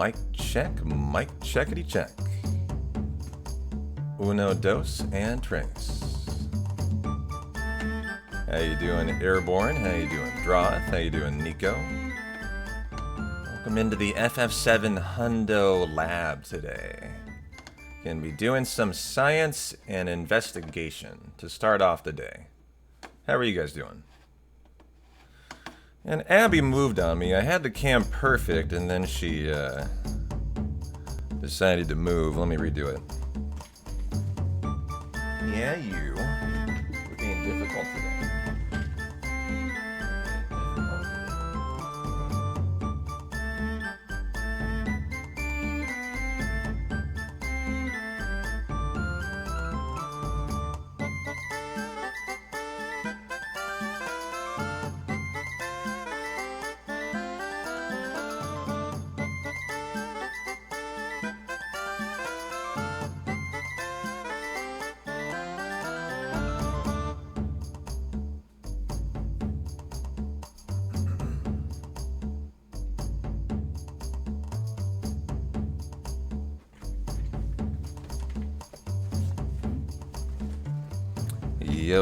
Mic checkity check. Uno, dos, and tres. How you doing, Airborne? How you doing, Droth? How you doing, Nico? Welcome into the FF7 Hundo Lab today. Gonna be doing some science and investigation to start off the day. How are you guys doing? And Abby moved on me. I had the cam perfect, and then she decided to move. Let me redo it. Yeah, you. You're being difficult today.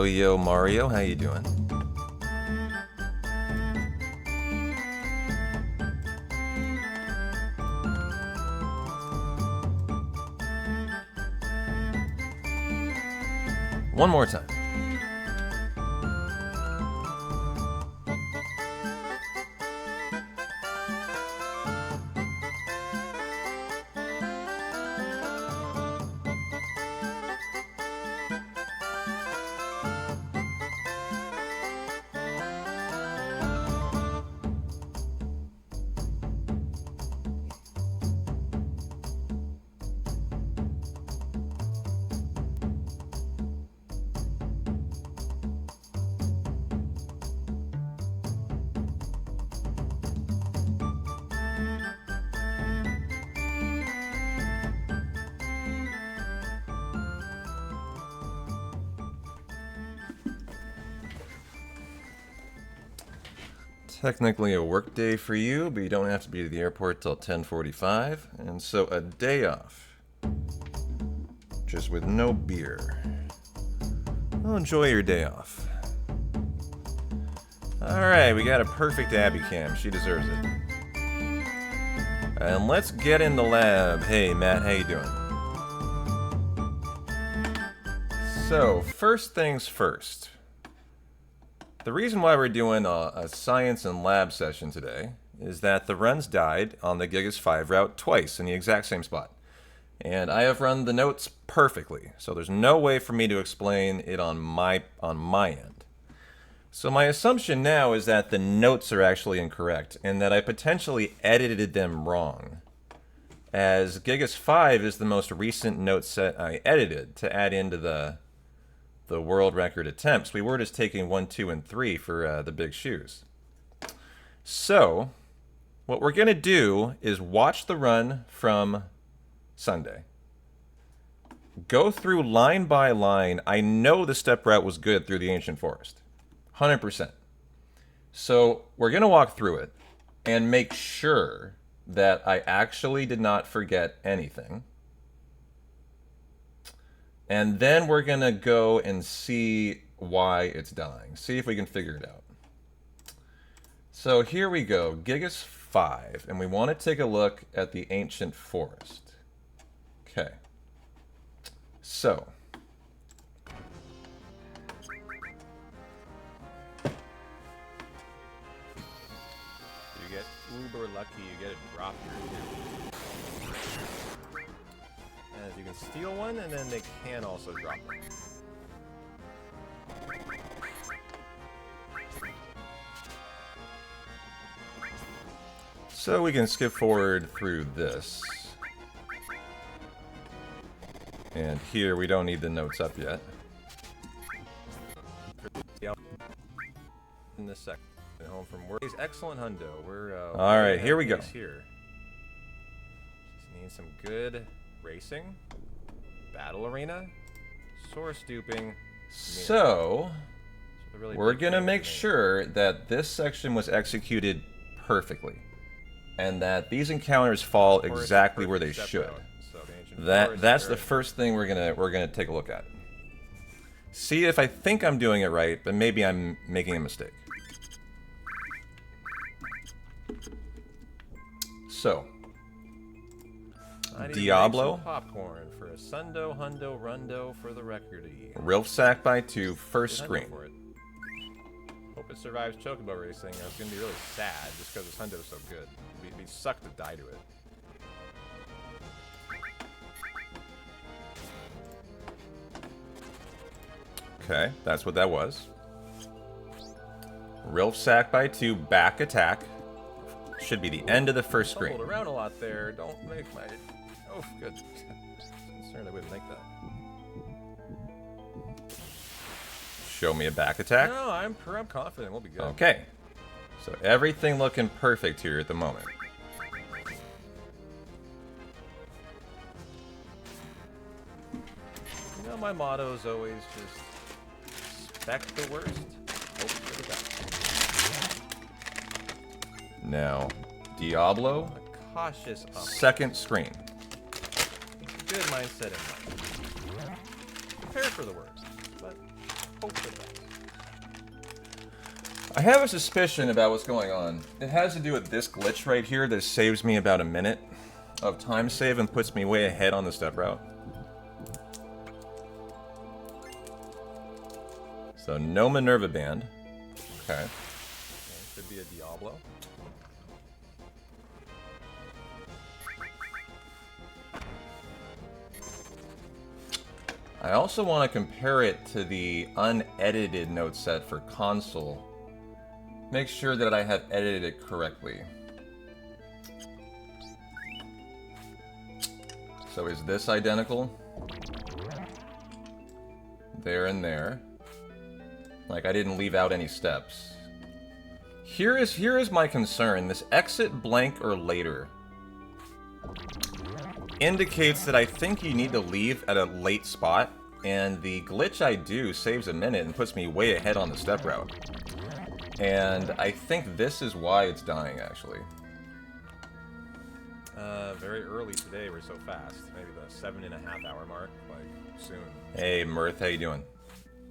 Yo Mario, how you doing? One more time. Technically a work day for you, but you don't have to be at the airport till 10:45, and so a day off. Just with no beer. Well, enjoy your day off. Alright, we got a perfect Abby cam. She deserves it. And let's get in the lab. Hey Matt, how you doing? So, first things first. The reason why we're doing a science and lab session today is that the runs died on the Gigas 5 route twice in the exact same spot. And I have run the notes perfectly, so there's no way for me to explain it on my end. So my assumption now is that the notes are actually incorrect and that I potentially edited them wrong, as Gigas 5 is the most recent note set I edited to add into the world record attempts. We were just taking 1, 2, and 3 for the big shoes. So, what we're going to do is watch the run from Sunday. Go through line by line. I know the step route was good through the ancient forest. 100%. So, we're going to walk through it and make sure that I actually did not forget anything. And then we're going to go and see why it's dying. See if we can figure it out. So here we go, Gigas 5. And we want to take a look at the ancient forest. Okay. So. You get uber lucky, you get a drop here. As you can steal one, and then they can also drop one. So we can skip forward through this. And here we don't need the notes up yet. In this second, home from work. Excellent hundo. We're all right. Here we go. Here. Just need some good racing, battle arena, source duping. So we're gonna make sure that this section was executed perfectly. and that these encounters fall exactly where they should. That's the first thing we're gonna take a look at. See if I think I'm doing it right, but maybe I'm making a mistake. So, Diablo. Popcorn for a Sundo, Hundo, Rundo for the record-y. Rilfsack by 2, first screen. Hope it survives Chocobo Racing. It's gonna be really sad just because this Hundo's so good. It'd be suck to die to it. Okay, that's what that was. Rilfsack by 2, back attack. Should be the end of the first screen. Tumbled around a lot there. Don't make my... Oh, good. Concerned I wouldn't make that. Show me a back attack. No, I'm confident we'll be good. Okay. So everything looking perfect here at the moment. You know, my motto is always just expect the worst, hope for the best. Now, Diablo. A cautious second screen. Good mindset in mind. Prepare for the worst, but hope for the best. I have a suspicion about what's going on. It has to do with this glitch right here that saves me about a minute of time save and puts me way ahead on the step route. So no Minerva Band. Okay. Could be a Diablo. I also want to compare it to the unedited note set for console. Make sure that I have edited it correctly. So is this identical? There and there. Like I didn't leave out any steps. Here is my concern. This exit blank or later indicates that I think you need to leave at a late spot, and the glitch I do saves a minute and puts me way ahead on the step route. And I think this is why it's dying, actually. Very early today, we're so fast. Maybe the 7.5 hour mark, like, soon. Hey, Mirth, how you doing?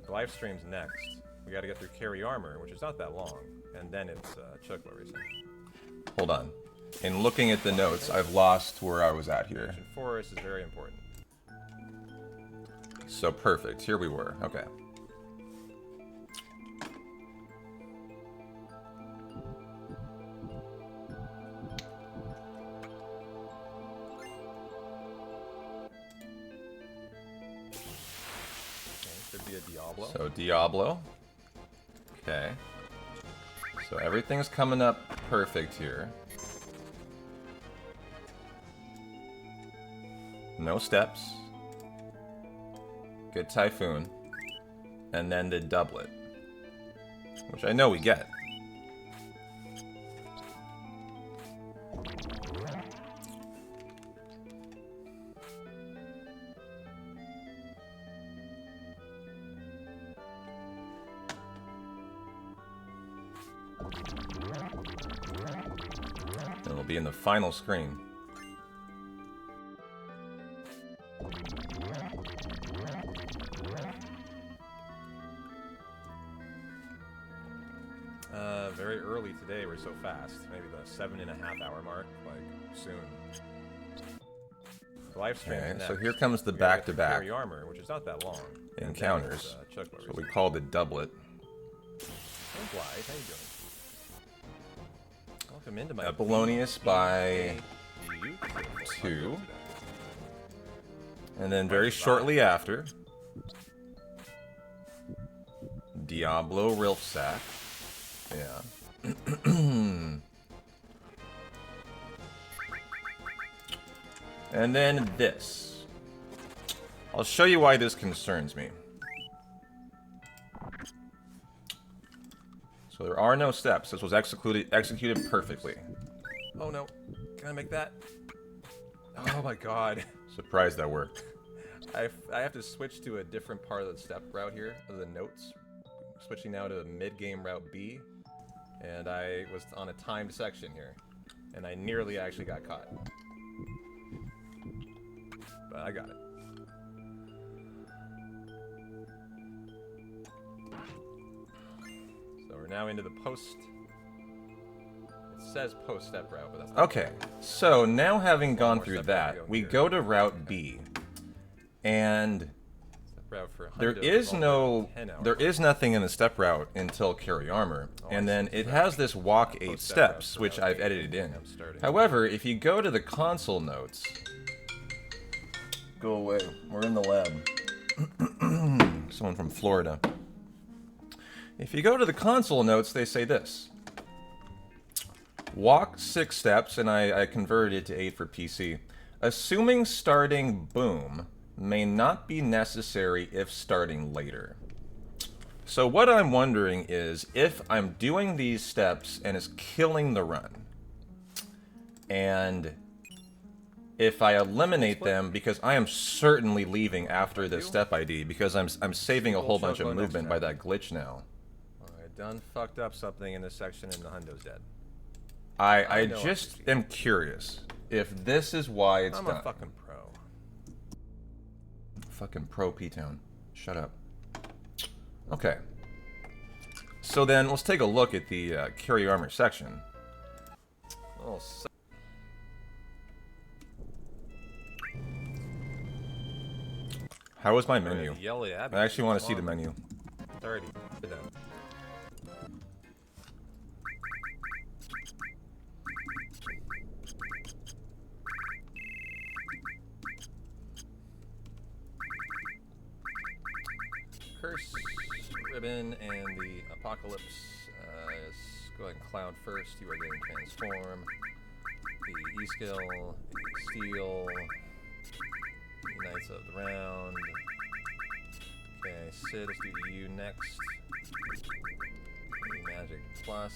The live stream's next. We gotta get through Carry Armor, which is not that long, and then it's Chocobo Racing. Hold on. In looking at the notes, I've lost where I was at here. Forest is very important. So perfect. Here we were. Okay. Could be a Diablo. So Diablo. Okay. So everything's coming up perfect here. No steps. Good Typhoon. And then the doublet. Which I know we get. It'll be in the final screen. Very early today, we're so fast. Maybe the 7.5 hour mark, like, soon. The live stream. Okay, so here comes the back-to-back Carry Armor, which is not that long. encounters. That's what we call the doublet. Hey, Blythe, how you doing? Welcome into my Apollonius by 2. And then very shortly after, Diablo Rilfsack. Yeah. And then this. I'll show you why this concerns me. So there are no steps. This was executed perfectly. Oh no. Can I make that? Oh my god. Surprised that worked. I have to switch to a different part of the step route here, of the notes. Switching now to the mid-game route B. And I was on a timed section here. And I nearly actually got caught. But I got it. So we're now into the post. It says post step route, but that's not Okay, so now having gone more through step route that, to go we here. go to Route B. And step route for there Hundo is involved no, 10 hours. there is nothing in the step route until carry armor, and I then see. it has this walk 8 Post step route steps, for which Route I've 8. edited in. I'm starting. However, if you go to the console notes, go away. We're in the lab. Someone from Florida. If you go to the console notes, they say this. Walk 6 steps, and I converted it to 8 for PC. Assuming starting boom may not be necessary if starting later. So what I'm wondering is if I'm doing these steps and it's killing the run, and if I eliminate them, because I am certainly leaving after the step ID, because I'm saving a whole bunch of movement by that glitch now. I done fucked up something in this section and the Hundo's dead. I know just I'm am curious if this is why it's I'm done. a fucking pro. Fucking pro P-Town. Shut up. Okay. So then let's take a look at the carry armor section. Oh, How is my menu? Yellow Abbey. I actually want to see the Come on. menu. It's already done. Curse, Ribbon, and the Apocalypse. Let's go ahead and Cloud first. You are getting Transform. The E-Skill, the Steel, the Knights of the Round. Okay, Sid, let's do you next. The Magic Plus,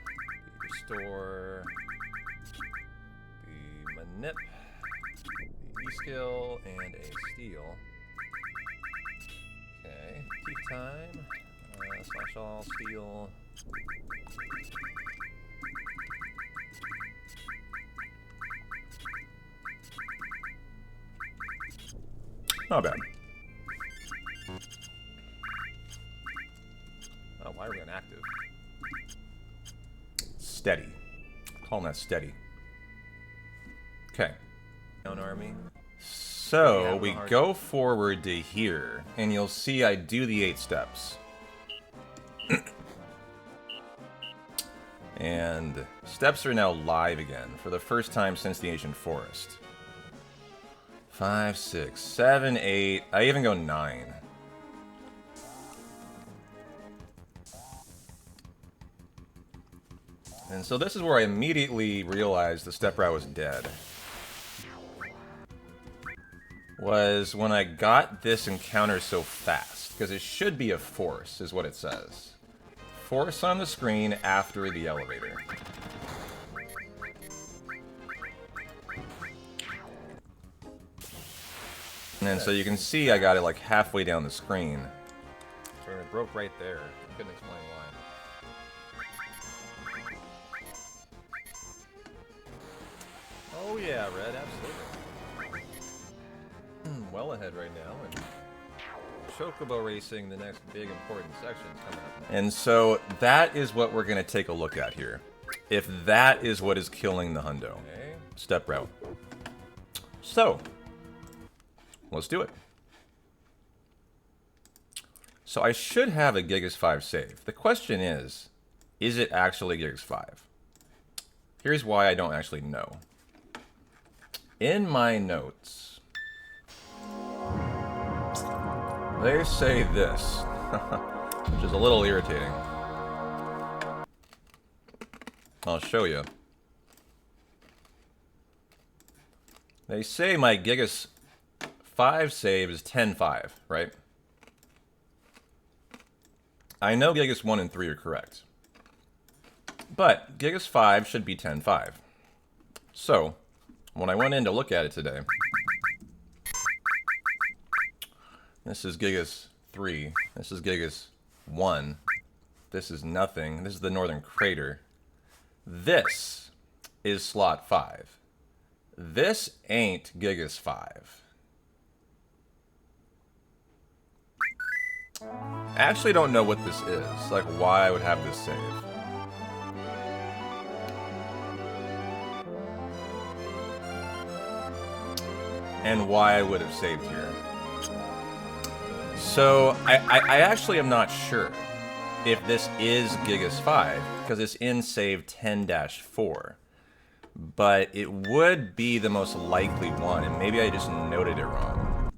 the Restore, the Manip, the E-Skill, and a Steel. Okay, keep time. Slash all, Steel. Not bad. Oh, why are we inactive? Steady. Calling that steady. Okay. Down army. So we go forward to here, and you'll see I do the 8 steps. And steps are now live again for the first time since the Ancient Forest. 5, 6, 7, 8. I even go 9. And so this is where I immediately realized the step route was dead. Was when I got this encounter so fast. Because it should be a force, is what it says. Force on the screen after the elevator. And then so you can see I got it like halfway down the screen. So it broke right there. I couldn't explain why. Oh yeah, Red, absolutely. Well ahead right now, and Chocobo Racing, the next big important section, is coming up next. And so that is what we're going to take a look at here. If that is what is killing the hundo. Okay. Step route. So, let's do it. So I should have a Gigas 5 save. The question is it actually Gigas 5? Here's why I don't actually know. In my notes, they say this, which is a little irritating. I'll show you. They say my Gigas 5 save is 10.5, right? I know Gigas 1 and 3 are correct. But Gigas 5 should be 10.5. So, when I went in to look at it today, this is Gigas 3, this is Gigas 1, this is nothing, this is the Northern Crater. This is slot 5. This ain't Gigas 5. I actually don't know what this is, like why I would have this save. And why I would have saved here. So, I actually am not sure if this is Gigas 5, because it's in save 10-4. But it would be the most likely one, and maybe I just noted it wrong.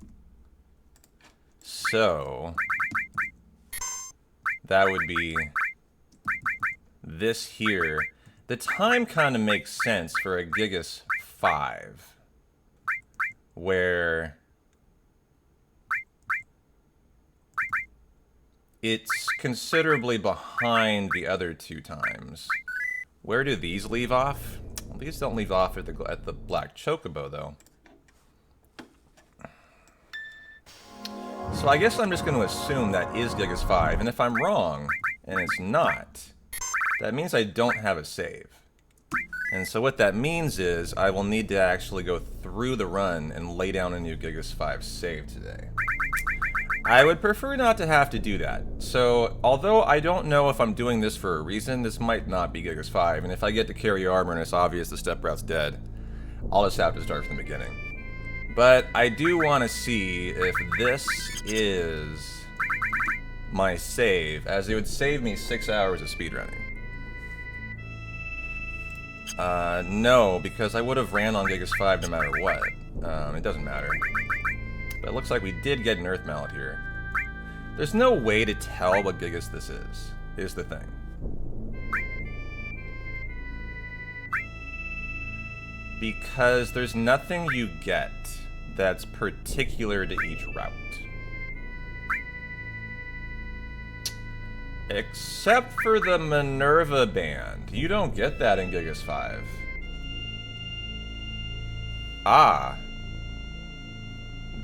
So, that would be this here. The time kind of makes sense for a Gigas 5, where it's considerably behind the other 2 times. Where do these leave off? Well, these don't leave off at the Black Chocobo, though. So I guess I'm just going to assume that is Gigas 5, and if I'm wrong, and it's not, that means I don't have a save. And so what that means is I will need to actually go through the run and lay down a new Gigas 5 save today. I would prefer not to have to do that. So, although I don't know if I'm doing this for a reason, this might not be Gigas 5, and if I get to carry armor and it's obvious the step route's dead, I'll just have to start from the beginning. But I do want to see if this is my save, as it would save me 6 hours of speedrunning. No, because I would have ran on Gigas 5 no matter what. It doesn't matter. But it looks like we did get an Earth Mallet here. There's no way to tell what Gigas this is the thing. Because there's nothing you get that's particular to each route. Except for the Minerva Band. You don't get that in Gigas 5. Ah.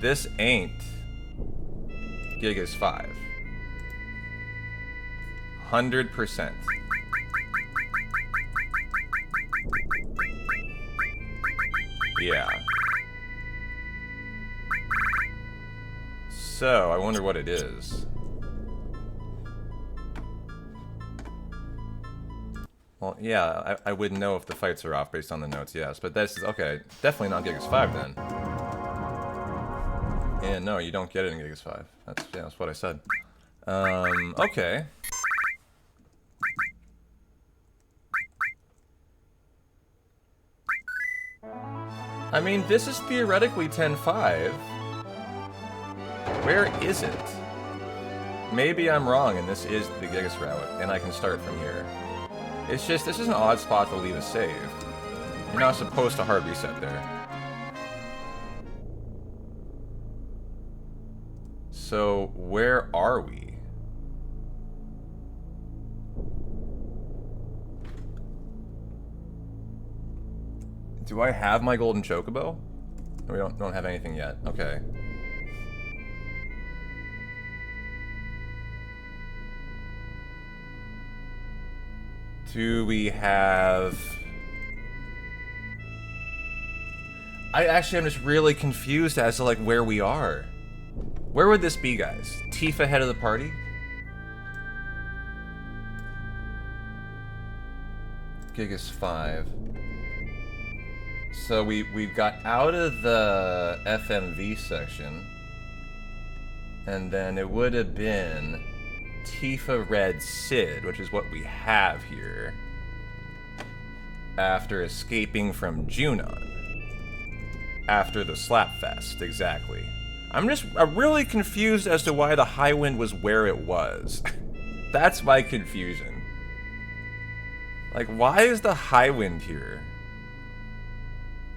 This ain't Gigas 5. 100%. Yeah. So, I wonder what it is. Well, yeah, I wouldn't know if the fights are off based on the notes, yes. But this is, okay, definitely not Gigas 5 then. Yeah, no, you don't get it in Gigas 5. That's what I said. Okay. I mean, this is theoretically 10-5. Where is it? Maybe I'm wrong and this is the Gigas route, and I can start from here. It's just, this is an odd spot to leave a save. You're not supposed to hard reset there. So, where are we? Do I have my golden chocobo? We don't have anything yet. Okay. Do we have... I'm just really confused as to, like, where we are. Where would this be, guys? Tifa head of the party? Gigas 5. So we got out of the FMV section. And then it would have been Tifa Red Sid, which is what we have here. After escaping from Junon. After the Slapfest, exactly. I'm really confused as to why the High Wind was where it was. That's my confusion. Like, why is the High Wind here?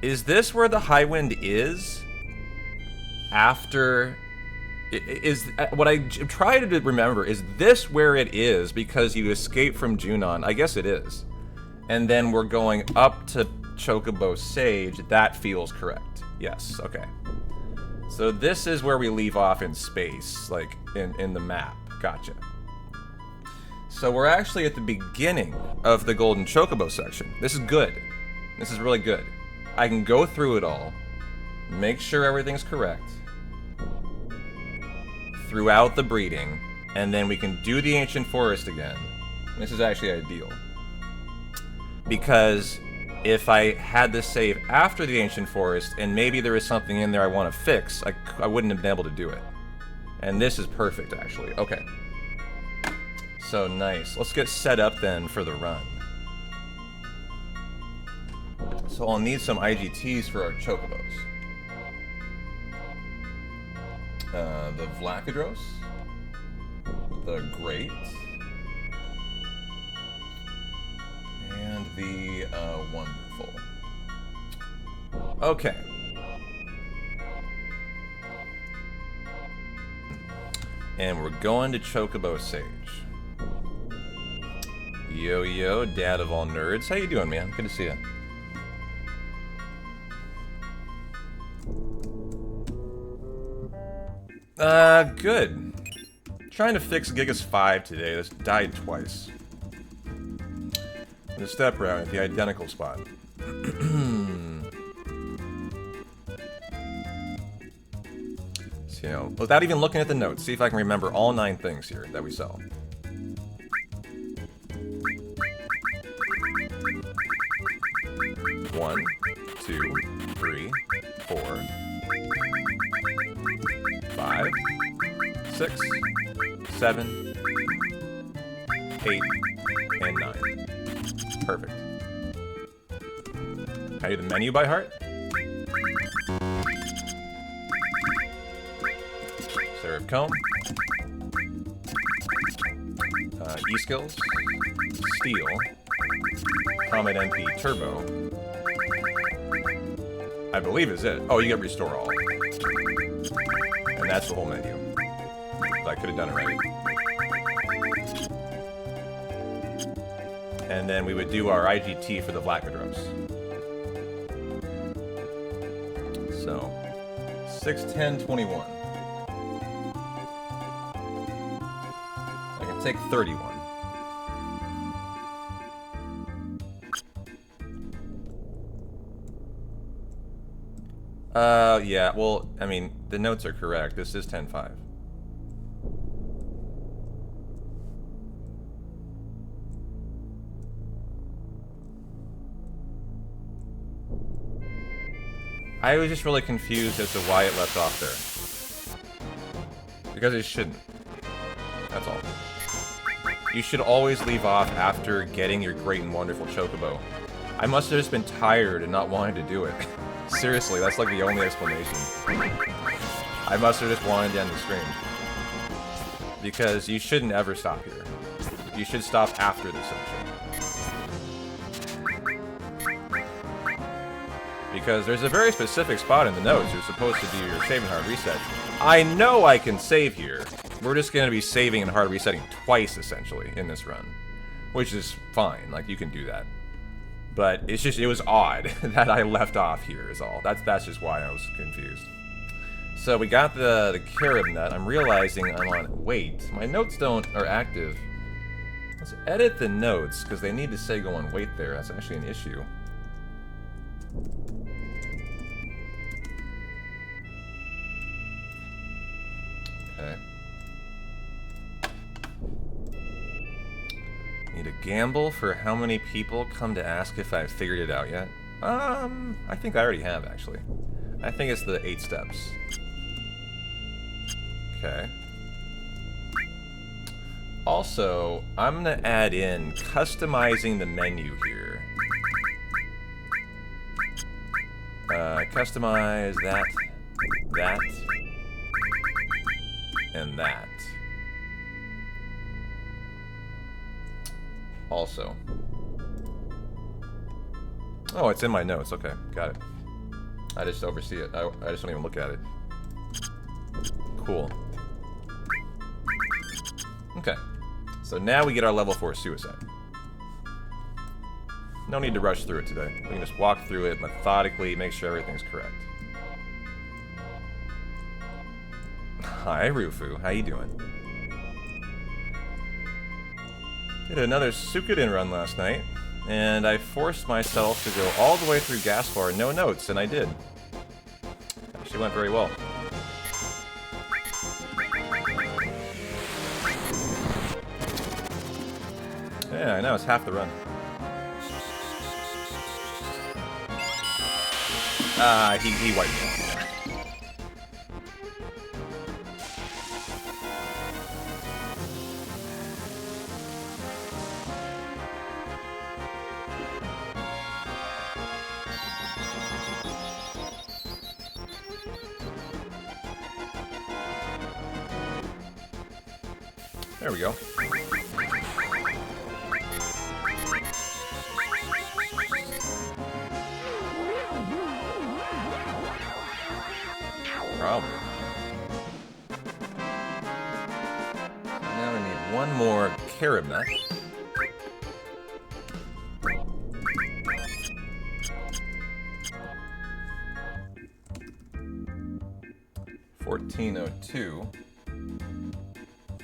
Is this where the High Wind is? After... what I try to remember, is this where it is because you escape from Junon? I guess it is. And then we're going up to Chocobo Sage. That feels correct. Yes, okay. So this is where we leave off in space, like in the map. Gotcha. So we're actually at the beginning of the Golden Chocobo section. This is good. This is really good. I can go through it all, make sure everything's correct throughout the breeding, and then we can do the Ancient Forest again. This is actually ideal. Because if I had this save after the Ancient Forest, and maybe there is something in there I want to fix, I wouldn't have been able to do it. And this is perfect, actually. Okay. So nice. Let's get set up then for the run. So I'll need some IGTs for our Chocobos. The Vlakadros. The Great. And the Wonderful. Okay. And we're going to Chocobo Sage. Yo, yo, dad of all nerds. How you doing, man? Good to see you. Good. Trying to fix Gigas 5 today. This died twice. The step route at the identical spot. So, you know, without even looking at the notes, see if I can remember all 9 things here that we sell. One, 2, 3, 4, 5, 6, 7, 8, and 9. Perfect. I do the menu by heart. Seraph Comb. E-Skills. Steel. Comet NP Turbo. I believe is it. Oh, you get Restore All. And that's the whole menu. I could have done it right. And then we would do our IGT for the Vlakadros. So, 6, 10, 21. I can take 31. Yeah, well, I mean, the notes are correct. This is 10-5. I was just really confused as to why it left off there. Because it shouldn't. That's all. You should always leave off after getting your great and wonderful Chocobo. I must have just been tired and not wanting to do it. Seriously, that's like the only explanation. I must have just wanted to end the stream. Because you shouldn't ever stop here. You should stop after this section. Because there's a very specific spot in the notes you're supposed to do your save and hard reset. I know I can save here. We're just going to be saving and hard resetting twice, essentially, in this run. Which is fine, like, you can do that. But it's just, it was odd that I left off here is all. That's just why I was confused. So we got the carob nut. I'm realizing I'm on, wait, my notes are active. Let's edit the notes, because they need to say go on wait there. That's actually an issue. Okay. Need a gamble for how many people come to ask if I've figured it out yet. I think I already have, actually. I think it's the 8 steps. Okay. Also, I'm gonna add in customizing the menu here. Customize that, and that. Also. Oh, it's in my notes. Okay, got it. I just oversee it. I just don't even look at it. Cool. Okay. So now we get our level 4 suicide. No need to rush through it today. We can just walk through it methodically, make sure everything's correct. Hi, Rufu. How you doing? Did another Suikoden run last night. And I forced myself to go all the way through Gaspar, no notes, and I did. Actually went very well. Yeah, I know, it's half the run. He wiped me out. There we go. Probably. Now we need one more Karamet. $14.02.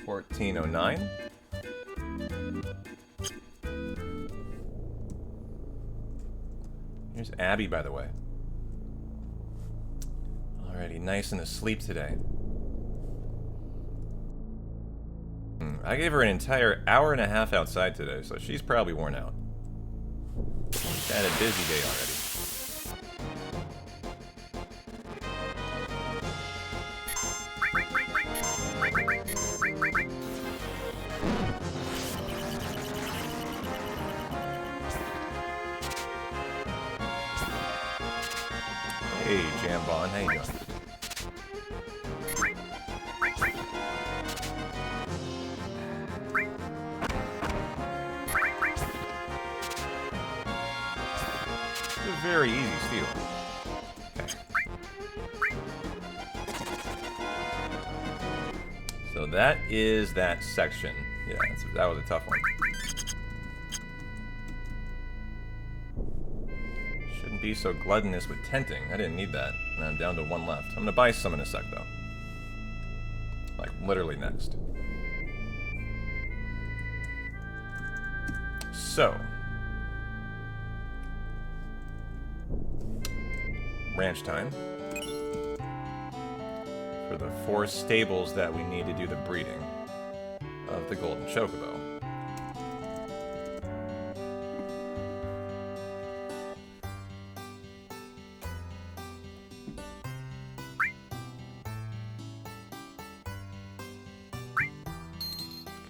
$14.09. Here's Abby, by the way. Alrighty, nice and asleep today. I gave her an entire hour and a half outside today, so she's probably worn out. She's had a busy day already. Hey, Jambon, how you doing? It's a very easy steal. Okay. So that is that section. Yeah, that was a tough one. Shouldn't be so gluttonous with tenting. I didn't need that. And I'm down to one left. I'm gonna buy some in a sec, though. Like, literally next. So. Ranch time. For the 4 stables that we need to do the breeding of the Golden Chocobo.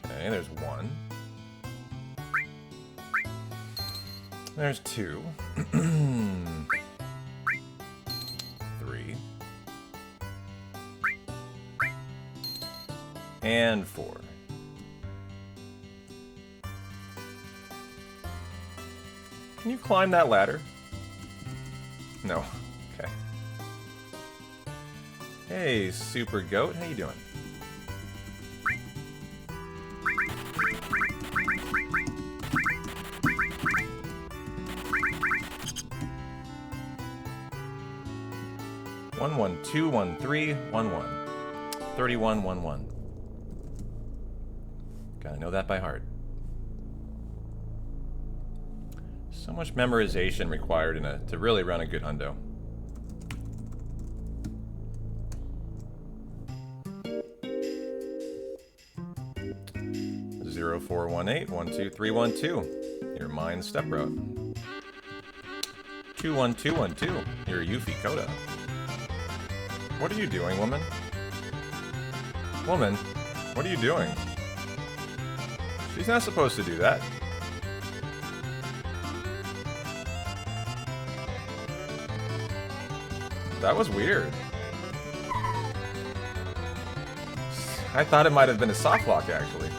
Okay, there's 1. There's 2. 3. And 4. Can you climb that ladder? No. Okay. Hey, Super Goat, how you doing? One, 1, 2, 1, 3, 1, 1. 31, 1, 1. Gotta know that by heart. So much memorization required to really run a good hundo. Zero, 4, 1, 8, 1, 2, 3, 1, 2. Your mind step route. 2, 1, 2, 1, 2. Your Yuffie Coda. What are you doing, woman? Woman, what are you doing? She's not supposed to do that. That was weird. I thought it might have been a soft lock, actually.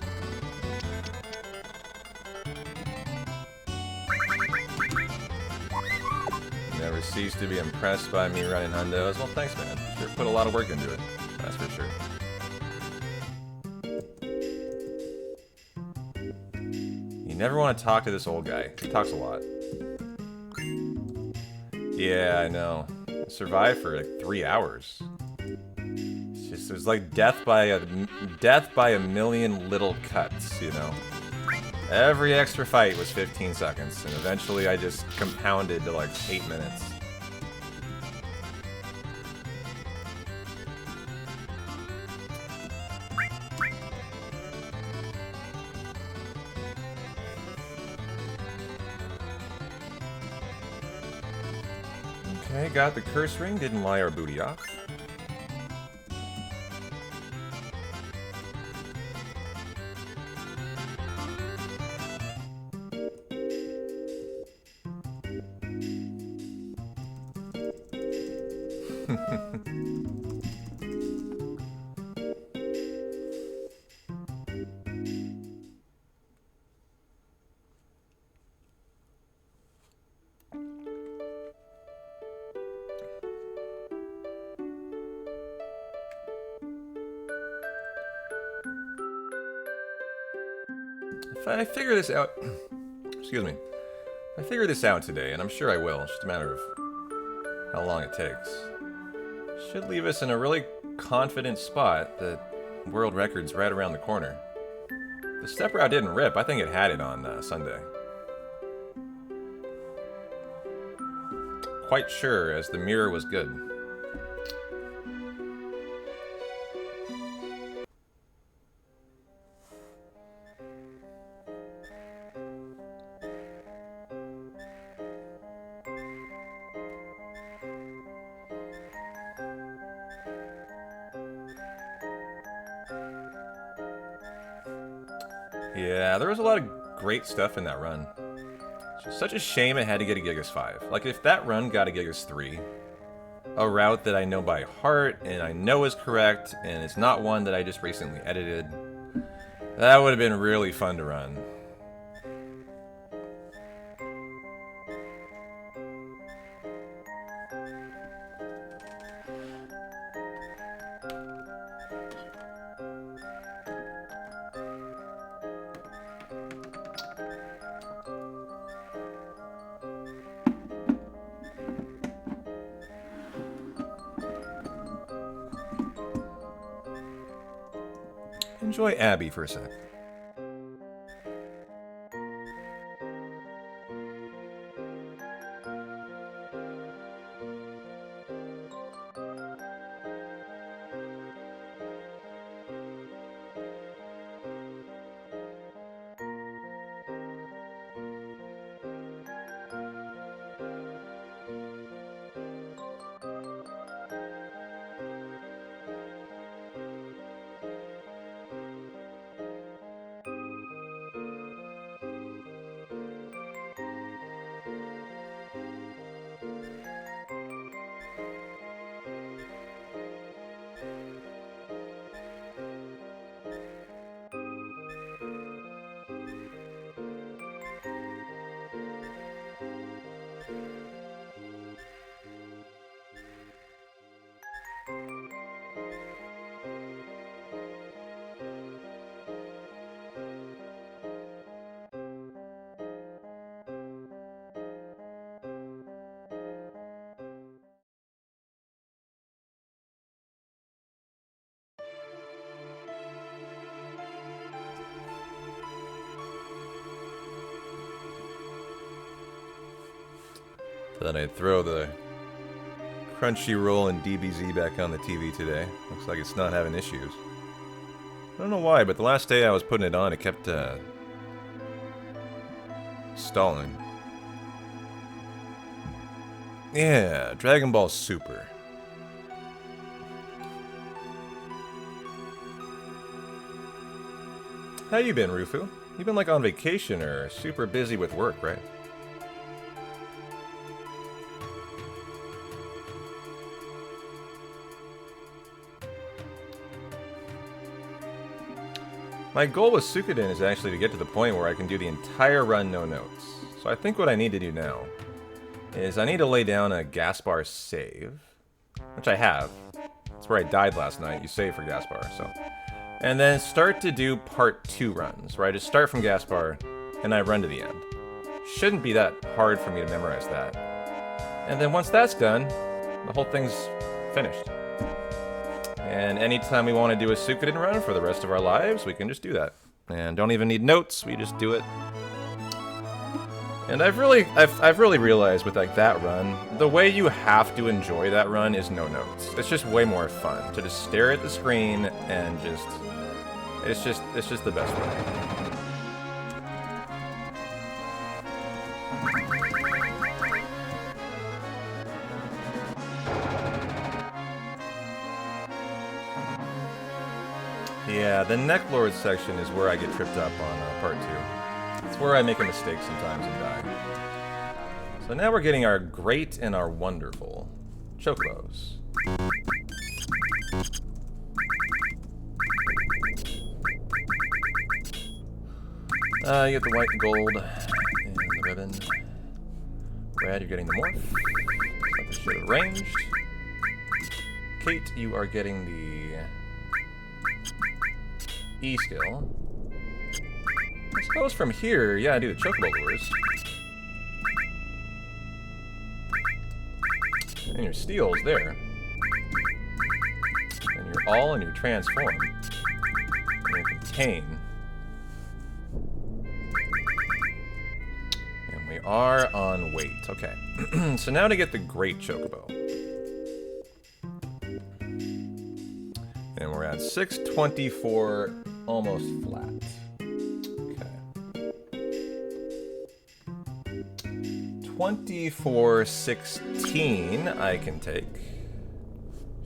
Never cease to be impressed by me running hundos. Well, thanks, man. Sure put a lot of work into it. That's for sure. You never want to talk to this old guy. He talks a lot. Yeah, I know. I survived for like 3 hours. It was like death by a million little cuts, you know. Every extra fight was 15 seconds, and eventually I just compounded to like 8 minutes. Okay, got the curse ring, didn't lie our booty off. If I figure this out, excuse me, if I figure this out today, and I'm sure I will, it's just a matter of how long it takes, should leave us in a really confident spot that world record's right around the corner. The step route didn't rip, I think it had it on Sunday. Quite sure, as the mirror was good. Yeah, there was a lot of great stuff in that run. It's just such a shame it had to get a Gigas 5. Like, if that run got a Gigas 3, a route that I know by heart and I know is correct, and it's not one that I just recently edited, that would have been really fun to run. Enjoy Abby for a sec. Thought I'd throw the Crunchyroll and DBZ back on the TV today. Looks like it's not having issues. I don't know why, but the last day I was putting it on, it kept stalling. Yeah, Dragon Ball Super. How you been, Rufu? You been like on vacation or super busy with work, right? My goal with Suikoden is actually to get to the point where I can do the entire run no notes. So I think what I need to do now is I need to lay down a Gaspar save, which I have. That's where I died last night. You save for Gaspar, so. And then start to do part 2 runs, where I just start from Gaspar and I run to the end. Shouldn't be that hard for me to memorize that. And then once that's done, the whole thing's finished. And anytime we want to do a Suikoden run for the rest of our lives, we can just do that. And don't even need notes, we just do it. And I've really realized with like that run, the way you have to enjoy that run is no notes. It's just way more fun to just stare at the screen and just it's just the best way. Yeah, the Necklord section is where I get tripped up on part 2. It's where I make a mistake sometimes and die. So now we're getting our great and our wonderful chocobos. You get the white and gold and the ribbon. Brad, you're getting the morph. Looks like I should have ranged. Kate, you are getting the E skill. I suppose from here, yeah, I do the chocobo lures. And your steel's there. And your all and your transform. And your contain. And we are on weight. Okay. So now to get the great chocobo. And we're at 624, almost flat. Okay. 2416 I can take.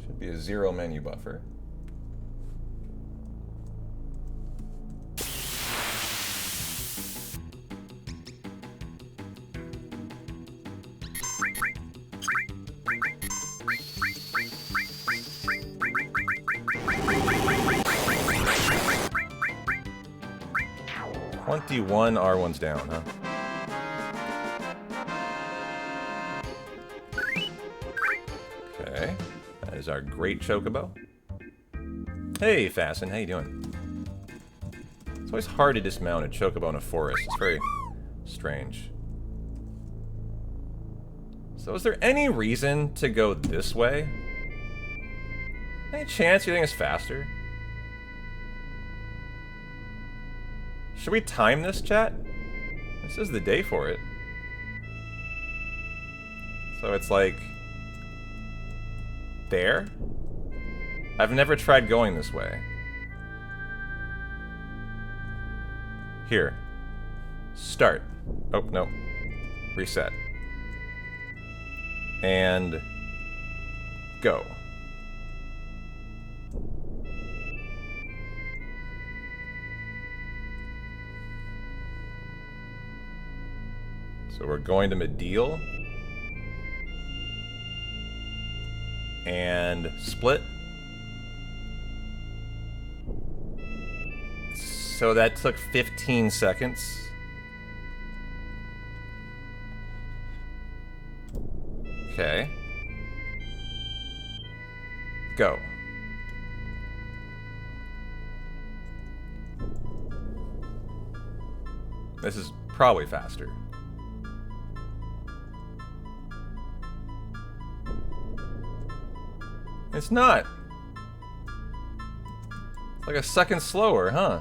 Should be a 0 menu buffer. R1's down, huh? Okay, that is our great chocobo. Hey, Fasten, how you doing? It's always hard to dismount a chocobo in a forest. It's very strange. So is there any reason to go this way? Any chance you think it's faster? Should we time this, chat? This is the day for it. So it's like... there? I've never tried going this way. Here. Start. Oh, no. Reset. And... go. So we're going to Medial. And split. So that took 15 seconds. Okay. Go. This is probably faster. It's not. It's like a second slower, huh?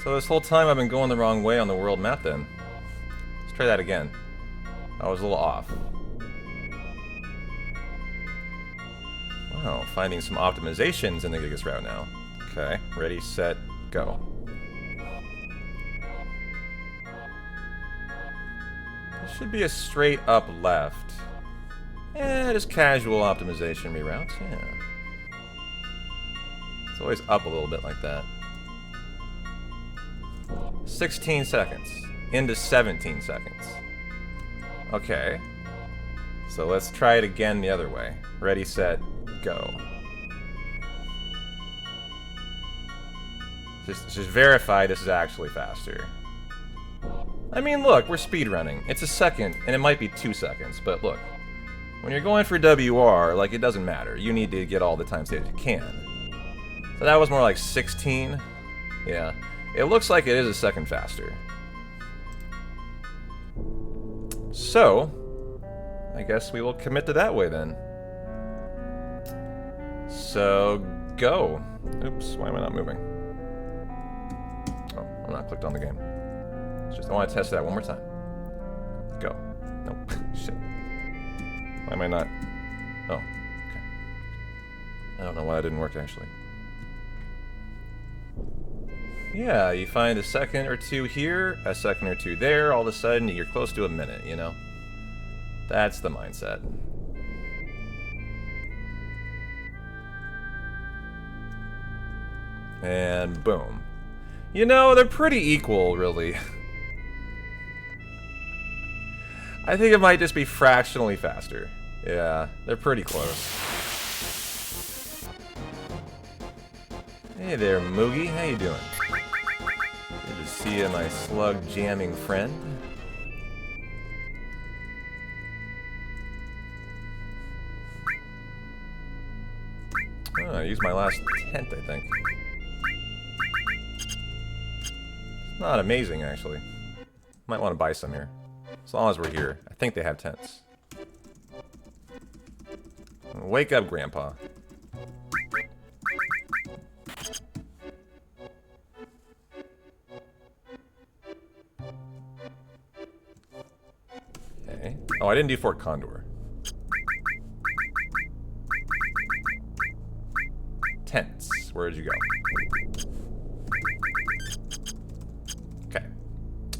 So this whole time I've been going the wrong way on the world map then. Let's try that again. I was a little off. Wow, finding some optimizations in the Gigas route now. Okay, ready, set, go. This should be a straight up left. Eh, just casual optimization reroutes, yeah. It's always up a little bit like that. 16 seconds. Into 17 seconds. Okay. So let's try it again the other way. Ready, set, go. Just verify this is actually faster. I mean, look, we're speedrunning. It's a second, and it might be 2 seconds, but look. When you're going for WR, like, it doesn't matter. You need to get all the time saves you can. So that was more like 16. Yeah. It looks like it is a second faster. So, I guess we will commit to that way then. So, go. Oops, why am I not moving? Oh, I'm not clicked on the game. It's just, I want to test that one more time. Go. Nope. Shit. Why am I not? Oh, okay. I don't know why it didn't work, actually. Yeah, you find a second or two here, a second or two there, all of a sudden you're close to a minute, you know? That's the mindset. And boom. You know, they're pretty equal, really. I think it might just be fractionally faster. Yeah, they're pretty close. Hey there, Moogie. How you doing? Good to see you, my slug jamming friend. Oh, I used my last tent, I think. It's not amazing, actually. Might want to buy some here. As long as we're here. I think they have tents. Wake up, Grandpa. Okay. Oh, I didn't do Fort Condor. Tents. Where'd you go? Okay.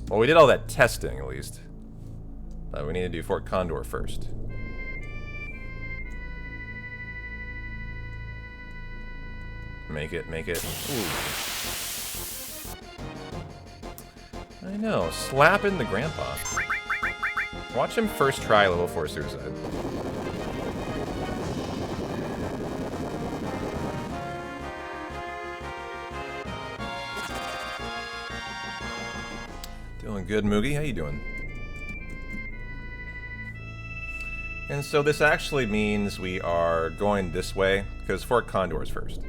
Well, we did all that testing, at least. But we need to do Fort Condor first. Make it, make it. Ooh. I know, slapping the grandpa. Watch him first try level 4 suicide. Doing good, Moogie. How you doing? And so this actually means we are going this way, because Fort Condor is first.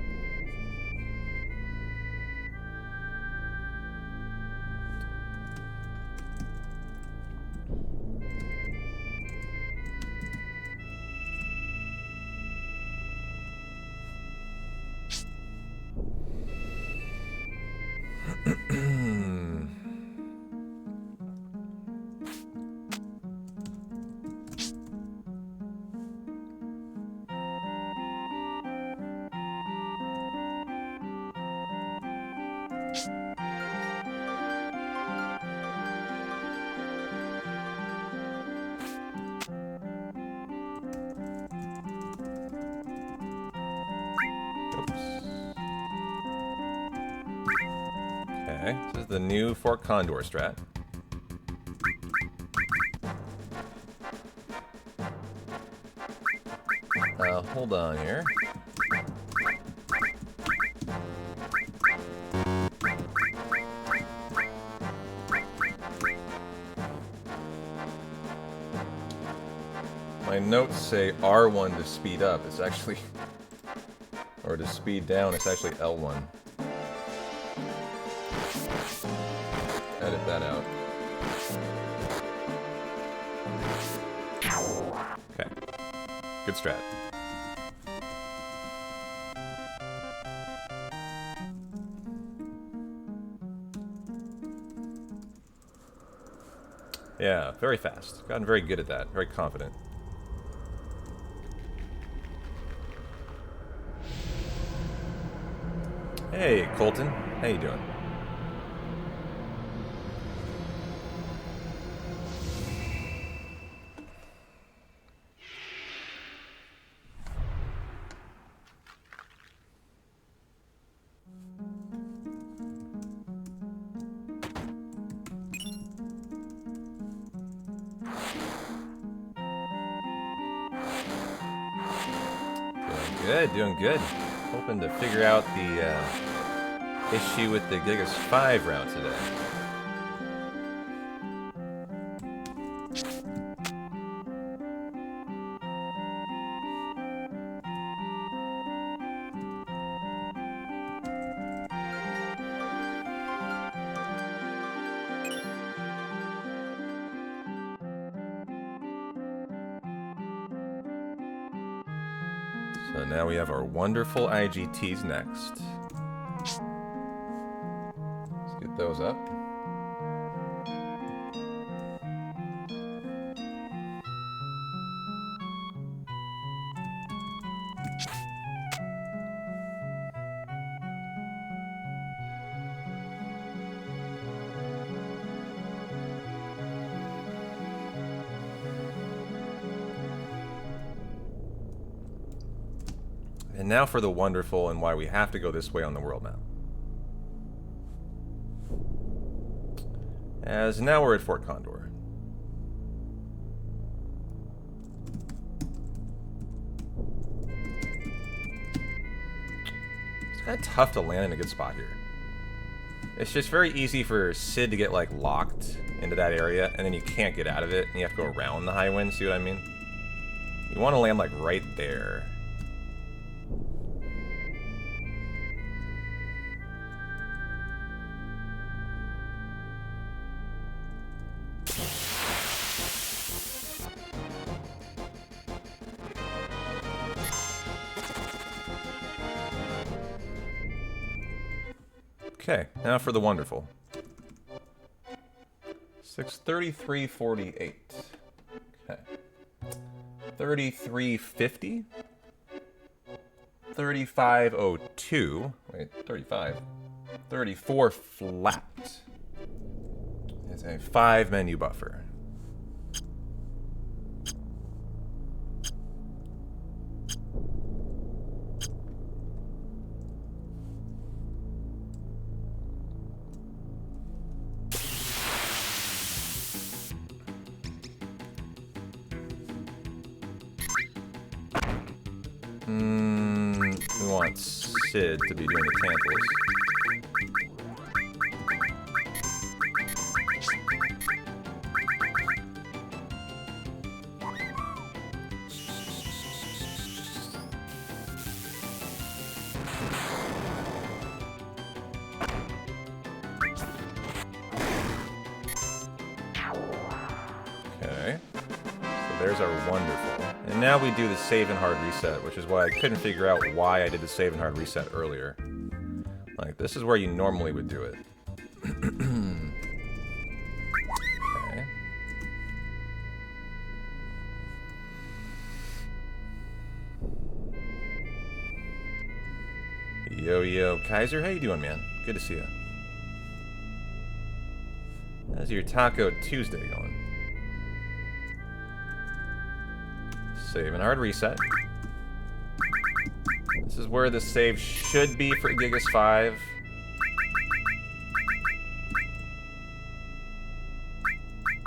Okay, this is the new Fort Condor strat. Hold on here. My notes say R1 to speed up. It's actually... or to speed down, it's actually L1. Edit that out. Okay. Good strat. Yeah, very fast. Gotten very good at that. Very confident. Hey, Colton. How you doing? Doing good. Hoping to figure out the issue with the Gigas 5 route today. So now we have our wonderful IGTs next. Let's get those up. And now for the wonderful and why we have to go this way on the world map. As now we're at Fort Condor. It's kind of tough to land in a good spot here. It's just very easy for Sid to get like locked into that area and then you can't get out of it and you have to go around the high wind, see what I mean? You want to land like right there. Okay, now for the wonderful. 633.48. Okay. 33.50. 35.02. Wait, 35. 34 flat. Is a 5 menu buffer. We want Sid to be doing the Tantalus. Okay. So there's our wonderful. And now we do the save and hard reset, which is why I couldn't figure out why I did the save and hard reset earlier. Like, this is where you normally would do it. Okay. Yo, Kaiser, how you doing, man? Good to see you. How's your Taco Tuesday going? Save and hard reset. This is where the save should be for Gigas 5.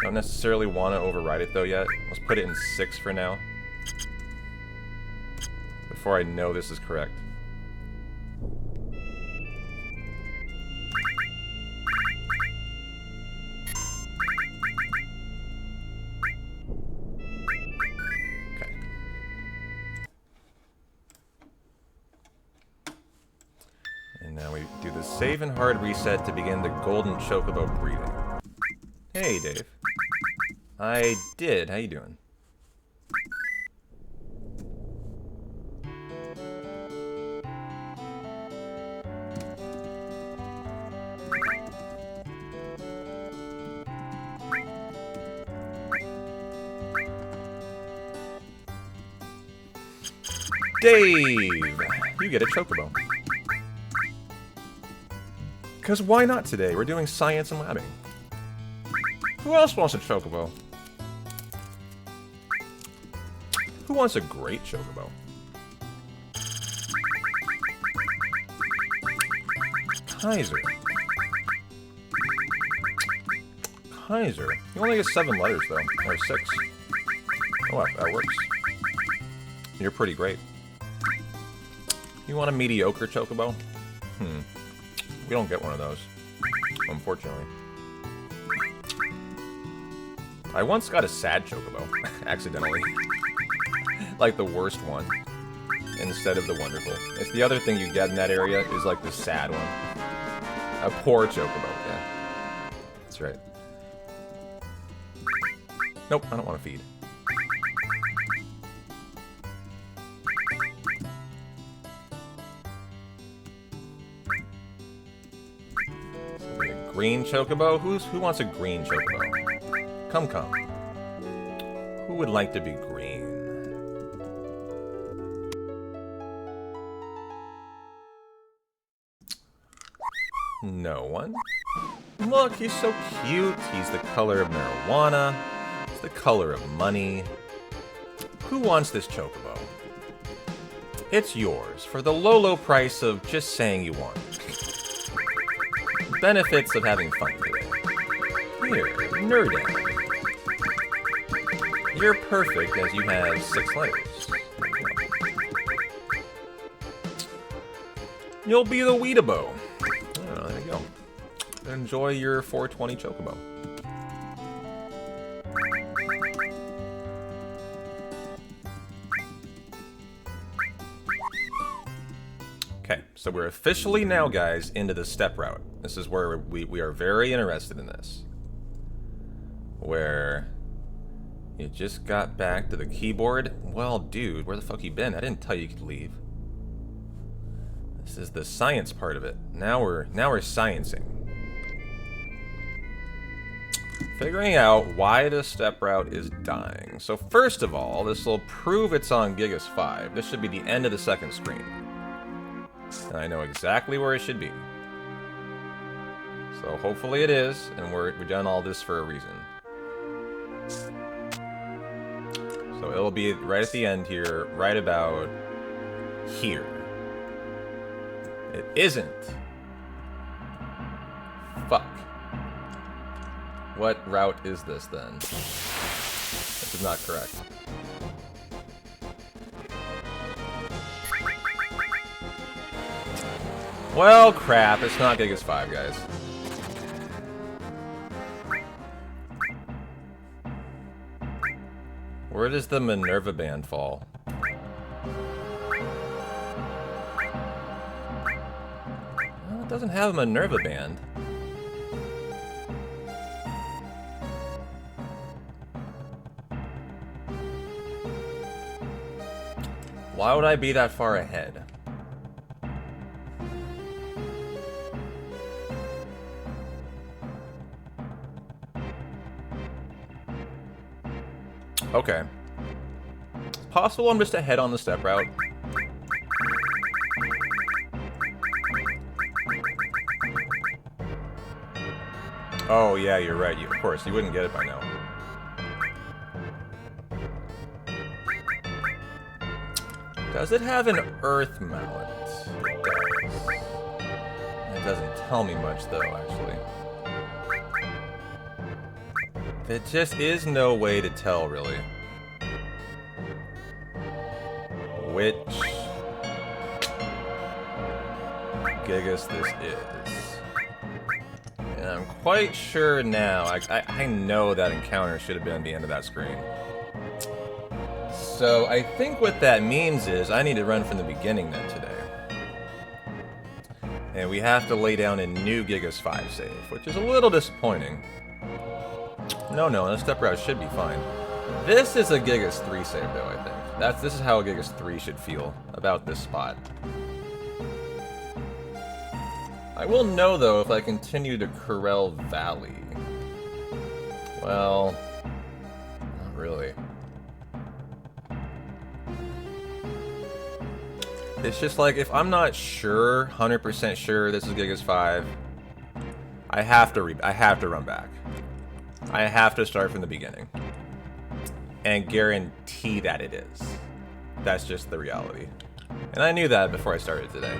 Don't necessarily want to override it though yet. Let's put it in 6 for now. Before I know this is correct. Save and hard reset to begin the golden chocobo breeding. Hey, Dave. I did. How you doing? Dave! You get a chocobo. Because why not today? We're doing science and labbing. Who else wants a chocobo? Who wants a great chocobo? Kaiser. Kaiser. You only get 7 letters, though. Or 6. Oh, well, that works. You're pretty great. You want a mediocre chocobo? We don't get one of those, unfortunately. I once got a sad chocobo, accidentally. Like the worst one, instead of the wonderful. It's the other thing you get in that area is like the sad one. A poor chocobo, yeah. That's right. Nope, I don't want to feed. green chocobo? Who wants a green chocobo? Come, come. Who would like to be green? No one. Look, he's so cute. He's the color of marijuana. He's the color of money. Who wants this chocobo? It's yours for the low, low price of just saying you want it. Benefits of having fun today. Here, nerd out. You're perfect as you have 6 letters. You'll be the Weedabo. Oh, there you go. Enjoy your 420 chocobo. Okay, so we're officially now, guys, into the step route. This is where we are very interested in this. Where you just got back to the keyboard. Well, dude, where the fuck you been? I didn't tell you could leave. This is the science part of it. Now we're sciencing. Figuring out why the step route is dying. So first of all, this will prove it's on Gigas 5. This should be the end of the second screen. And I know exactly where it should be. So hopefully it is, and we've done all this for a reason. So it'll be right at the end here, right about here. It isn't. Fuck. What route is this then? This is not correct. Well, crap. It's not Gigas 5, guys. Where does the Minerva band fall? Well, it doesn't have a Minerva band. Why would I be that far ahead? Okay. It's possible I'm just ahead on the step route. Oh, yeah, you're right. Of course, you wouldn't get it by now. Does it have an earth mallet? It does. It doesn't tell me much, though, actually. There just is no way to tell, really. Which Gigas this is. And I'm quite sure now, I know that encounter should have been at the end of that screen. So I think what that means is I need to run from the beginning then today. And we have to lay down a new Gigas 5 save, which is a little disappointing. No, the step route should be fine. This is a Gigas 3 save, though, I think. This is how a Gigas 3 should feel about this spot. I will know, though, if I continue to Corel Valley. Well, not really. It's just like, if I'm not sure, 100% sure this is Gigas 5, I have to run back. I have to start from the beginning. And guarantee that it is. That's just the reality. And I knew that before I started today.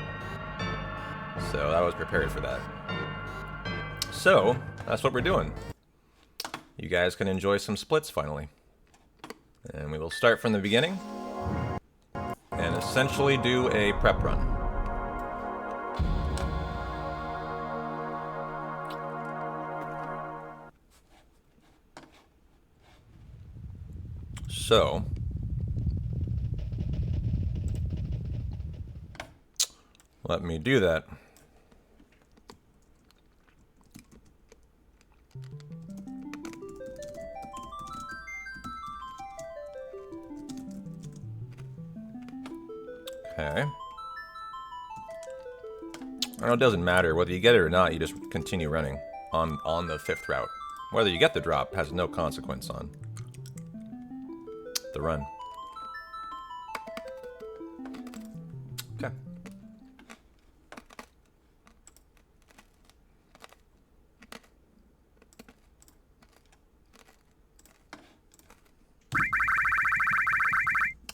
So I was prepared for that. So, that's what we're doing. You guys can enjoy some splits finally. And we will start from the beginning. And essentially do a prep run. So, let me do that. Okay. I know it doesn't matter whether you get it or not, you just continue running. on the 5th route. Whether you get the drop has no consequence on the run. Okay.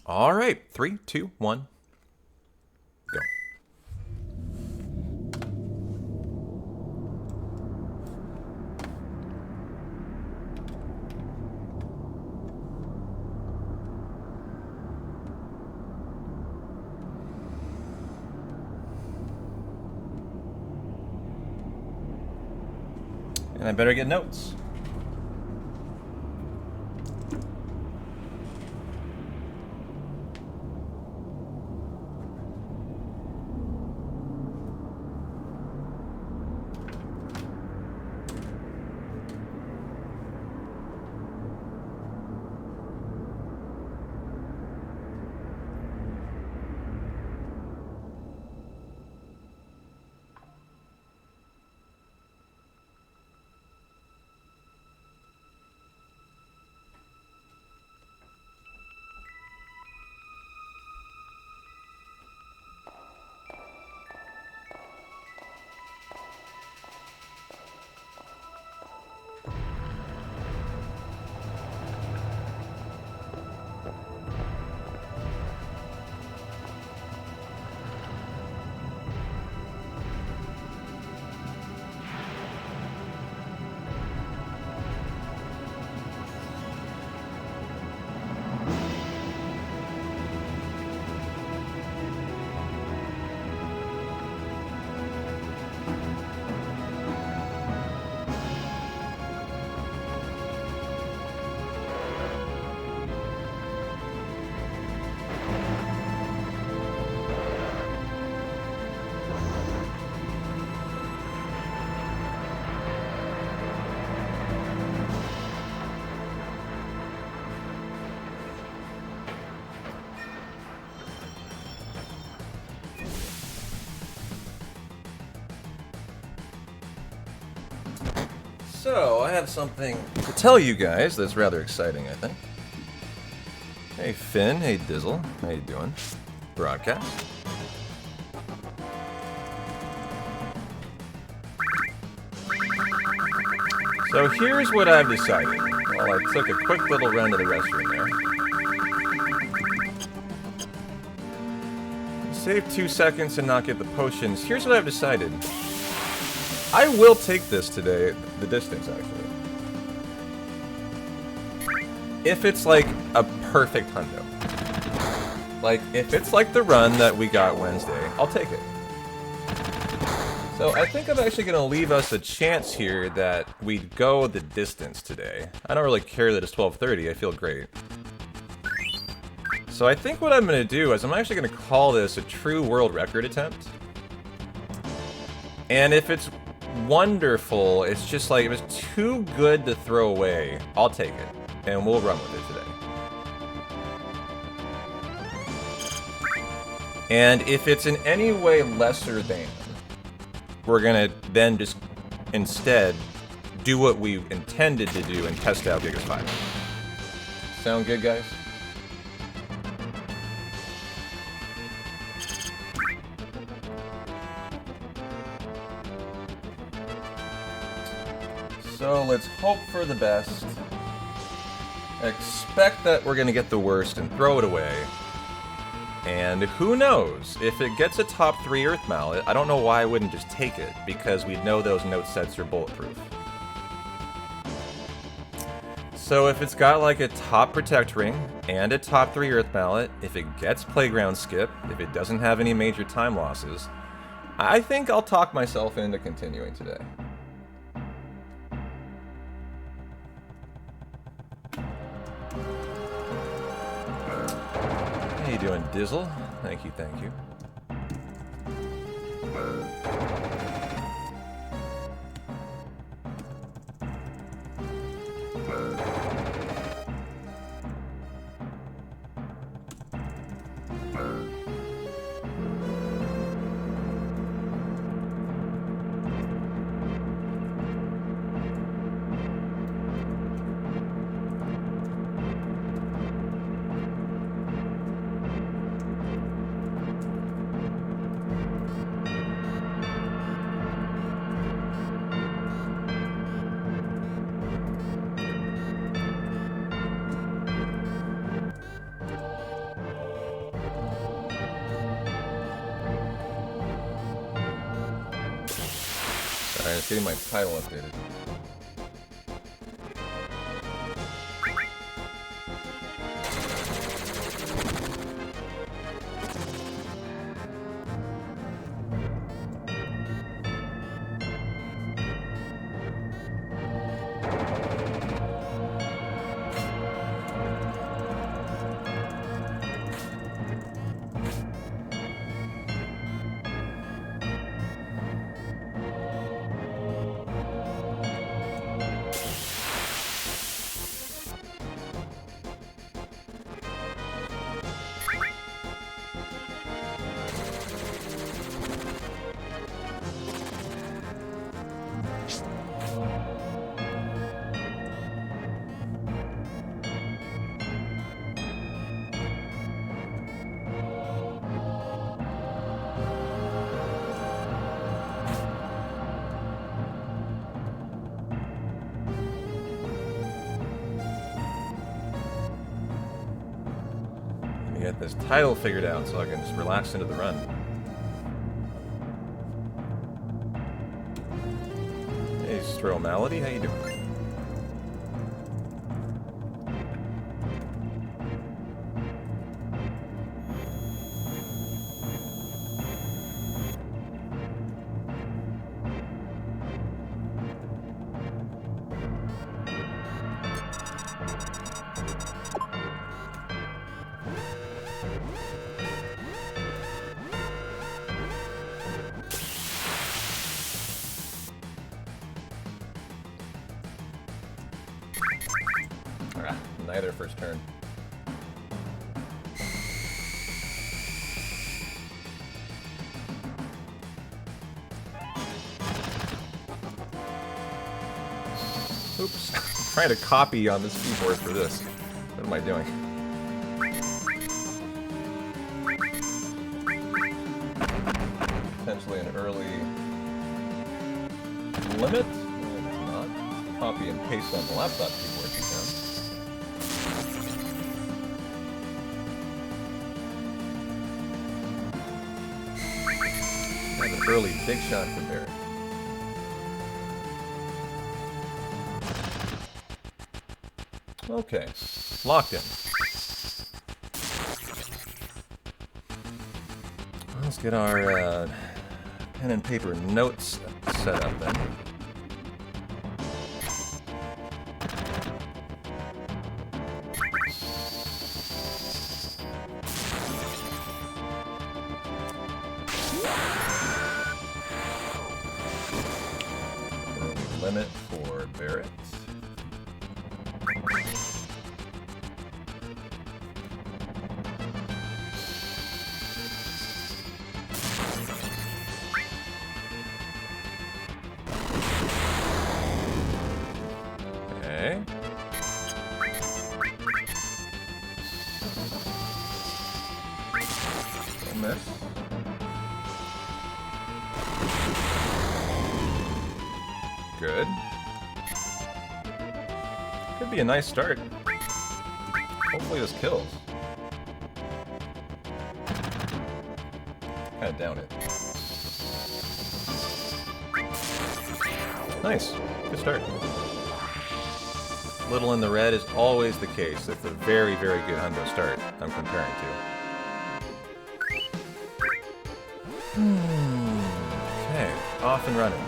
All right, 3, 2, 1, go. And I better get notes. So, I have something to tell you guys that's rather exciting, I think. Hey Finn, hey Dizzle, how you doing? Broadcast. So here's what I've decided. Well, I took a quick little run to the restroom there. Save 2 seconds and not get the potions. Here's what I've decided. I will take this today, the distance actually. If it's like a perfect hundo. Like, if it's like the run that we got Wednesday, I'll take it. So I think I'm actually gonna leave us a chance here that we'd go the distance today. I don't really care that it's 12:30, I feel great. So I think what I'm gonna do is I'm actually gonna call this a true world record attempt. And if it's wonderful, it's just like, it was too good to throw away, I'll take it. And we'll run with it today. And if it's in any way lesser than, we're gonna then just instead do what we intended to do and test out Gigas 5. Sound good, guys? So let's hope for the best. Expect that we're gonna get the worst and throw it away. And who knows, if it gets a top 3 Earth Mallet, I don't know why I wouldn't just take it, because we know those note sets are bulletproof. So if it's got like a top Protect Ring and a top 3 Earth Mallet, if it gets Playground Skip, if it doesn't have any major time losses, I think I'll talk myself into continuing today. How you doing, Dizzle? Thank you, thank you. Alright, just getting my title updated. Get this title figured out so I can just relax into the run. Hey, Stro Malady, how you doing? Neither first turn. Oops. I'm trying to copy on this keyboard for this. What am I doing? Potentially an early limit? No, it's not. Copy and paste on the laptop keyboard you can. An early big shot for Barrett. Okay, locked in. Let's get our pen and paper notes set up then. Limit for Barrett. Okay. Don't miss. Good. Could be a nice start. Hopefully this kills. Kinda down it. Nice. Good start. Little in the red is always the case. It's a very, very good hundo start I'm comparing to. Okay, off and running.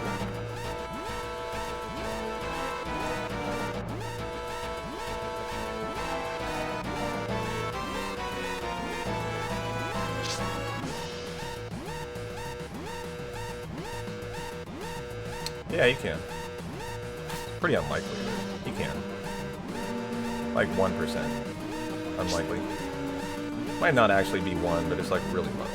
Yeah, you can. Pretty unlikely. You can. Like 1%. Unlikely. Might not actually be 1, but it's like really low.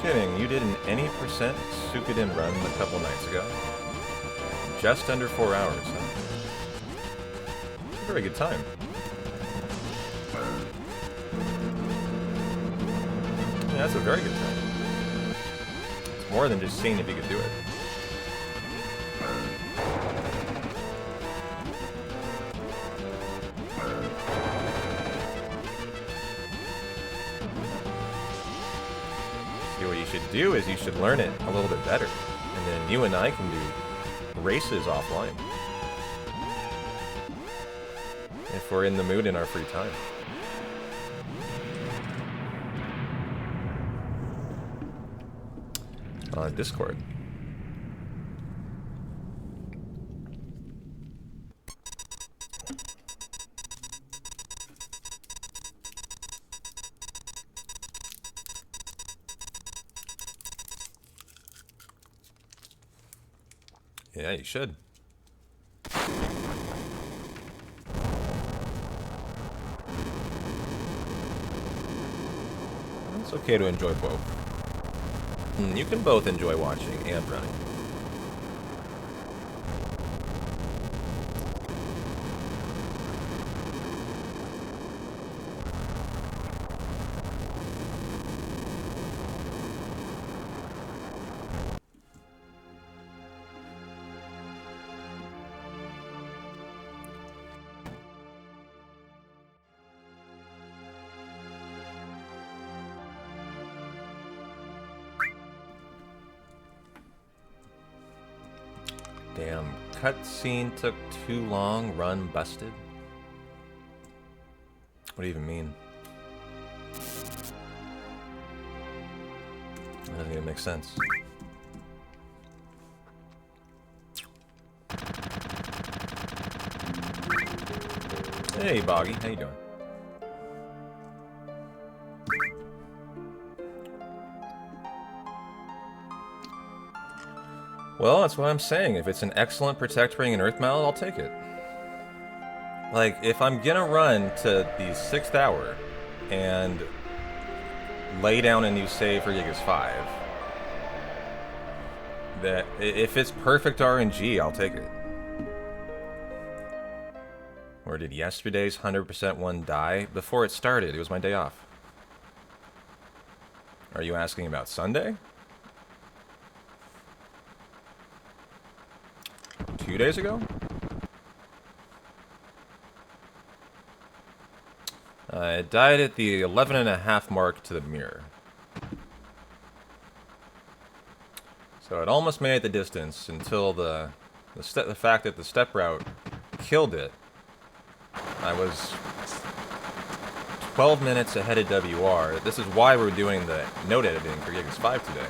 kidding. You did an any percent Suikoden run a couple nights ago. Just under 4 hours, huh? It's a very good time. Yeah, that's a very good time. It's more than just seeing if you could do it. See, what you should do is you should learn it a little bit better. And then you and I can do races offline. If we're in the mood in our free time. On Discord. Yeah, you should. It's okay to enjoy both. You can both enjoy watching and running. Damn, cutscene took too long, run busted? What do you even mean? That doesn't even make sense. Hey, Boggy, how you doing? Well, that's what I'm saying. If it's an excellent Protect Ring and Earth Mallet, I'll take it. Like, if I'm gonna run to the 6th hour and lay down a new save for Gigas 5, that if it's perfect RNG, I'll take it. Or did yesterday's 100% one die? Before it started, it was my day off. Are you asking about Sunday? 2 days ago? It died at the 11.5 mark to the mirror. So it almost made it the distance until the fact that the step route killed it. I was 12 minutes ahead of WR. This is why we're doing the note editing for Gigas 5 today.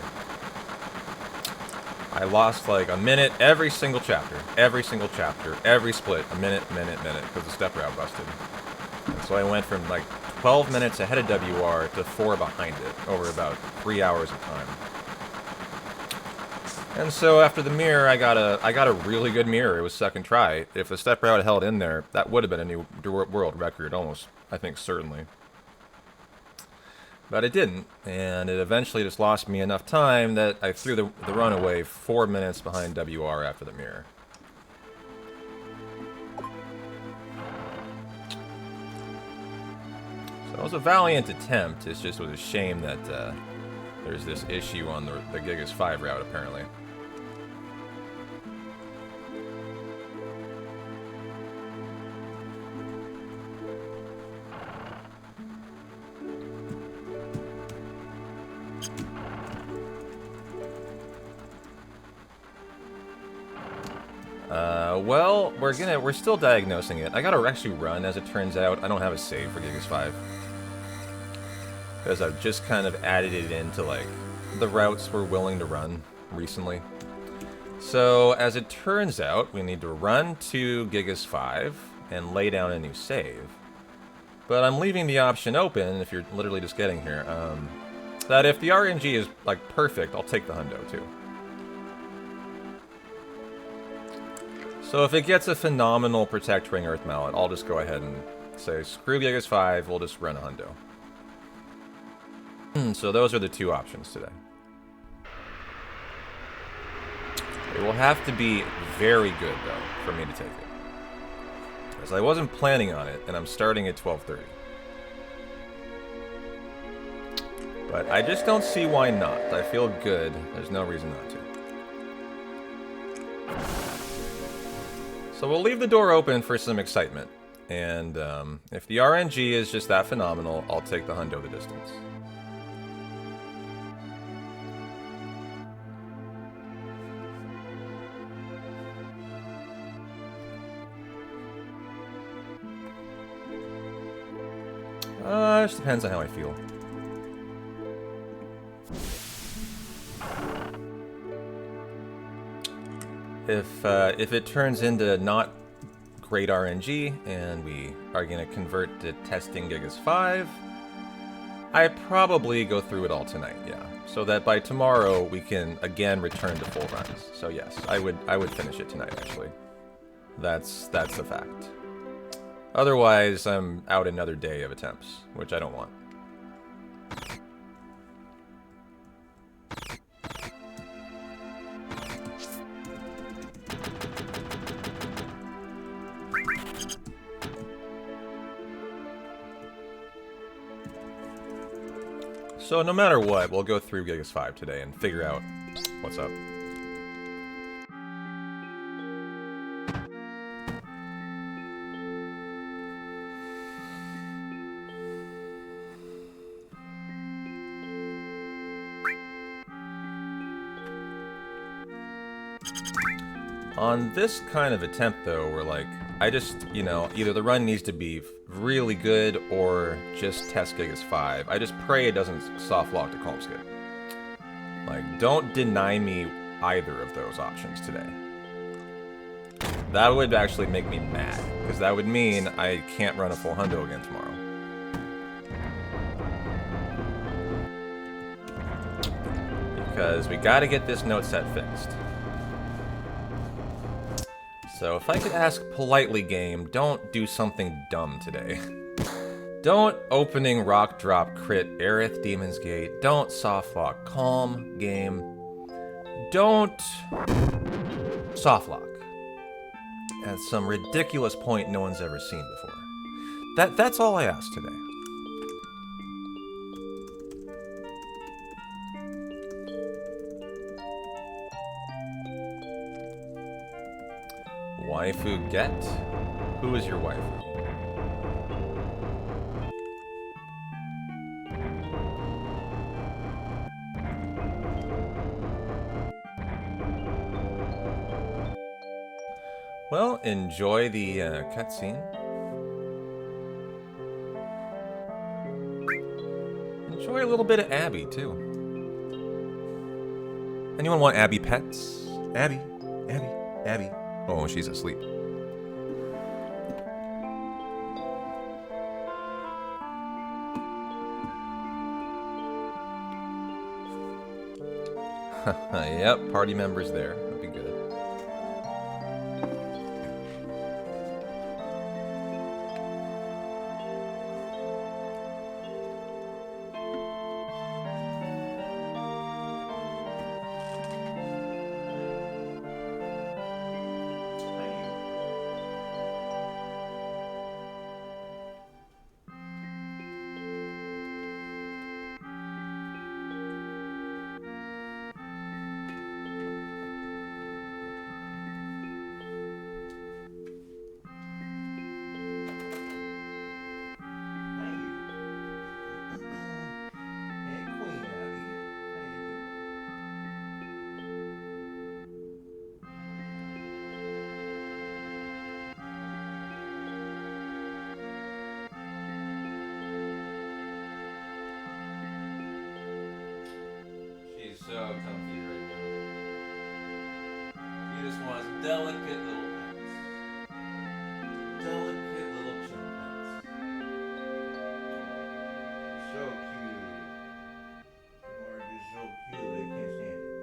I lost like a minute every single chapter, every split, a minute, because the step route busted. And so I went from like 12 minutes ahead of WR to 4 behind it over about 3 hours of time. And so after the mirror, I got a really good mirror. It was second try. If the step route held in there, that would have been a new world record, almost, I think, certainly. But it didn't, and it eventually just lost me enough time that I threw the run away 4 minutes behind WR after the mirror. So it was a valiant attempt. It's just was a shame that there's this issue on the Gigas 5 route, apparently. Well, we're still diagnosing it. I gotta actually run, as it turns out. I don't have a save for Gigas 5. Because I've just kind of added it into, like, the routes we're willing to run recently. So, as it turns out, we need to run to Gigas 5 and lay down a new save. But I'm leaving the option open, if you're literally just getting here, that if the RNG is, like, perfect, I'll take the hundo, too. So if it gets a phenomenal Protect Ring Earth Mallet, I'll just go ahead and say, screw Gigas 5, we'll just run a hundo. So those are the two options today. It will have to be very good, though, for me to take it. Because I wasn't planning on it, and I'm starting at 12:30. But I just don't see why not. I feel good. There's no reason not to. So we'll leave the door open for some excitement. And if the RNG is just that phenomenal, I'll take the hundo the distance. It just depends on how I feel. If it turns into not great RNG and we are going to convert to testing Gigas 5, I probably go through it all tonight, yeah. So that by tomorrow we can again return to full runs. So yes, I would finish it tonight actually. That's the fact. Otherwise, I'm out another day of attempts, which I don't want. So no matter what, we'll go through Gigas 5 today and figure out what's up. On this kind of attempt, though, we're like, I just, you know, either the run needs to be really good or just test Gigas 5. I just pray it doesn't soft lock to Calmskip. Like, don't deny me either of those options today. That would actually make me mad, because that would mean I can't run a full hundo again tomorrow. Because we gotta get this note set fixed. So if I could ask politely, game, don't do something dumb today. Don't opening rock drop crit Aerith Demon's Gate. Don't softlock Calm, game. Don't softlock at some ridiculous point no one's ever seen before. That's all I ask today. Waifu get? Who is your waifu? Well, enjoy the cutscene. Enjoy a little bit of Abby, too. Anyone want Abby pets? Abby, Abby, Abby. Oh, she's asleep. Yep, party members there. That'd be good. So comfy right now. She just wants delicate little pets. Delicate little chin pets. So cute. Marge is so cute, I can't stand it.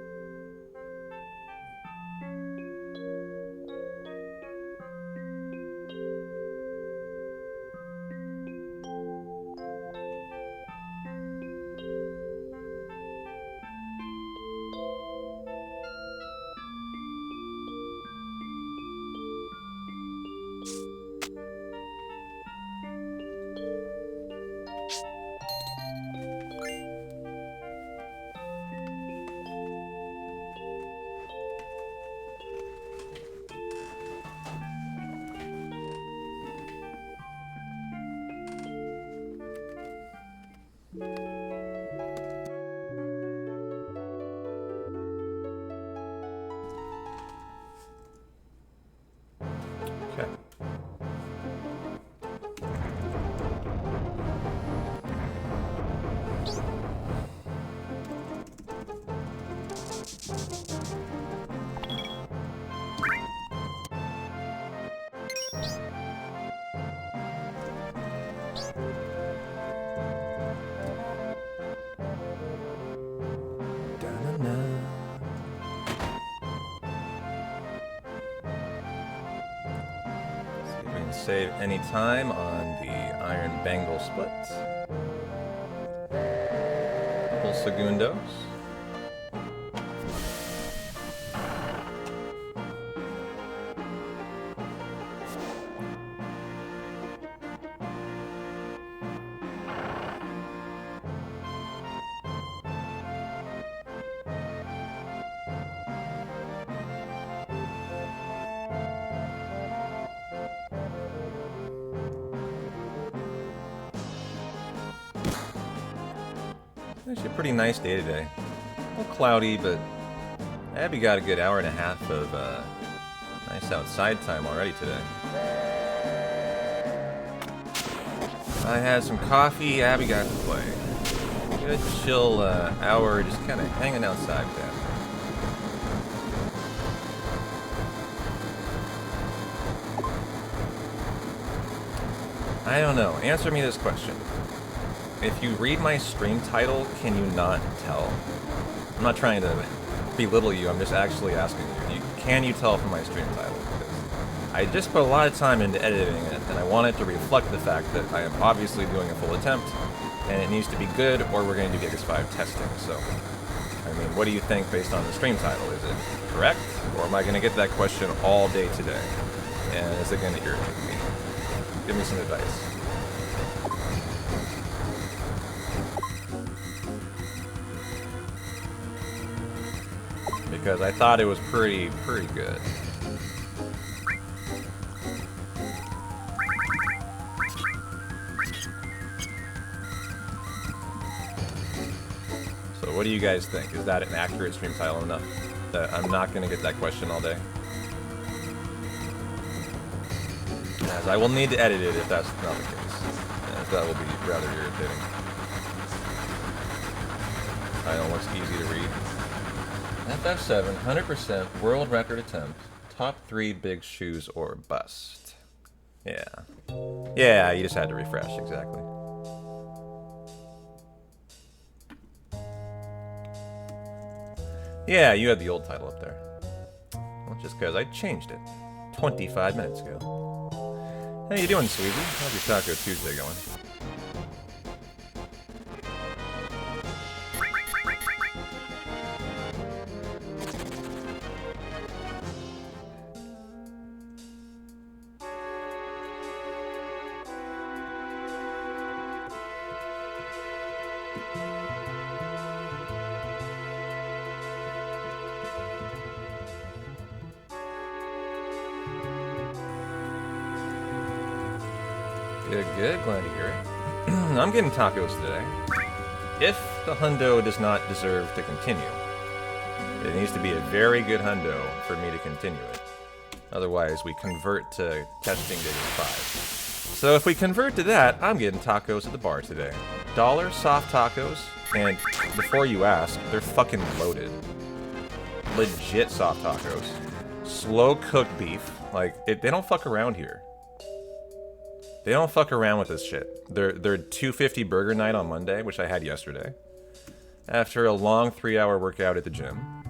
Save any time on the Iron Bangle split. Couple segundos. Actually, a pretty nice day today. A little cloudy, but Abby got a good hour and a half of nice outside time already today. I had some coffee. Abby got to play. Good chill hour, just kind of hanging outside with Abby. I don't know. Answer me this question. If you read my stream title, can you not tell? I'm not trying to belittle you, I'm just actually asking you. Can you tell from my stream title? Because I just put a lot of time into editing it, and I want it to reflect the fact that I am obviously doing a full attempt, and it needs to be good, or we're going to do Gigas 5 testing. So, I mean, what do you think based on the stream title? Is it correct? Or am I going to get that question all day today? And is it going to irritate me? Give me some advice. Because I thought it was pretty good. So what do you guys think? Is that an accurate stream title enough that I'm not going to get that question all day? As I will need to edit it if that's not the case. As that will be rather irritating. Title looks easy to read. FF7, 100% world record attempt. Top 3 big shoes or bust. Yeah. Yeah, you just had to refresh, exactly. Yeah, you had the old title up there. Well, just because I changed it 25 minutes ago. How you doing, Sweezy? How's your Taco Tuesday going? Good, glad to hear it. I'm getting tacos today. If the hundo does not deserve to continue, it needs to be a very good hundo for me to continue it. Otherwise, we convert to testing Gigas 5. So if we convert to that, I'm getting tacos at the bar today. $1 soft tacos, and before you ask, they're fucking loaded. Legit soft tacos. Slow cooked beef. Like, they don't fuck around here. They don't fuck around with this shit. They're $2.50 burger night on Monday, which I had yesterday. After a long 3-hour workout at the gym.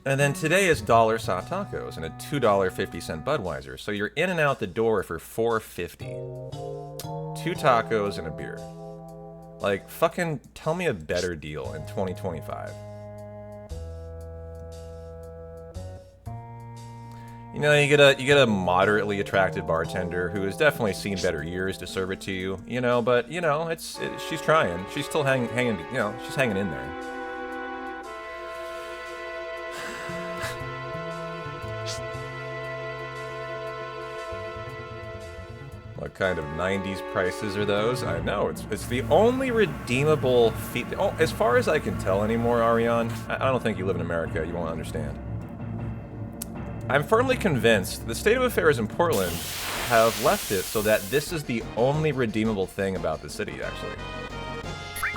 And then today is $1 soft tacos and a $2.50 Budweiser. So you're in and out the door for $4.50. 2 tacos and a beer. Like, fucking tell me a better deal in 2025. You know, you get a moderately attractive bartender who has definitely seen better years to serve it to you. You know, but you know, she's trying. She's still hanging. You know, she's hanging in there. What kind of 90s prices are those? I know, it's the only redeemable fee. Oh, as far as I can tell anymore, Ariane, I don't think you live in America. You won't understand. I'm firmly convinced the state of affairs in Portland have left it so that this is the only redeemable thing about the city, actually.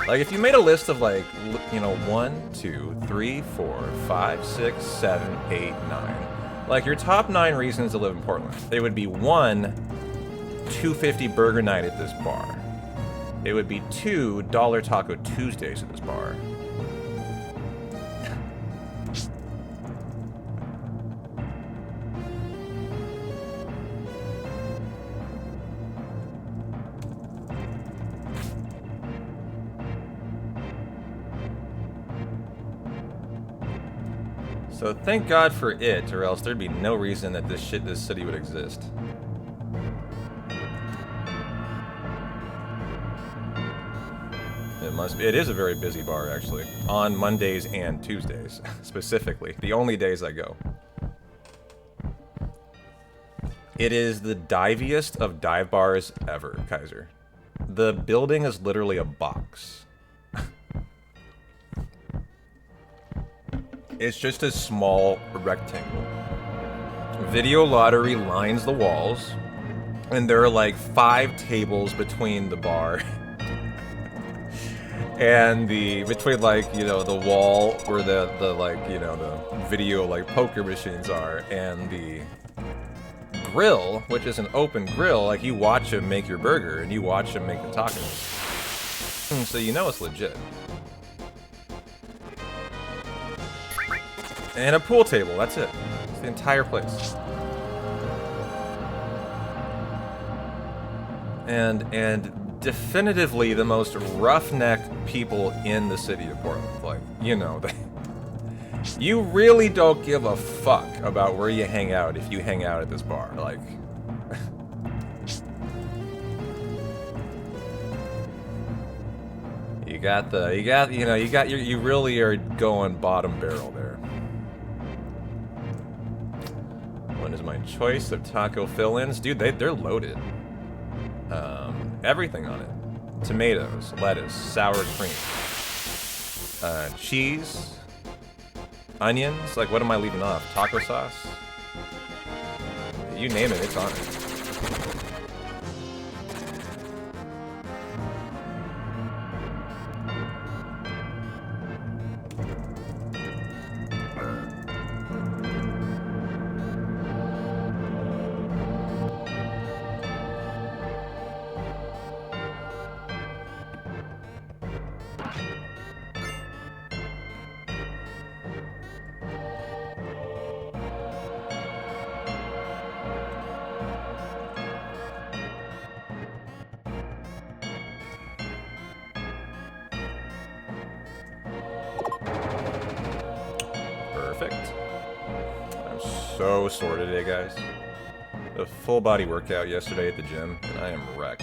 Like, if you made a list of, like, you know, 1, 2, 3, 4, 5, 6, 7, 8, 9. Like, your top 9 reasons to live in Portland. It would be 1, $2.50 burger night at this bar. It would be 2, $1 Taco Tuesdays at this bar. So thank God for it, or else there'd be no reason that this city would exist. It is a very busy bar, actually. On Mondays and Tuesdays, specifically. The only days I go. It is the diviest of dive bars ever, Kaiser. The building is literally a box. It's just a small rectangle. Video lottery lines the walls, and there are like 5 tables between the bar and between, like, you know, the wall where the like, you know, the video like poker machines are, and the grill, which is an open grill. Like, you watch him make your burger and you watch him make the tacos, so you know it's legit. And a pool table, that's it. It's the entire place. And definitively the most roughneck people in the city of Portland. Like, you know, you really don't give a fuck about where you hang out if you hang out at this bar. Like, you really are going bottom barrel there. What is my choice of taco fill-ins? Dude, they're loaded. Everything on it. Tomatoes, lettuce, sour cream, cheese, onions. Like, what am I leaving off? Taco sauce? You name it, it's on it. So sore today, guys. A full body workout yesterday at the gym, and I am wrecked.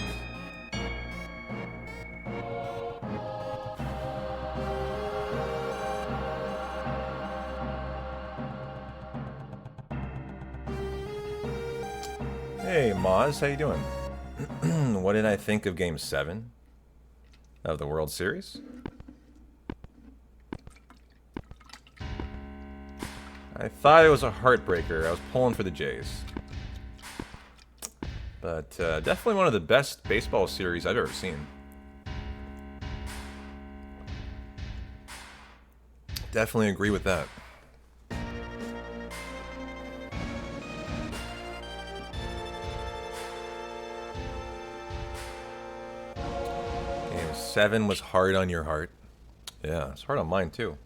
Hey, Moz, how you doing? What did I think of Game 7 of the World Series? I thought it was a heartbreaker. I was pulling for the Jays. But definitely one of the best baseball series I've ever seen. Definitely agree with that. Game 7 was hard on your heart. Yeah, it's hard on mine too.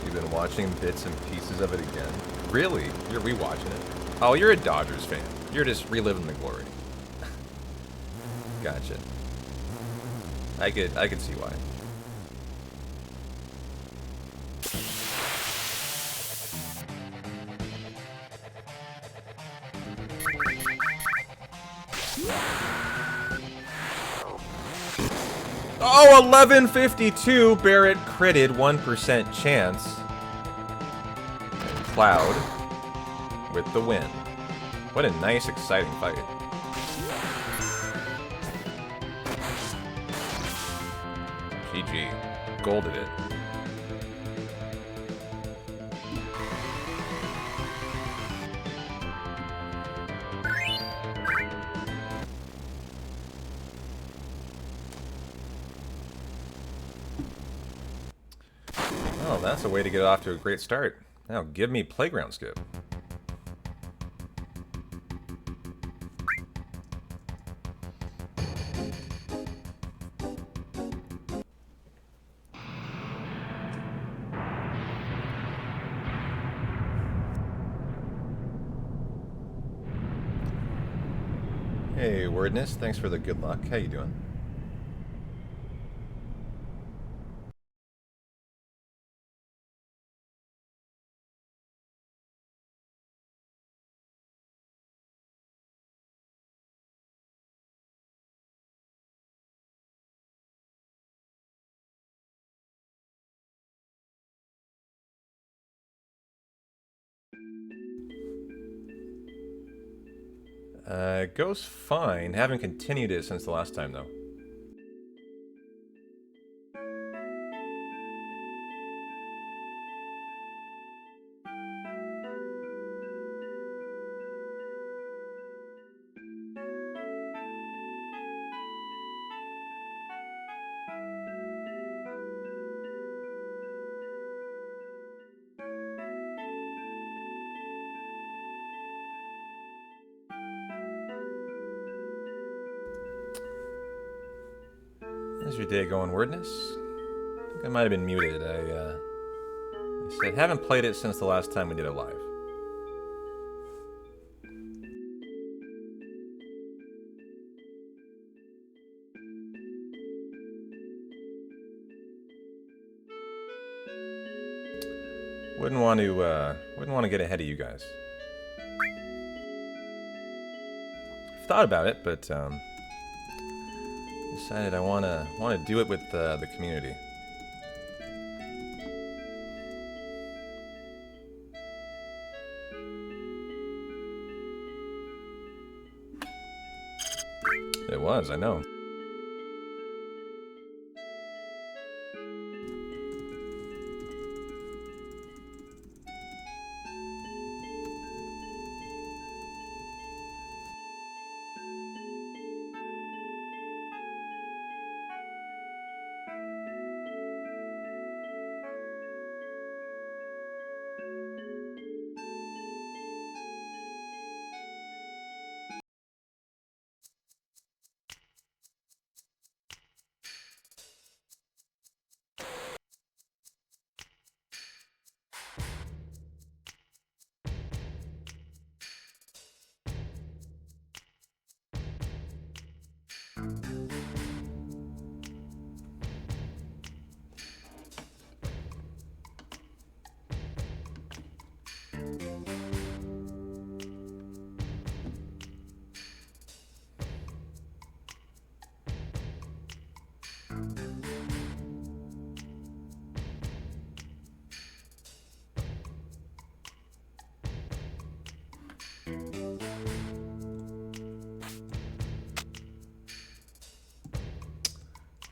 You've been watching bits and pieces of it again. Really? You're rewatching it? Oh, you're a Dodgers fan. You're just reliving the glory. Gotcha. I could see why. Oh, 1152. Barrett critted 1% chance. And Cloud with the win. What a nice, exciting fight. GG. Golded it. That's a way to get off to a great start. Now give me playground skip. Hey, Wordness, thanks for the good luck. How you doing? It goes fine. Haven't continued it since the last time, though. How's your day going, Wordness? I think I might have been muted. I said haven't played it since the last time we did it live. Wouldn't want to get ahead of you guys. I've thought about it, but decided I want to do it with the community. It was, I know.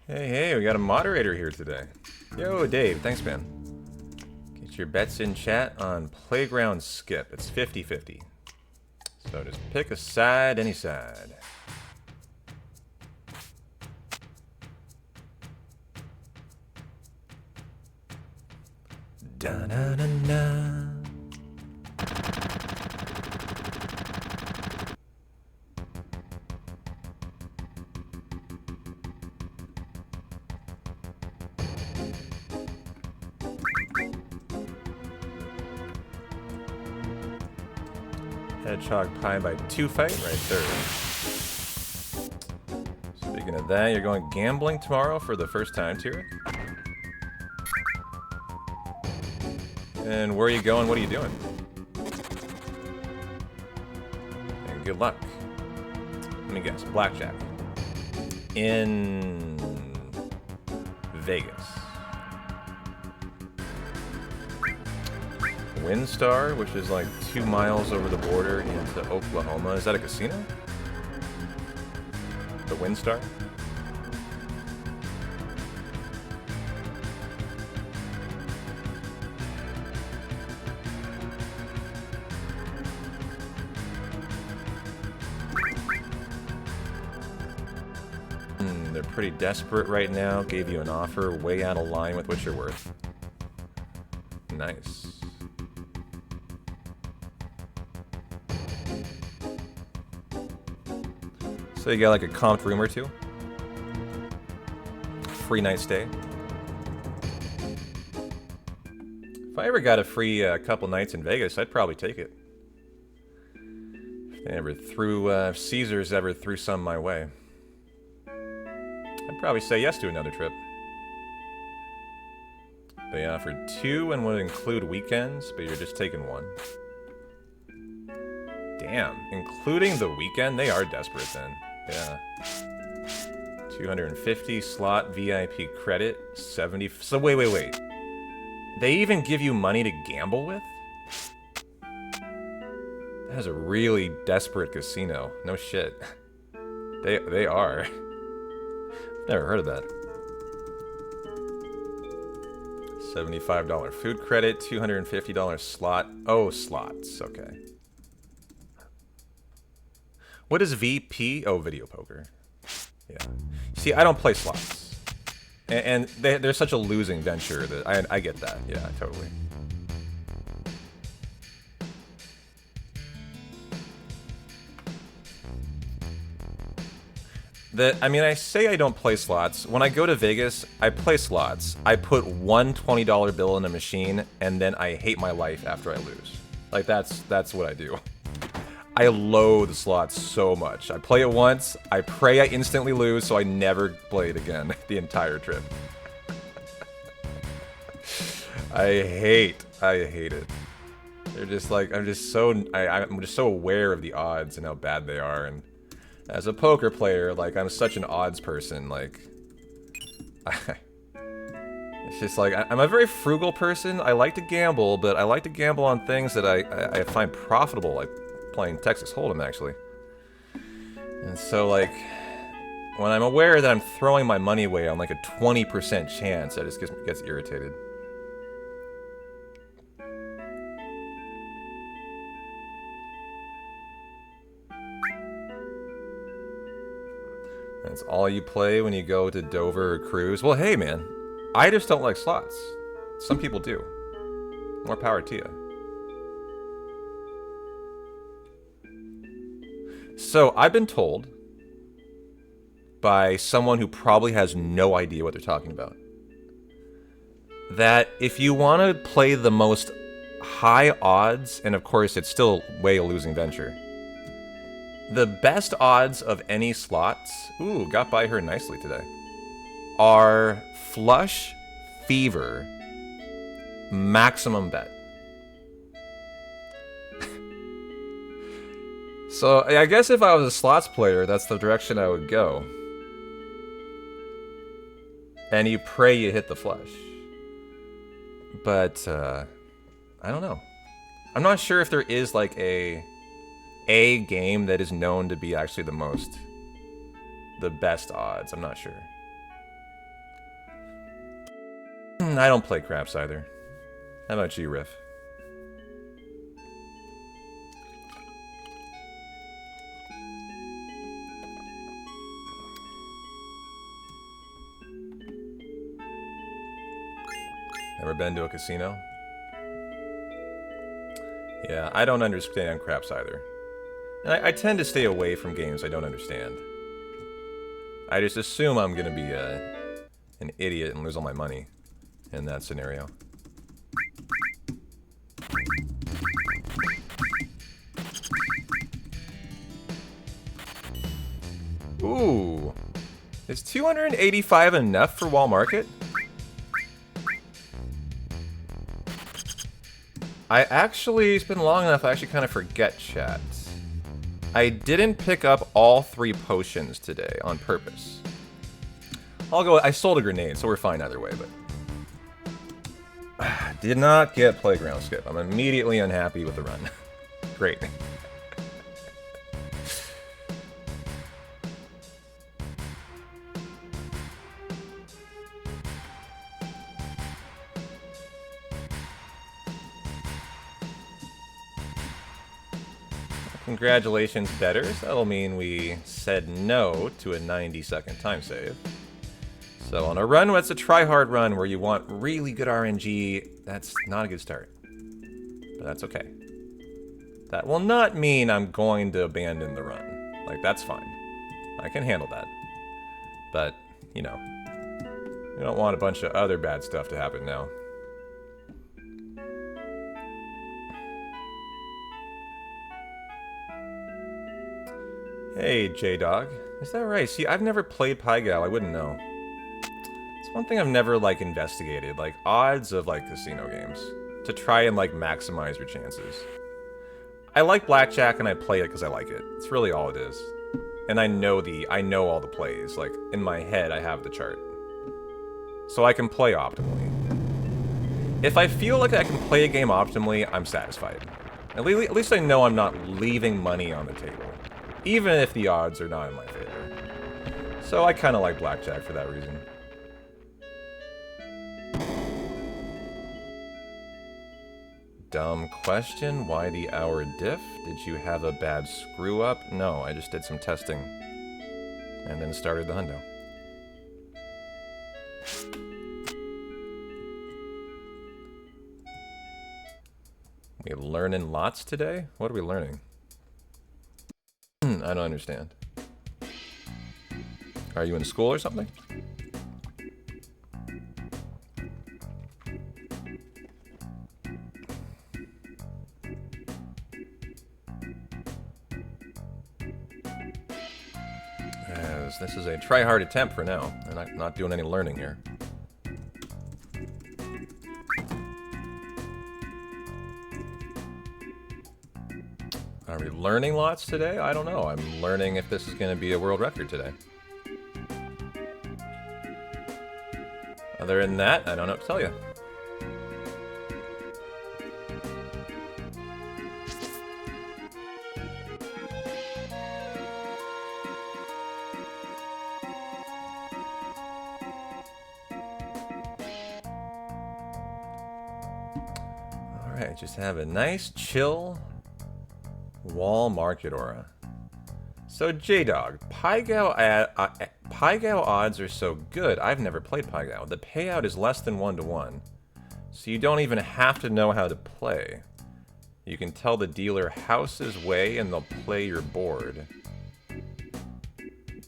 Hey, we got a moderator here today. Yo, Dave, thanks, man. Get your bets in chat on Playground Skip. It's 50-50. So just pick a side, any side. Da-na-na-na. Hedgehog Pie by 2 fight right there. Speaking of that, you're going gambling tomorrow for the first time, Tira? And where are you going? What are you doing? And good luck. Let me guess. Blackjack. In Vegas. Windstar, which is like 2 miles over the border into Oklahoma. Is that a casino? The Windstar? They're pretty desperate right now. Gave you an offer way out of line with what you're worth. Nice. So you got like a comped room or two? Free night stay? If I ever got a free couple nights in Vegas, I'd probably take it. If they ever threw, if Caesars ever threw some my way, I'd probably say yes to another trip. They offered 2 and would include weekends, but you're just taking 1. Damn, including the weekend? They are desperate then. Yeah. 250 slot VIP credit, 70. So wait. They even give you money to gamble with? That is a really desperate casino. No shit. They are. Never heard of that. $75 food credit, $250 slot. Oh, slots. Okay. What is VP? Oh, video poker. Yeah. See, I don't play slots. And they're such a losing venture that I get that. Yeah, totally. I mean, I say I don't play slots. When I go to Vegas, I play slots. I put one $20 bill in a machine, and then I hate my life after I lose. Like, that's what I do. I loathe slots so much. I play it once, I pray I instantly lose, so I never play it again the entire trip. I hate it. They're just like, I'm just so aware of the odds and how bad they are, and as a poker player, like, I'm such an odds person, like, it's just like, I'm a very frugal person. I like to gamble, but I like to gamble on things that I find profitable, like playing Texas Hold'em, actually. And so, like, when I'm aware that I'm throwing my money away on, like, a 20% chance, that just gets irritated. That's all you play when you go to Dover or cruise? Well, hey, man. I just don't like slots. Some people do. More power to you. So, I've been told by someone who probably has no idea what they're talking about that if you want to play the most high odds, and of course it's still way a losing venture, the best odds of any slots, ooh, got by her nicely today, are flush, fever, maximum bet. So, I guess if I was a slots player, that's the direction I would go. And you pray you hit the flush. But, I don't know. I'm not sure if there is, like, a game that is known to be actually the best odds. I'm not sure. I don't play craps either. How about you, Riff? Never been to a casino? Yeah, I don't understand craps either. And I tend to stay away from games I don't understand. I just assume I'm gonna be an idiot and lose all my money in that scenario. Ooh. Is 285 enough for Wall Market? It's been long enough I actually kind of forget chat. I didn't pick up all 3 potions today on purpose. I sold a grenade, so we're fine either way, but... Did not get Playground Skip. I'm immediately unhappy with the run. Great. Congratulations, betters. That'll mean we said no to a 90-second time save. So on a run that's a try-hard run where you want really good RNG, that's not a good start. But that's okay. That will not mean I'm going to abandon the run. Like, that's fine. I can handle that. But, you know, we don't want a bunch of other bad stuff to happen now. Hey, J-Dog. Is that right? See, I've never played Pygal. I wouldn't know. It's one thing I've never, like, investigated. Like, odds of, like, casino games. To try and, like, maximize your chances. I like blackjack and I play it because I like it. It's really all it is. And I know all the plays. Like, in my head, I have the chart. So I can play optimally. If I feel like I can play a game optimally, I'm satisfied. At least I know I'm not leaving money on the table. Even if the odds are not in my favor. So I kind of like blackjack for that reason. Dumb question. Why the hour diff? Did you have a bad screw up? No, I just did some testing. And then started the hundo. We learning lots today? What are we learning? I don't understand. Are you in school or something? As this is a try-hard attempt for now, and I'm not doing any learning here. Are we learning lots today? I don't know. I'm learning if this is going to be a world record today. Other than that, I don't know what to tell you. Alright, just have a nice, chill wall market aura. So J-Dog, Pygal odds are so good. I've never played Pygal. The payout is less than 1-to-1. So you don't even have to know how to play. You can tell the dealer house's way and they'll play your board.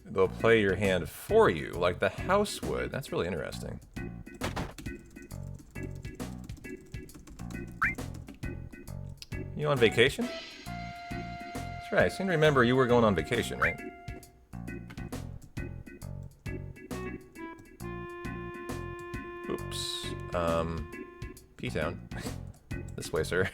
They'll play your hand for you, like the house would. That's really interesting. You on vacation? That's right, I seem to remember you were going on vacation, right? Oops. P-Town. This way, sir.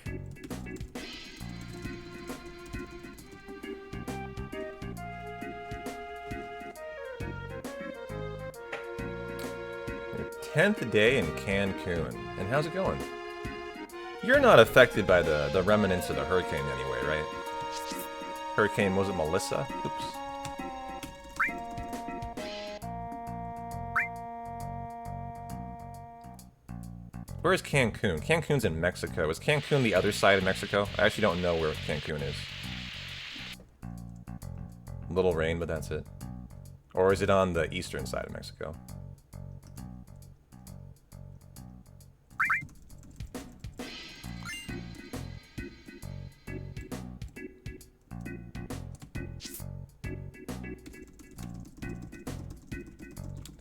Your 10th day in Cancun. And how's it going? You're not affected by the remnants of the hurricane anyway, right? Hurricane, was it Melissa? Oops. Where is Cancun? Cancun's in Mexico. Is Cancun the other side of Mexico? I actually don't know where Cancun is. Little rain, but that's it. Or is it on the eastern side of Mexico?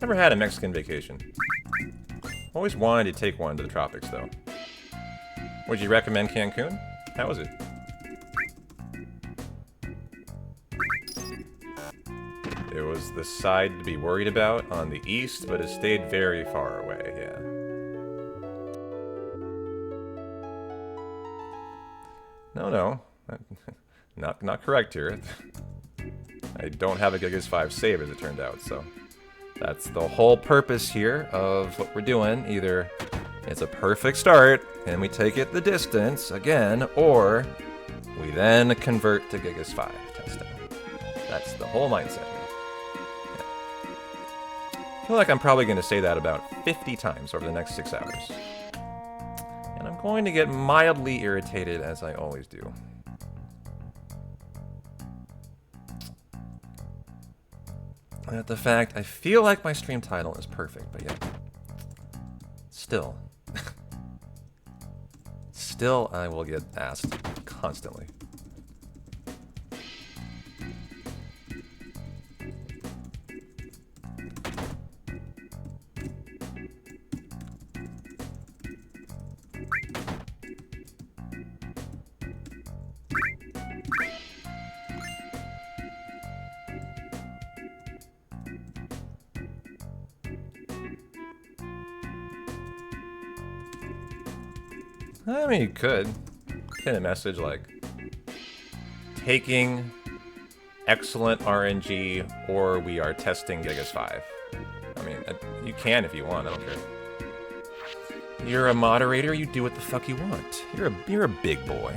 Never had a Mexican vacation. Always wanted to take one to the tropics, though. Would you recommend Cancun? How was it? It was the side to be worried about on the east, but it stayed very far away, yeah. No. Not correct here. I don't have a Gigas 5 save, as it turned out, so... That's the whole purpose here of what we're doing. Either it's a perfect start, and we take it the distance again, or we then convert to Gigas 5 testing. That's the whole mindset here. Yeah. I feel like I'm probably going to say that about 50 times over the next 6 hours. And I'm going to get mildly irritated, as I always do. at the fact I feel like my stream title is perfect, but yeah. Still. Still, I will get asked constantly. I mean, you could pin a message like, taking excellent RNG, or we are testing Gigas 5. I mean, you can if you want, I don't care. You're a moderator, you do what the fuck you want. You're a big boy.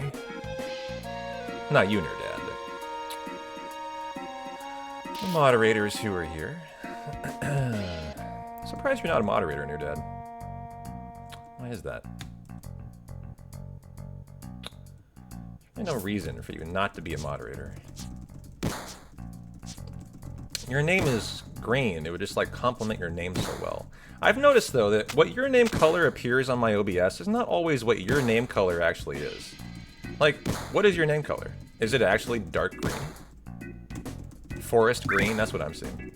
Not you and your dad, but the moderators who are here. Surprised you're not a moderator and your dad. Why is that? There's no reason for you not to be a moderator. Your name is green. It would just like complement your name so well. I've noticed though that what your name color appears on my OBS is not always what your name color actually is. Like, what is your name color? Is it actually dark green? Forest green? That's what I'm seeing.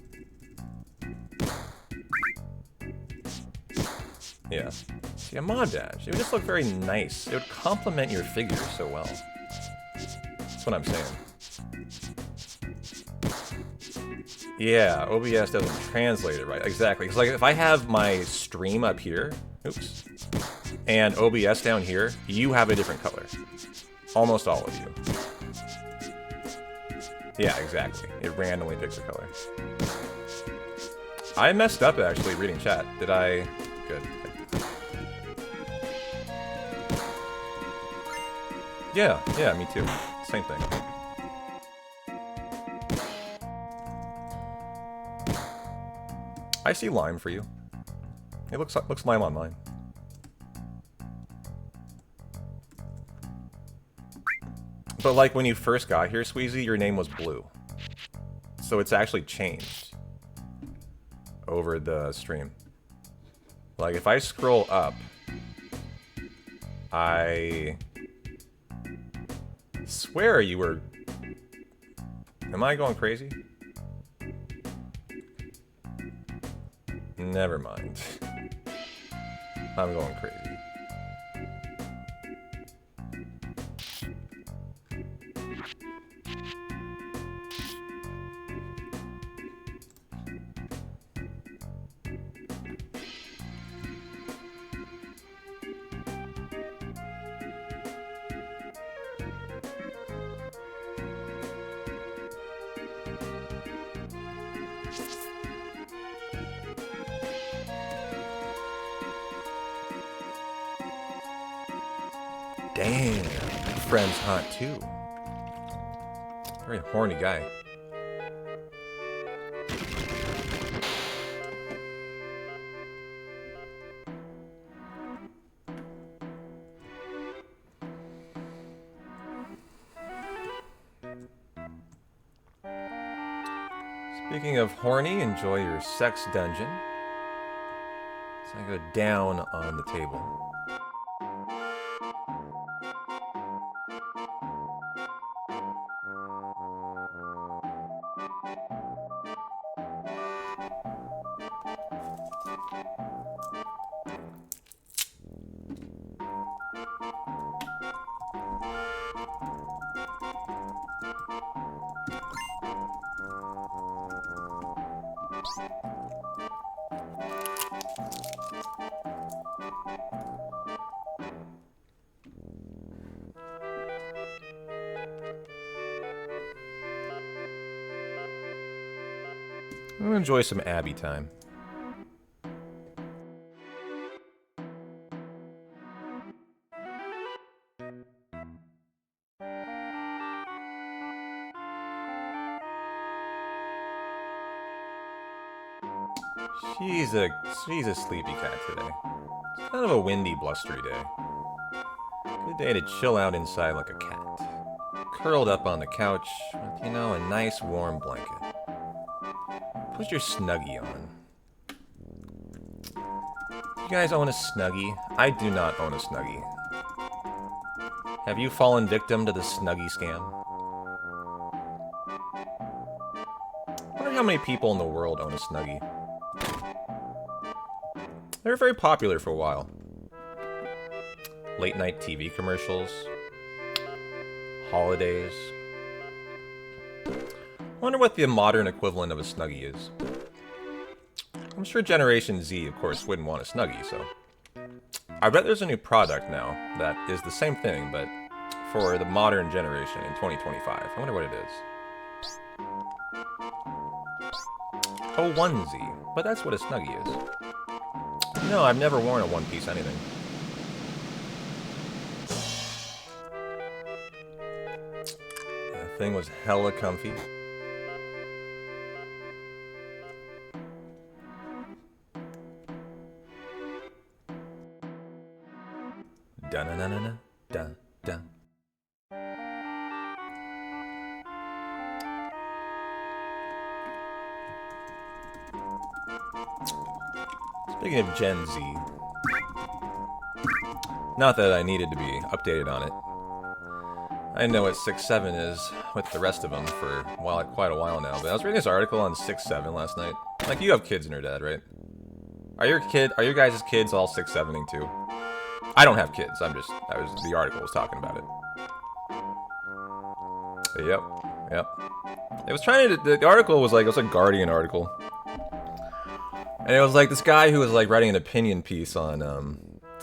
Yeah. See, a mod badge. It would just look very nice. It would complement your figure so well. That's what I'm saying. Yeah, OBS doesn't translate it right. Exactly. Because like if I have my stream up here, oops, and OBS down here, you have a different color. Almost all of you. Yeah, exactly. It randomly picks a color. I messed up actually reading chat. Did I? Good. Yeah, me too. Same thing. I see lime for you. It looks lime on mine. But like when you first got here, Squeezy, your name was blue. So it's actually changed over the stream. Like if I scroll up, I swear you were... Am I going crazy? Never mind. I'm going crazy. Damn, my friend's hot too. Very horny guy. Speaking of horny, enjoy your sex dungeon. So I go down on the table. I'm gonna enjoy some Abby time. She's a sleepy cat today. It's kind of a windy, blustery day. Good day to chill out inside like a cat. Curled up on the couch with, you know, a nice warm blanket. What's your Snuggie on? You guys own a Snuggie? I do not own a Snuggie. Have you fallen victim to the Snuggie scam? I wonder how many people in the world own a Snuggie. They were very popular for a while. Late night TV commercials. Holidays. I wonder what the modern equivalent of a Snuggie is. I'm sure Generation Z, of course, wouldn't want a Snuggie, so... I bet there's a new product now that is the same thing, but for the modern generation in 2025. I wonder what it is. A onesie. But that's what a Snuggie is. No, I've never worn a one-piece anything. That thing was hella comfy. Dun-dun-dun-dun-dun-dun. Speaking of Gen Z, not that I needed to be updated on it. I know what 6-7 is with the rest of them for quite a while now, but I was reading this article on 6-7 last night. Like, you have kids and your dad, right? Are your guys' kids all 6-7ing too? I don't have kids, the article was talking about it. Yep. It was the article was like, it was a Guardian article. And it was like this guy who was like writing an opinion piece on,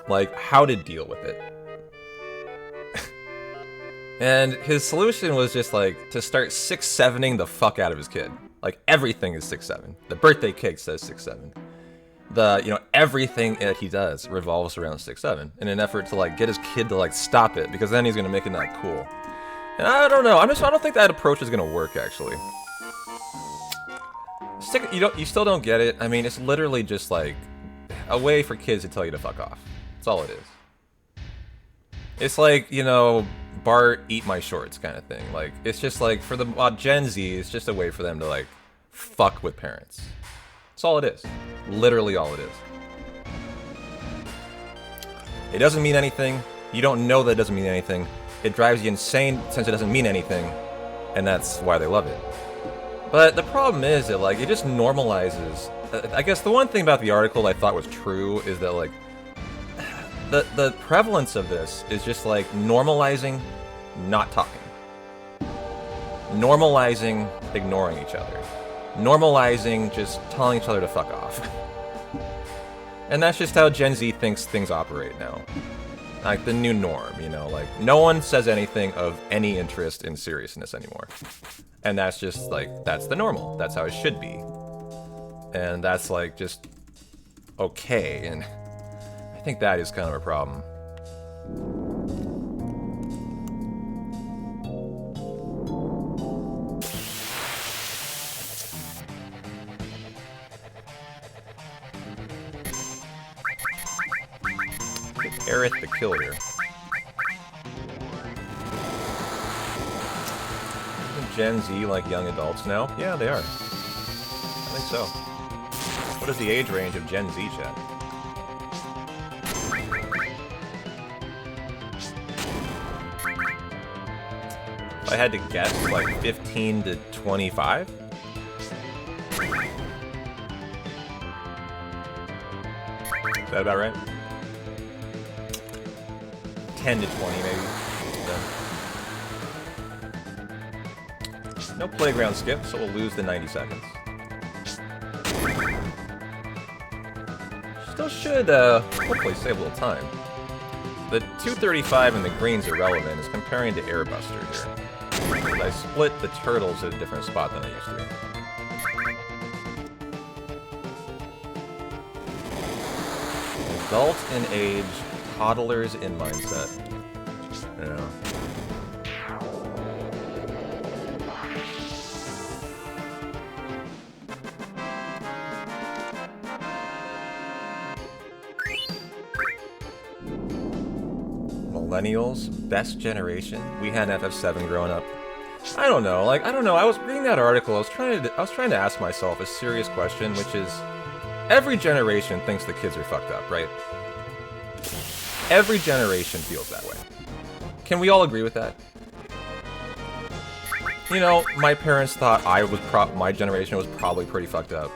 like, how to deal with it. And his solution was just like, to start 6-7ing the fuck out of his kid. Like, everything is 6-7. The birthday cake says 6-7. Everything that he does revolves around 6-7 in an effort to like get his kid to like stop it, because then he's gonna make it not cool. And I don't know. I don't think that approach is gonna work actually. You still don't get it. I mean, it's literally just like a way for kids to tell you to fuck off. That's all it is. It's like, Bart, eat my shorts kind of thing. Like, it's just like for the Gen Z, it's just a way for them to like fuck with parents. That's all it is. Literally all it is. It doesn't mean anything. You don't know that it doesn't mean anything. It drives you insane since it doesn't mean anything. And that's why they love it. But the problem is that, like, it just normalizes... I guess the one thing about the article I thought was true is that, like, the prevalence of this is just, like, normalizing not talking. Normalizing ignoring each other. Normalizing just telling each other to fuck off. And that's just how Gen Z thinks things operate now. Like, the new norm, like, no one says anything of any interest in seriousness anymore. And that's just, like, that's the normal. That's how it should be. And that's, like, just okay, and I think that is kind of a problem. Aerith the Killer. Isn't Gen Z like young adults now? Yeah, they are. I think so. What is the age range of Gen Z, chat? If I had to guess, like 15 to 25? Is that about right? 10 to 20, maybe. So. No playground skip, so we'll lose the 90 seconds. Still should, hopefully save a little time. The 235 and the green's irrelevant is comparing to Airbuster here. I split the turtles at a different spot than I used to. Adult in age, toddlers in mindset. Yeah. Millennials, best generation. We had FF7 growing up. I don't know. Like, I don't know. I was reading that article. I was trying to ask myself a serious question, which is, every generation thinks the kids are fucked up, right? Every generation feels that way. Can we all agree with that? You know, my parents thought my generation was probably pretty fucked up.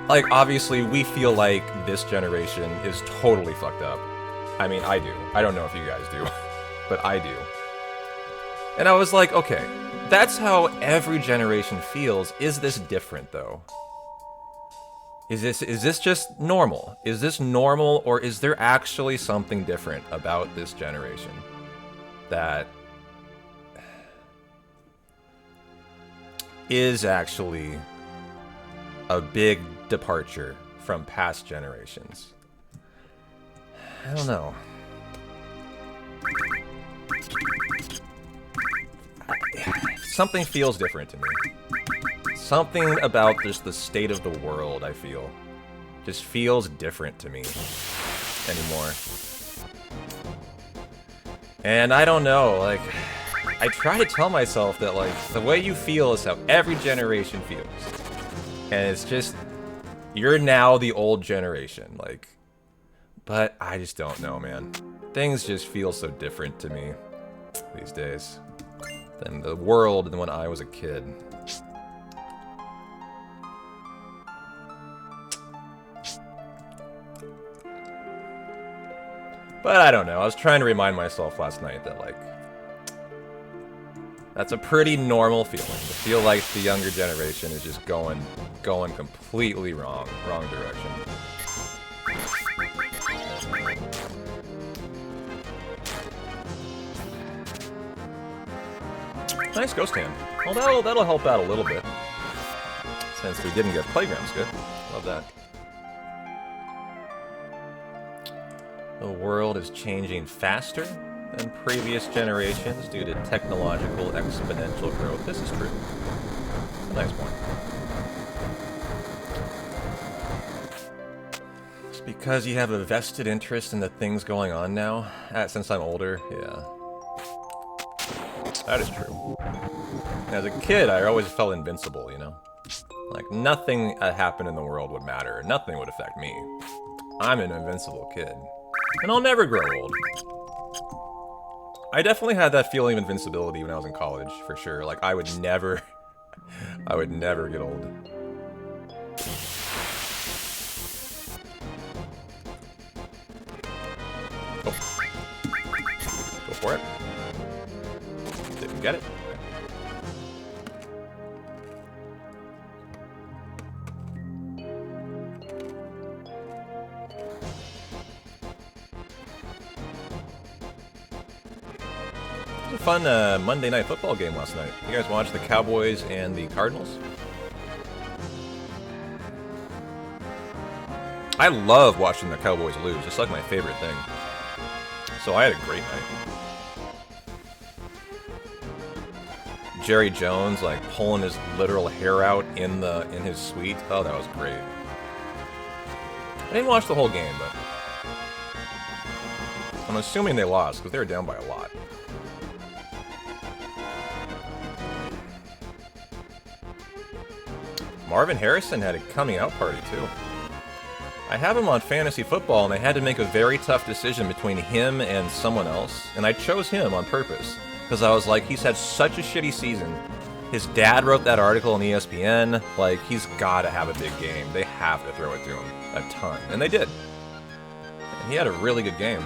Like, obviously, we feel like this generation is totally fucked up. I mean, I do. I don't know if you guys do, but I do. And I was like, okay, that's how every generation feels. Is this different, though? Is this just normal? Is this normal, or is there actually something different about this generation that is actually a big departure from past generations? I don't know. Something feels different to me. Something about just the state of the world, I feel, just feels different to me anymore. And I don't know, like, I try to tell myself that, like, the way you feel is how every generation feels. And it's just, you're now the old generation, like, but I just don't know, man. Things just feel so different to me these days than the world than when I was a kid. But I don't know, I was trying to remind myself last night that, like, that's a pretty normal feeling. To feel like the younger generation is just going completely wrong direction. Nice ghost hand. Well, that'll help out a little bit. Since we didn't get playgrounds good. Love that. The world is changing faster than previous generations due to technological exponential growth. This is true. A nice point. It's because you have a vested interest in the things going on now. Since I'm older, yeah. That is true. As a kid, I always felt invincible, you know? Like, nothing that happened in the world would matter. Nothing would affect me. I'm an invincible kid. And I'll never grow old. I definitely had that feeling of invincibility when I was in college, for sure. Like, I would never get old. Oh. Go for it. Didn't get it. It was a fun Monday Night Football game last night. You guys watched the Cowboys and the Cardinals? I love watching the Cowboys lose. It's like my favorite thing. So I had a great night. Jerry Jones, like, pulling his literal hair out in his suite. Oh, that was great. I didn't watch the whole game, but I'm assuming they lost because they were down by a lot. Marvin Harrison had a coming out party too. I have him on fantasy football, and I had to make a very tough decision between him and someone else, and I chose him on purpose. Because I was like, he's had such a shitty season. His dad wrote that article on ESPN. Like, he's got to have a big game. They have to throw it to him a ton. And they did. And he had a really good game.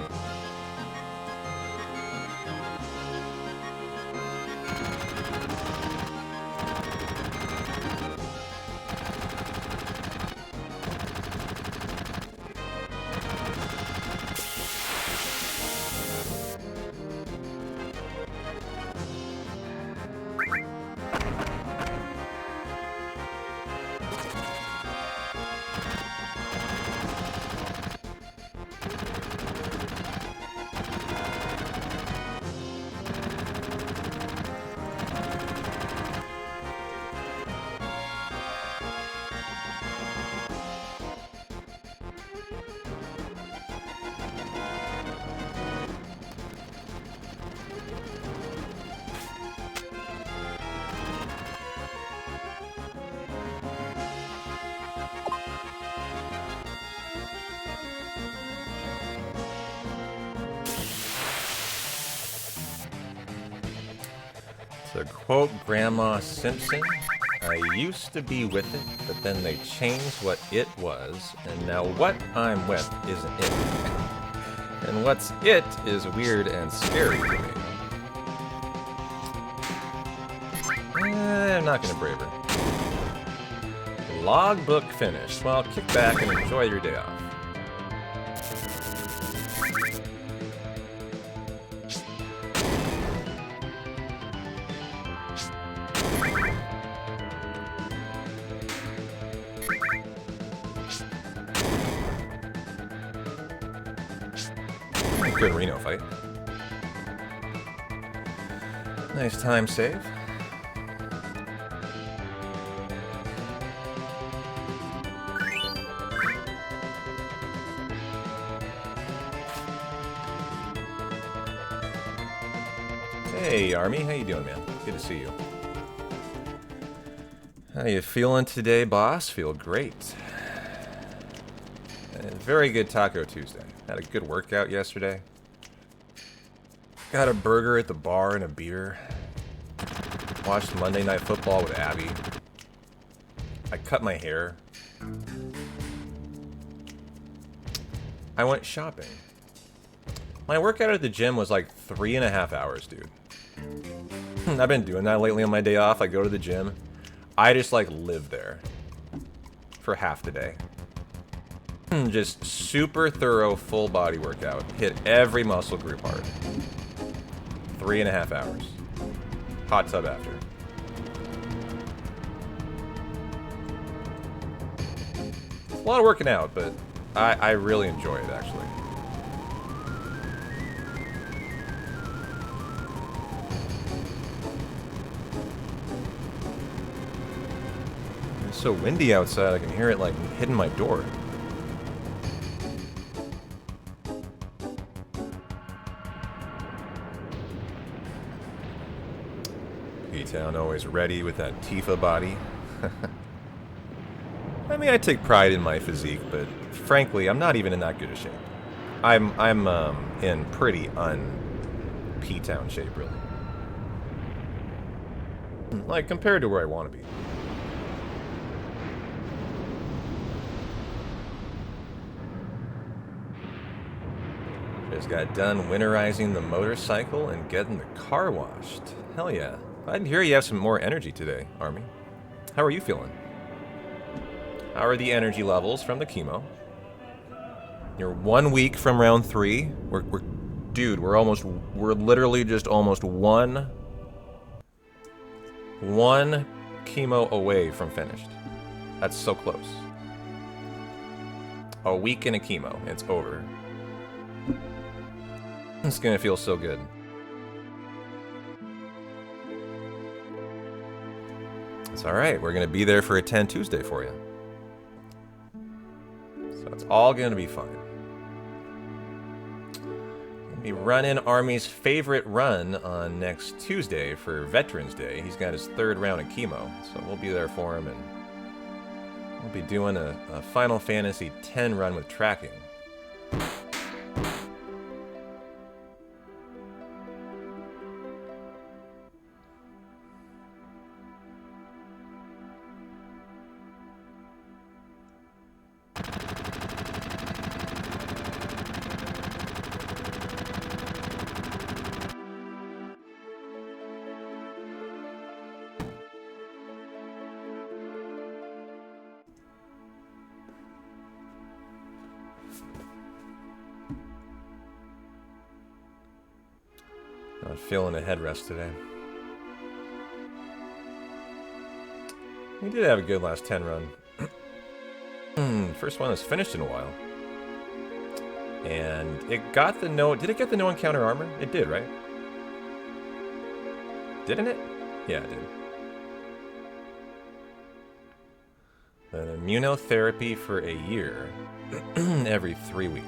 To quote Grandma Simpson, I used to be with it, but then they changed what it was, and now what I'm with isn't it. And what's it is weird and scary to me. I'm not gonna brave her. Logbook finished. Well, kick back and enjoy your day off. Good Reno fight. Nice time save. Hey, Army, how you doing, man? Good to see you. How you feeling today, boss? Feel great. Very good Taco Tuesday. Had a good workout yesterday. Got a burger at the bar and a beer. Watched Monday Night Football with Abby. I cut my hair. I went shopping. My workout at the gym was like 3.5 hours, dude. I've been doing that lately on my day off. I go to the gym. I just like live there for half the day. Just super thorough full body workout. Hit every muscle group hard. 3.5 hours. Hot tub after. A lot of working out, but I really enjoy it actually. It's so windy outside, I can hear it like hitting my door. P-Town always ready with that Tifa body. I mean, I take pride in my physique, but frankly, I'm not even in that good a shape. I'm in pretty P-Town shape, really. Like, compared to where I want to be. Just got done winterizing the motorcycle and getting the car washed. Hell yeah. I hear you have some more energy today, Army. How are you feeling? How are the energy levels from the chemo? You're 1 week from round 3. Dude, we're literally just almost one chemo away from finished. That's so close. A week in a chemo, it's over. It's gonna feel so good. It's alright, we're gonna be there for a 10 Tuesday for you. So it's all gonna be fine. We'll be running Army's favorite run on next Tuesday for Veterans Day. He's got his 3rd round of chemo, so we'll be there for him, and we'll be doing a Final Fantasy X run with tracking. Not feeling a headrest today. We did have a good last 10 run. First one was finished in a while. And it got the no... Did it get the no encounter armor? It did, right? Didn't it? Yeah, it did. An immunotherapy for a year. Every 3 weeks.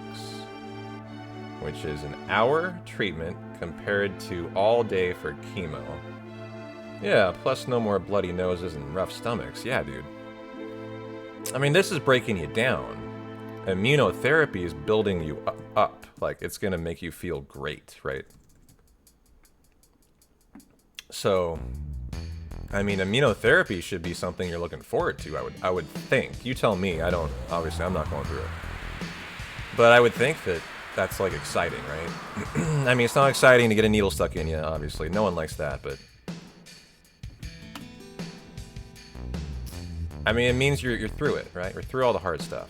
Which is an hour treatment compared to all day for chemo. Yeah, plus no more bloody noses and rough stomachs. Yeah, dude. I mean, this is breaking you down. Immunotherapy is building you up. Like, it's gonna make you feel great, right? So, I mean, immunotherapy should be something you're looking forward to. I would think. You tell me. I don't. Obviously, I'm not going through it. But I would think that that's like exciting, right? I mean, it's not exciting to get a needle stuck in you. Obviously, no one likes that. But I mean, it means you're through it, right? You're through all the hard stuff.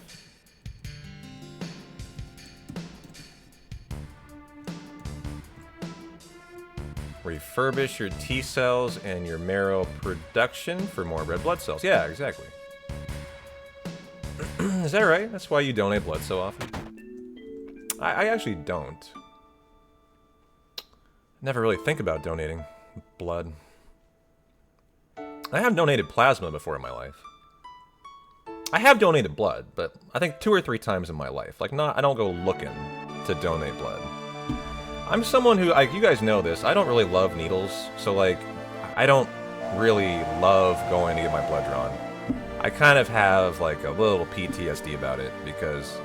Refurbish your T cells and your marrow production for more red blood cells. Yeah, exactly. Is that right? That's why you donate blood so often? I actually don't. Never really think about donating blood. I have donated plasma before in my life. I have donated blood, but I think 2 or 3 times in my life. Like, I don't go looking to donate blood. I'm someone who, like, you guys know this, I don't really love needles, so, like, I don't really love going to get my blood drawn. I kind of have, like, a little PTSD about it, because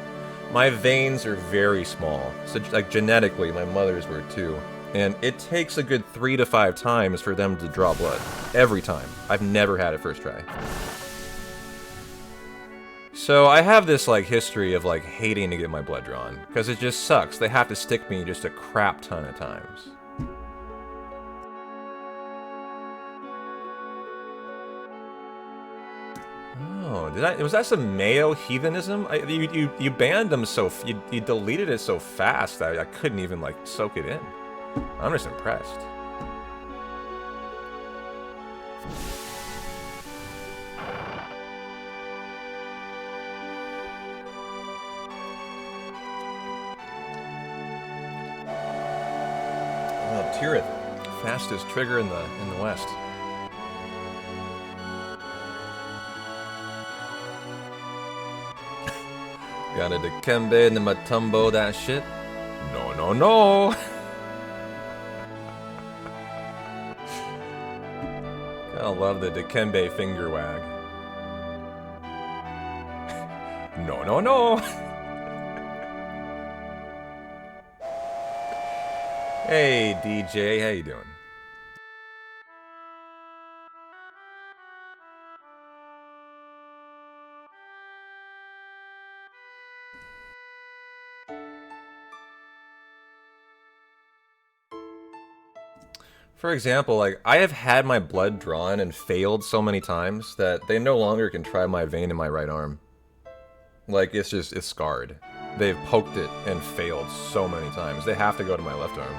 my veins are very small. So, like, genetically, my mother's were too. And it takes a good 3 to 5 times for them to draw blood. Every time. I've never had it first try. So I have this, like, history of, like, hating to get my blood drawn. Because it just sucks. They have to stick me just a crap ton of times. Oh, was that some Mayo heathenism? You banned them you deleted it so fast that I couldn't even, like, soak it in. I'm just impressed. Oh, Tirith, fastest trigger in the West. Got a Dikembe and the Matumbo, that shit. No. I love the Dikembe finger wag. No. Hey, DJ, how you doing? For example, like, I have had my blood drawn and failed so many times that they no longer can try my vein in my right arm. Like, it's scarred. They've poked it and failed so many times. They have to go to my left arm.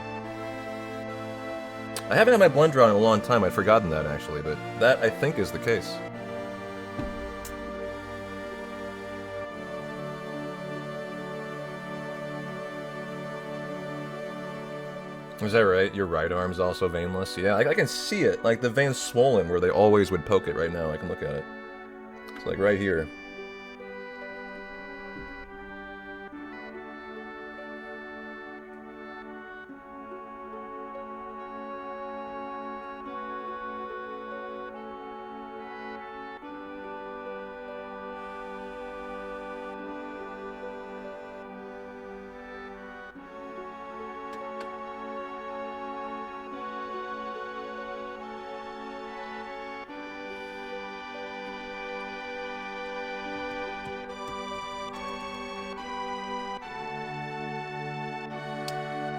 I haven't had my blood drawn in a long time. I'd forgotten that, actually, but that, I think, is the case. Is that right? Your right arm's also veinless? Yeah, I can see it. Like, the vein's swollen where they always would poke it right now. I can look at it. It's like right here.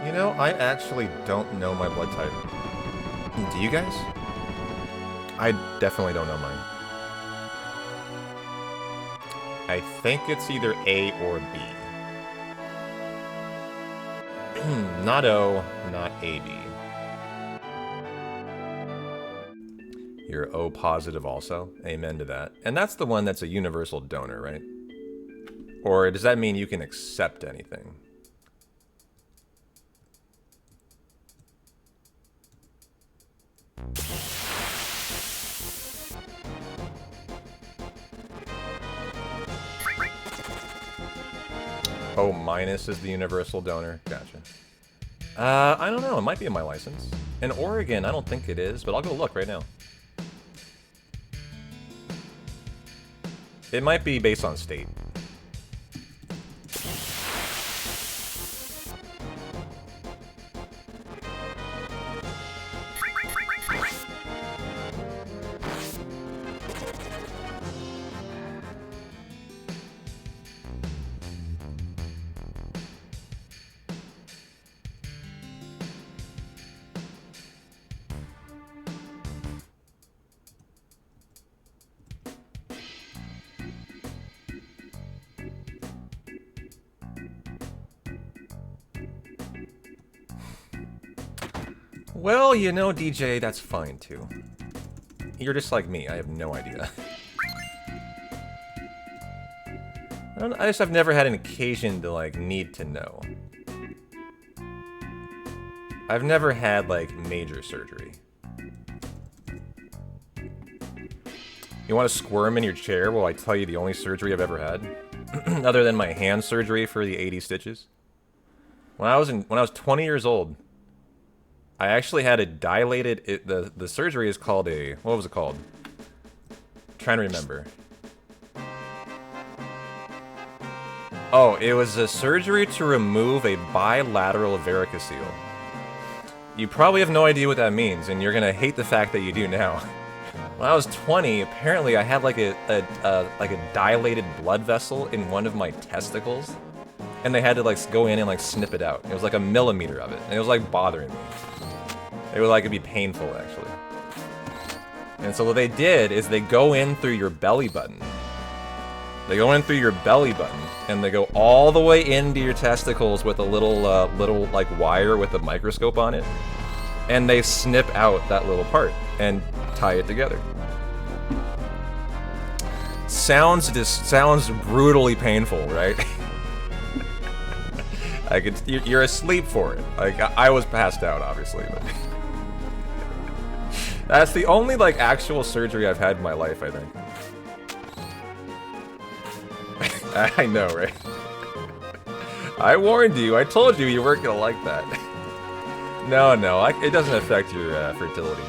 You know, I actually don't know my blood type. Do you guys? I definitely don't know mine. I think it's either A or B. Not O, not AB. You're O positive also? Amen to that. And that's the one that's a universal donor, right? Or does that mean you can accept anything? O minus is the universal donor. Gotcha. I don't know. It might be in my license. In Oregon, I don't think it is, but I'll go look right now. It might be based on state. Well, you know, DJ, that's fine too. You're just like me, I have no idea. I've never had an occasion to, like, need to know. I've never had, like, major surgery. You want to squirm in your chair while I tell you the only surgery I've ever had? Other than my hand surgery for the 80 stitches? When I was 20 years old, I actually had a dilated... the surgery is called a... What was it called? I'm trying to remember. Oh, it was a surgery to remove a bilateral varicocele. You probably have no idea what that means, and you're gonna hate the fact that you do now. When I was 20, apparently I had like a dilated blood vessel in one of my testicles, and they had to like go in and like snip it out. It was like a millimeter of it, and it was like bothering me. It would like it'd be painful actually. And so what they did is they go in through your belly button. They go in through your belly button, and they go all the way into your testicles with a little like wire with a microscope on it, and they snip out that little part and tie it together. Sounds brutally painful, right? You're asleep for it. Like I was passed out, obviously, but that's the only like actual surgery I've had in my life, I think. I know, right? I warned you. I told you weren't gonna like that. No, it doesn't affect your fertility.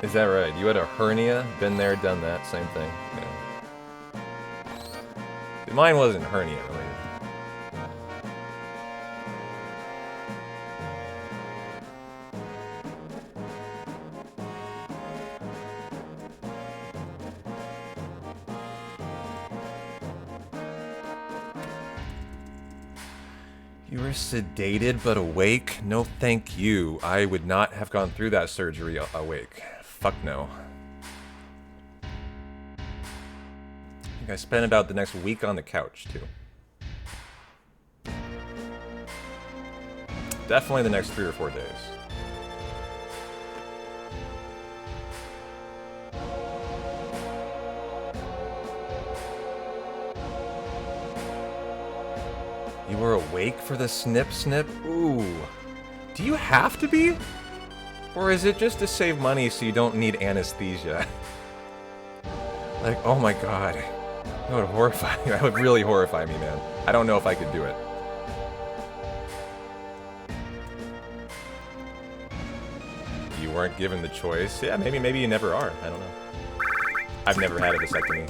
Is that right? You had a hernia? Been there, done that, same thing. Yeah. Mine wasn't hernia related. You were sedated but awake? No thank you. I would not have gone through that surgery awake. Fuck no. I think I spent about the next week on the couch, too. Definitely the next 3 or 4 days. You were awake for the snip? Ooh. Do you have to be? Or is it just to save money so you don't need anesthesia? Like, oh my god. That would horrify me. That would really horrify me, man. I don't know if I could do it. You weren't given the choice? Yeah, maybe you never are. I don't know. I've never had a vasectomy.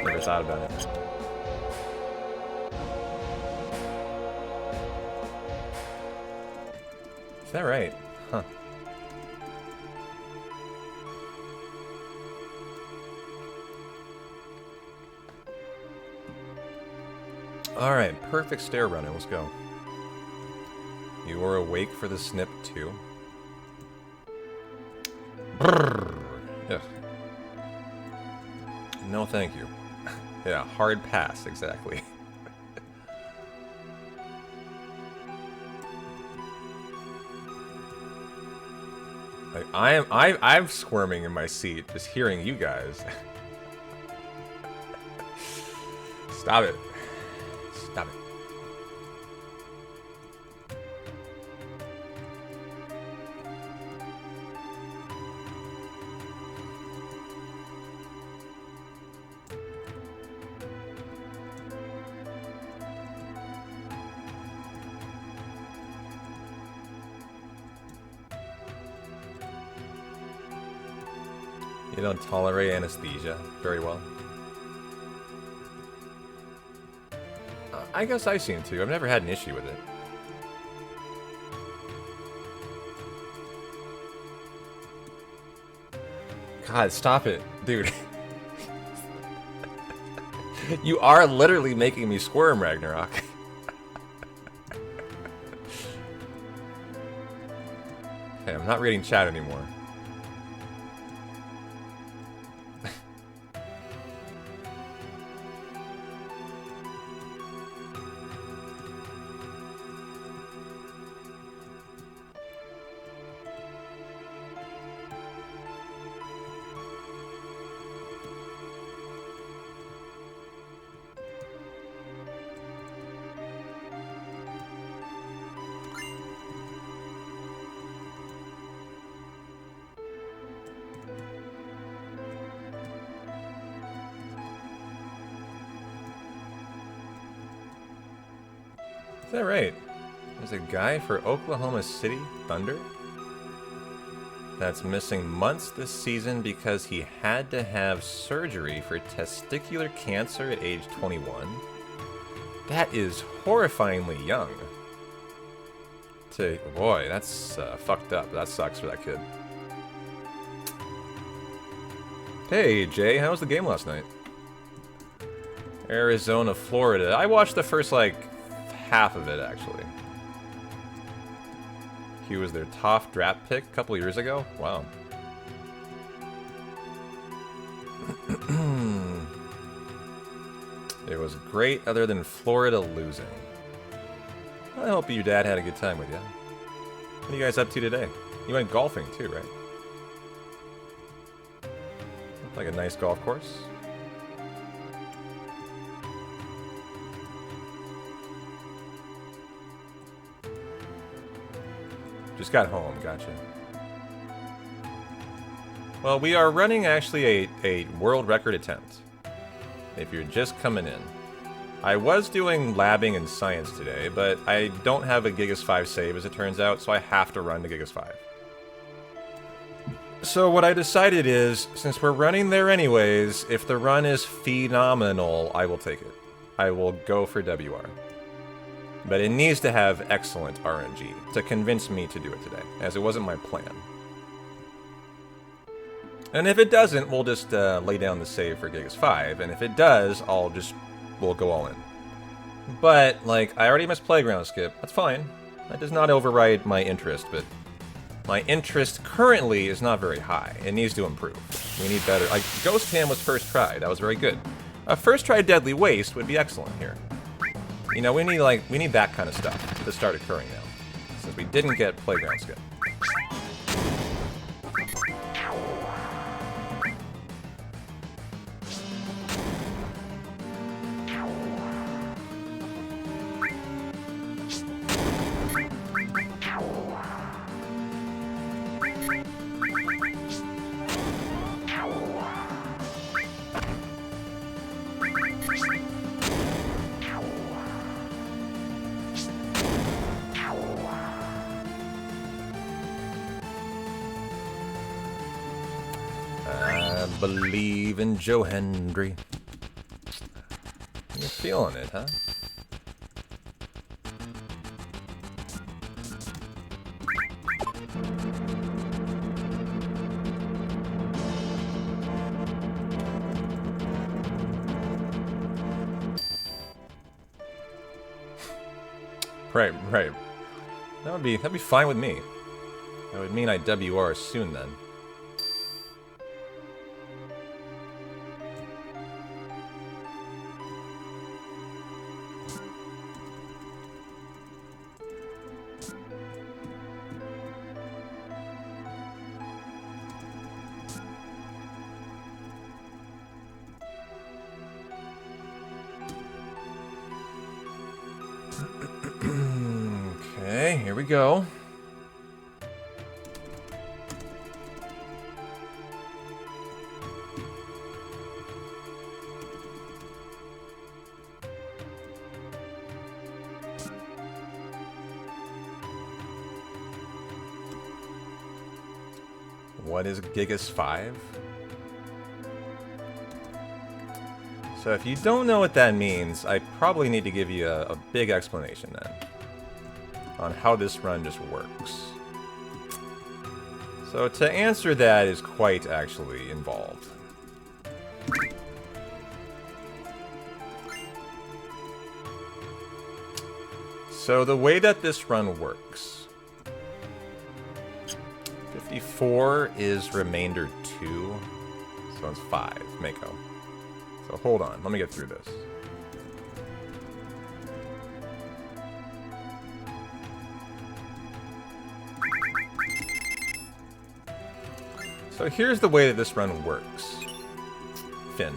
Never thought about it. Is that right? Huh. Alright, perfect stair runner, let's go. You were awake for the snip too? Brrr. Ugh. No thank you. Yeah, hard pass, exactly. Like, I'm squirming in my seat just hearing you guys. Stop it. Stop it. You don't tolerate anesthesia very well. I guess I seem to. I've never had an issue with it. God, stop it. Dude. You are literally making me squirm, Ragnarok. Okay, I'm not reading chat anymore. that right? There's a guy for Oklahoma City Thunder that's missing months this season because he had to have surgery for testicular cancer at age 21. That is horrifyingly young. Boy, that's fucked up. That sucks for that kid. Hey, Jay, how was the game last night? Arizona, Florida. I watched the first, like, half of it, actually. He was their top draft pick a couple years ago? Wow. It was great other than Florida losing. I hope your dad had a good time with you. What are you guys up to today? You went golfing too, right? Looked like a nice golf course. Just got home, gotcha. Well, we are running actually a world record attempt. If you're just coming in. I was doing labbing and science today, but I don't have a Gigas 5 save as it turns out, so I have to run the Gigas 5. So what I decided is, since we're running there anyways, if the run is phenomenal, I will take it. I will go for WR. But it needs to have excellent RNG to convince me to do it today, as it wasn't my plan. And if it doesn't, we'll just lay down the save for Gigas 5, and if it does, we'll go all in. But, like, I already missed Playground Skip. That's fine. That does not override my interest, but my interest currently is not very high. It needs to improve. We need better. Like, Ghost Ham was first try. That was very good. A first try Deadly Waste would be excellent here. You know, we need that kind of stuff to start occurring now, since we didn't get Playground Skip. Believe in Joe Hendry. You're feeling it, huh? Right. That'd be fine with me. That would mean I WR soon then. Okay, here we go. What is Gigas 5? So if you don't know what that means, I probably need to give you a big explanation then on how this run just works. So to answer that is quite actually involved. So the way that this run works, 54 is remainder 2, so it's 5, Mako. So hold on, let me get through this. So here's the way that this run works. Finn.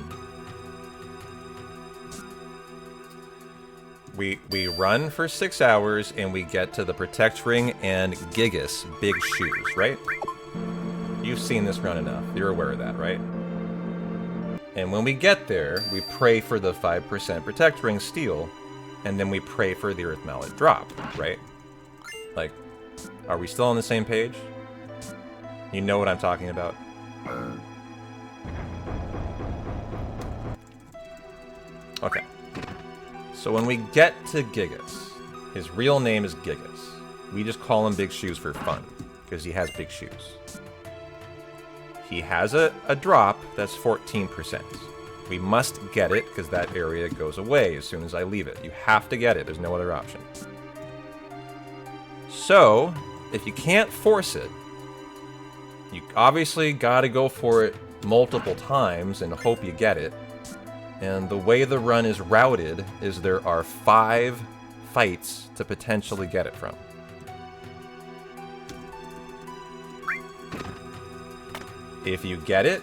We run for 6 hours and we get to the Protect Ring and Gigas Big Shoes, right? You've seen this run enough. You're aware of that, right? And when we get there, we pray for the 5% Protect Ring steal, and then we pray for the Earth Mallet drop, right? Like, are we still on the same page? You know what I'm talking about? Okay. So when we get to Gigas, his real name is Gigas. We just call him Big Shoes for fun, because he has big shoes. He has a drop that's 14%. We must get it, because that area goes away as soon as I leave it. You have to get it. There's no other option. So, if you can't force it, you obviously got to go for it multiple times and hope you get it. And the way the run is routed is there are 5 fights to potentially get it from. If you get it,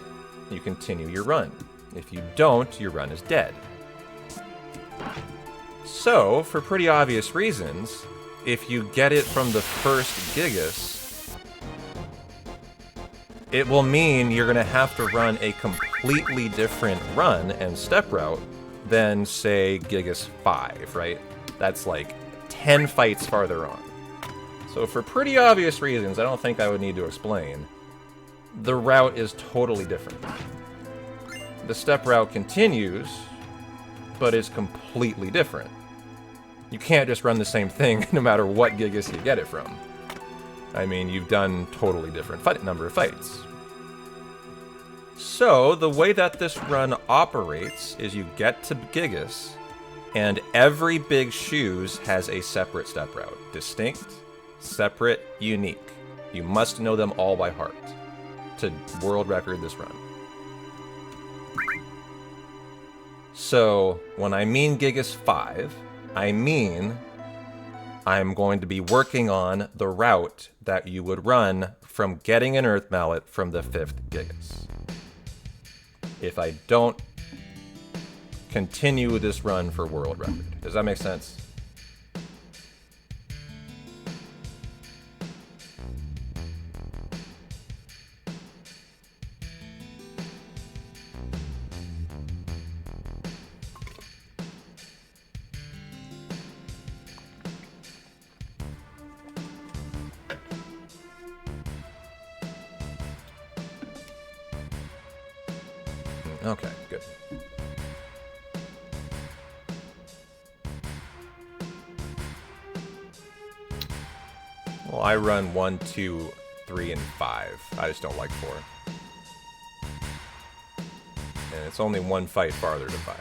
you continue your run. If you don't, your run is dead. So, for pretty obvious reasons, if you get it from the first Gigas, it will mean you're going to have to run a completely different run and step route than, say, Gigas 5, right? That's like 10 fights farther on. So for pretty obvious reasons, I don't think I would need to explain, the route is totally different. The step route continues, but is completely different. You can't just run the same thing no matter what Gigas you get it from. I mean, you've done totally different number of fights. So, the way that this run operates is you get to Gigas, and every Big Shoes has a separate step route. Distinct, separate, unique. You must know them all by heart to world record this run. So, when I mean Gigas 5, I mean I'm going to be working on the route that you would run from getting an Earth Mallet from the 5th Gigas. If I don't continue this run for world record. Does that make sense? Okay, good. Well, I run 1, 2, 3, and 5. I just don't like 4. And it's only one fight farther to 5.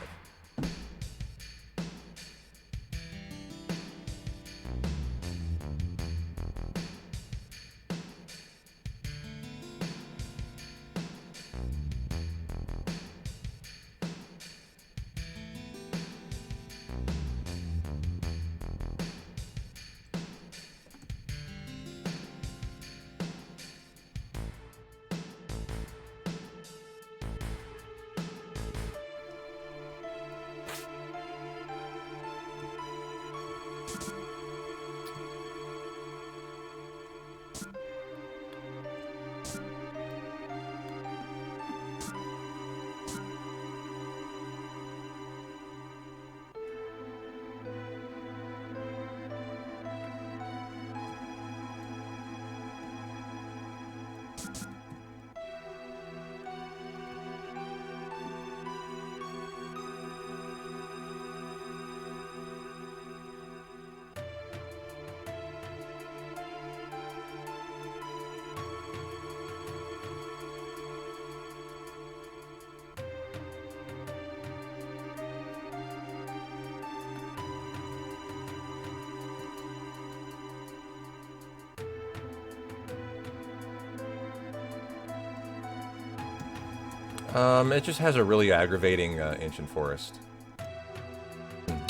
It just has a really aggravating ancient forest,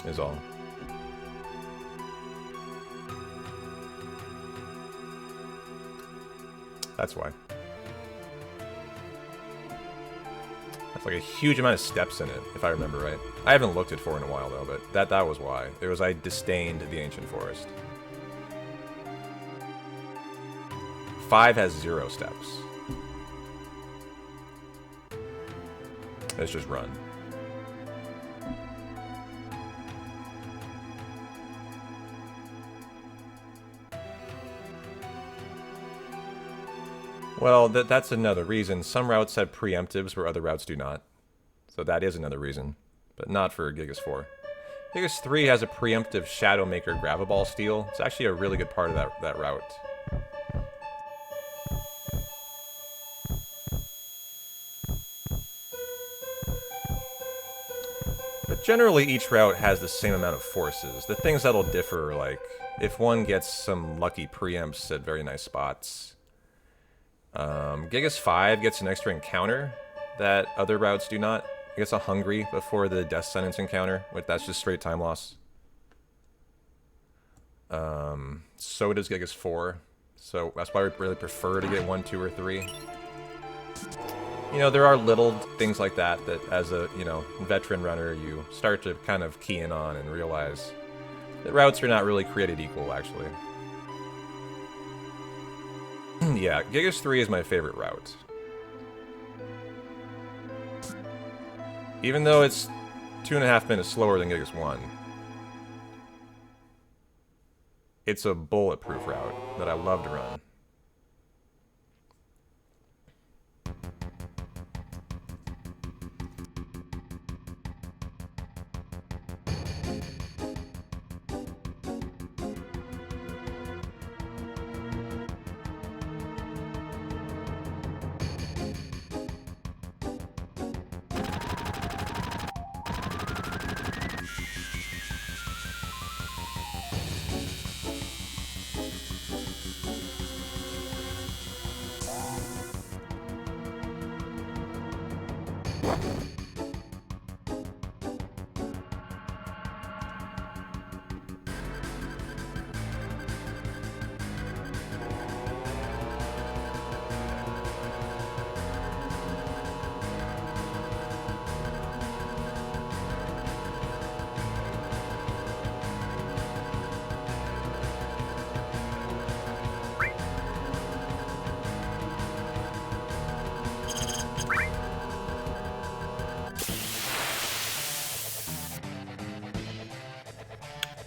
is all. That's why. That's like a huge amount of steps in it, if I remember right. I haven't looked at 4 in a while though, but that was why. It was I disdained the ancient forest. 5 has 0 steps. Let's just run. Well, that's another reason. Some routes have preemptives where other routes do not. So that is another reason. But not for Gigas 4. Gigas 3 has a preemptive Shadowmaker Gravaball steal. It's actually a really good part of that route. But generally each route has the same amount of forces. The things that'll differ are like, if one gets some lucky preempts at very nice spots. Gigas 5 gets an extra encounter that other routes do not. It gets a Hungry before the Death Sentence encounter, but that's just straight time loss. So does Gigas 4. So that's why we really prefer to get 1, 2, or 3. You know, there are little things like that as a, you know, veteran runner, you start to kind of key in on and realize that routes are not really created equal, actually. Yeah, Gigas 3 is my favorite route. Even though it's 2.5 minutes slower than Gigas 1. It's a bulletproof route that I love to run.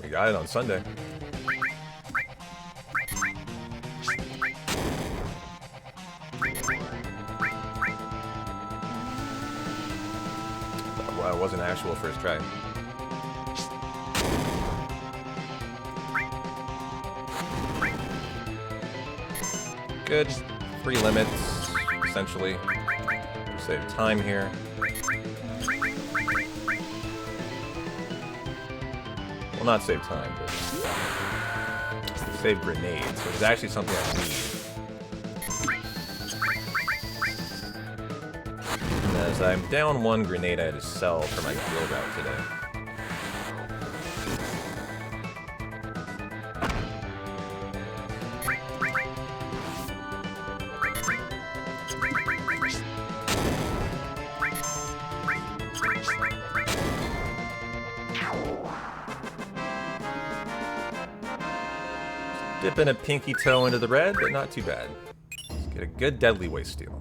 We got it on Sunday. Well, it was an actual first try. Good. 3 limits, essentially. Save time here. Well, not save time, but save grenades, which is actually something I need. And as I'm down 1 grenade, I had to sell for my heal route today. Dipping a pinky toe into the red, but not too bad. Let's get a good deadly waste steal.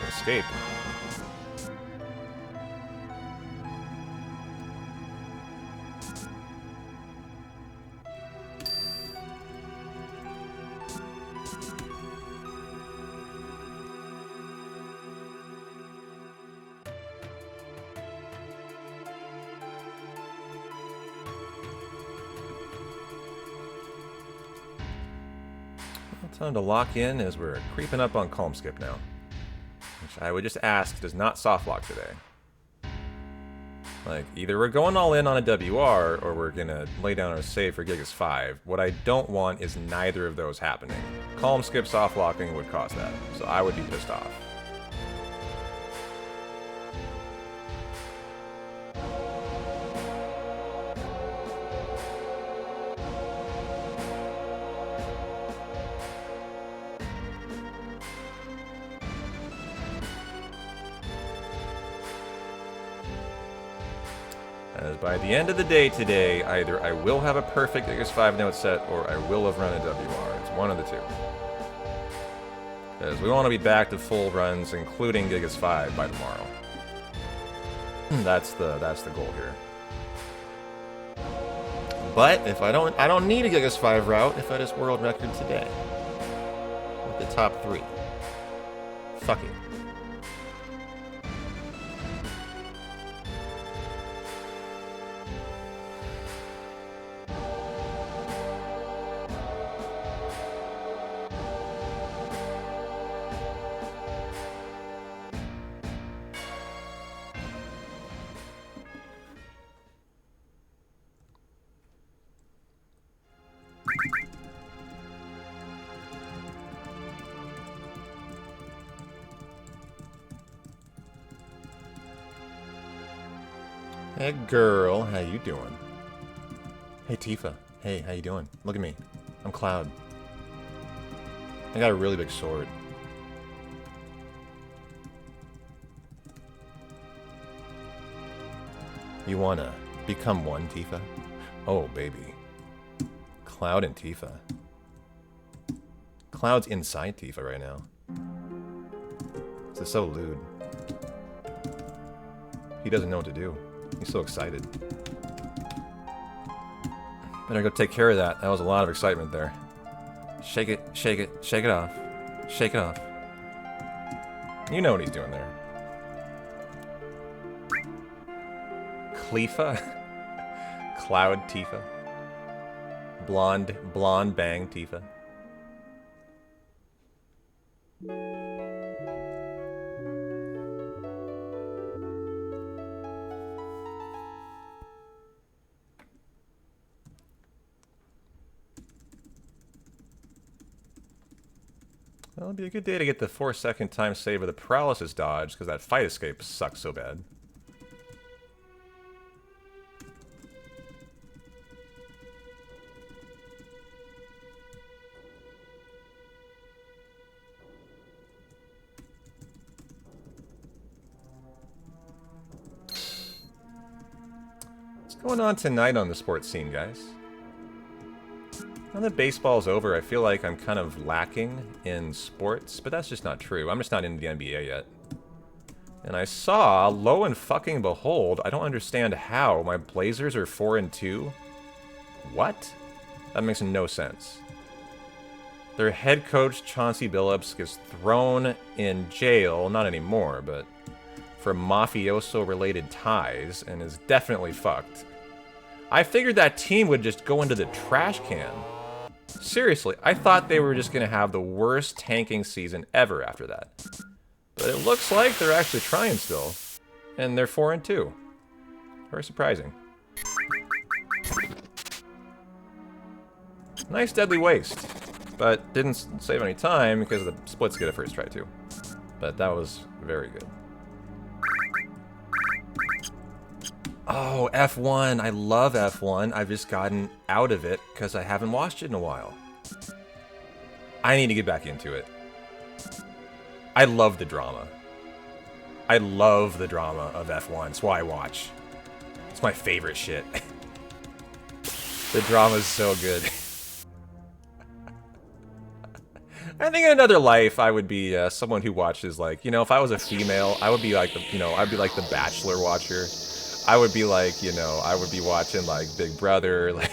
Escape. Time to lock in as we're creeping up on Calm Skip now. Which I would just ask does not soft lock today. Like, either we're going all in on a WR, or we're gonna lay down our save for Gigas 5. What I don't want is neither of those happening. Calm skip soft locking would cause that, so I would be pissed off. As by the end of the day today, either I will have a perfect Gigas 5 note set, or I will have run a WR. It's one of the two. Because we want to be back to full runs, including Gigas 5 by tomorrow. That's the goal here. But if I don't need a Gigas 5 route if I just world record today. With the top 3. Fuck it. Hey girl, how you doing? Hey Tifa, hey, how you doing? Look at me, I'm Cloud. I got a really big sword. You wanna become one, Tifa? Oh, baby. Cloud and Tifa. Cloud's inside Tifa right now. This is so lewd. He doesn't know what to do. He's so excited. Better go take care of that. That was a lot of excitement there. Shake it, shake it, shake it off. Shake it off. You know what he's doing there. Cleafa? Cloud Tifa. Blonde bang Tifa. Well, it'd be a good day to get the 4-second time save of the paralysis dodge, because that fight escape sucks so bad. What's going on tonight on the sports scene, guys? Now that baseball's over, I feel like I'm kind of lacking in sports, but that's just not true. I'm just not into the NBA yet. And I saw, lo and fucking behold, I don't understand how my Blazers are 4-2. What? That makes no sense. Their head coach, Chauncey Billups, gets thrown in jail, not anymore, but for mafioso-related ties, and is definitely fucked. I figured that team would just go into the trash can. Seriously, I thought they were just going to have the worst tanking season ever after that. But it looks like they're actually trying still. And they're 4-2. Very surprising. Nice deadly waste. But didn't save any time because the splits get a first try too. But that was very good. Oh, F1. I love F1. I've just gotten out of it because I haven't watched it in a while. I need to get back into it. I love the drama. I love the drama of F1. It's why I watch. It's my favorite shit. The drama's so good. I think in another life, I would be someone who watches, like, you know, if I was a female, I would be like, I'd be like the Bachelor watcher. I would be like, I would be watching, like, Big Brother, like...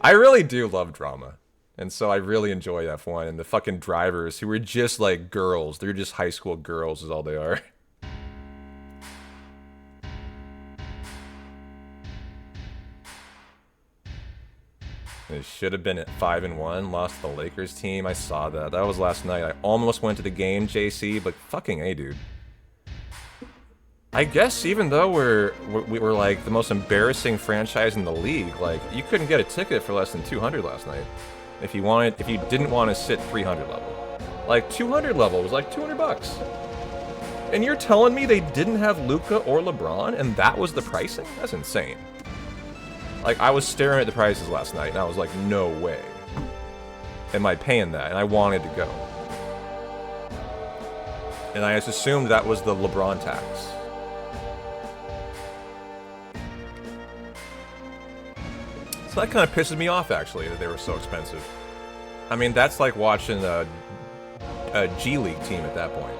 I really do love drama. And so I really enjoy F1, and the fucking drivers who are just, like, girls. They're just high school girls is all they are. It should have been at 5-1. Lost to the Lakers team. I saw that. That was last night. I almost went to the game, JC, but fucking A, dude. I guess even though we were like the most embarrassing franchise in the league, like you couldn't get a ticket for less than 200 last night. If you didn't want to sit 300 level. Like 200 level was like $200. And you're telling me they didn't have Luka or LeBron and that was the pricing? That's insane. Like, I was staring at the prices last night, and I was like, no way. Am I paying that? And I wanted to go. And I just assumed that was the LeBron tax. So that kind of pisses me off, actually, that they were so expensive. I mean, that's like watching a G League team at that point.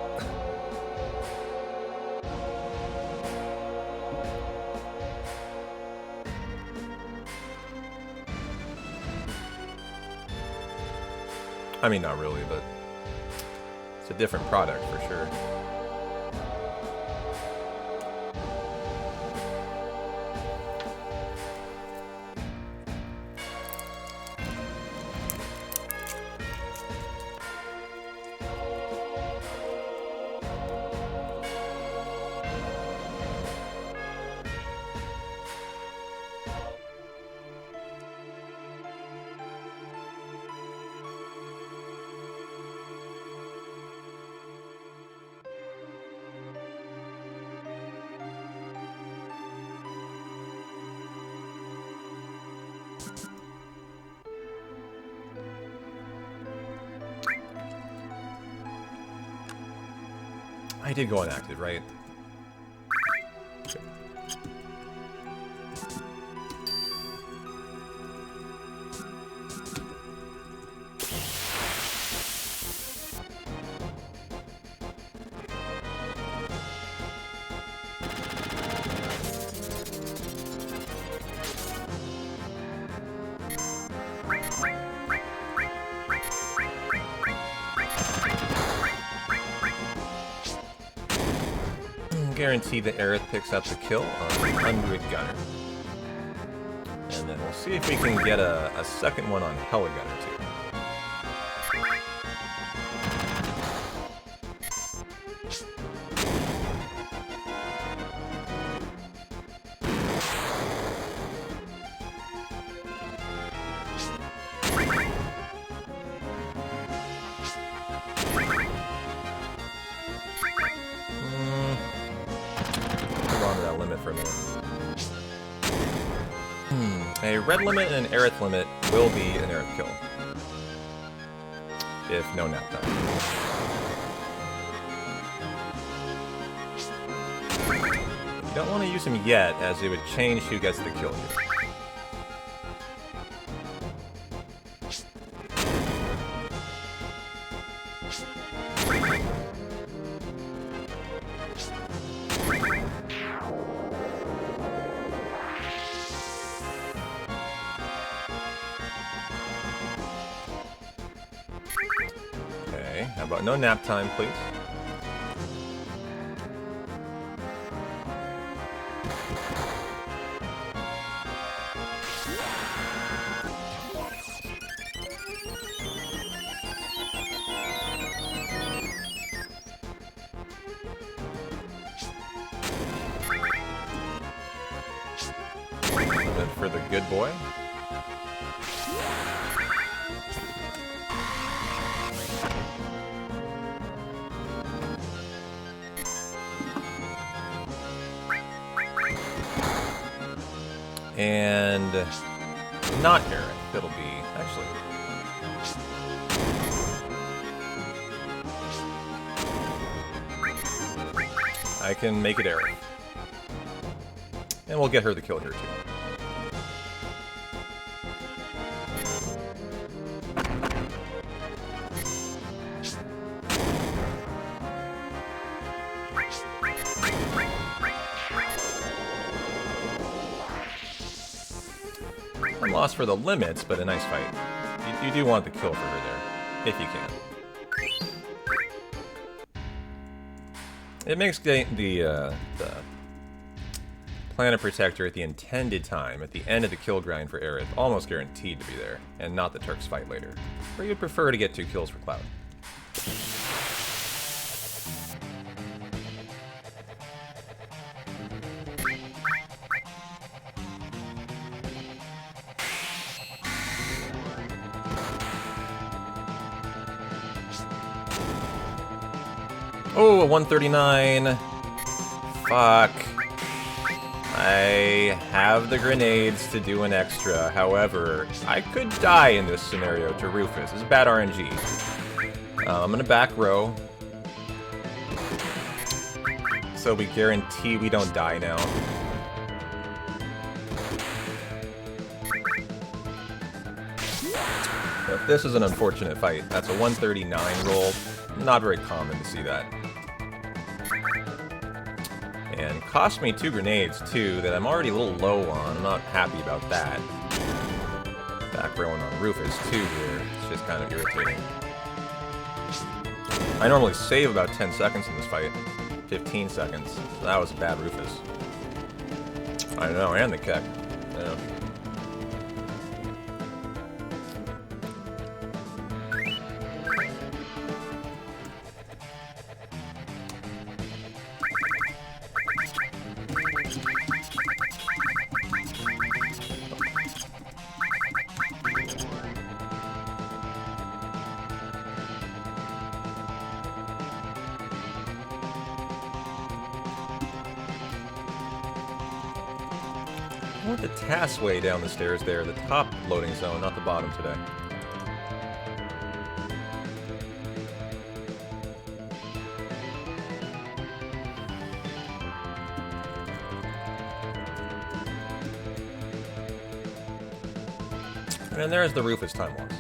I mean, not really, but it's a different product for sure. I did go inactive, right? Guarantee that Aerith picks up the kill on the 100 Gunner. And then we'll see if we can get a second one on Hella Gunner too. A red limit and an Aerith limit will be an Aerith kill. If no nap time. You don't want to use him yet, as it would change who gets the kill here. How about no nap time, please? And then for the good boy. And not Aerith, it'll be, actually. I can make it Aerith. And we'll get her the kill here too. Lost for the limits, but a nice fight. You do want the kill for her there, if you can. It makes the Planet Protector at the intended time, at the end of the kill grind for Aerith, almost guaranteed to be there, and not the Turks fight later. Or you'd prefer to get 2 kills for Cloud. Oh, a 139. Fuck. I have the grenades to do an extra. However, I could die in this scenario to Rufus. This is bad RNG. I'm gonna back row. So we guarantee we don't die now. But this is an unfortunate fight. That's a 139 roll. Not very common to see that. And cost me 2 grenades, too, that I'm already a little low on. I'm not happy about that. Back rowing on Rufus, too, here. It's just kind of irritating. I normally save about 10 seconds in this fight. 15 seconds. So that was a bad Rufus. I know, and the Keck. Yeah. I want the TAS way down the stairs there, the top loading zone, not the bottom today. And there's the Rufus time loss.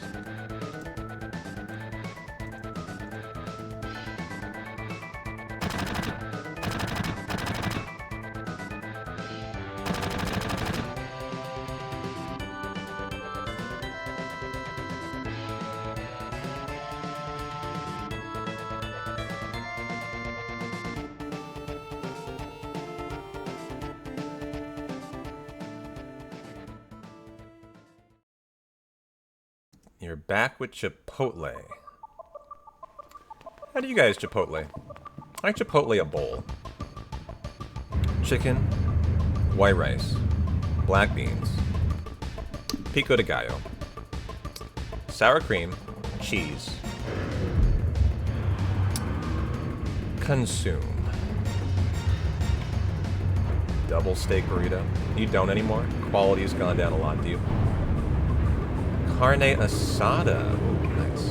You're back with Chipotle. How do you guys Chipotle? I Chipotle a bowl. Chicken, white rice, black beans, pico de gallo, sour cream, cheese. Consume. Double steak burrito. You don't anymore? Quality's gone down a lot, do you? Carne asada. Ooh, nice.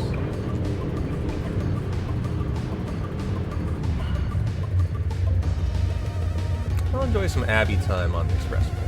I'll enjoy some Abby time on the expressway.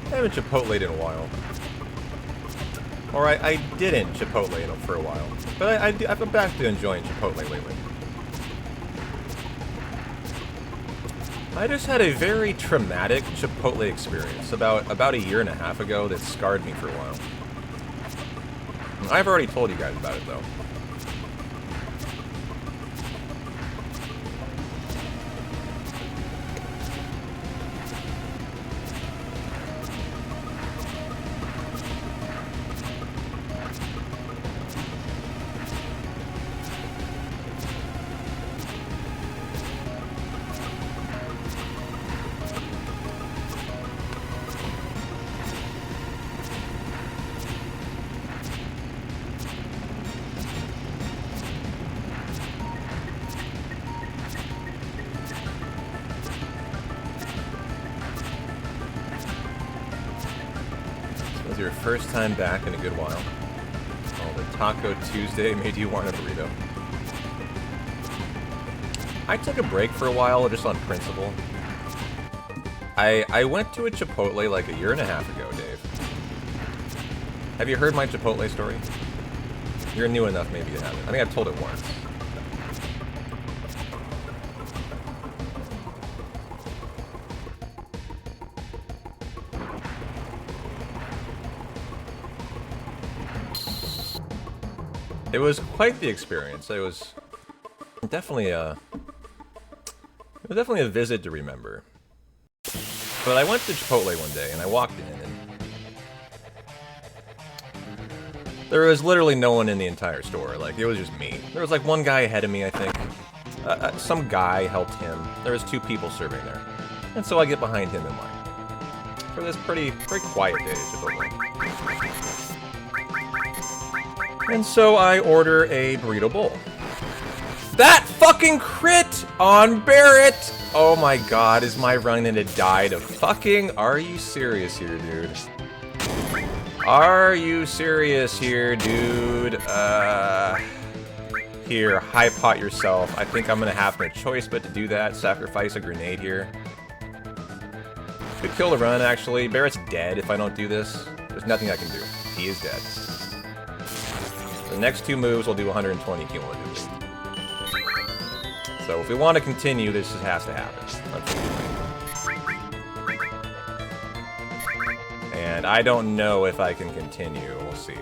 I haven't Chipotle'd in a while. Or I didn't Chipotle for a while. But I've been back to enjoying Chipotle lately. I just had a very traumatic Chipotle experience about a year and a half ago that scarred me for a while. I've already told you guys about it, though. is your first time back in a good while. Oh, the Taco Tuesday made you want a burrito. I took a break for a while just on principle. I went to a Chipotle like a year and a half ago, Dave. Have you heard my Chipotle story? You're new enough, maybe you haven't. I think I've told it once. It was quite the experience. It was definitely a visit to remember. But I went to Chipotle one day and I walked in and there was literally no one in the entire store. Like, it was just me. There was like one guy ahead of me, I think. Some guy helped him. There was 2 people serving there. And so I get behind him in line. For this pretty quiet day at Chipotle. And so I order a burrito bowl. That fucking crit on Barrett! Oh my god, is my run gonna die to fucking... Are you serious here, dude? Are you serious here, dude? Here, high pot yourself. I think I'm gonna have no choice but to do that. Sacrifice a grenade here. Could kill the run, actually. Barrett's dead if I don't do this. There's nothing I can do. He is dead. The next 2 moves will do 120 cumulatively. So if we want to continue, this just has to happen. And I don't know if I can continue. We'll see.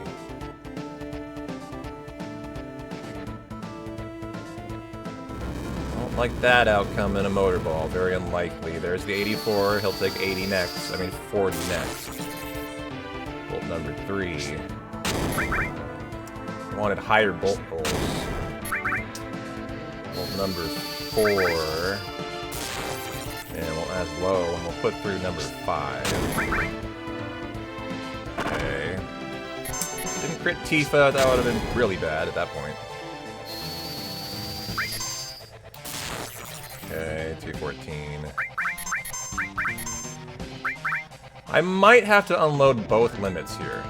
Don't like that outcome in a motor ball. Very unlikely. There's the 84. He'll take 80 next. I mean 40 next. Bolt number 3. Wanted higher bolt rolls. Bolt number 4. And we'll add low, and we'll put through number 5. Okay. Didn't crit Tifa, that would have been really bad at that point. Okay, 214. I might have to unload both limits here.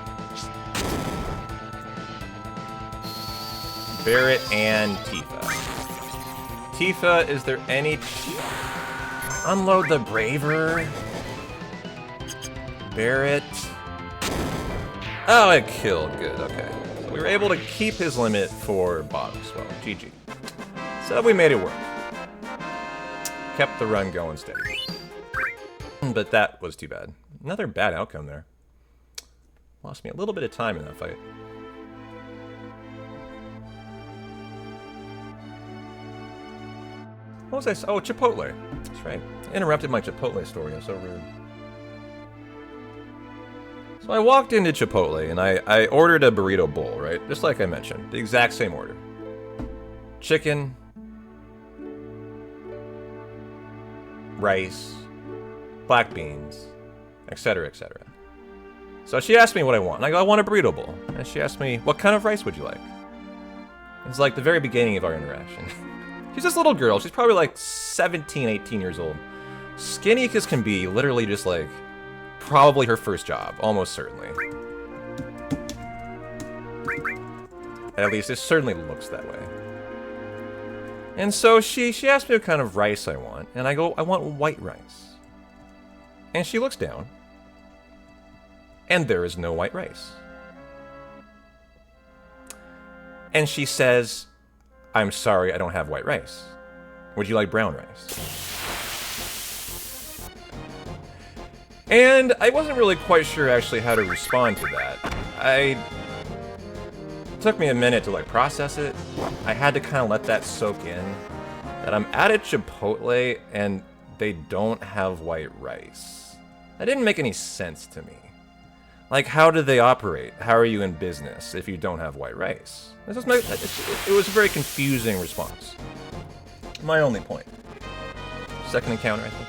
Barrett and Tifa. Tifa, is there any... Unload the Braver? Barrett? Oh, it killed. Good, okay. So we were able to keep his limit for bottom swell. GG. So we made it work. Kept the run going steady. But that was too bad. Another bad outcome there. Lost me a little bit of time in that fight. What was I? Oh, Chipotle. That's right. I interrupted my Chipotle story. I'm so rude. So I walked into Chipotle and I ordered a burrito bowl, right? Just like I mentioned. The exact same order. Chicken. Rice. Black beans. Etc., etc. So she asked me what I want. And I go, I want a burrito bowl. And she asked me, what kind of rice would you like? It's like the very beginning of our interaction. She's this little girl. She's probably like 17, 18 years old. Skinny as can be, literally just like, probably her first job, almost certainly. At least it certainly looks that way. And so she asked me what kind of rice I want, and I go, I want white rice. And she looks down, and there is no white rice. And she says, I'm sorry, I don't have white rice. Would you like brown rice? And I wasn't really quite sure actually how to respond to that. It took me a minute to like process it. I had to kind of let that soak in. That I'm at a Chipotle and they don't have white rice. That didn't make any sense to me. Like, how do they operate? How are you in business if you don't have white rice? It was a very confusing response. My only point. Second encounter, I think.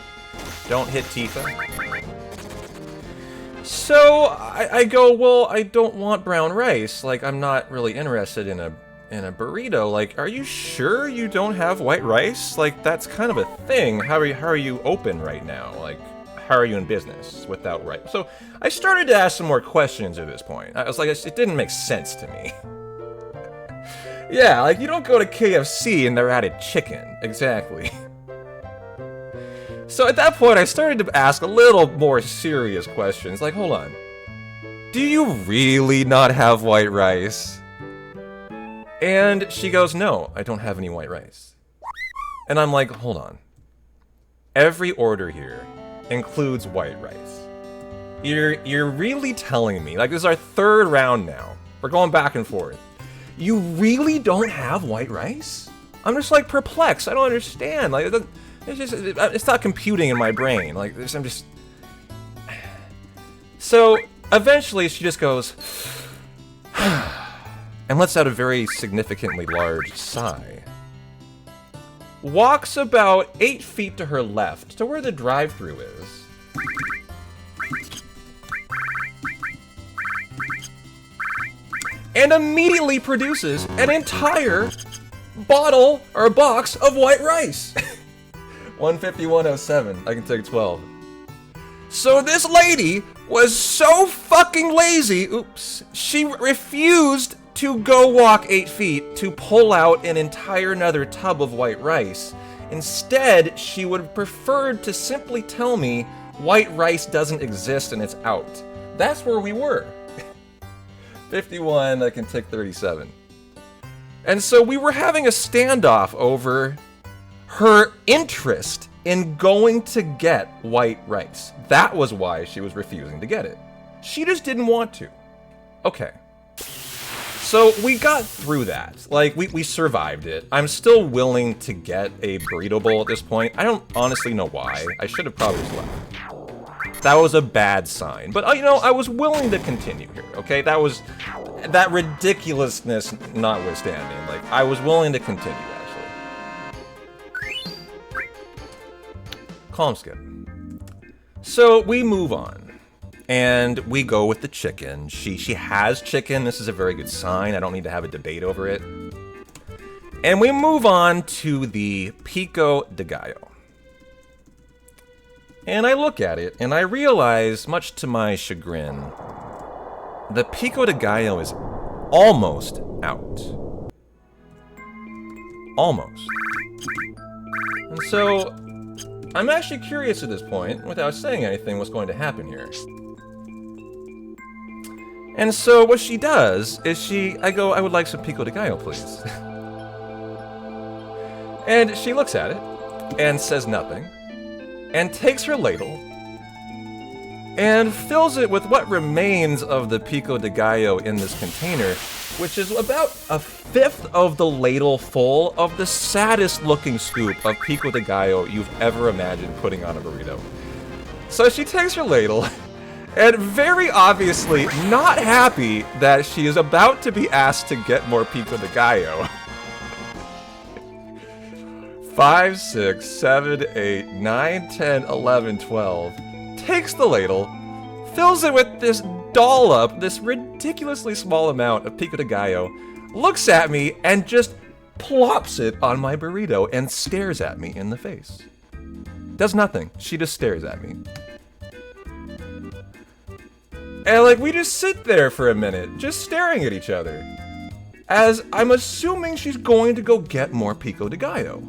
Don't hit Tifa. So I go, well, I don't want brown rice. Like, I'm not really interested in a burrito. Like, are you sure you don't have white rice? Like, that's kind of a thing. How are you open right now? Like, how are you in business without right? So I started to ask some more questions at this point. I was like, it didn't make sense to me. Yeah, like you don't go to KFC and they're out of chicken. Exactly. So at that point, I started to ask a little more serious questions. Like, hold on. Do you really not have white rice? And she goes, no, I don't have any white rice. And I'm like, hold on. Every order here includes white rice. You're really telling me, like this is our third round now. We're going back and forth. You really don't have white rice? I'm just like perplexed. I don't understand. Like it's not computing in my brain. Like I'm just. So eventually she just goes and lets out a very significantly large sigh. Walks about 8 feet to her left to where the drive-thru is. And immediately produces an entire bottle or box of white rice. 151.07. I can take 12. So this lady was so fucking lazy, oops, she refused to go walk 8 feet to pull out an entire another tub of white rice. Instead, she would have preferred to simply tell me white rice doesn't exist and it's out. That's where we were. 51, I can take 37. And so we were having a standoff over her interest in going to get white rice. That was why she was refusing to get it. She just didn't want to. Okay. So we got through that. Like, we survived it. I'm still willing to get a burrito bowl at this point. I don't honestly know why. I should have probably just left. That was a bad sign. But, you know, I was willing to continue here, okay? That ridiculousness notwithstanding. Like, I was willing to continue, actually. Calm skip. So, we move on. And we go with the chicken. She has chicken. This is a very good sign. I don't need to have a debate over it. And we move on to the pico de gallo. And I look at it, and I realize, much to my chagrin, the pico de gallo is almost out. Almost. And so, I'm actually curious at this point, without saying anything, what's going to happen here. And so what she does is I go, I would like some pico de gallo, please. And she looks at it, and says nothing. And takes her ladle and fills it with what remains of the pico de gallo in this container, which is about a fifth of the ladle full of the saddest looking scoop of pico de gallo you've ever imagined putting on a burrito. So she takes her ladle and very obviously not happy that she is about to be asked to get more pico de gallo. 5, 6, 7, 8, 9, 10, 11, 12, takes the ladle, fills it with this dollop, this ridiculously small amount of pico de gallo, looks at me, and just plops it on my burrito and stares at me in the face. Does nothing. She just stares at me. And like, we just sit there for a minute, just staring at each other, as I'm assuming she's going to go get more pico de gallo.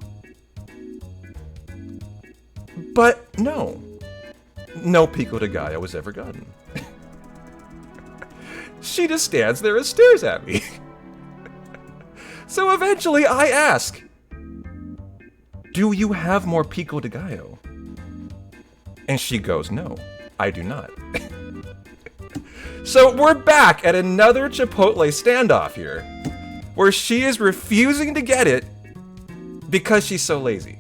But no pico de gallo was ever gotten. She just stands there and stares at me. So eventually I ask, do you have more pico de gallo? And she goes, no, I do not. So we're back at another Chipotle standoff here, where she is refusing to get it because she's so lazy.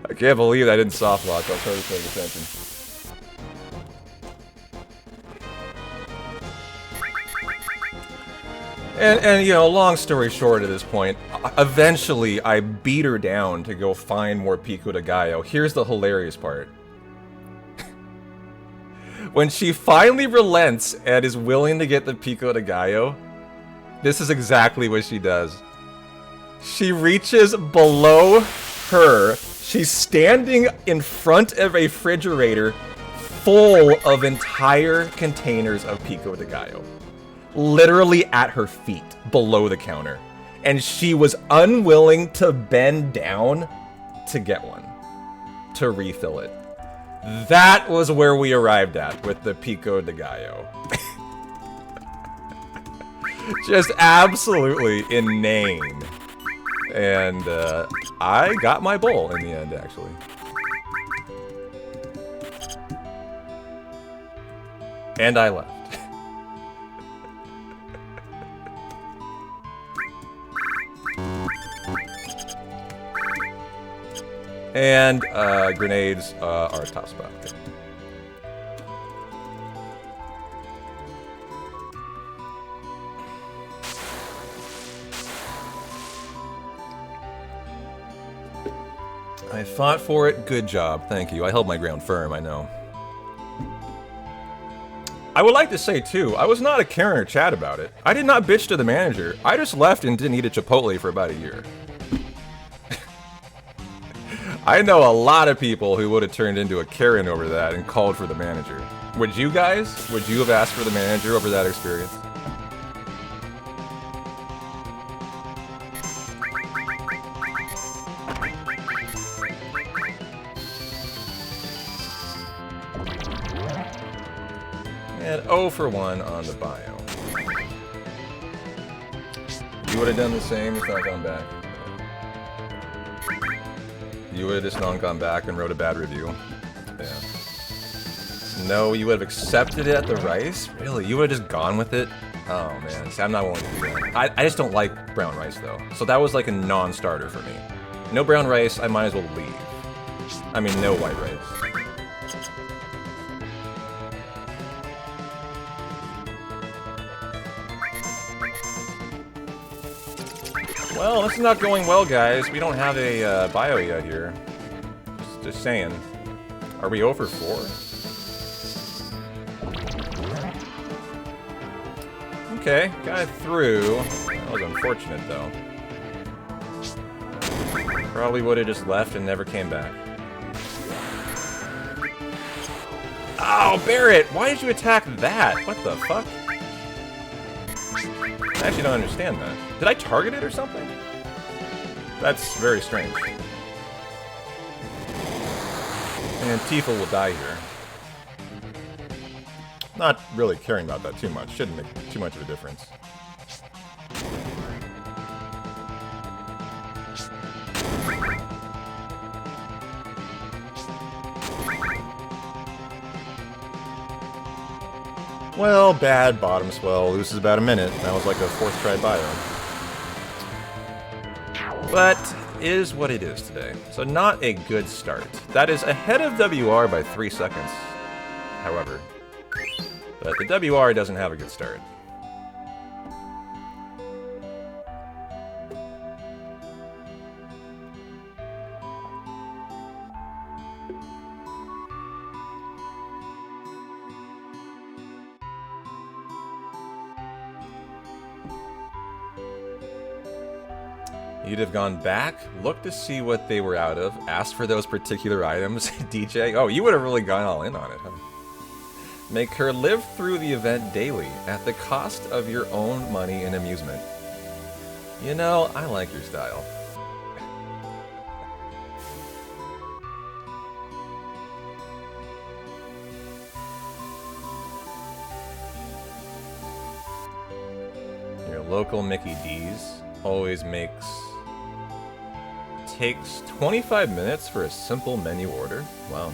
I can't believe I didn't soft lock. I was totally paying attention. And you know, long story short at this point, eventually I beat her down to go find more pico de gallo. Here's the hilarious part. When she finally relents and is willing to get the pico de gallo, This is exactly what she does. She reaches below her. She's standing in front of a refrigerator full of entire containers of Pico de Gallo. Literally at her feet, below the counter. And she was unwilling to bend down to get one. To refill it. That was where we arrived at with the Pico de Gallo. Just absolutely inane. And I got my bowl in the end, actually. And I left. And grenades are top spot. Okay. I fought for it. Good job. Thank you. I held my ground firm, I know. I would like to say, too, I was not a Karen or chat about it. I did not bitch to the manager. I just left and didn't eat a Chipotle for about a year. I know a lot of people who would have turned into a Karen over that and called for the manager. Would you guys? Would you have asked for the manager over that experience? And 0 for 1 on the bio. You would have done the same, just not gone back. You would have just not gone back and wrote a bad review. Yeah. No, you would have accepted it at the rice? Really? You would have just gone with it? Oh man, see, I'm not willing to do that. I just don't like brown rice though. So that was like a non-starter for me. No brown rice, I might as well leave. I mean, no white rice. Well, this is not going well, guys. We don't have a bio yet here. Just saying. Are we over 4? Okay, got it through. That was unfortunate, though. Probably would have just left and never came back. Oh, Barrett! Why did you attack that? What the fuck? I actually don't understand that. Did I target it or something? That's very strange. And Tifa will die here. Not really caring about that too much. Shouldn't make too much of a difference. Well, bad bottom swell loses about a minute. That was like a 4th try bio. But is what it is today. So not a good start. That is ahead of WR by 3 seconds, however. But the WR doesn't have a good start. You'd have gone back, looked to see what they were out of, asked for those particular items, DJ. Oh, you would have really gone all in on it, huh? Make her live through the event daily, at the cost of your own money and amusement. You know, I like your style. Your local Mickey D's always takes 25 minutes for a simple menu order. Wow.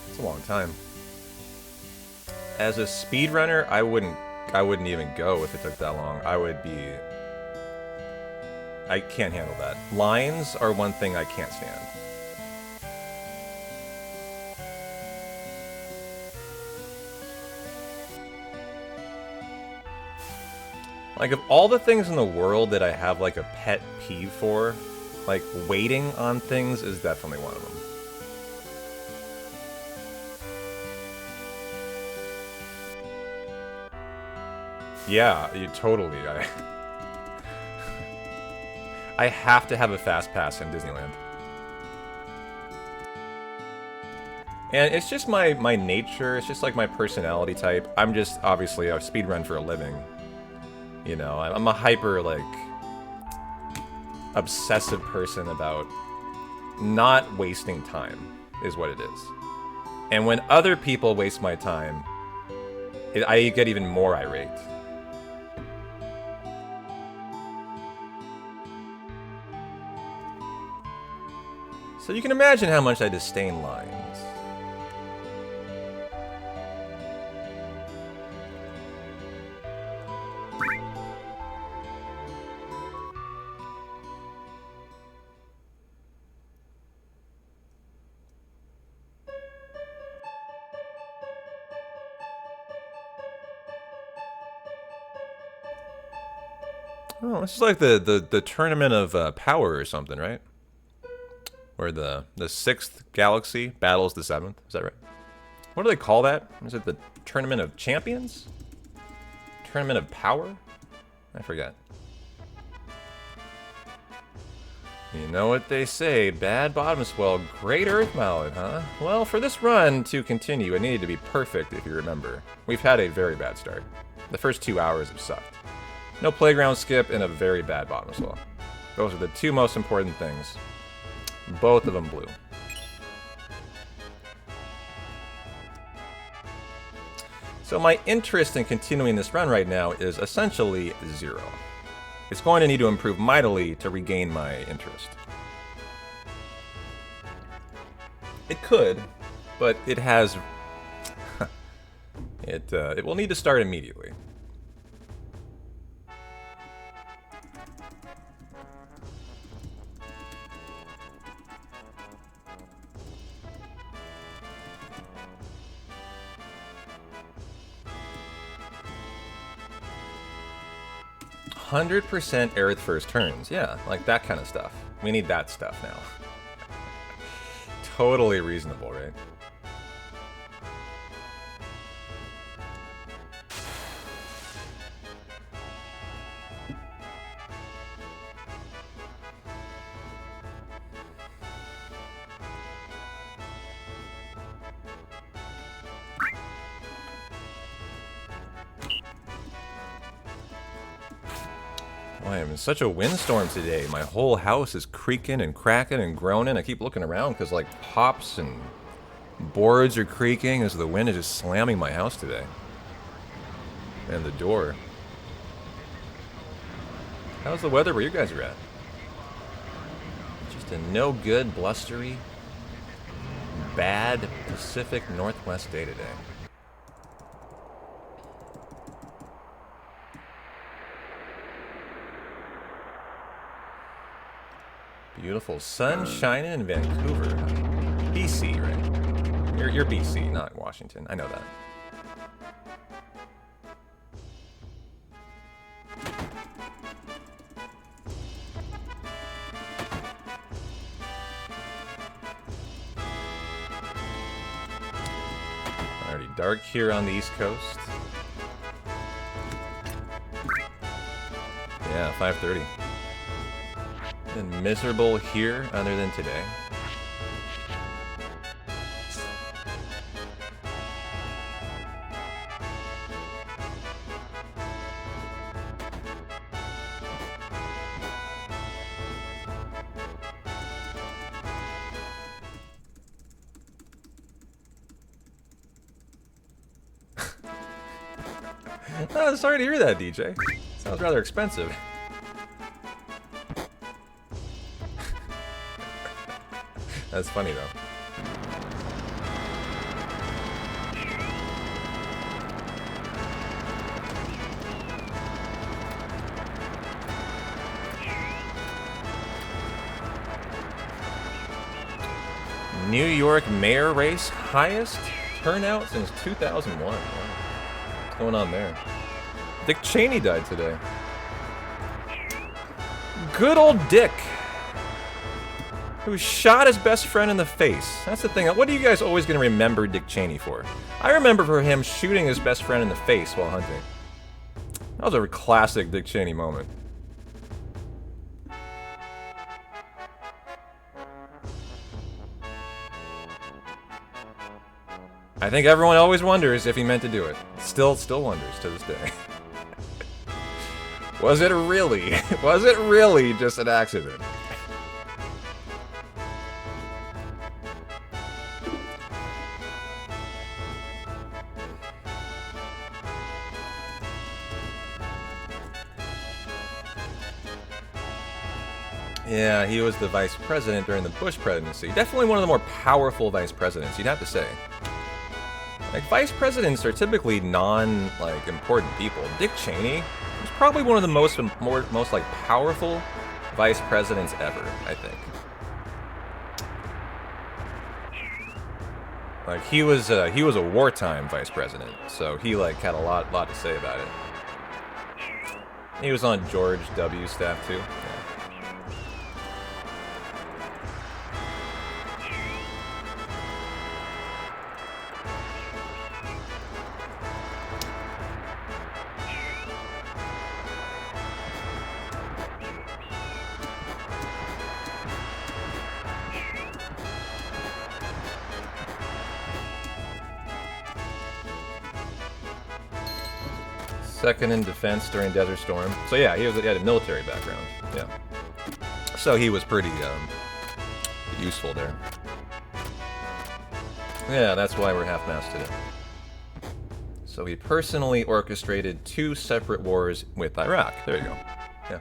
It's a long time. As a speedrunner, I wouldn't even go if it took that long. I can't handle that. Lines are one thing I can't stand. Like, of all the things in the world that I have, like, a pet peeve for, like, waiting on things is definitely one of them. Yeah, you totally. I have to have a fast pass in Disneyland. And it's just my nature, it's just like my personality type. I'm just obviously a speedrun for a living. You know, I'm a hyper, like, obsessive person about not wasting time, is what it is. And when other people waste my time, I get even more irate. So you can imagine how much I disdain lines. Oh, this is like the tournament of power or something, right? Where the 6th galaxy battles the 7th. Is that right? What do they call that? Is it the tournament of champions? Tournament of power? I forget. You know what they say, bad bottom swell, great earth mallet, huh? Well, for this run to continue, it needed to be perfect, if you remember. We've had a very bad start. The first 2 hours have sucked. No playground skip and a very bad bottom swell. Those are the 2 most important things. Both of them blew. So my interest in continuing this run right now is essentially 0. It's going to need to improve mightily to regain my interest. It could, but it has... it will need to start immediately. 100% Aerith first turns. Yeah, like that kind of stuff. We need that stuff now. Totally reasonable, right? I am in such a windstorm today. My whole house is creaking and cracking and groaning. I keep looking around because like pops and boards are creaking as the wind is just slamming my house today. And the door. How's the weather where you guys are at? Just a no good, blustery, bad Pacific Northwest day today. Beautiful sun shining in Vancouver. BC, right? You're BC, not Washington. I know that. Already dark here on the East Coast. Yeah, 5:30. Been miserable here other than today. Oh, sorry to hear that, DJ. Sounds rather expensive. That's funny, though. New York mayor race, highest turnout since 2001. Wow. What's going on there? Dick Cheney died today. Good old Dick. Who shot his best friend in the face. That's the thing. What are you guys always going to remember Dick Cheney for? I remember for him shooting his best friend in the face while hunting. That was a classic Dick Cheney moment. I think everyone always wonders if he meant to do it. Still wonders to this day. Was it really? Was it really just an accident? Yeah, he was the vice president during the Bush presidency. Definitely one of the more powerful vice presidents, you'd have to say. Like, vice presidents are typically important people. Dick Cheney was probably one of the most like powerful vice presidents ever, I think. Like, he was a wartime vice president, so he like had a lot to say about it. He was on George W.'s staff too. Yeah. Second in defense during Desert Storm. So yeah, he had a military background. Yeah. So he was pretty useful there. Yeah, that's why we're half-mast today. So he personally orchestrated 2 separate wars with Iraq. There you go. Yeah.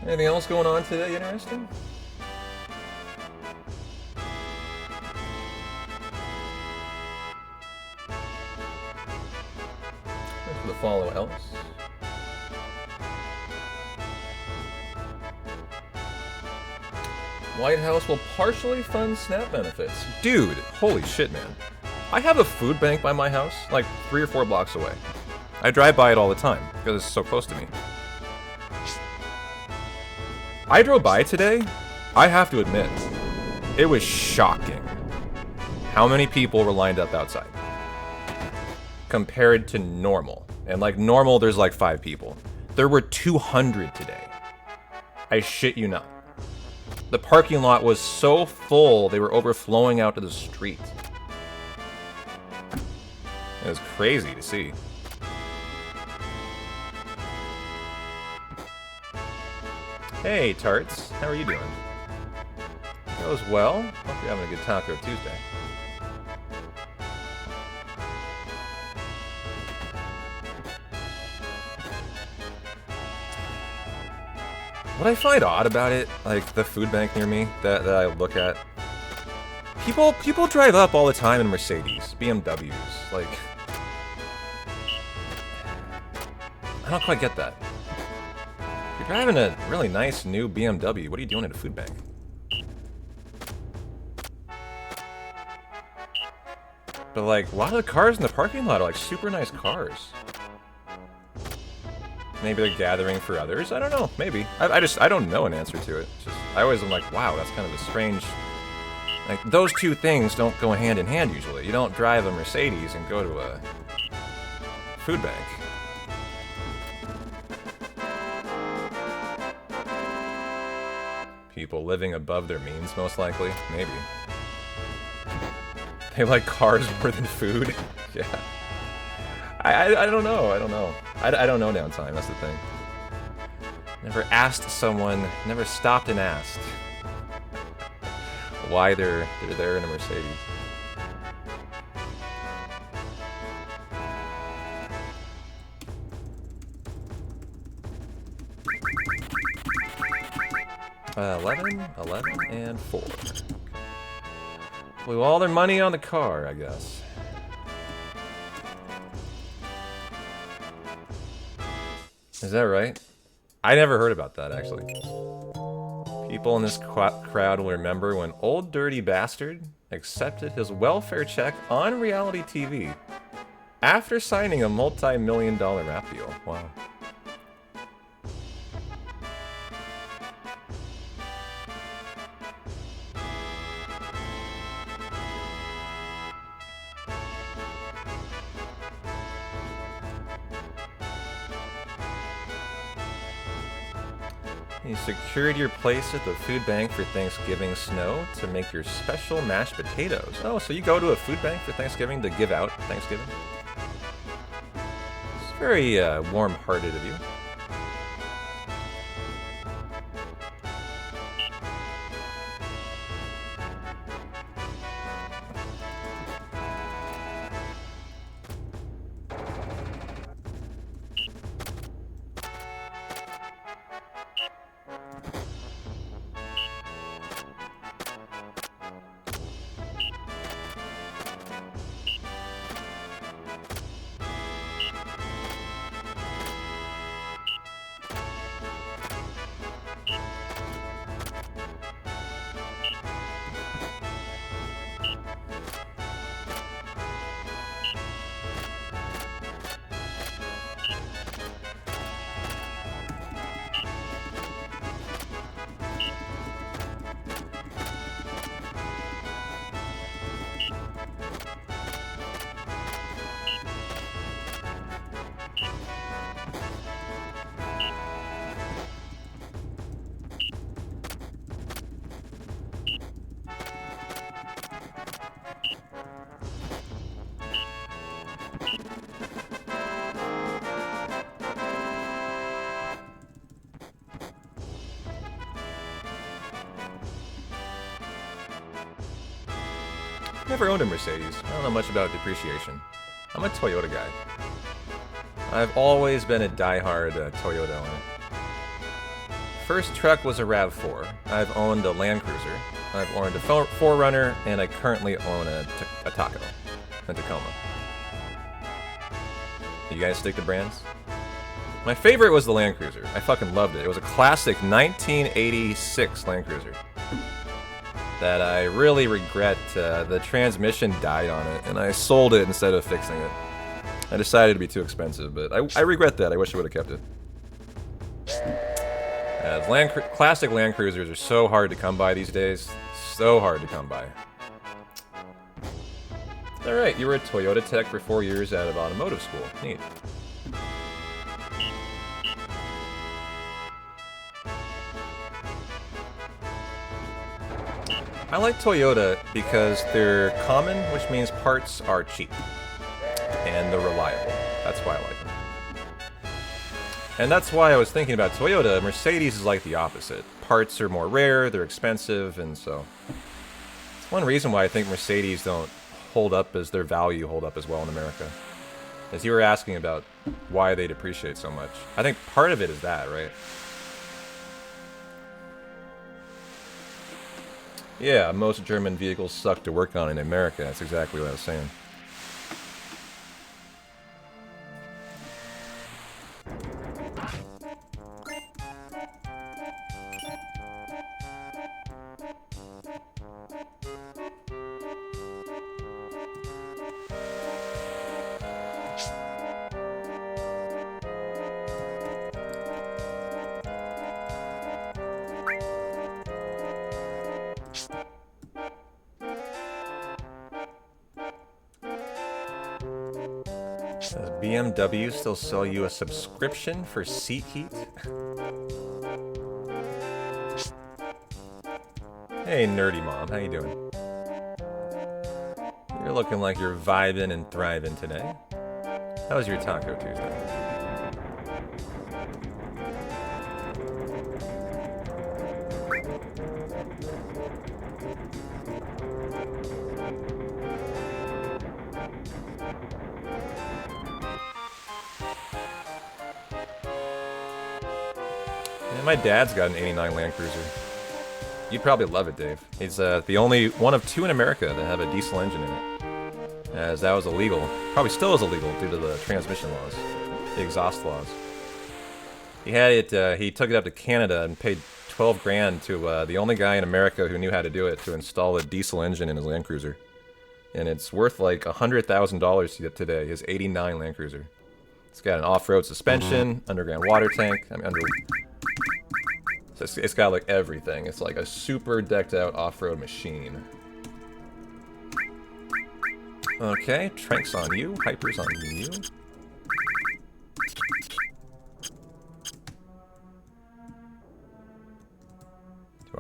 Anything else going on today interesting? The follow else. White House will partially fund SNAP benefits. Dude, holy shit, man. I have a food bank by my house, like 3 or 4 blocks away. I drive by it all the time, because it's so close to me. I drove by today, I have to admit, it was shocking how many people were lined up outside. Compared to normal. And like normal, there's like 5 people. There were 200 today. I shit you not. The parking lot was so full, they were overflowing out to the street. It was crazy to see. Hey, Tarts. How are you doing? Goes well. Hope you're having a good Taco Tuesday. What I find odd about it, like the food bank near me that I look at, people drive up all the time in Mercedes, BMWs. Like, I don't quite get that. If you're driving a really nice new BMW, what are you doing at a food bank? But like, a lot of the cars in the parking lot are like super nice cars. Maybe they're gathering for others. I don't know. Maybe. I don't know an answer to it. I always am like, wow, that's kind of a strange... Like, those two things don't go hand in hand usually. You don't drive a Mercedes and go to a food bank. People living above their means, most likely. Maybe. They like cars more than food. Yeah. I don't know. I don't know. I don't know downtime. That's the thing. Never asked someone. Never stopped and asked why they're there in a Mercedes. Uh, 11, and 4. Blew all their money on the car, I guess. Is that right? I never heard about that, actually. People in this crowd will remember when Old Dirty Bastard accepted his welfare check on reality TV after signing a multi-million-dollar rap deal. Wow. You secured your place at the food bank for Thanksgiving snow to make your special mashed potatoes. Oh, so you go to a food bank for Thanksgiving to give out Thanksgiving? It's very warm-hearted of you. Never owned a Mercedes. I don't know much about depreciation. I'm a Toyota guy. I've always been a die-hard Toyota owner. First truck was a RAV4. I've owned a Land Cruiser. I've owned a 4Runner, and I currently own a Taco, a Tacoma. You guys stick to brands? My favorite was the Land Cruiser. I fucking loved it. It was a classic 1986 Land Cruiser that I really regret. The transmission died on it, and I sold it instead of fixing it. I decided it'd be too expensive, but I regret that. I wish I would have kept it. Classic Land Cruisers are so hard to come by these days. So hard to come by. Alright, you were a Toyota tech for 4 years out of automotive school. Neat. I like Toyota because they're common, which means parts are cheap. And they're reliable. That's why I like them. And that's why I was thinking about Toyota. Mercedes is like the opposite. Parts are more rare, they're expensive, and so... It's one reason why I think Mercedes don't hold up as their value hold up as well in America. As you were asking about why they depreciate so much. I think part of it is that, right? Yeah, most German vehicles suck to work on in America. That's exactly what I was saying. Does BMW still sell you a subscription for seat heat? Hey, nerdy mom, how you doing? You're looking like you're vibing and thriving today. How was your Taco Tuesday? Yeah, my dad's got an '89 Land Cruiser. You'd probably love it, Dave. It's the only one of two in America that have a diesel engine in it. As that was illegal. Probably still is illegal due to the transmission laws. The exhaust laws. He had it, he took it up to Canada and paid 12 grand to the only guy in America who knew how to do it to install a diesel engine in his Land Cruiser. And it's worth like $100,000 today, his '89 Land Cruiser. It's got an off-road suspension, underground water tank, it's got like everything. It's like a super decked out off-road machine. Okay, Trank's on you, Hyper's on you.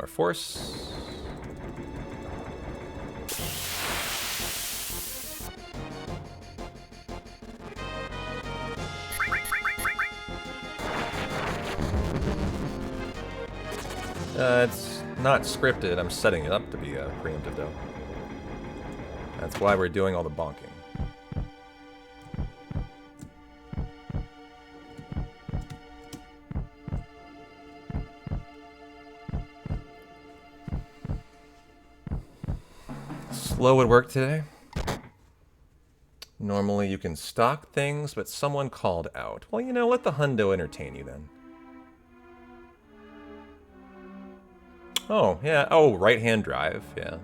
our force. It's not scripted. I'm setting it up to be preemptive, though. That's why we're doing all the bonking. Slow at work today. Normally you can stock things, but someone called out. Well, you know, let the hundo entertain you then. Oh, yeah. Oh, right-hand drive, yeah.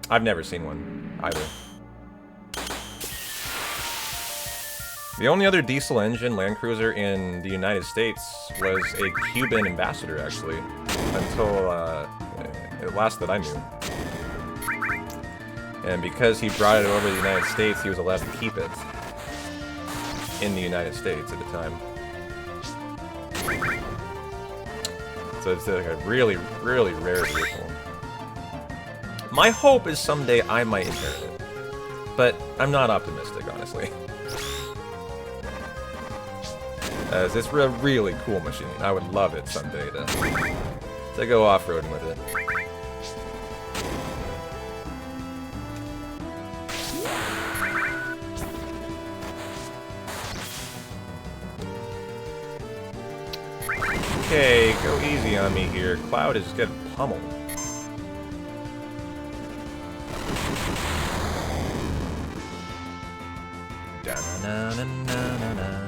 I've never seen one, either. The only other diesel engine Land Cruiser in the United States was a Cuban ambassador, actually, until the last that I knew. And because he brought it over to the United States, he was allowed to keep it in the United States at the time. So it's like a really, really rare vehicle. My hope is someday I might inherit it, but I'm not optimistic, honestly. As it's a really cool machine. I would love it someday to go off-roading with it. Okay, go easy on me here. Cloud is just getting pummeled. Da-na-na-na-na-na-na.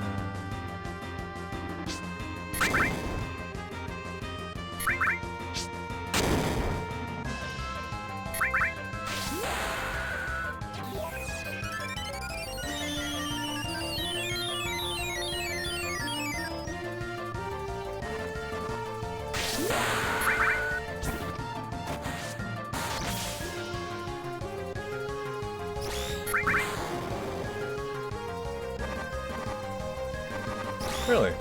Really?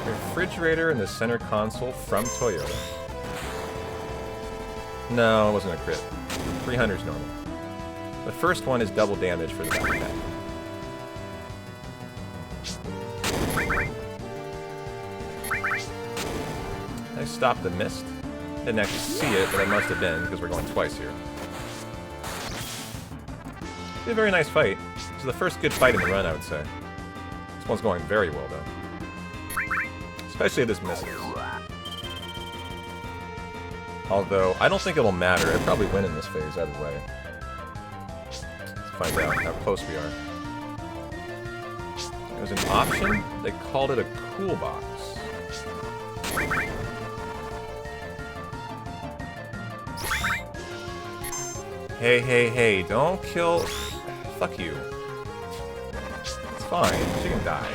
Refrigerator in the center console from Toyota. No, it wasn't a crit. 300's normal. The first one is double damage for the backpack. I stopped the mist. Didn't actually see it, but I must have been, because we're going twice here. It's a very nice fight. This is the first good fight in the run, I would say. This one's going very well, though. Especially if this misses. Although, I don't think it'll matter. I'd probably win in this phase either way. Let's find out how close we are. It was an option. They called it a cool box. Hey, hey, hey, don't kill... Fuck you. It's fine. She can die.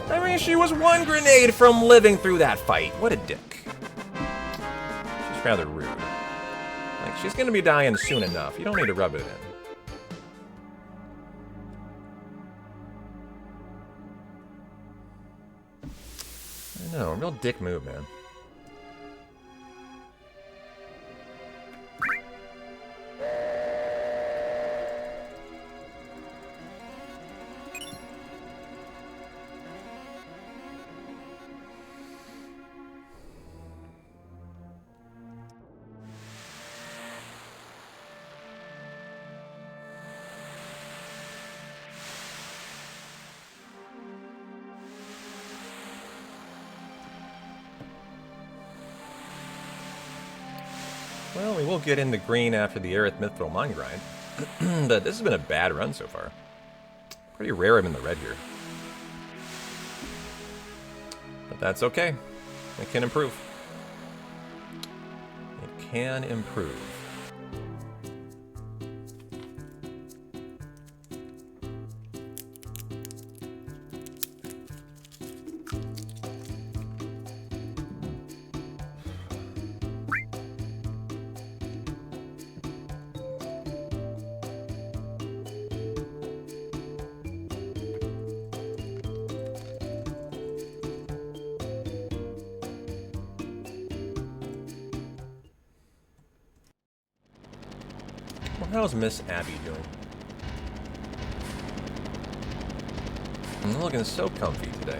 But... I mean, she was one grenade from living through that fight. What a dick. She's rather rude. Like, she's gonna be dying soon enough. You don't need to rub it in. I know, real dick move, man. Well, we will get into green after the Aerith Mithril Mine grind. But this has been a bad run so far. Pretty rare I'm in the red here. But that's okay. It can improve. It can improve. Well, how's Miss Abby doing? I'm looking so comfy today.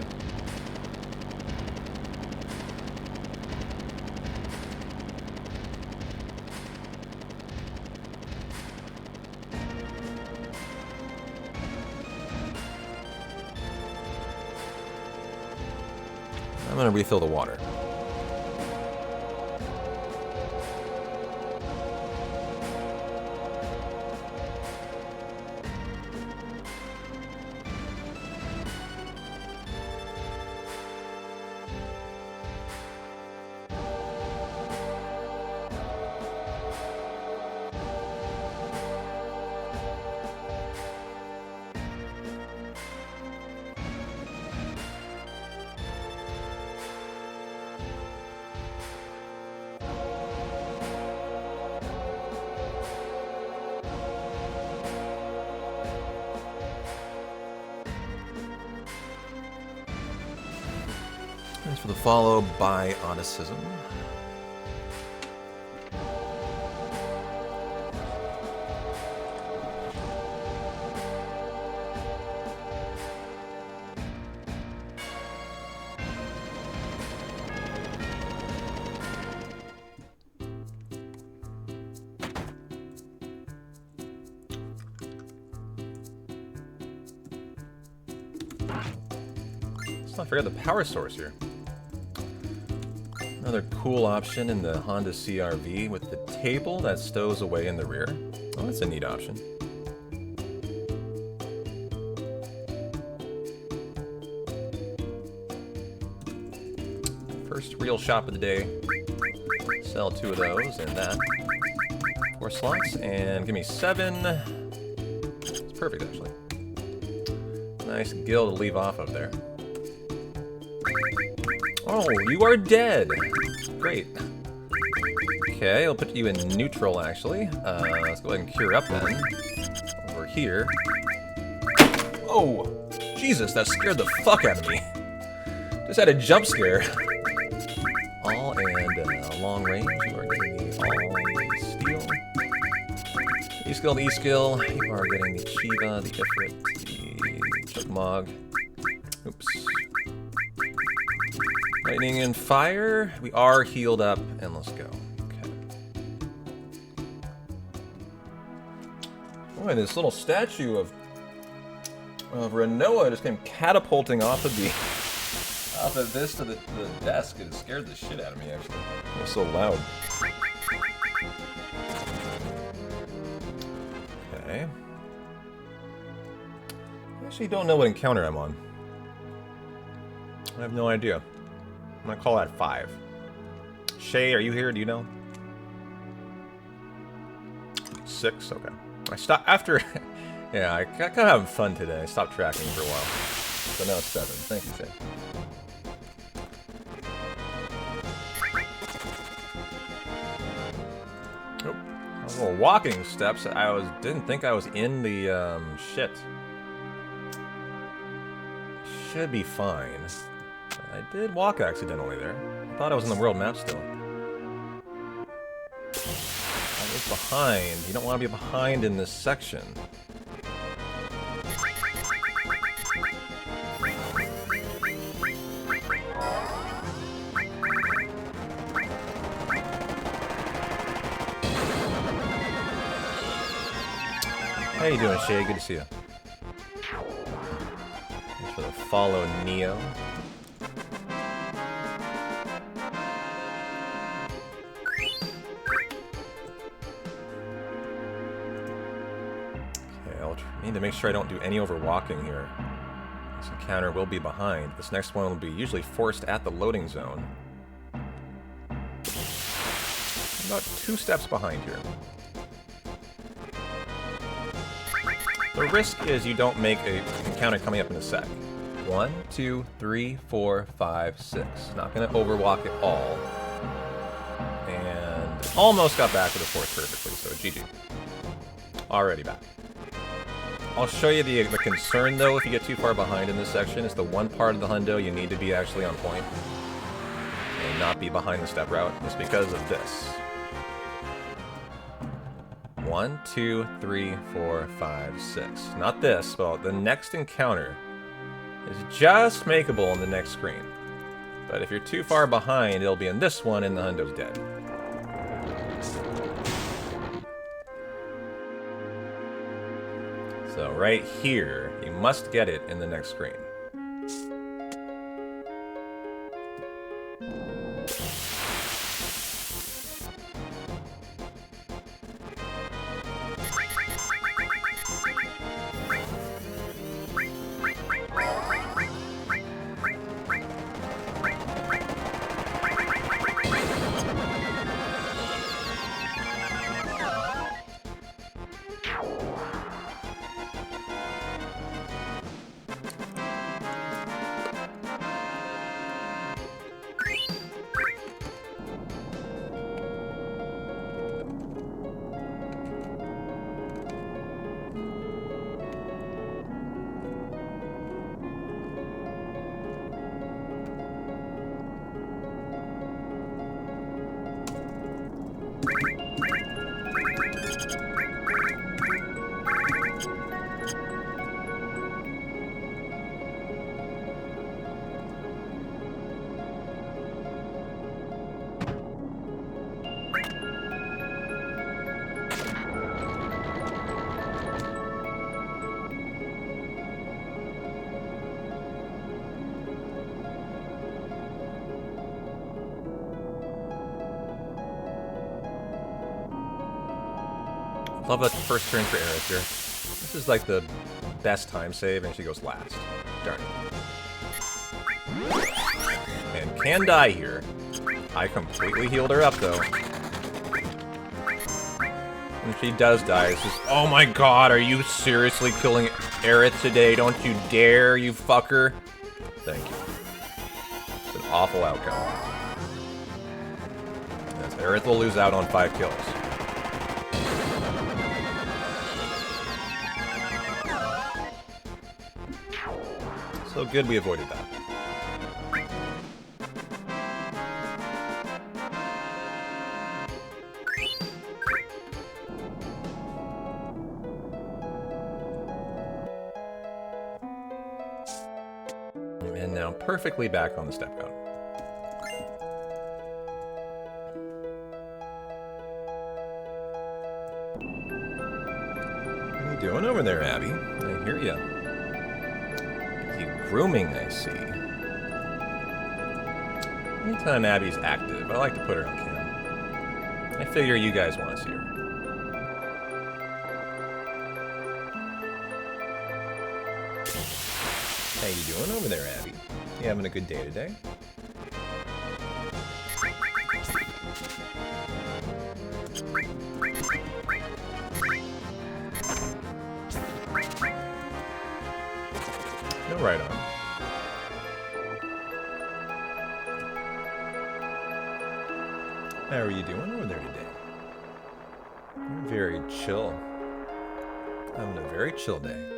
I'm gonna refill the water. Thanks for the follow, Bioticism. Let's not forget the power source here. Another cool option in the Honda CR-V with the table that stows away in the rear. Oh, that's a neat option. First real shop of the day. Sell 2 of those and that. 4 slots and give me 7. It's perfect actually. Nice gill to leave off of there. Oh, you are dead! Great. Okay, I'll put you in neutral, actually. Let's go ahead and cure up then. Over here. Oh! Jesus, that scared the fuck out of me. Just had a jump scare. All and long range. You are getting the all steel. E-skill to E-skill. You are getting the Shiva, the Ifrit, the Chugmog. Oops. Lightning and fire. We are healed up, and let's go. Okay. Boy, this little statue of Renoa just came catapulting off of this to the desk. It scared the shit out of me, actually. It was so loud. Okay. I actually don't know what encounter I'm on. I have no idea. I'm gonna call that 5. Shay, are you here? Do you know? 6? Okay. I stopped after... yeah, I got kind of having fun today. I stopped tracking for a while. So now it's 7. Thank you, Shay. Oh, those little walking steps. Didn't think I was in the shit. Should be fine. I did walk accidentally there. I thought I was in the world map still. I was behind. You don't want to be behind in this section. How you doing, Shay? Good to see you. Thanks for the follow, Neo. Need to make sure I don't do any overwalking here. This encounter will be behind. This next one will be usually forced at the loading zone. About 2 steps behind here. The risk is you don't make an encounter coming up in a sec. 1, 2, 3, 4, 5, 6. Not going to overwalk at all. And almost got back to the force perfectly, so GG. Already back. I'll show you the concern, though, if you get too far behind in this section. It's the one part of the hundo you need to be actually on point and not be behind the step route. It's because of this. 1, 1, 2, 3, 4, 5, 6. Not this, but the next encounter is just makeable in the next screen. But if you're too far behind, it'll be in this one and the hundo's dead. So right here, you must get it in the next screen. Love that first turn for Aerith here. This is like the best time save, and she goes last. Darn it. And can die here. I completely healed her up, though. And she does die. It's just, oh my god, are you seriously killing Aerith today? Don't you dare, you fucker. Thank you. It's an awful outcome. Yes, Aerith will lose out on 5 kills. So good we avoided that. And now perfectly back on the step count. What are you doing over there, Abby? I hear ya. Grooming, I see. Anytime Abby's active, I like to put her on cam. I figure you guys want to see her. How you doing over there, Abby? You having a good day today? No, right on. How are you doing over there today? You're very chill. Having a very chill day.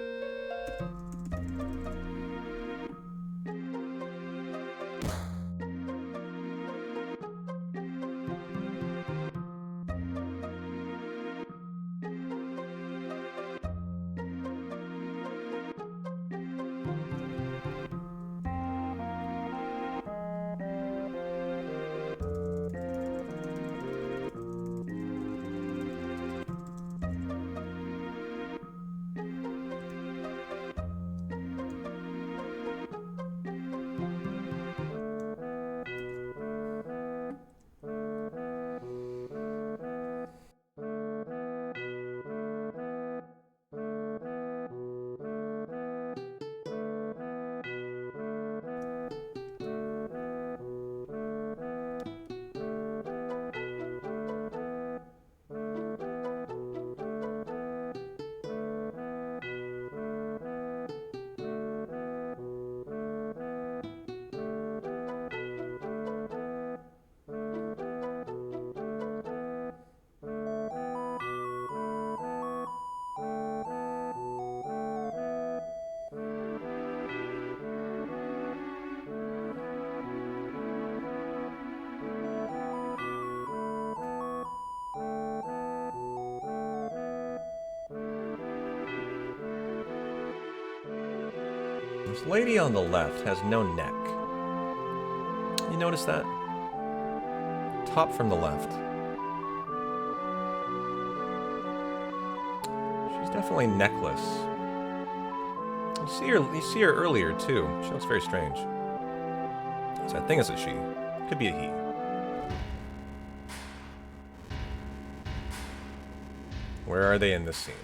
This lady on the left has no neck. You notice that? Top from the left. She's definitely neckless. You see her earlier too. She looks very strange. So I think it's a she. Could be a he. Where are they in this scene?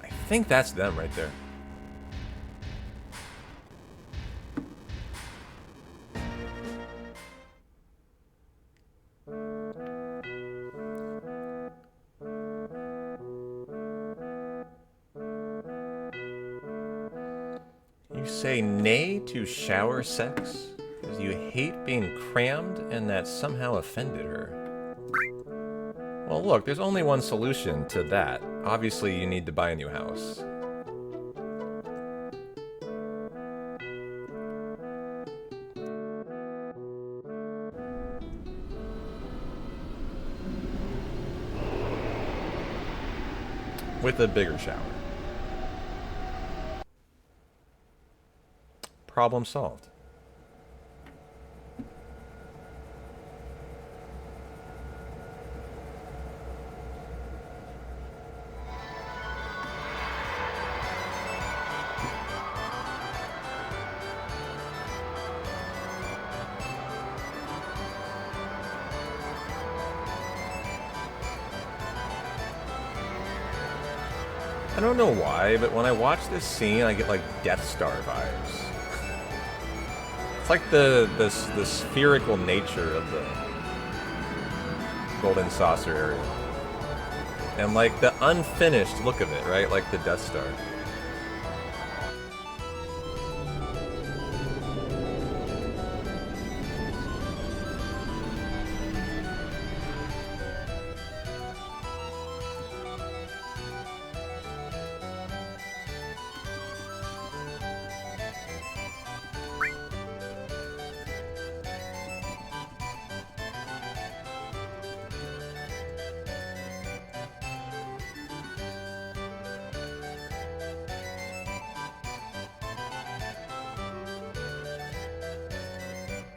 I think that's them right there. You say nay to shower sex because you hate being crammed and that somehow offended her. Well, look, there's only one solution to that. Obviously, you need to buy a new house. With a bigger shower. Problem solved. I don't know why, but when I watch this scene, I get like Death Star vibes. It's like the spherical nature of the golden saucer area. And like the unfinished look of it, right? Like the Death Star.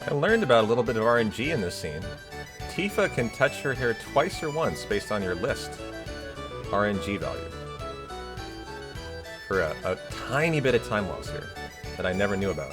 I learned about a little bit of RNG in this scene. Tifa can touch her hair twice or once based on your list RNG value. For a tiny bit of time loss here that I never knew about.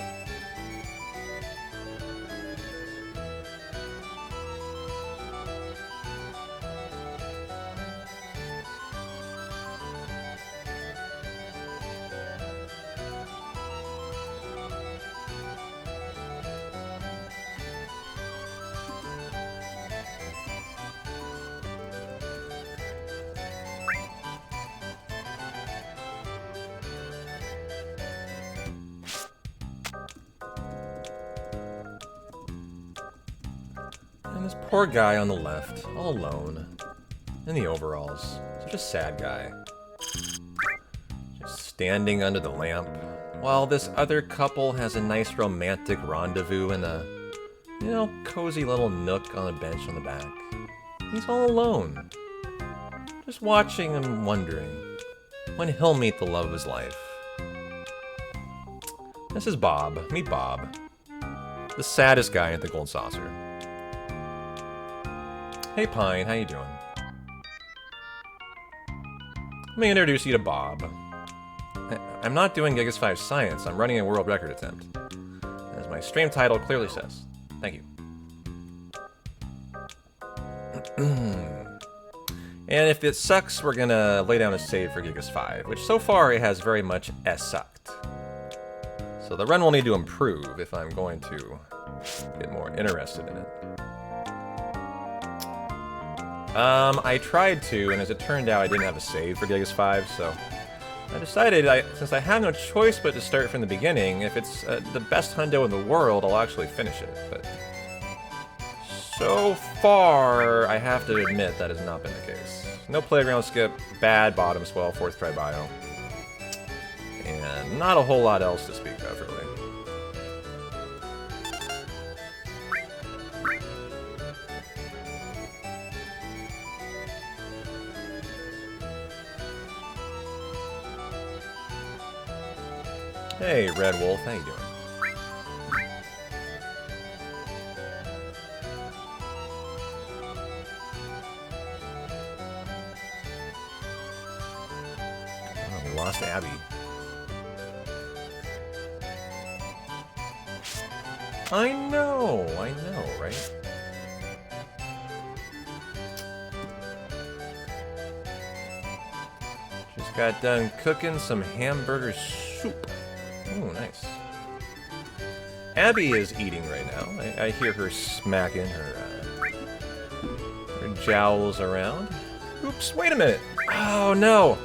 And this poor guy on the left, all alone, in the overalls. Such a sad guy. Just standing under the lamp, while this other couple has a nice romantic rendezvous in a, you know, cozy little nook on a bench on the back. He's all alone. Just watching and wondering when he'll meet the love of his life. This is Bob. Meet Bob. The saddest guy at the Gold Saucer. Hey Pine, how you doing? Let me introduce you to Bob. I'm not doing Gigas 5 science, I'm running a world record attempt. As my stream title clearly says. Thank you. And if it sucks, we're gonna lay down a save for Gigas 5, which so far it has very much sucked. So the run will need to improve if I'm going to get more interested in it. I tried to, and as it turned out, I didn't have a save for Gigas 5, so I decided, since I have no choice but to start from the beginning, if it's the best hundo in the world, I'll actually finish it. But so far, I have to admit that has not been the case. No playground skip, bad bottom swell, fourth try bio, and not a whole lot else to speak of, really. Hey, Red Wolf, how you doing? Oh, we lost Abby. I know, right? Just got done cooking some hamburger soup. Oh, nice. Abby is eating right now. I hear her smacking her jowls around. Oops, wait a minute. Oh, no.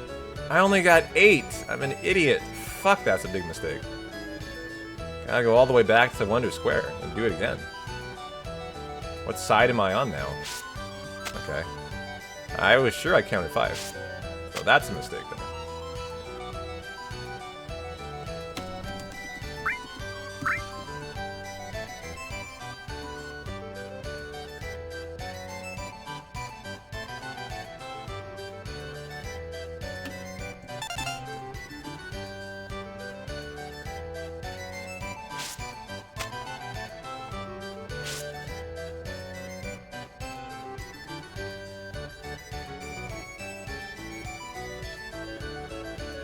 I only got 8. I'm an idiot. Fuck, that's a big mistake. Gotta go all the way back to Wonder Square and do it again. What side am I on now? Okay. I was sure I counted 5. So that's a mistake then.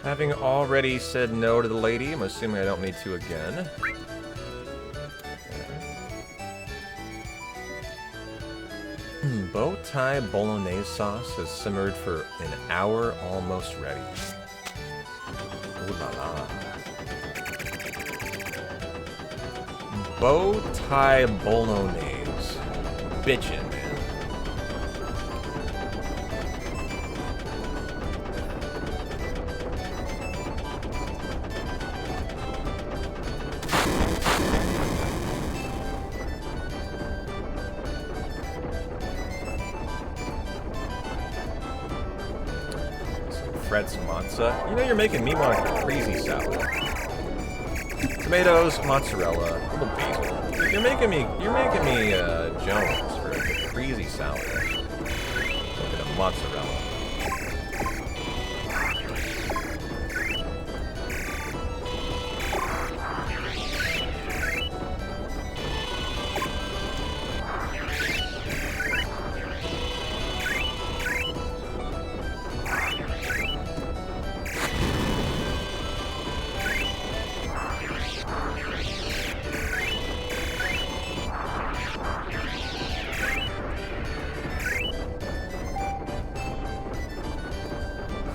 Having already said no to the lady, I'm assuming I don't need to again. Bow tie bolognese sauce is simmered for an hour, almost ready. Ooh la la. Bow tie bolognese. Bitchin', man. Some matzo. You know you're making me want a caprese salad. Tomatoes, mozzarella, a little basil. You're making me Jones for a caprese salad. Look at a mozzarella.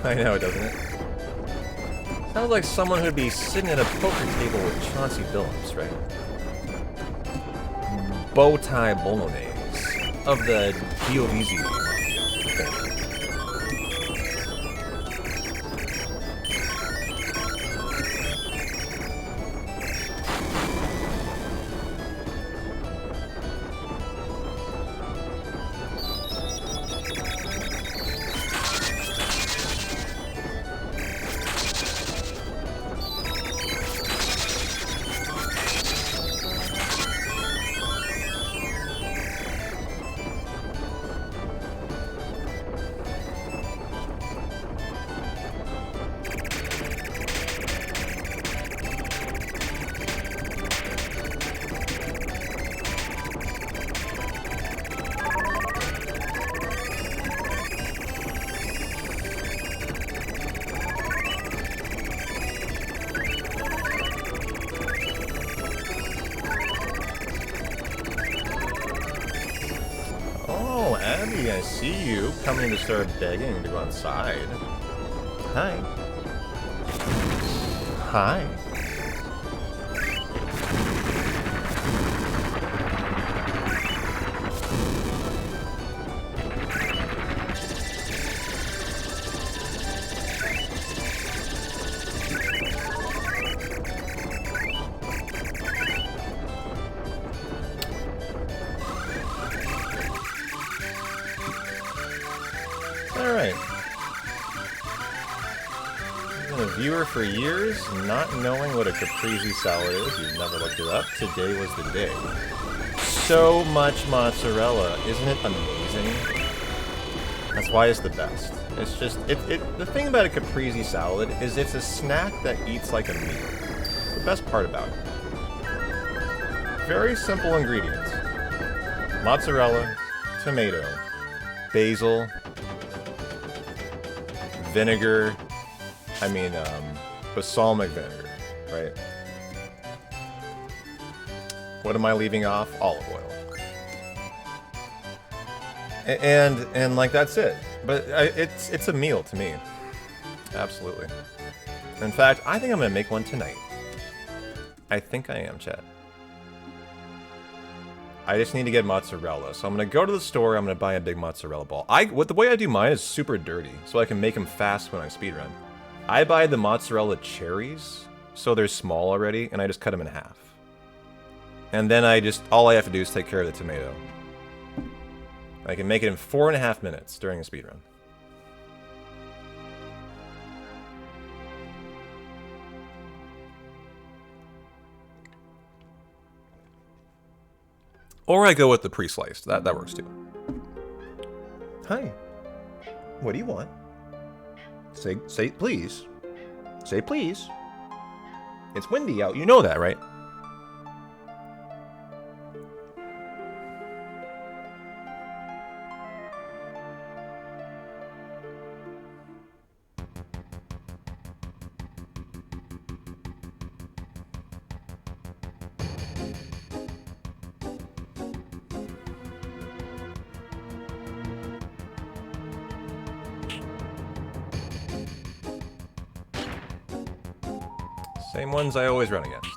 I know, doesn't it? Sounds like someone who'd be sitting at a poker table with Chauncey Billups, right? Bow tie bolognese of the Giovisi. I see you coming to start begging to go outside. Hi. Hi. Alright. You've been a viewer for years, not knowing what a caprese salad is. You've never looked it up. Today was the day. So much mozzarella. Isn't it amazing? That's why it's the best. It's just, the thing about a caprese salad is it's a snack that eats like a meal. the best part about it. Very simple ingredients. Mozzarella, tomato, basil, vinegar, balsamic vinegar, right? What am I leaving off? Olive oil. And like, that's it. But it's a meal to me. Absolutely. In fact, I think I'm gonna make one tonight. I think I am, chat. I just need to get mozzarella. So I'm gonna go to the store, I'm gonna buy a big mozzarella ball. The way I do mine is super dirty, so I can make them fast when I speedrun. I buy the mozzarella cherries, so they're small already, and I just cut them in half. And then all I have to do is take care of the tomato. I can make it in 4.5 minutes during a speedrun. Or I go with the pre-sliced. That works too. Hi. What do you want? Say please. Say please. It's windy out. You know that, right? Same ones I always run against.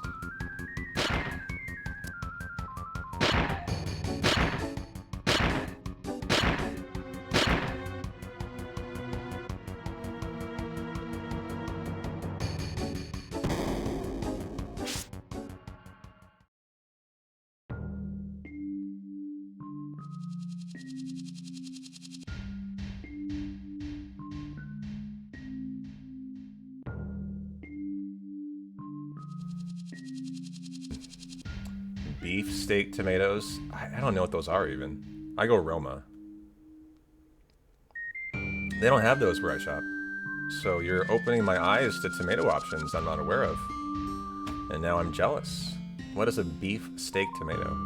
Beef steak tomatoes. I don't know what those are even. I go Roma. They don't have those where I shop. So you're opening my eyes to tomato options I'm not aware of. And now I'm jealous. What is a beef steak tomato?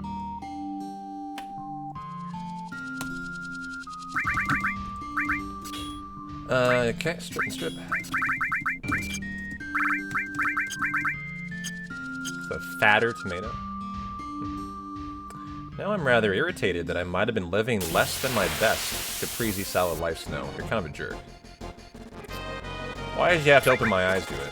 Okay, strip and strip. The fatter tomato. Now I'm rather irritated that I might have been living less than my best caprese salad life, Snow. You're kind of a jerk. Why did you have to open my eyes to it?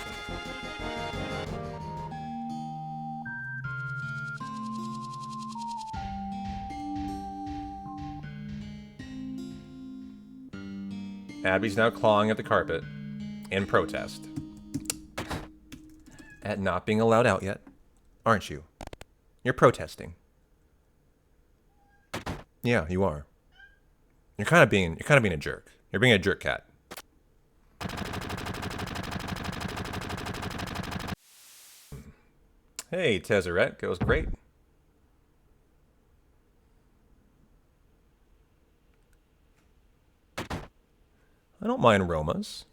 Abby's now clawing at the carpet in protest at not being allowed out yet, aren't you? You're protesting. Yeah, you are. You're kind of being a jerk. You're being a jerk cat. Hey, Tezzeret, goes great. I don't mind Romas.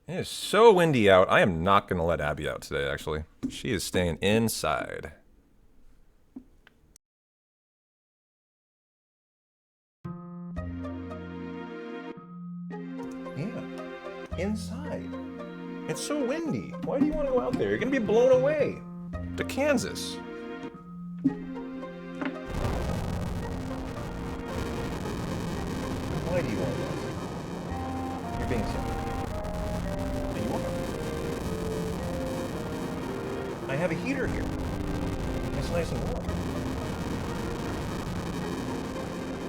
It is so windy out. I am not going to let Abby out today, actually. She is staying inside. Yeah, inside. It's so windy. Why do you want to go out there? You're going to be blown away to Kansas. Why do you want to go out there? You're being silly. Do you want to? I have a heater here. It's nice and warm.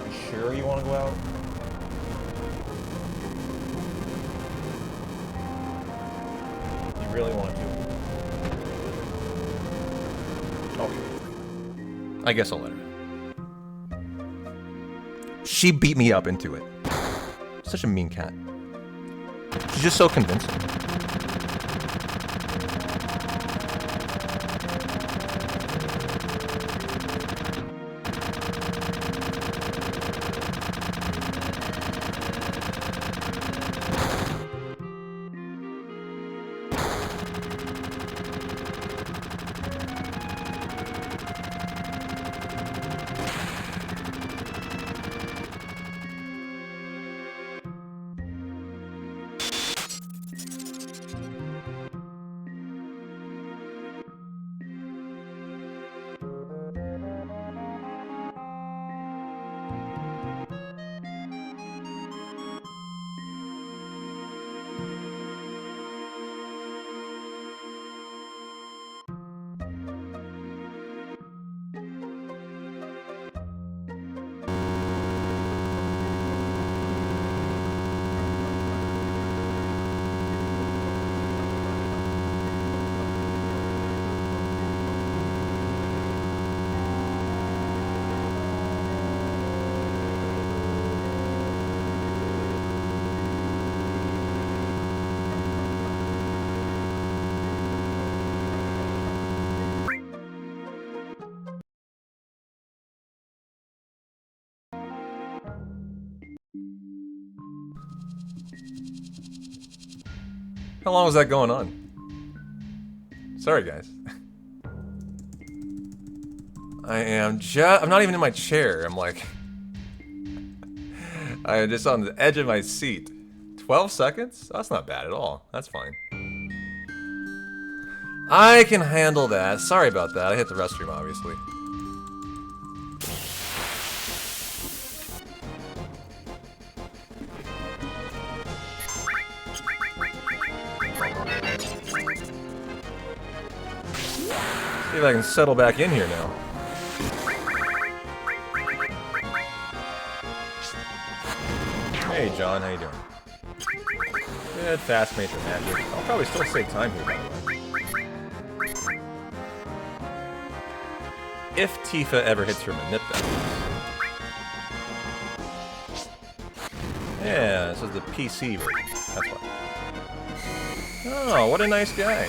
You sure you want to go out? You really want to? Okay. I guess I'll let her. She beat me up into it. Such a mean cat. She's just so convincing. How long was that going on? Sorry, guys. I'm not even in my chair. I'm like... I'm just on the edge of my seat. 12 seconds? That's not bad at all. That's fine. I can handle that. Sorry about that. I hit the restroom, obviously. See if I can settle back in here now. Hey, John. How you doing? Good. Fast major magic. I'll probably still save time here, by the way. If Tifa ever hits her manip, that is. Yeah, this is the PC version. That's why. Oh, what a nice guy.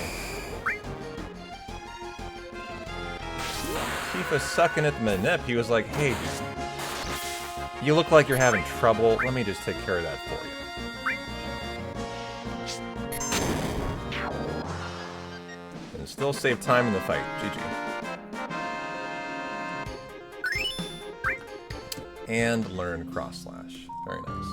Tifa sucking at the manip. He was like, hey, dude. You look like you're having trouble. Let me just take care of that for you. And still save time in the fight. GG. And learn cross slash. Very nice.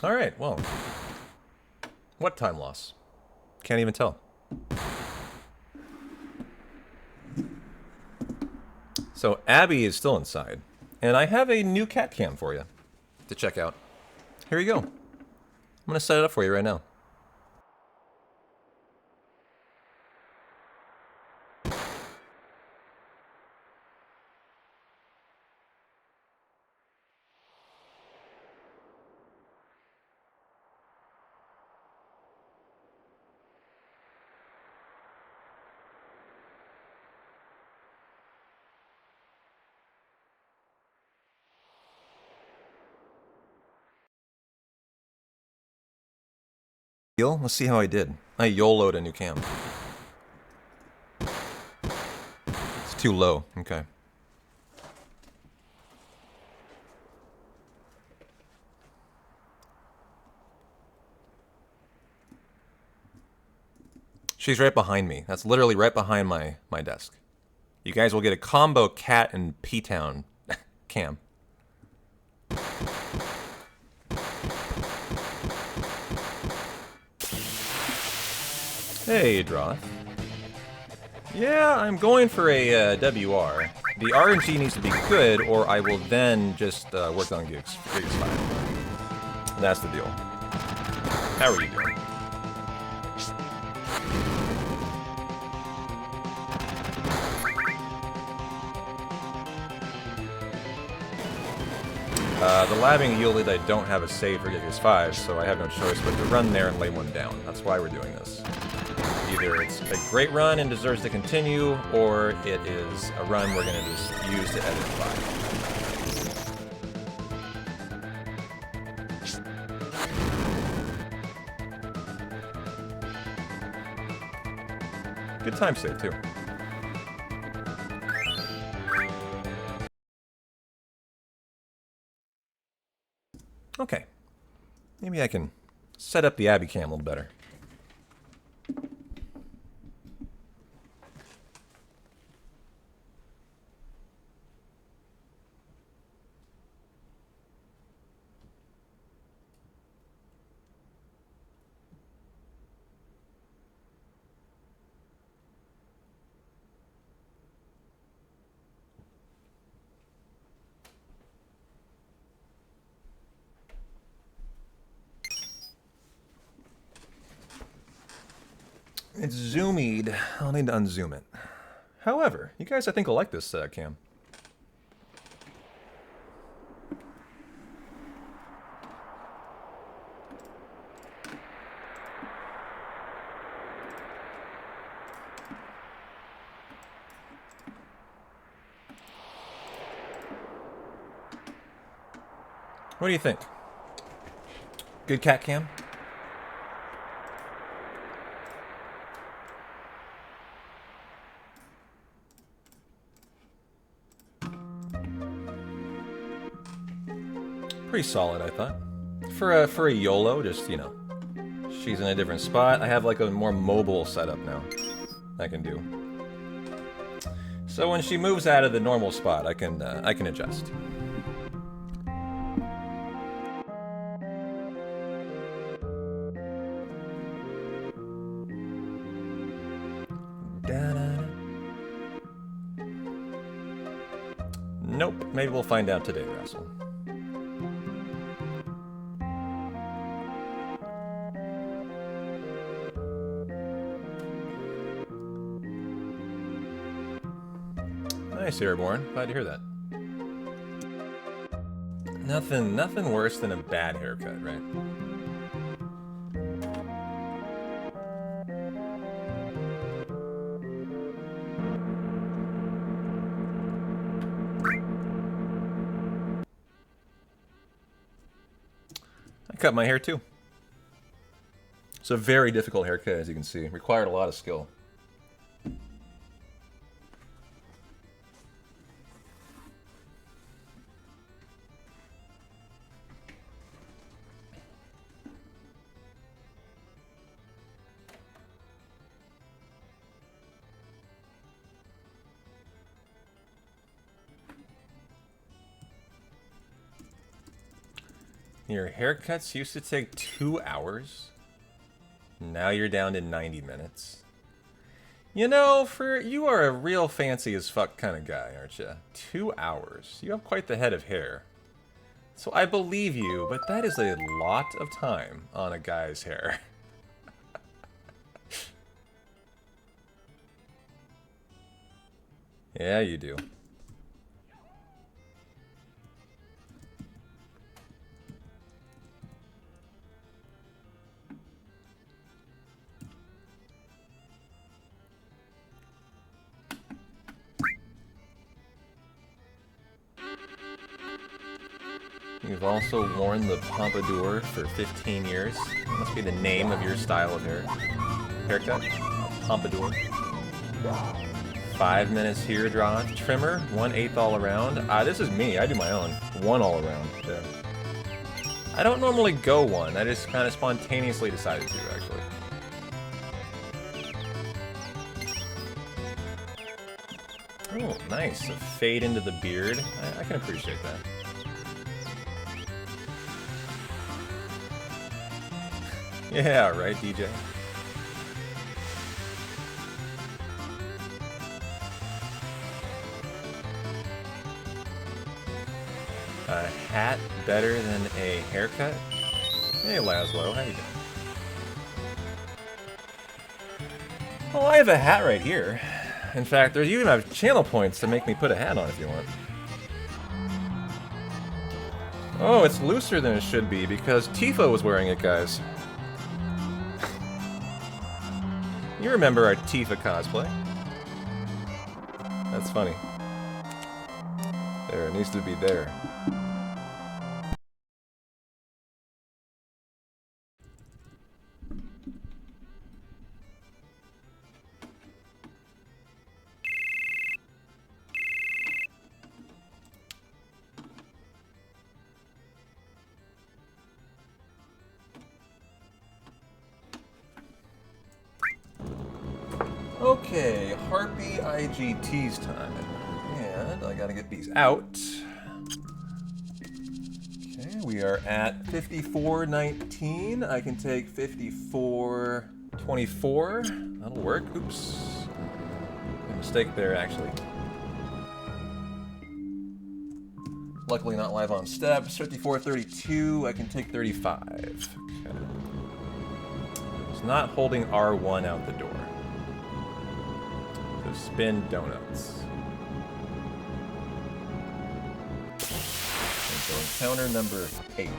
Alright, well. What time loss? Can't even tell. So Abby is still inside. And I have a new cat cam for you to check out. Here you go. I'm going to set it up for you right now. Let's see how I did. I YOLO'd a new cam. It's too low. Okay. She's right behind me. That's literally right behind my desk. You guys will get a combo cat and P-Town cam. Hey, Droth. Yeah, I'm going for a WR. The RNG needs to be good, or I will then just work on Gigas 5. That's the deal. How are you doing? The labbing yielded I don't have a save for Gigas 5, so I have no choice but to run there and lay one down. That's why we're doing this. Either it's a great run and deserves to continue, or it is a run we're going to just use to edit 5. Good time save, too. Okay. Maybe I can set up the Abby cam a little better. It's zoomied. I'll need to unzoom it. However, you guys I think will like this cam. What do you think? Good cat cam? Pretty solid, I thought. For a YOLO, just, you know, she's in a different spot. I have like a more mobile setup now I can do. So when she moves out of the normal spot, I can adjust. Nope. Maybe we'll find out today, Russell. Nice, Airborne. Glad to hear that. Nothing worse than a bad haircut, right? I cut my hair too. It's a very difficult haircut, as you can see. Required a lot of skill. Your haircuts used to take 2 hours. Now you're down to 90 minutes. You know, you are a real fancy as fuck kind of guy, aren't you? 2 hours. You have quite the head of hair. So I believe you, but that is a lot of time on a guy's hair. Yeah, you do. You've also worn the pompadour for 15 years. That must be the name of your style of haircut. Pompadour. 5 minutes here, draw trimmer. 1/8 all around. This is me. I do my own. 1 all around. Yeah. I don't normally go 1. I just kind of spontaneously decided to, actually. Oh, nice. A fade into the beard. I can appreciate that. Yeah, right, DJ. A hat better than a haircut? Hey, Laszlo, how you doing? Oh, I have a hat right here. In fact, there's even have channel points to make me put a hat on if you want. Oh, it's looser than it should be because Tifa was wearing it, guys. You remember our Tifa cosplay? That's funny. There, it needs to be there. Okay, Harpy IGT's time. And I gotta get these out. Okay, we are at 54.19. I can take 54.24. That'll work. Oops. A mistake there, actually. Luckily not live on steps. 54.32. I can take 35. Okay. It's not holding R1 out the door. Spin donuts. And so encounter number 8.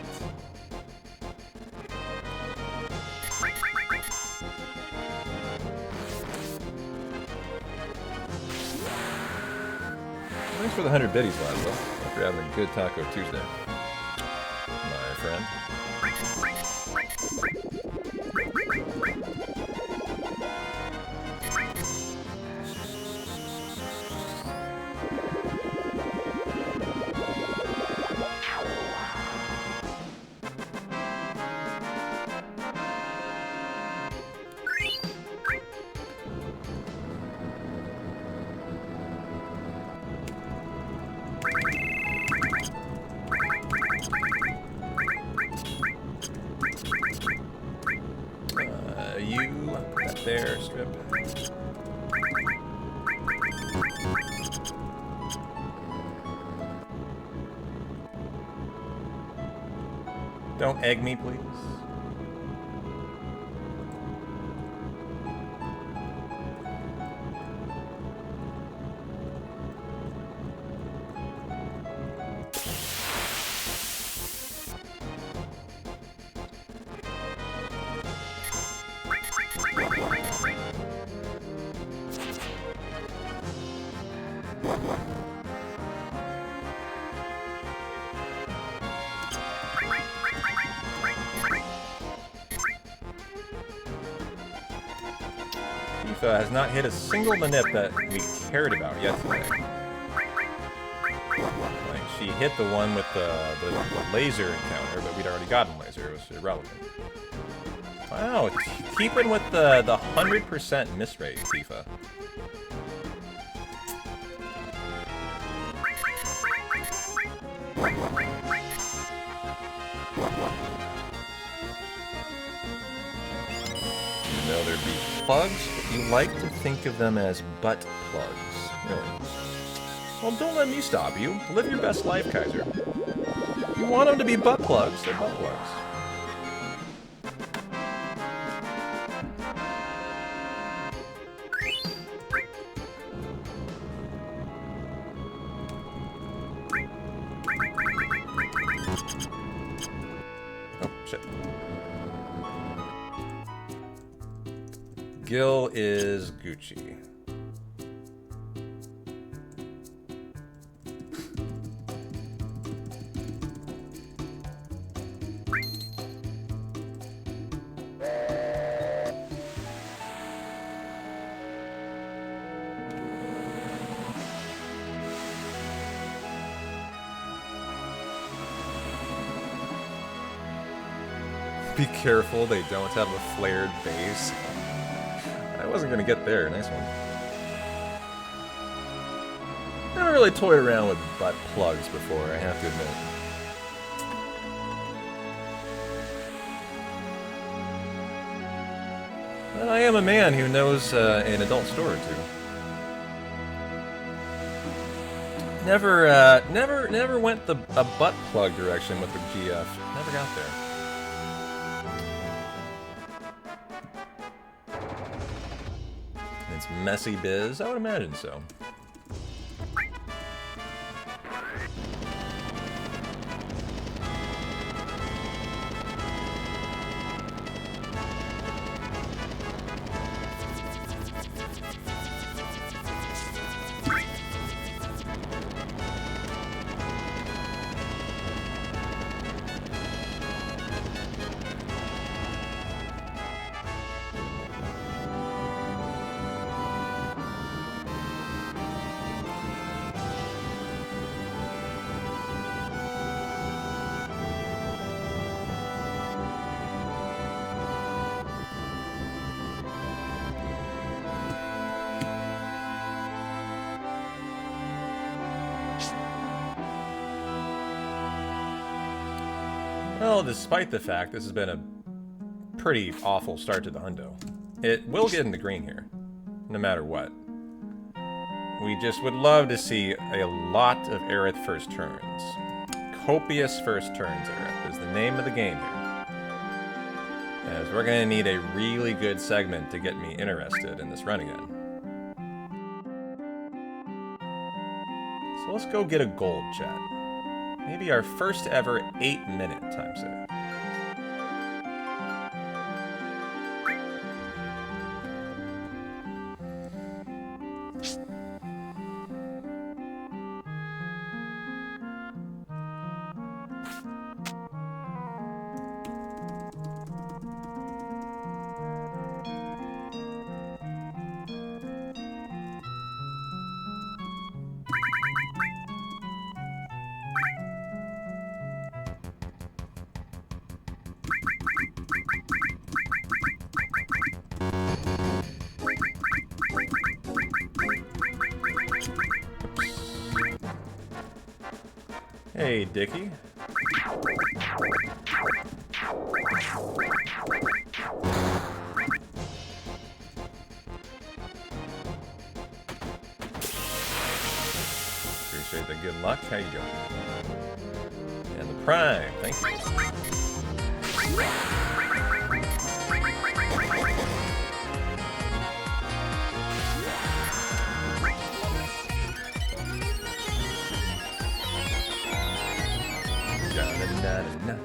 Thanks for the 100 biddies, Laszlo. Hope you're having a good Taco Tuesday, my friend. you, put that there, strip. Don't egg me, please. FIFA has not hit a single manip that we cared about yet today. Like, she hit the one with the laser encounter, but we'd already gotten laser. It was irrelevant. Wow, keeping with the 100% miss rate, FIFA. You know there'd be plugs, but you like to think of them as butt plugs. Really? Well, don't let me stop you. Live your best life, Kaiser. You want them to be butt plugs, they're butt plugs. Oh, shit. Gil is Gucci. Be careful they don't have a flared base. I wasn't gonna get there. Nice one. Never really toyed around with butt plugs before, I have to admit. But I am a man who knows an adult store or two. Never went a butt plug direction with the GF. Never got there. It's messy biz? I would imagine so. Well, despite the fact this has been a pretty awful start to the hundo, it will get into green here, no matter what. We just would love to see a lot of Aerith first turns. Copious first turns, Aerith, is the name of the game here. As we're going to need a really good segment to get me interested in this run again. So let's go get a gold, chat. Maybe our first ever 8-minute time save. Hey, Dickie. good luck. How you doing? And the Prime, thank you. Da-da-da-da-da.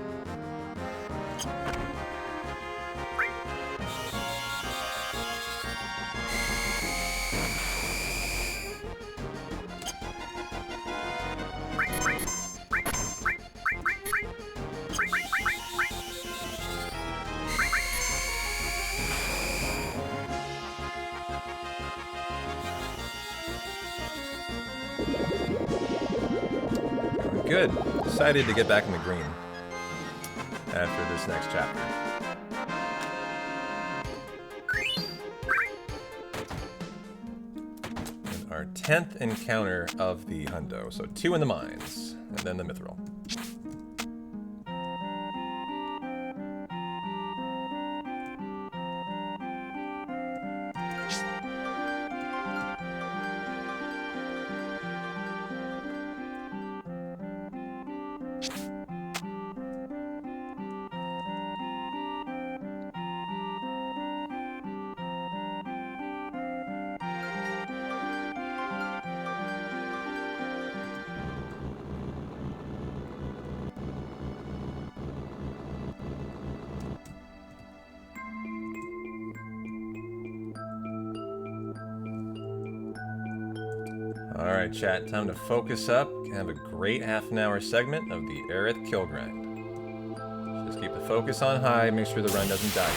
Good. Excited to get back in the green after this next chapter. And our 10th encounter of the hundo. So 2 in the mines, and then the mithril. Alright, chat, time to focus up. Have a great half-an-hour segment of the Aerith kill grind. Just keep the focus on high, make sure the run doesn't die.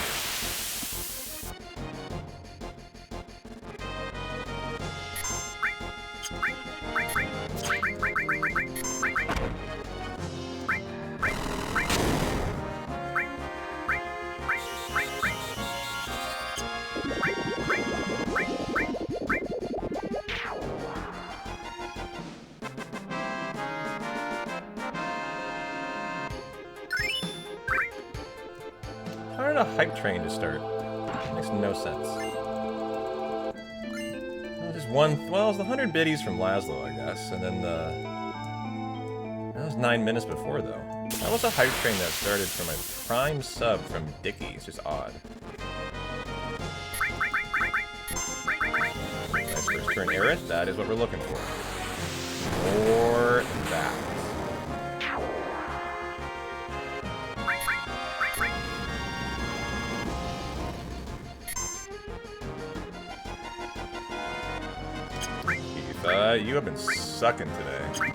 How did a hype train to start? Makes no sense. Just one. Well, it was the 100 biddies from Laszlo, I guess, and then that was 9 minutes before, though. That was a hype train that started from a prime sub from Dickie. It's just odd. Nice first turn, Aerith. That is what we're looking for. Or that. You have been sucking today.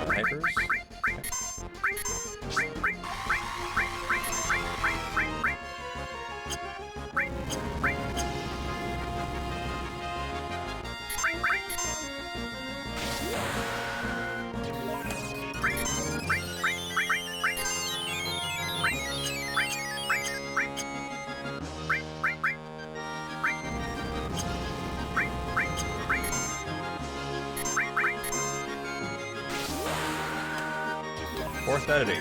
Hypers? Fourth out of 8.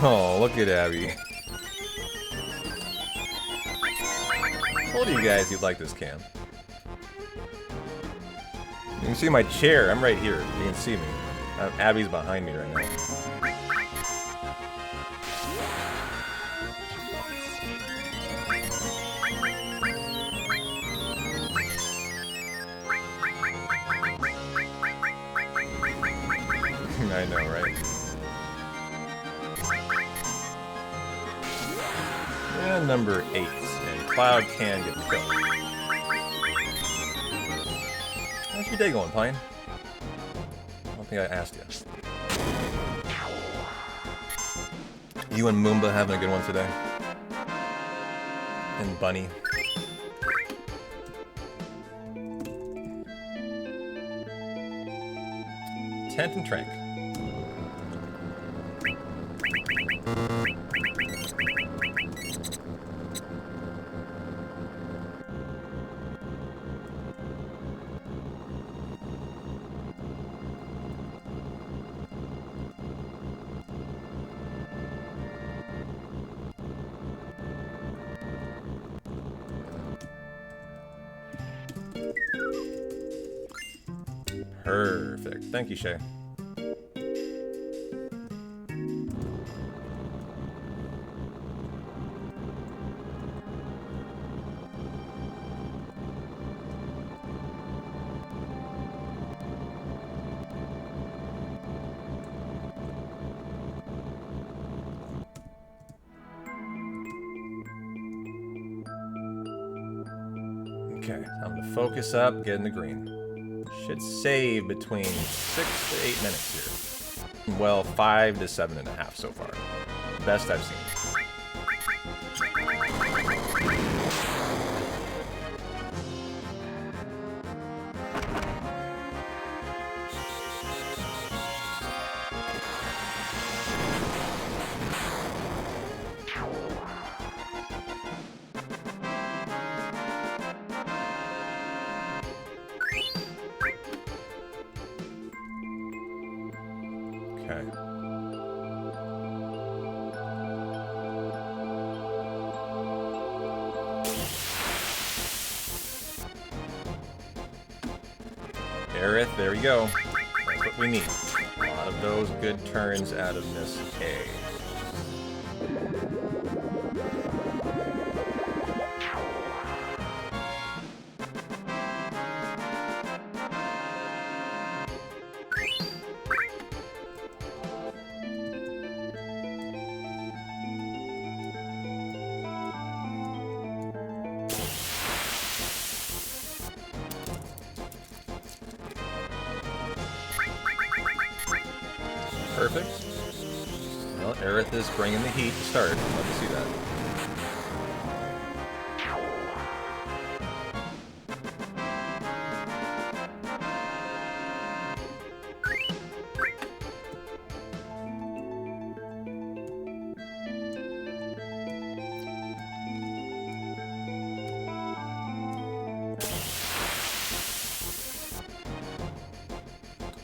Oh, look at Abby. Told you guys you'd like this cam. You can see my chair. I'm right here. You can see me. Abby's behind me right now. I know, right? And number 8. And Cloud can get the kill. How's your day going, Pine? I don't think I asked you. You and Moomba having a good one today? And Bunny. Tent and Trank. Perfect. Thank you, Shay. Okay, time to focus up, get in the green. Should save between 6 to 8 minutes here. Well, 5 to 7.5 so far. Best I've seen. Okay. Aerith, there we go. That's what we need. A lot of those good turns out of Miss A. Perfect. Well, Aerith is bringing the heat to start. Love to see that.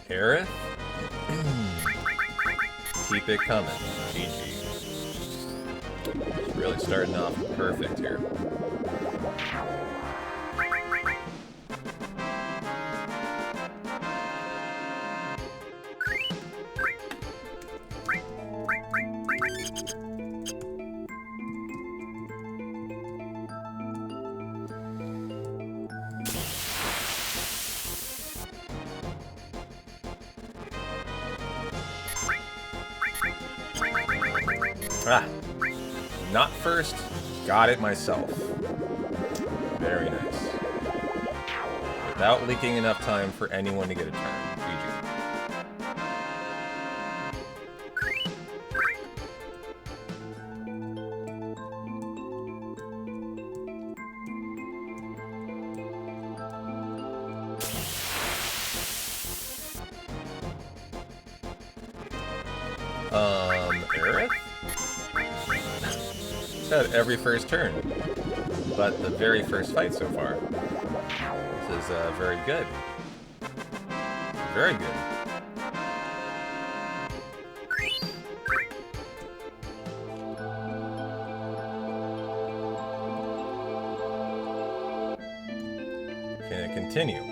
Aerith? Keep it coming. GG. Really starting off perfect here. Ah, not first, got it myself. Very nice. Without leaking enough time for anyone to get a turn. GG. Aerith? Said every first turn, but the very first fight so far. This is very good. Very good. Can it continue?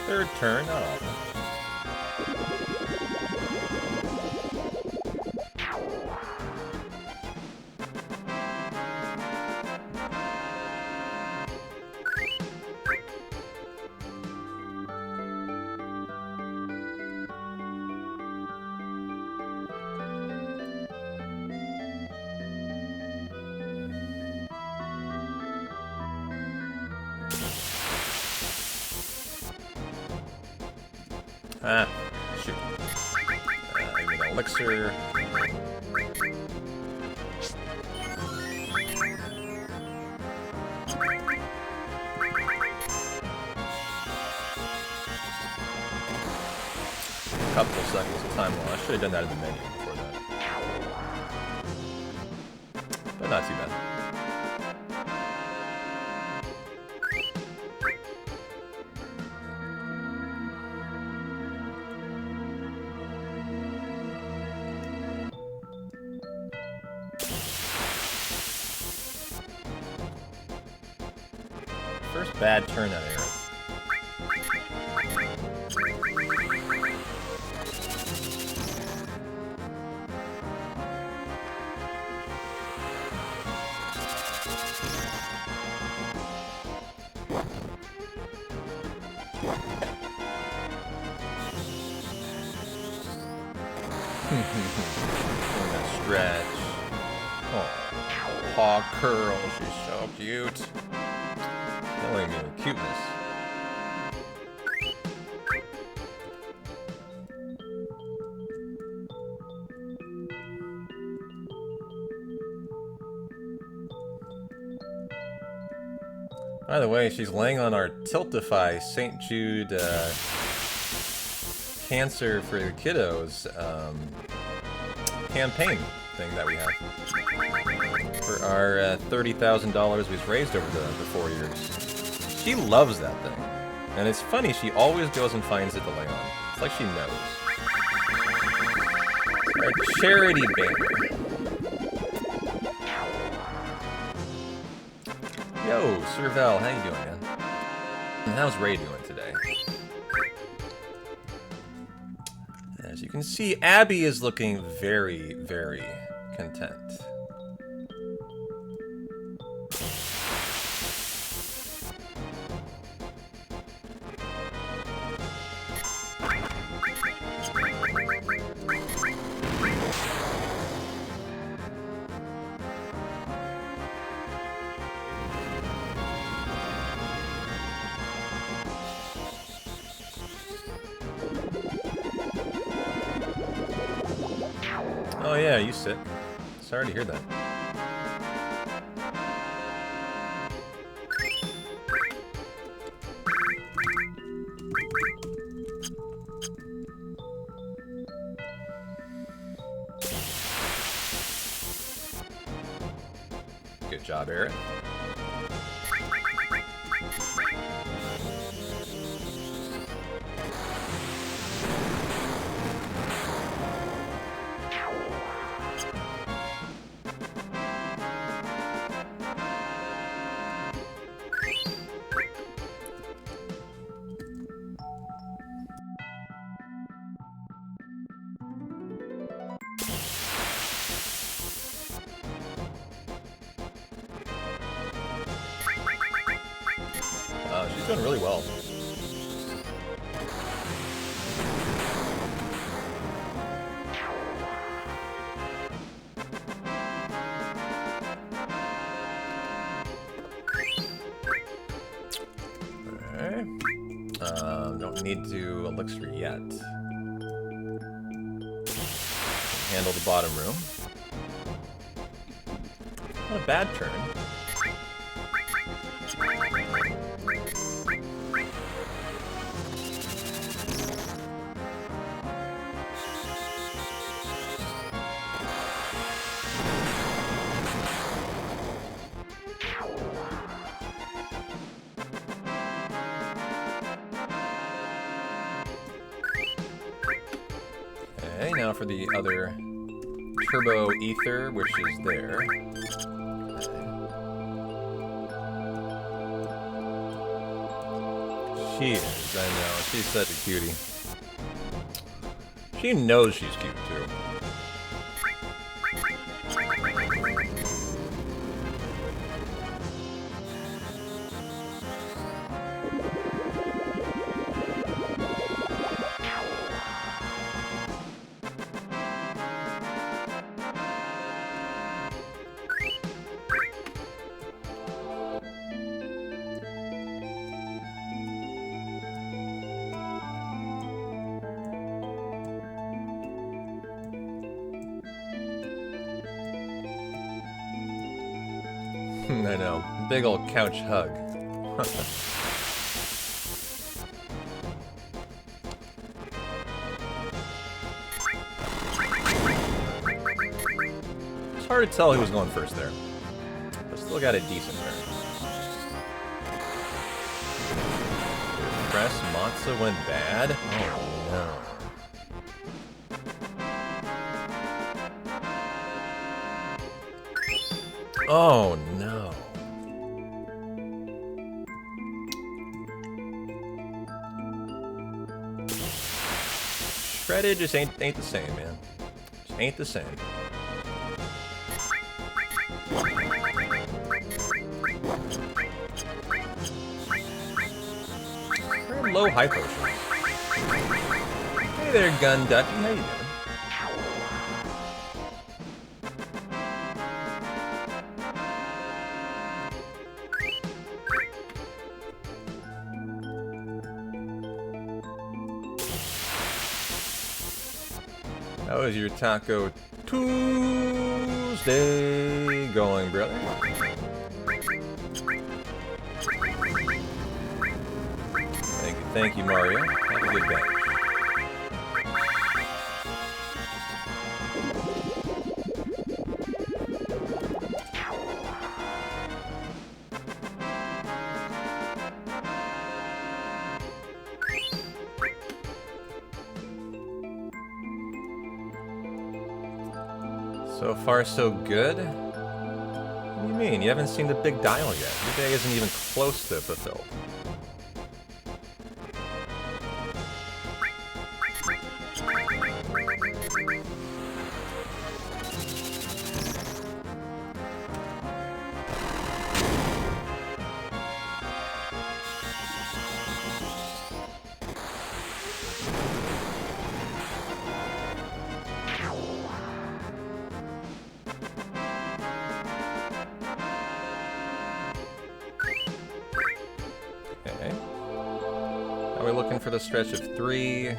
Third turn, not often. Ah, shoot. Give me the elixir. A couple seconds of time loss. I should have done that in the menu before that. But not too bad. First bad turn that era. Stretch. Oh, paw curl. She's so cute. Killing me with cuteness. By the way, she's laying on our Tiltify St. Jude Cancer for Kiddos campaign thing that we have for our $30,000 we've raised over the 4 years. She loves that thing. And it's funny, she always goes and finds it to lay on. It's like she knows. Our charity banner. Yo, Serval, how you doing, man? And how's Ray doing today? As you can see, Abby is looking very, very content. Oh yeah, you sit. Sorry to hear that. Good job, Eric. She's doing really well. Alright. Don't need to elixir yet. Handle the bottom room. Not a bad turn. Okay, now for the other Turbo Ether, which is there. She is, I know. She's such a cutie. She knows she's cute, too. I know. Big old couch hug. It's hard to tell who was going first there. But still got a decent turn. Press Matza went bad? Oh no. Oh no. Shredded just ain't the same, man. Just ain't the same. Very low high potion. Hey there, Gun Ducky. How you doing? How is your Taco Tuesday going, brother? Thank you, Mario. Have a good day. So far, so good? What do you mean? You haven't seen the big dial yet. Your day isn't even close to fulfilled. Okay. Are we looking for the stretch of 3?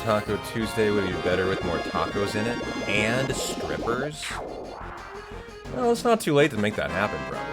Taco Tuesday would be better with more tacos in it and strippers. Well, it's not too late to make that happen, probably.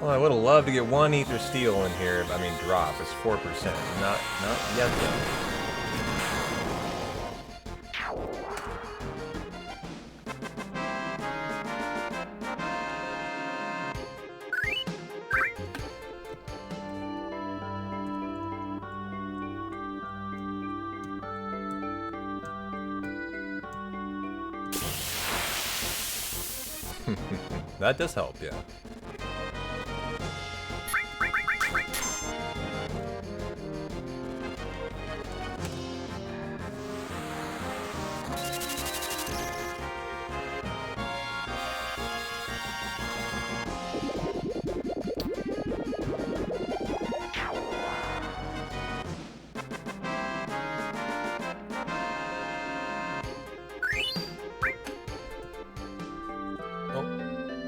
Well, I would have loved to get one ether steel in here. I mean, drop. It's 4%. Not yet, though. That does help, yeah.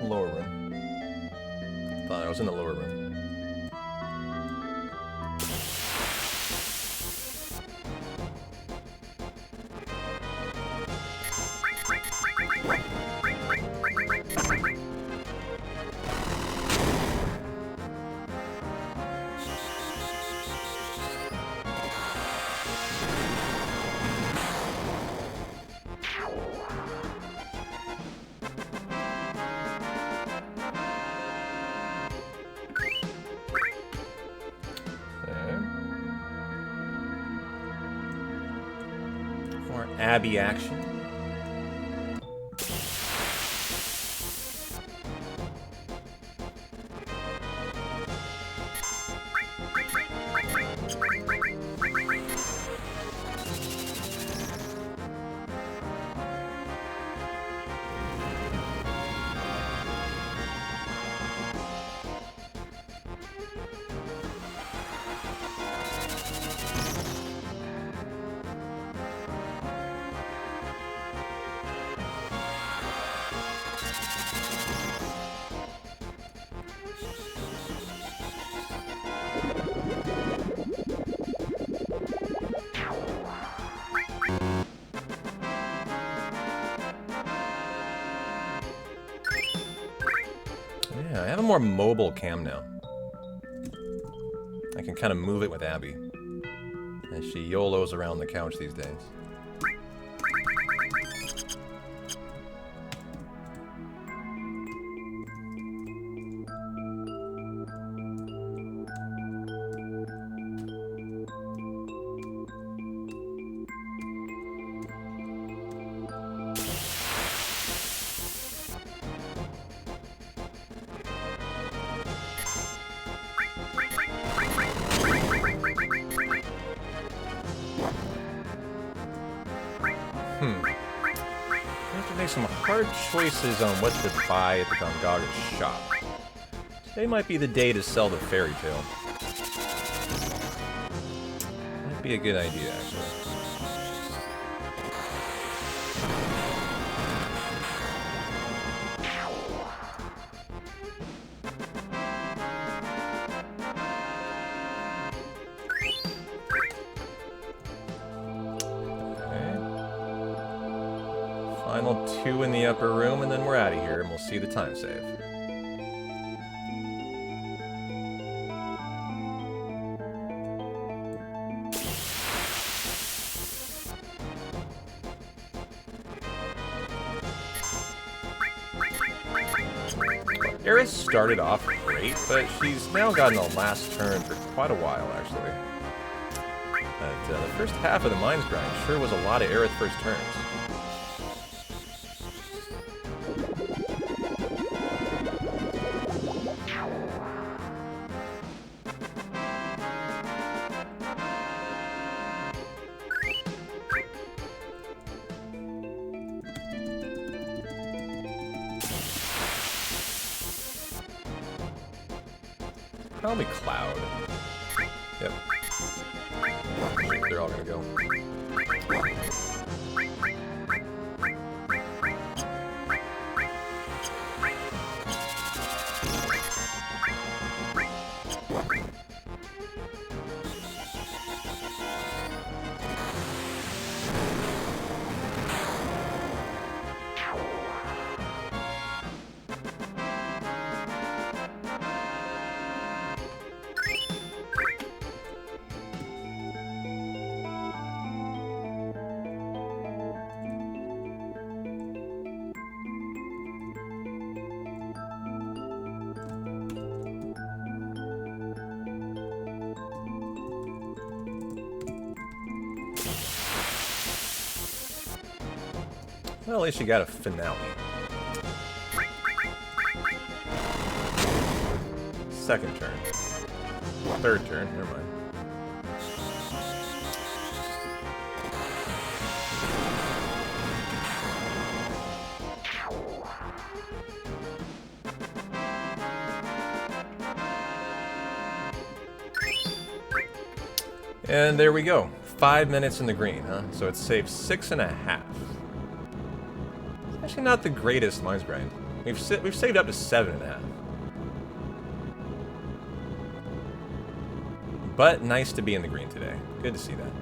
Lower room. Thought I was in the lower room. More Abby action. Yeah, I have a more mobile cam now. I can kind of move it with Abby as she YOLOs around the couch these days. I have to make some hard choices on what to buy at the Gongaga shop. Today might be the day to sell the fairy tale. Might be a good idea, actually. Final 2 in the upper room, and then we're out of here, and we'll see the time save. Aerith started off great, but she's now gotten a last turn for quite a while, actually. But the first half of the Mines grind sure was a lot of Aerith first turns. Probably Cloud. Yep. They're all gonna go. Well, at least you got a finale. Second turn. Third turn, never mind. And there we go. 5 minutes in the green, huh? So it saves 6.5. It's actually not the greatest Mines grind. We've saved up to 7.5. But nice to be in the green today. Good to see that.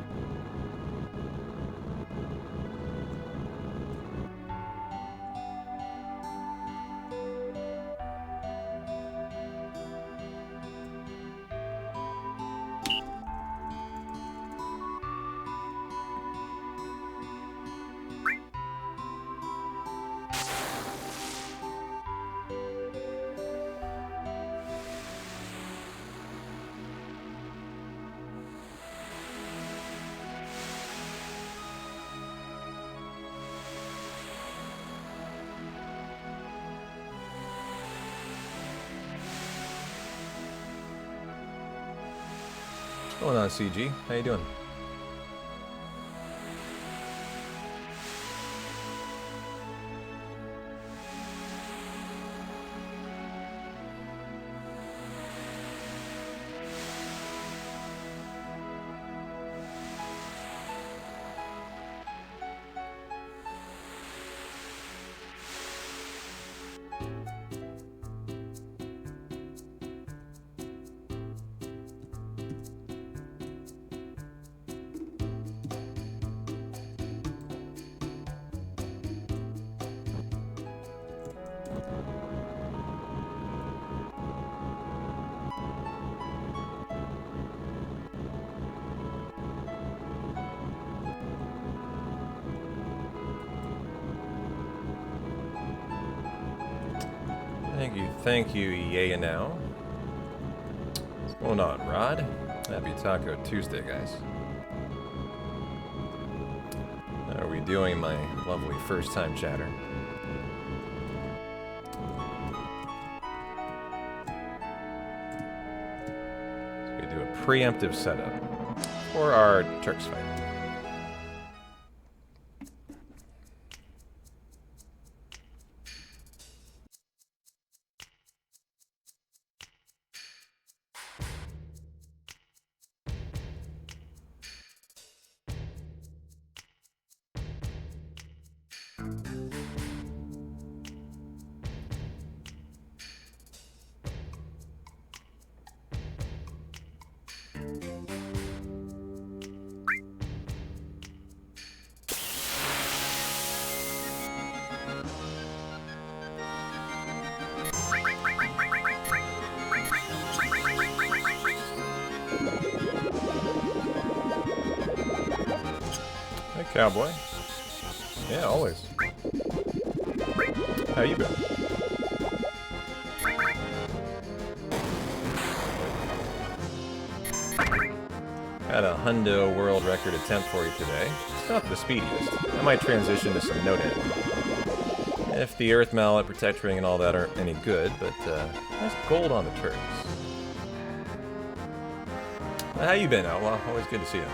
What's going on, CG? How you doing? Thank you, yeah now. What's going on, Rod? Happy Taco Tuesday, guys. How are we doing, my lovely first-time chatter? So we do a preemptive setup for our Turks fight. Cowboy. Yeah, always. How you been? Got a hundo world record attempt for you today. It's not the speediest. I might transition to some note editing. If the Earth Mallet, Protect Ring, and all that aren't any good, but nice gold on the Turks. How you been, Outlaw? Always good to see you.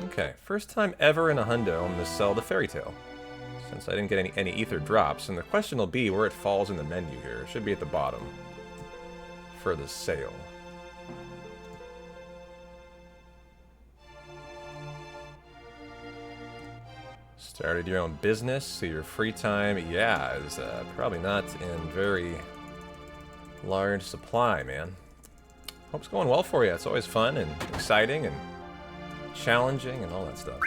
Okay, first time ever in a hundo I'm going to sell the Fairy Tale, since I didn't get any ether drops, and the question will be where it falls in the menu here. It should be at the bottom for the sale. Started your own business, so your free time, yeah, is probably not in very large supply, man. Hope it's going well for you. It's always fun and exciting and challenging and all that stuff.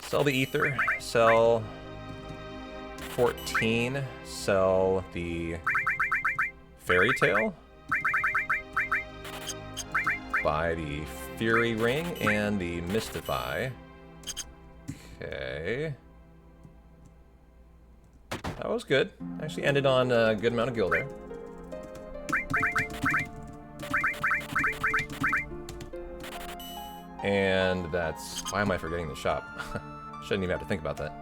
Sell the ether, sell 14, sell the Fairy Tale, buy the Fury Ring and the Mystify. Okay. That was good. Actually ended on a good amount of gil there. And that's... Why am I forgetting the shop? Shouldn't even have to think about that.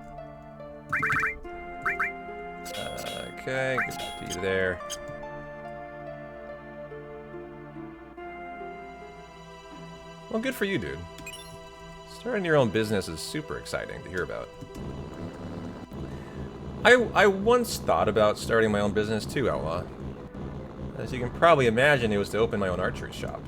Okay, good to you there. Well, good for you, dude. Starting your own business is super exciting to hear about. I once thought about starting my own business too, Outlaw. As you can probably imagine, it was to open my own archery shop.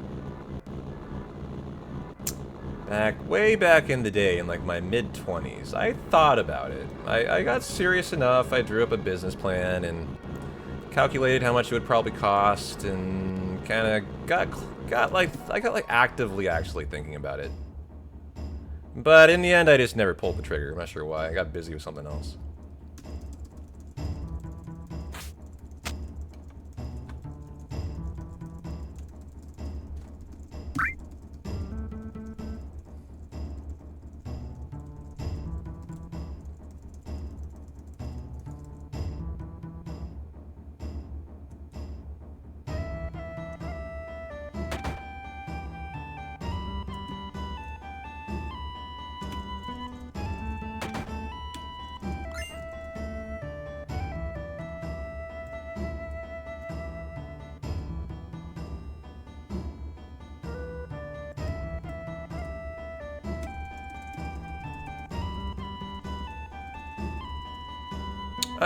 Way back in the day, in like my mid-20s, I thought about it. I got serious enough, I drew up a business plan and calculated how much it would probably cost, and kind of got like actively actually thinking about it. But in the end, I just never pulled the trigger. I'm not sure why. I got busy with something else.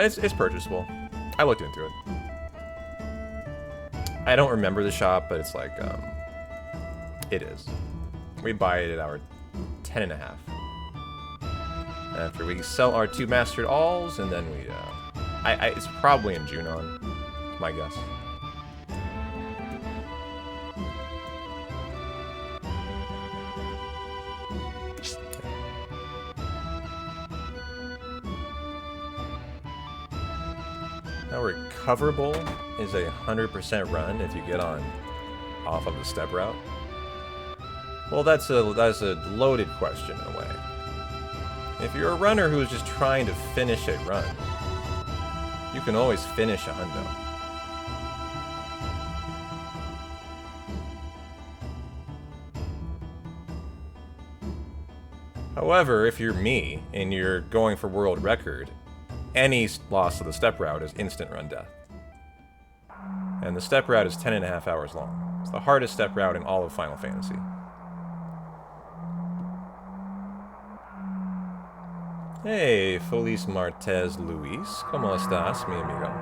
It's purchasable. I looked into it. I don't remember the shop, but it's like, it is. We buy it at our 10.5. After we sell our 2 mastered alls, and then we, it's probably in Junon, my guess. Now recoverable is a 100% run if you get on off of the step route. Well, that's a loaded question in a way. If you're a runner who is just trying to finish a run, you can always finish a hundo. However, if you're me and you're going for world record, any loss of the step route is instant run death. And the step route is 10.5 hours long. It's the hardest step route in all of Final Fantasy. Hey, Feliz Martez Luis. ¿Cómo estás, mi amigo?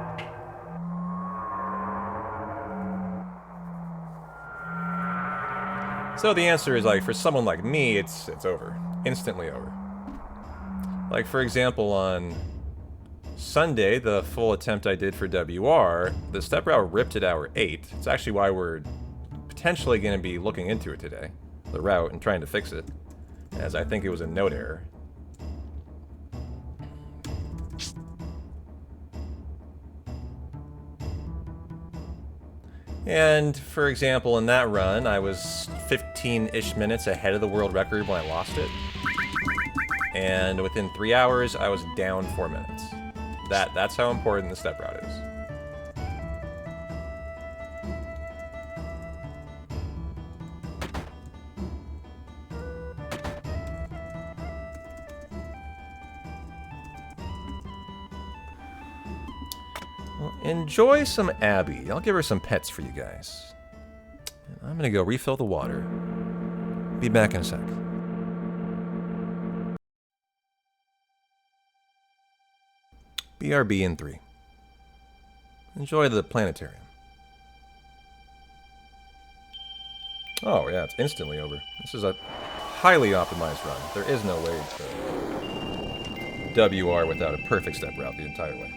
So the answer is, like, for someone like me, it's over. Instantly over. Like, for example, on Sunday, the full attempt I did for WR, the step route ripped at hour 8. It's actually why we're potentially going to be looking into it today, the route, and trying to fix it, as I think it was a node error. And, for example, in that run, I was 15-ish minutes ahead of the world record when I lost it. And within 3 hours, I was down 4 minutes. That's how important the step route is. Well, enjoy some Abby. I'll give her some pets for you guys. I'm gonna go refill the water. Be back in a sec. BRB in 3. Enjoy the planetarium. Oh yeah, it's instantly over. This is a highly optimized run. There is no way to WR without a perfect step route the entire way.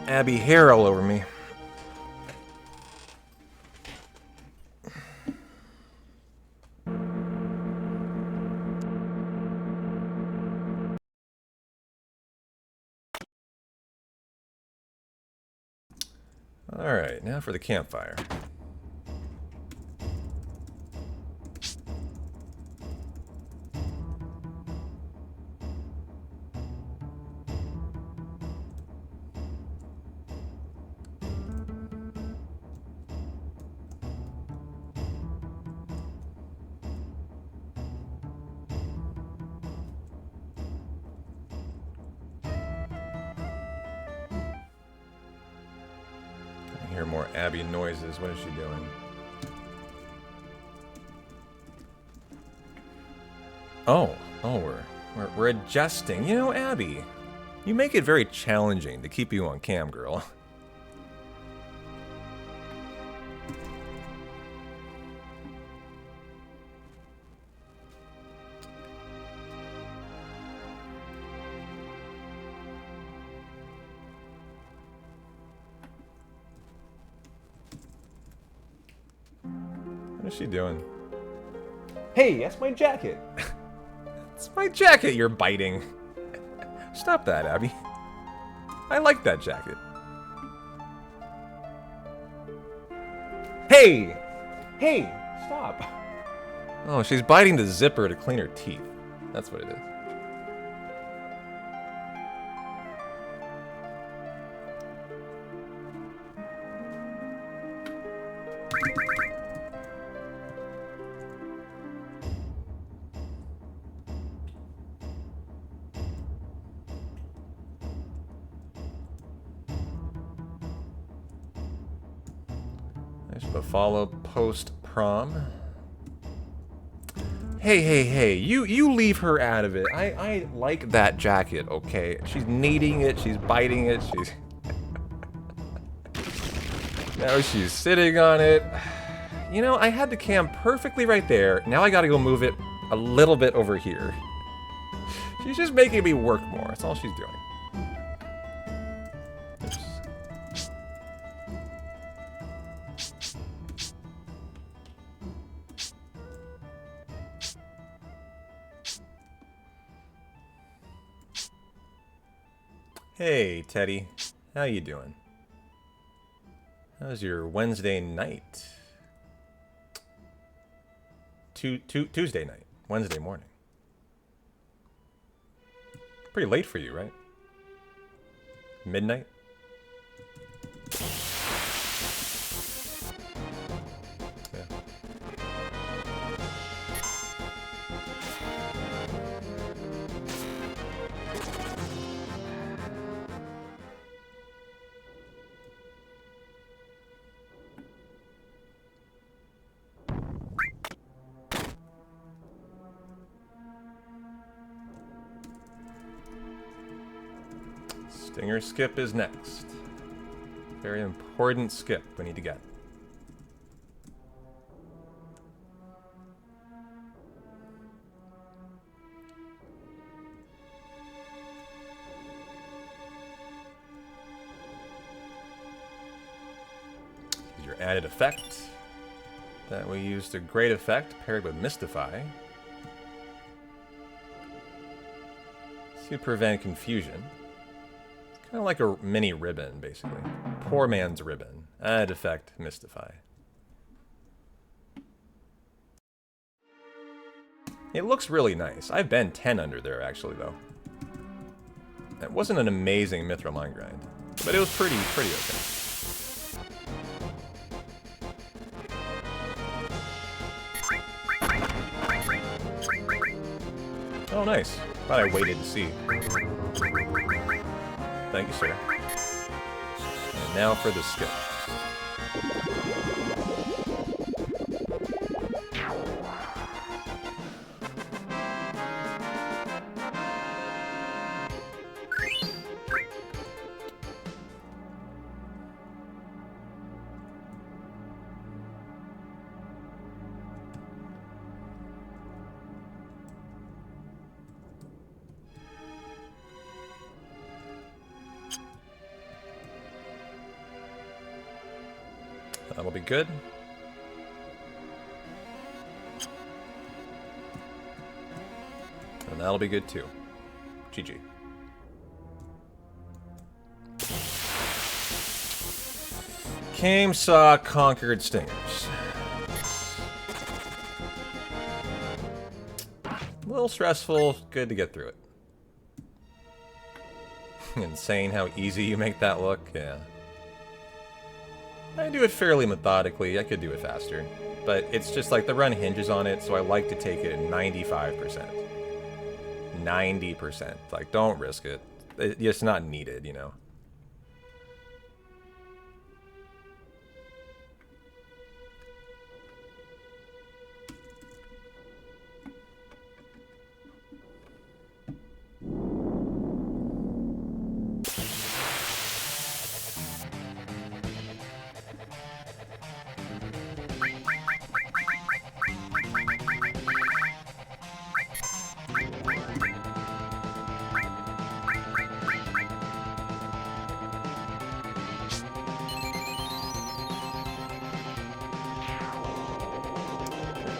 Abby hair all over me. Alright, now for the campfire. I hear more Abby noises. What is she doing? Oh, we're adjusting. You know, Abby, you make it very challenging to keep you on cam, girl. What is she doing? Hey, that's my jacket. It's my jacket you're biting. Stop that, Abby. I like that jacket. Hey! Hey! Stop! Oh, she's biting the zipper to clean her teeth. That's what it is. There's the follow post-prom. Hey, you leave her out of it. I like that jacket, okay? She's kneading it, she's biting it, she's... Now she's sitting on it. You know, I had the cam perfectly right there. Now I gotta go move it a little bit over here. She's just making me work more. That's all she's doing. Oops. Hey, Teddy. How you doing? How's your Wednesday night? Tuesday night. Wednesday morning. Pretty late for you, right? Midnight? Yeah. Stinger skip is next. Very important skip we need to get. Your added effect that we use to great effect paired with Mystify to prevent confusion. Kind of like a mini ribbon, basically. Poor man's ribbon. Add effect, Mystify. It looks really nice. I've been 10 under there, actually, though. It wasn't an amazing Mithril Mine grind, but it was pretty okay. Oh, nice. Thought I waited to see. Thank you, sir. And now for the skip. be good. And that'll be good too. GG. Came, saw, conquered stingers. A little stressful, good to get through it. Insane how easy you make that look, yeah. I do it fairly methodically, I could do it faster. But it's just like the run hinges on it, so I like to take it at 95%. 90%. Like, don't risk it. It's not needed, you know.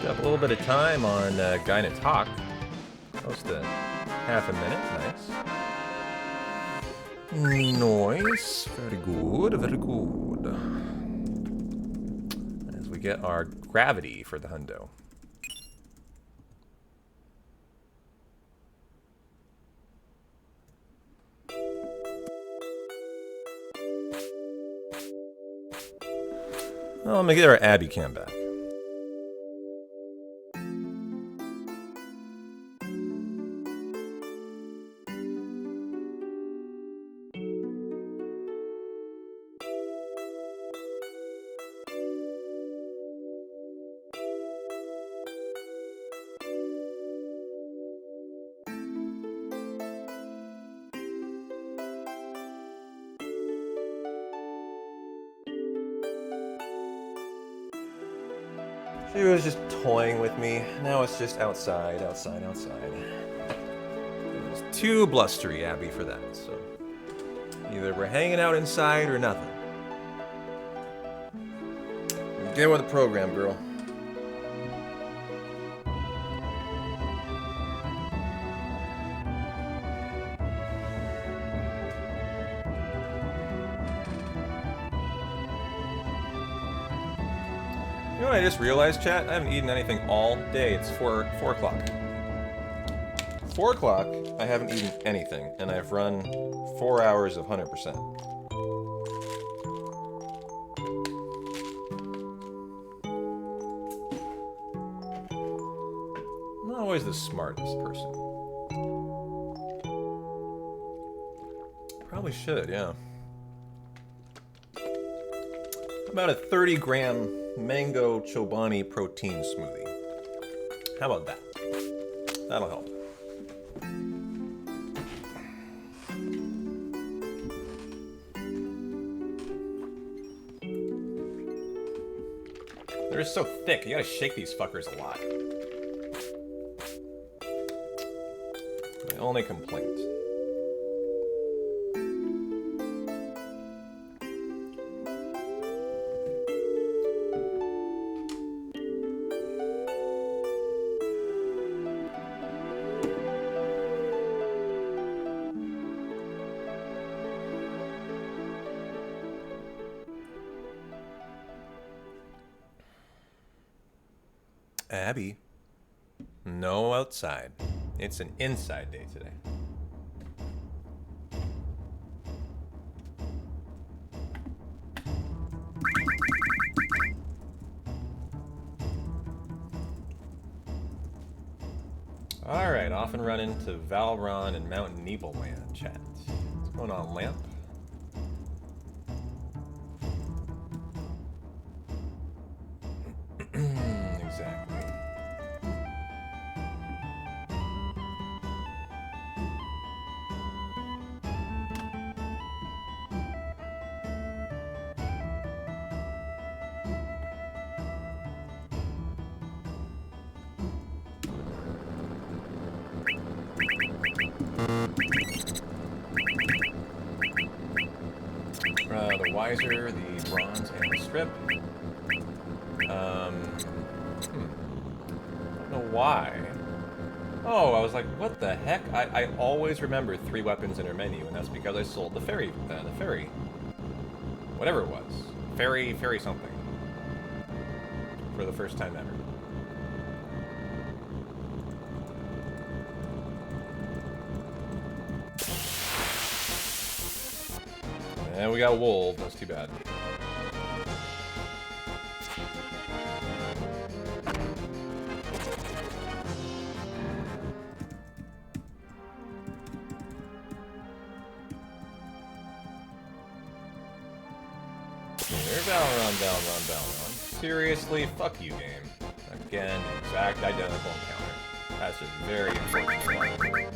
Up a little bit of time on Guy to Talk. Close to half a minute. Nice. Nice. Very good. Very good. As we get our gravity for the hundo. Well, let me get our Abby cam back. She was just toying with me. Now it's just outside, outside, outside. It was too blustery, Abby, for that, so... Either we're hanging out inside or nothing. Get with the program, girl. You know what I just realized, chat? I haven't eaten anything all day. It's 4 o'clock. 4 o'clock, I haven't eaten anything, and I've run 4 hours of 100%. I'm not always the smartest person. Probably should, yeah. About a 30-gram mango chobani protein smoothie. How about that? That'll help. They're just so thick, you gotta shake these fuckers a lot. My only complaint. Abby, no outside. It's an inside day today. Alright, off and running to Valron and Mount Neebleland, chat. What's going on, Lamp? Exactly. The Wiser, the Bronze, and the Strip. Don't know why. Oh, I was like, what the heck? I always remember 3 weapons in her menu, and that's because I sold the fairy. Whatever it was. Fairy something. For the first time ever. And we got wolf. That's too bad. Balron. Seriously, fuck you, game. Again, exact identical encounter. That's just very unfortunate.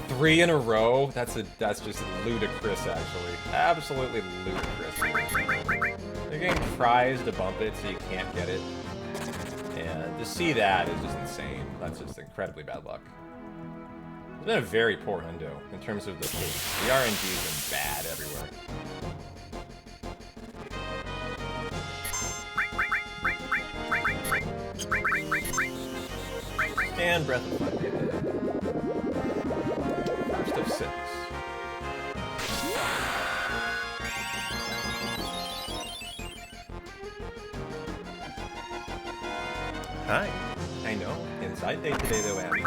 Three in a row? That's just ludicrous, actually. Absolutely ludicrous. They're getting tries to bump it so you can't get it. And to see that is just insane. That's just incredibly bad luck. It's been a very poor hundo in terms of the pace. The RNG's been bad everywhere. And Breath of Fire. First of 6. Hi. I know. Inside day today, though, Abby.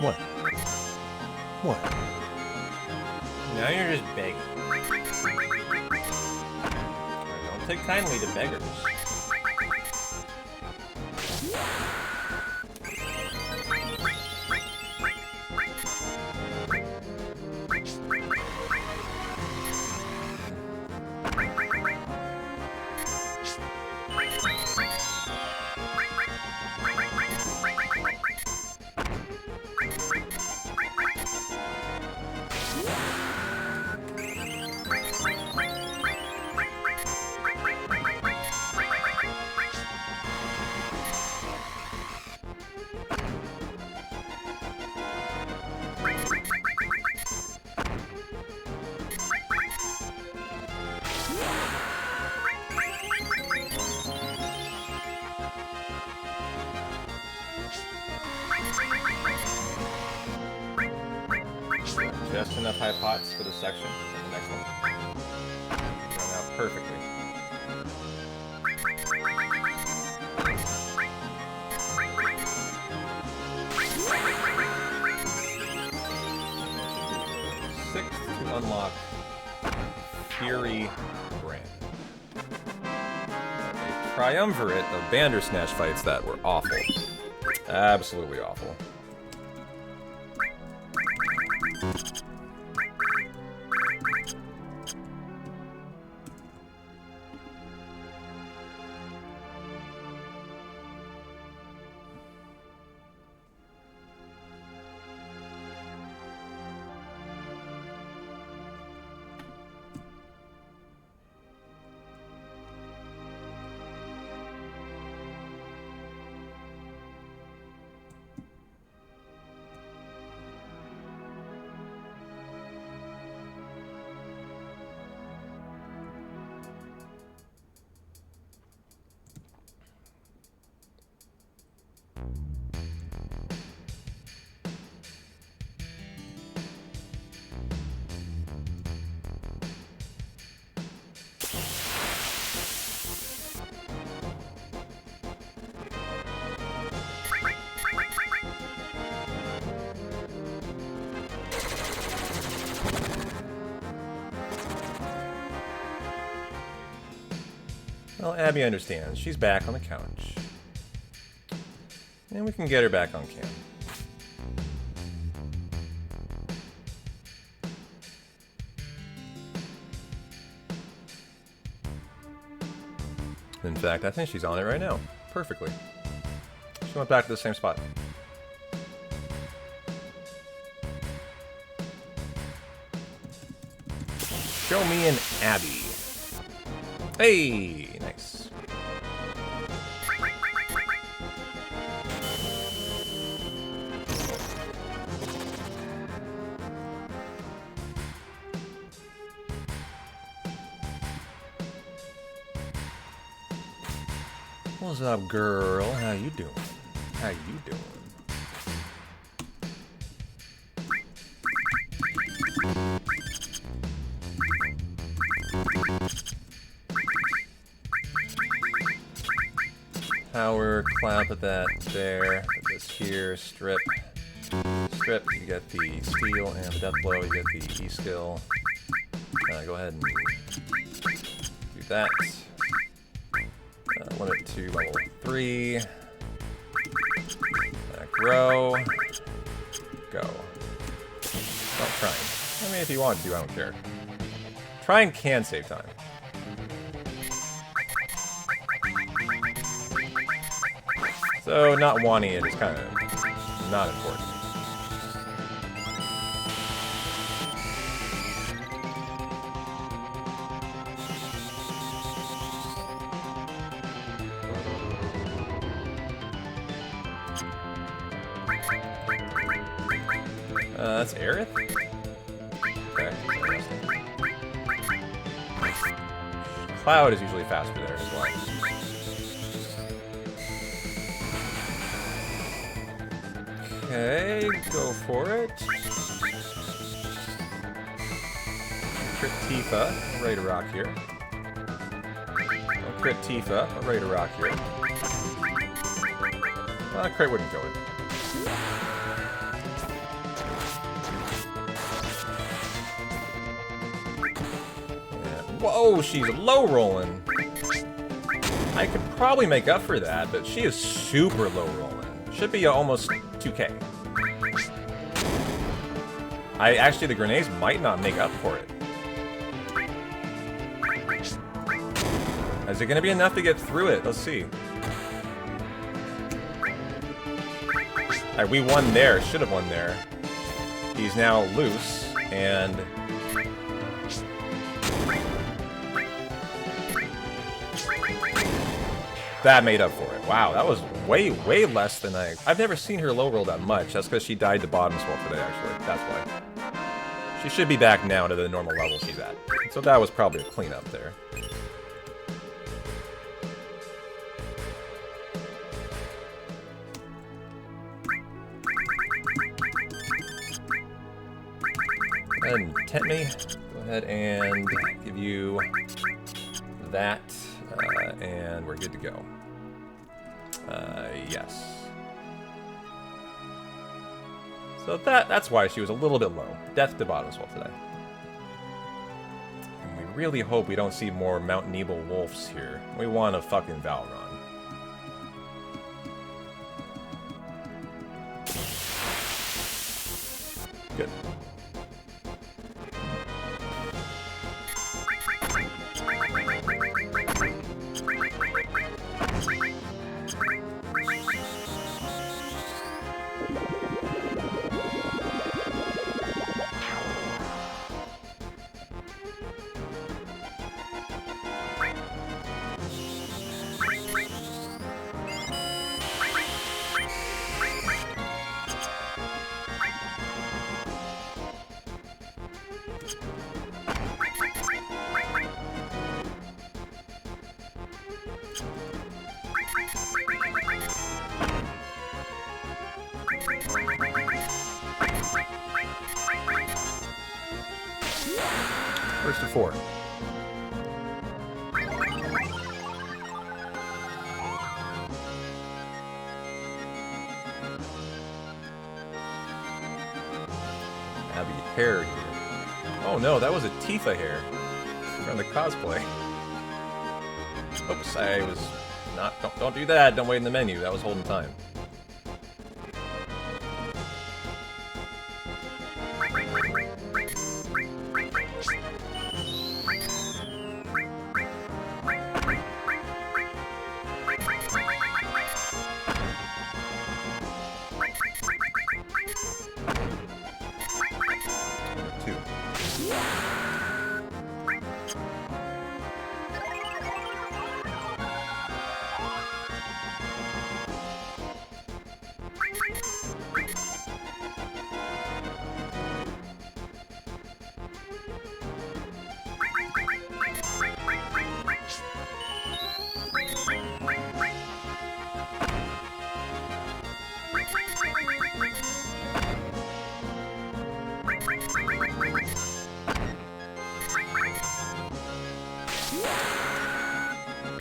What? What? Now you're just begging. Don't take kindly to beggars. Just enough high pots for the section and the next one. Run out perfectly. Sixth to unlock Fury Brand. A triumvirate of Bandersnatch fights that were awful. Absolutely awful. Well, Abby understands. She's back on the couch. And we can get her back on cam. In fact, I think she's on it right now. Perfectly. She went back to the same spot. Show me an Abby. Hey, nice. What's up, girl? How you doing? How you doing? Power, cloud, put that there. Put this here, strip. Strip, you get the steel and the death blow, you get the E-skill. Go ahead and do that. Limit to level 3. Grow. Go. Not trying. I mean, if you want to, I don't care. Trying can save time. So, not wanting it is kind of not important. That's Aerith? Okay, interesting. Cloud is usually faster there as well. Okay, go for it. Crit Tifa, ready to rock here. Crit Tifa, ready to rock here. Well, crit wouldn't kill it. Whoa, she's low rolling. I could probably make up for that, but she is super low rolling. Should be almost 2k. Actually, the grenades might not make up for it. Is it going to be enough to get through it? Let's see. Alright, we won there. Should have won there. He's now loose, and... that made up for it. Wow, that was way, way less than I've never seen her low roll that much. That's because she died to bottom swell today, actually. That's why. She should be back now to the normal level she's at. So that was probably a cleanup there. Go ahead and tempt me. Go ahead and give you that. And we're good to go. Yes. So that's why she was a little bit low. Death to bottom swell today. And we really hope we don't see more Mount Nebel wolves here. We want a fucking Valron. Good. First to 4. Abby hair here. Oh no, that was a Tifa hair from the cosplay. Oops, I was not. Don't do that. Don't wait in the menu. That was holding time.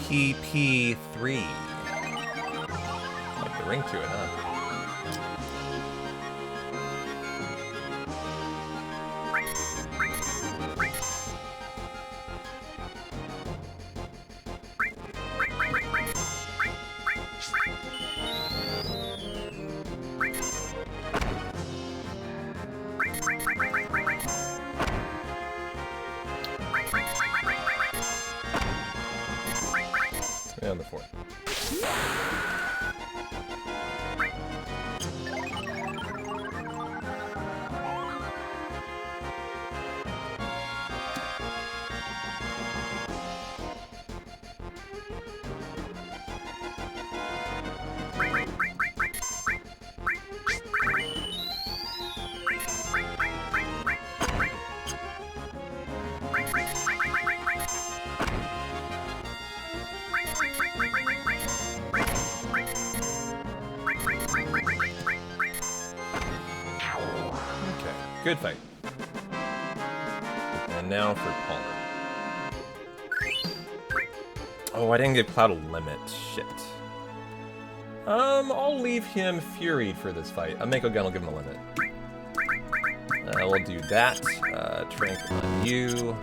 PP3. Like the ring to it, huh? And the fourth. Good fight. And now for Palmer. Oh, I didn't get Cloud a limit. Shit. I'll leave him Furied for this fight. A Mako Gun will give him a limit. We'll do that. Trank on you.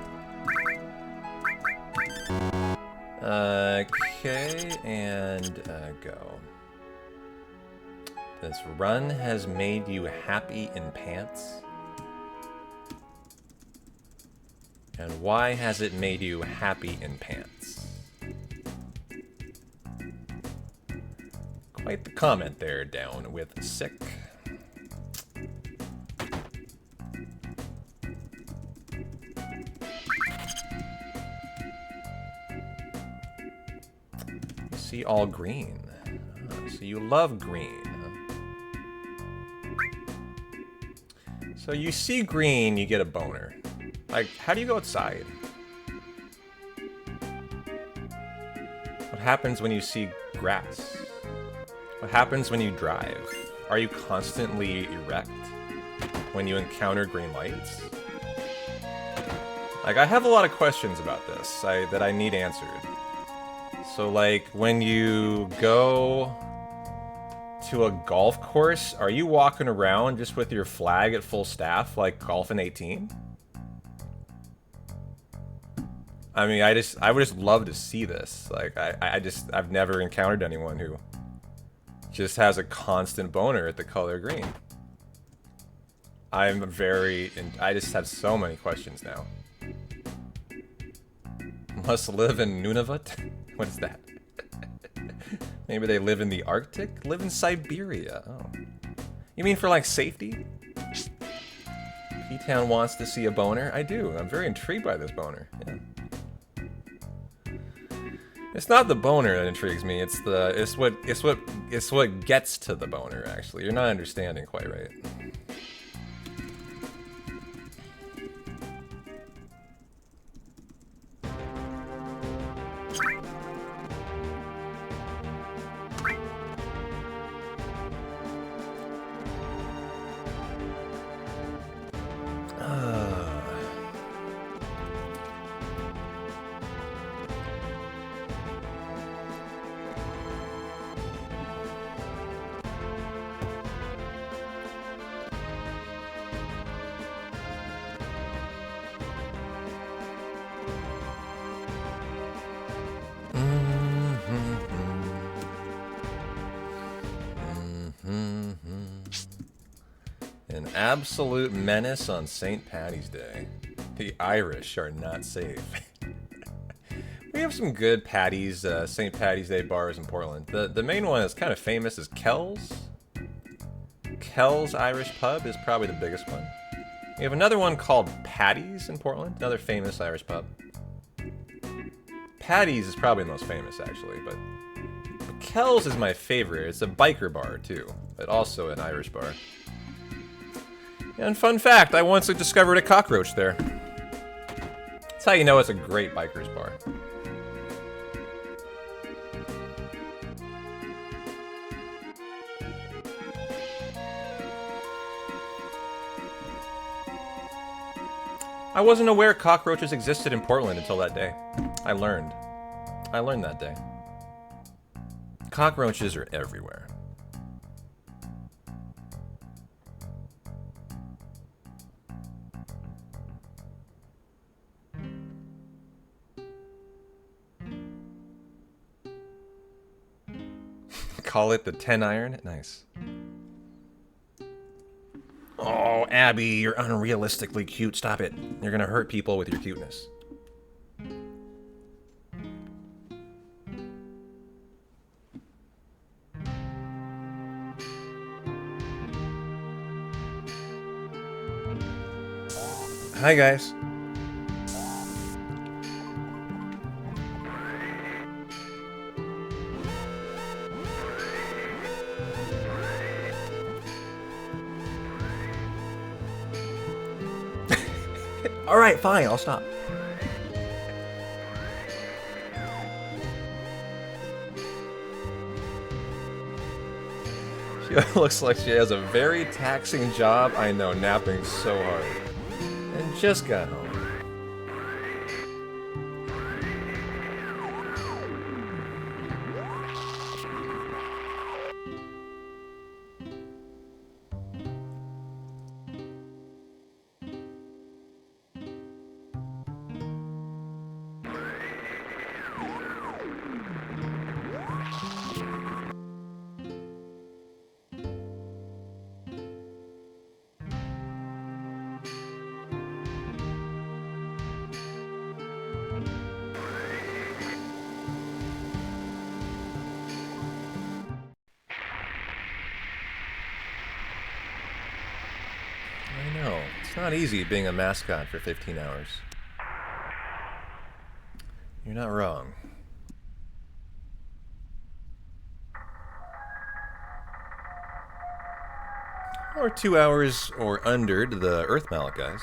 Okay, and go. This run has made you happy in pants? And why has it made you happy in pants? Quite the comment there, down with sick. You see all green. Oh, so you love green. So you see green, you get a boner. Like, how do you go outside? What happens when you see grass? What happens when you drive? Are you constantly erect when you encounter green lights? Like, I have a lot of questions about this that I need answered. So, like, when you go to a golf course, are you walking around just with your flag at full staff like Golf in 18? I mean, I would just love to see this. Like, I've never encountered anyone who just has a constant boner at the color green. I just have so many questions now. Must live in Nunavut? What is that? Maybe they live in the Arctic? Live in Siberia. Oh. You mean for, like, safety? P-Town wants to see a boner? I do. I'm very intrigued by this boner. Yeah. It's not the boner that intrigues me. It's what gets to the boner, actually. You're not understanding quite right. absolute menace on St. Paddy's Day. The Irish are not safe. We have some good Paddy's, St. Paddy's Day bars in Portland. The main one that's kind of famous is Kells. Kells Irish Pub is probably the biggest one. We have another one called Paddy's in Portland, another famous Irish pub. Paddy's is probably the most famous, actually, but Kells is my favorite. It's a biker bar, too, but also an Irish bar. And fun fact, I once discovered a cockroach there. That's how you know it's a great biker's bar. I wasn't aware cockroaches existed in Portland until that day. I learned that day. Cockroaches are everywhere. Call it the 10 iron? Nice. Oh, Abby, you're unrealistically cute. Stop it. You're gonna hurt people with your cuteness. Hi, guys. All right, fine, I'll stop. She looks like she has a very taxing job. I know, napping so hard. And just got home. I know. It's not easy being a mascot for 15 hours. You're not wrong. Or 2 hours or under to the Earth Mallet guys.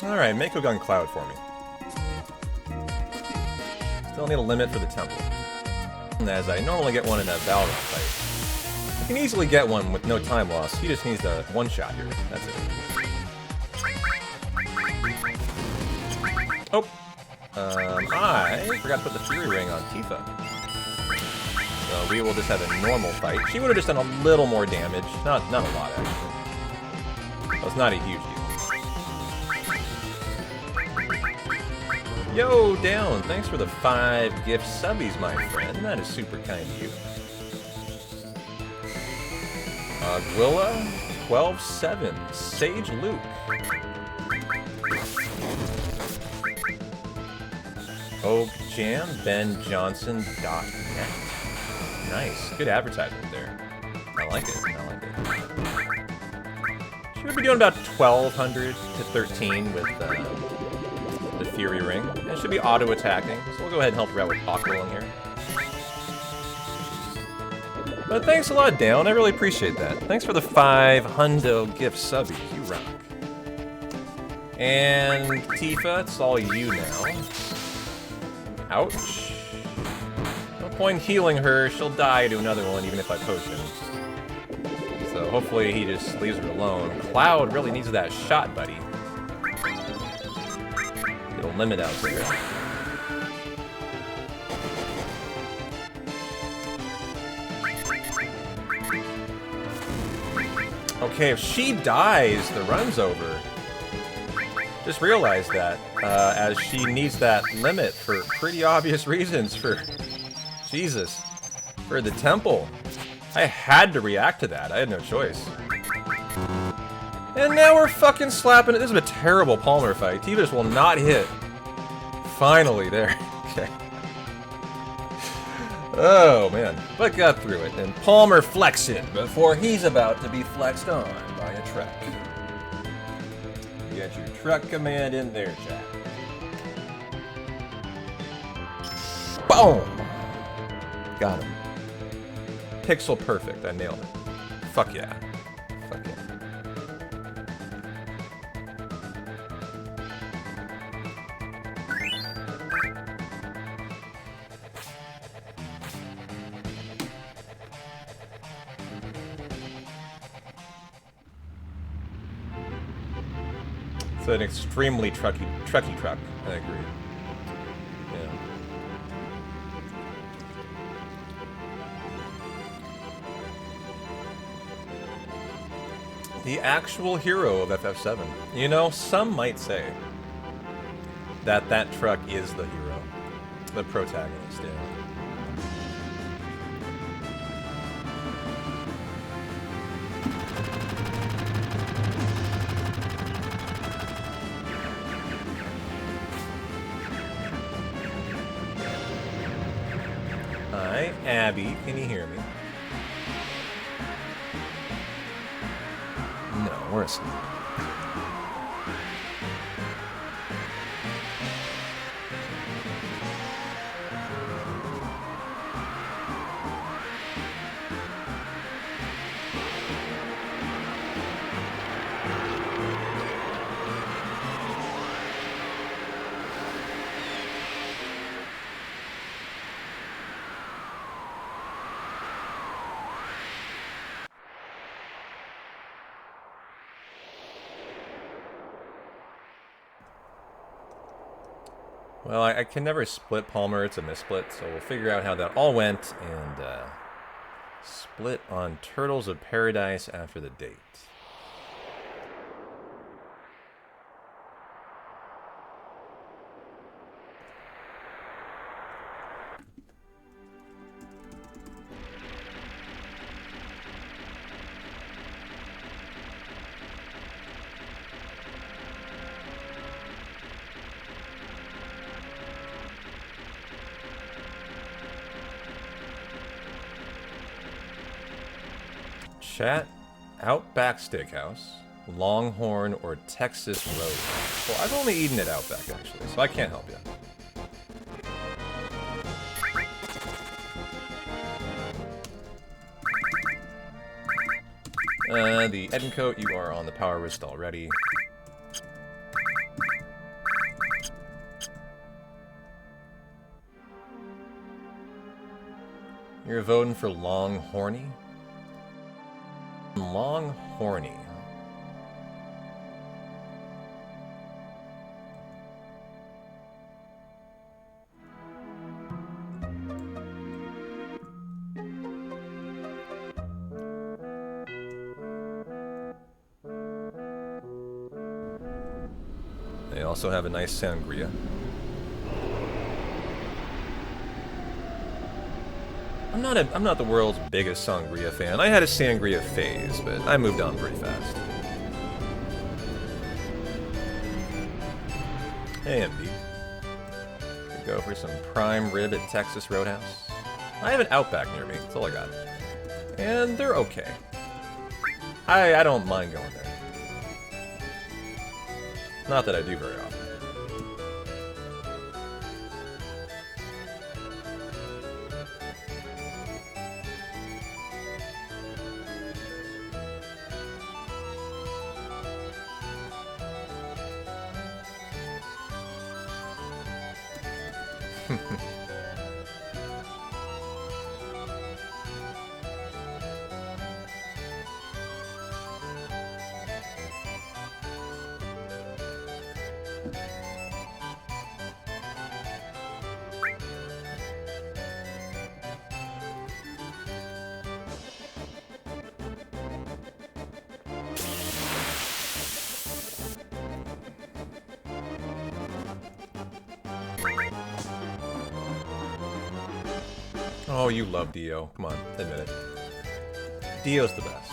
Alright, Mako Gun Cloud for me. Still need a limit for the temple. As I normally get one in a Valorant fight. You can easily get one with no time loss. He just needs a one-shot here. That's it. Oh! I forgot to put the Fury Ring on Tifa. So we will just have a normal fight. She would have just done a little more damage. Not a lot, actually. So it's not a huge deal. Yo, Down! Thanks for the 5 gift subbies, my friend. That is super kind of you. Aguilla, 12-7. Sage Luke. OakJamBenJohnson.net. Nice. Good advertisement there. I like it. I like it. Should be doing about 1,200 to 13 with the Fury Ring. It should be auto-attacking, so we'll go ahead and help her out with Aqualung here. But thanks a lot, Down. I really appreciate that. Thanks for the 5 hundo gift subbies. You rock. And Tifa, it's all you now. Ouch. No point healing her. She'll die to another one, even if I potion. So hopefully he just leaves her alone. Cloud really needs that shot, buddy. Get a limit out there. Okay, if she dies, the run's over. Just realized that, as she needs that limit for pretty obvious reasons for... Jesus. For the temple. I had to react to that. I had no choice. And now we're fucking slapping it. This is a terrible Palmer fight. Tifa just will not hit. Finally, there. Okay. Oh, man. But got through it. And Palmer flexing before he's about to be flexed on by a truck. You got your truck command in there, Jack. Boom! Got him. Pixel perfect. I nailed it. Fuck yeah. Fuck yeah. It's an extremely trucky truck. I agree. Yeah. The actual hero of FF7. You know, some might say that that truck is the hero, the protagonist. Yeah. Hi, Abby. Can you hear me? No, we're asleep. Well, I can never split Palmer, it's a missplit, so we'll figure out how that all went and split on Turtles of Paradise after the date. Chat, Outback Steakhouse, Longhorn, or Texas Road. Well, I've only eaten at Outback, actually, so I can't help you. The Edencoat, you are on the power wrist already. You're voting for Longhorny? Longhorny. They also have a nice sangria. I'm not the world's biggest sangria fan. I had a sangria phase, but I moved on pretty fast. Hey, MD. Good Go for some prime rib at Texas Roadhouse. I have an Outback near me. That's all I got. And they're okay. I don't mind going there. Not that I do very often. Oh, you love Dio. Come on, admit it. Dio's the best.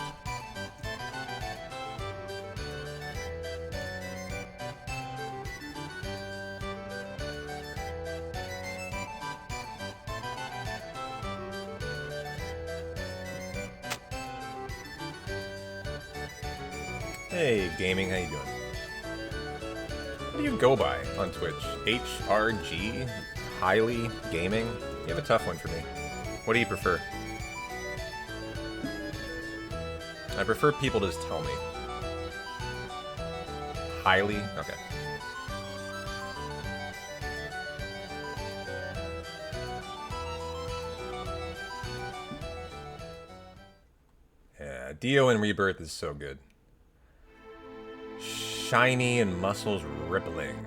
Hey, gaming, how you doing? What do you go by on Twitch? HRG? Highly Gaming? You have a tough one for me. What do you prefer? I prefer people to just tell me. Highly? Okay. Yeah, Dio in Rebirth is so good. Shiny and muscles rippling.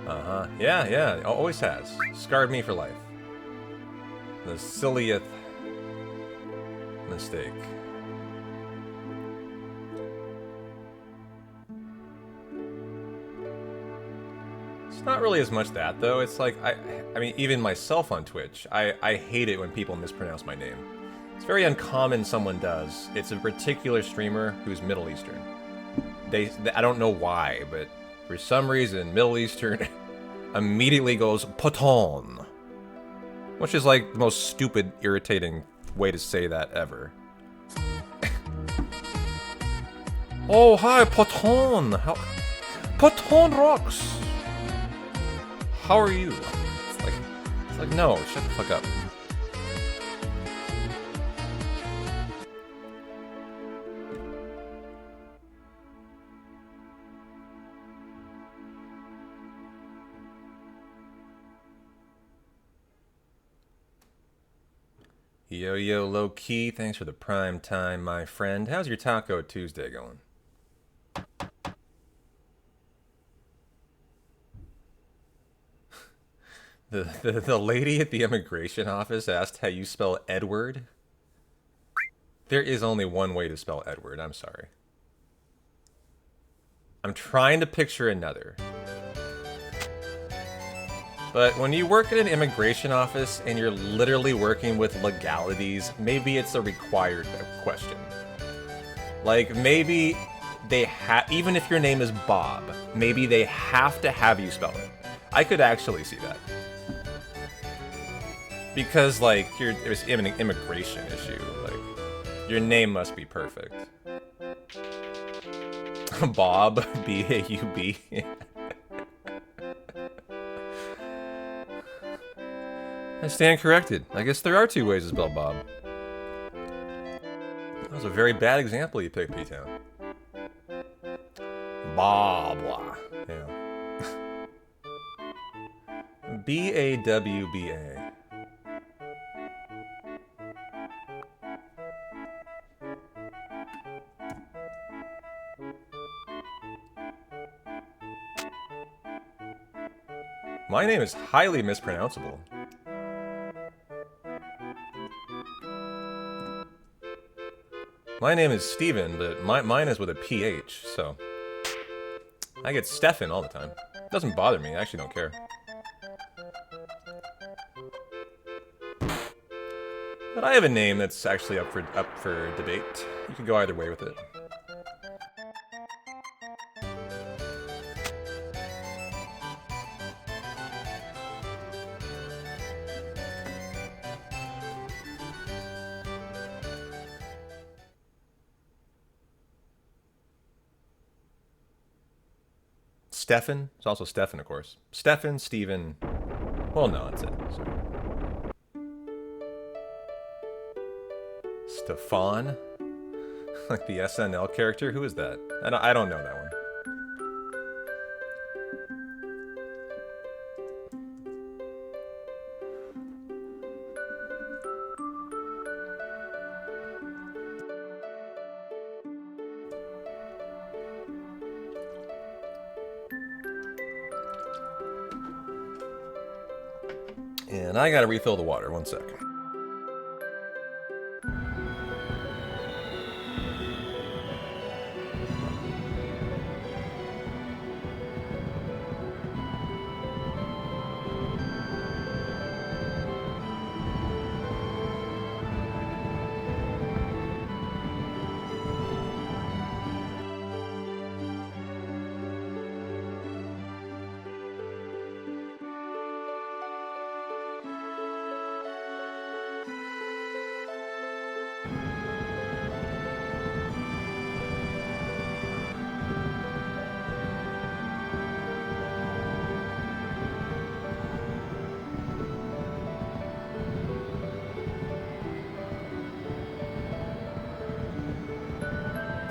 Uh-huh. Yeah, always has. Scarred me for life. The silliest mistake. It's not really as much that, though. It's like, I mean, even myself on Twitch, I hate it when people mispronounce my name. It's very uncommon someone does. It's a particular streamer who's Middle Eastern. I don't know why, but for some reason, Middle Eastern immediately goes Paton. Which is like the most stupid, irritating way to say that ever. Oh, hi, Paton! Paton rocks! How are you? It's like, no, shut the fuck up. Yo, low key, thanks for the prime time, my friend. How's your Taco Tuesday going? The lady at the immigration office asked how you spell Edward. There is only one way to spell Edward, I'm sorry. I'm trying to picture another. But when you work at an immigration office and you're literally working with legalities, maybe it's a required question. Like, maybe they even if your name is Bob, maybe they have to have you spell it. I could actually see that. Because, like, it was an immigration issue. Like, your name must be perfect. Bob, B-A-U-B. I stand corrected. I guess there are two ways to spell Bob. That was a very bad example you picked, P-Town. Bob. Yeah. B-A-W-B-A. My name is highly mispronounceable. My name is Steven, but mine is with a PH, so I get Stefan all the time. It doesn't bother me, I actually don't care. But I have a name that's actually up for debate. You can go either way with it. Stefan. It's also Stefan, of course. Stefan, Steven. Well, no, that's it. Sorry. Stefan? Like the SNL character? Who is that? I don't know that one. And I gotta refill the water. 1 sec.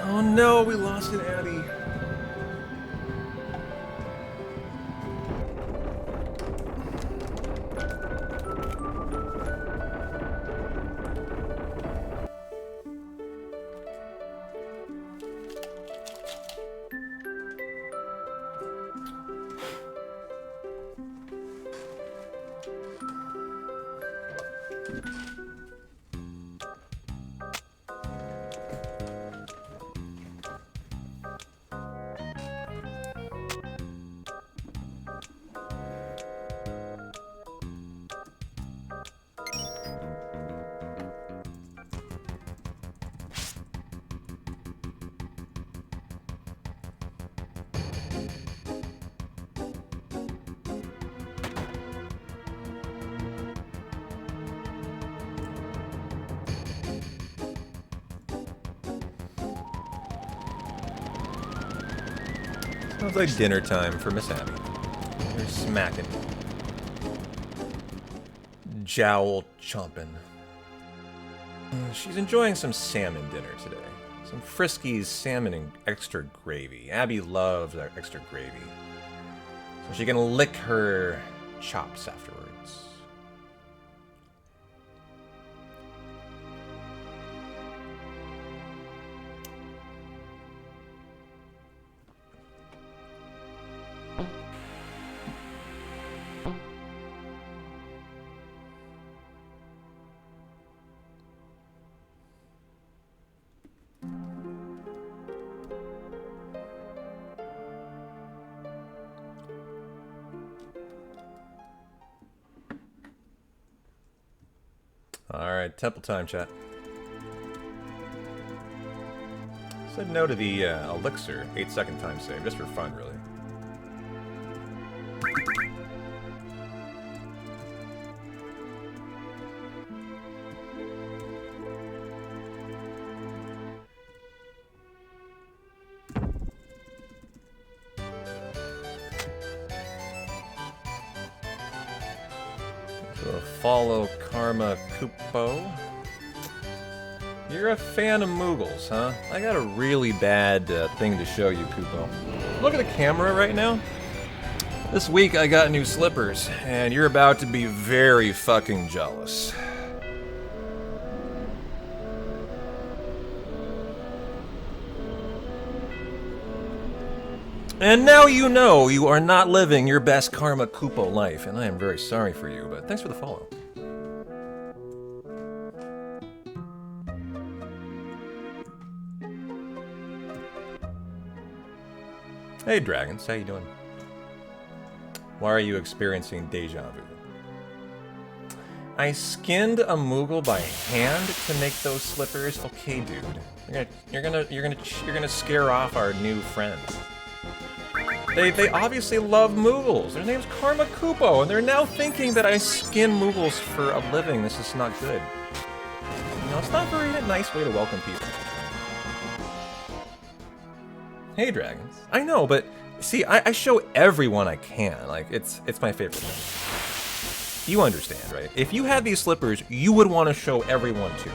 Oh no, we lost an Abby. Sounds like dinner time for Miss Abby. They're smacking. Jowl chomping. She's enjoying some salmon dinner today. Some Friskies salmon and extra gravy. Abby loves that extra gravy. So she can lick her chops afterwards. Alright, temple time, chat. Said no to the elixir, 8-second time save, just for fun, really. So follow Karma Kupo. You're a fan of Moogles, huh? I got a really bad thing to show you, Kupo. Look at the camera right now. This week I got new slippers, and you're about to be very fucking jealous. And now you know you are not living your best Karma Kupo life, and I am very sorry for you, but thanks for the follow. Hey Dragons, how you doing? Why are you experiencing deja vu? I skinned a Moogle by hand to make those slippers. Okay, dude, you're gonna scare off our new friends. They obviously love Moogles. Their name's Karma Kupo, and they're now thinking that I skin Moogles for a living. This is not good. You know, it's not a very nice way to welcome people. Hey, Dragons. I know, but See, I show everyone I can. Like, it's my favorite thing. You understand, right? If you had these slippers, you would want to show everyone too.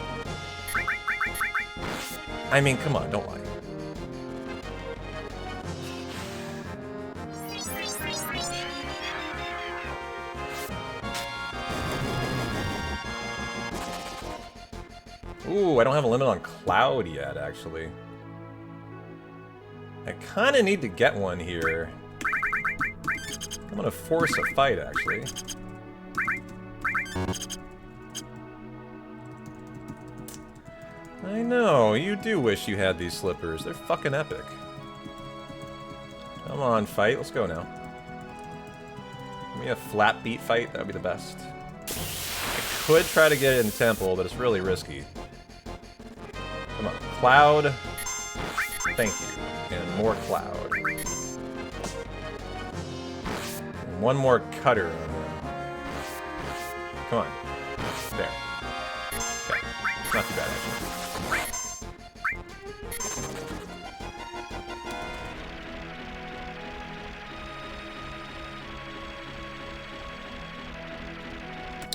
I mean, come on, don't lie. Ooh, I don't have a limit on Cloud yet, actually. I kind of need to get one here. I'm gonna force a fight, actually. I know, you do wish you had these slippers. They're fucking epic. Come on, fight. Let's go now. Give me a flat beat fight. That would be the best. I could try to get it in Temple, but it's really risky. Come on. Cloud. Thank you. And more Cloud. And one more Cutter on him. Come on. There. Okay. Not too bad, actually.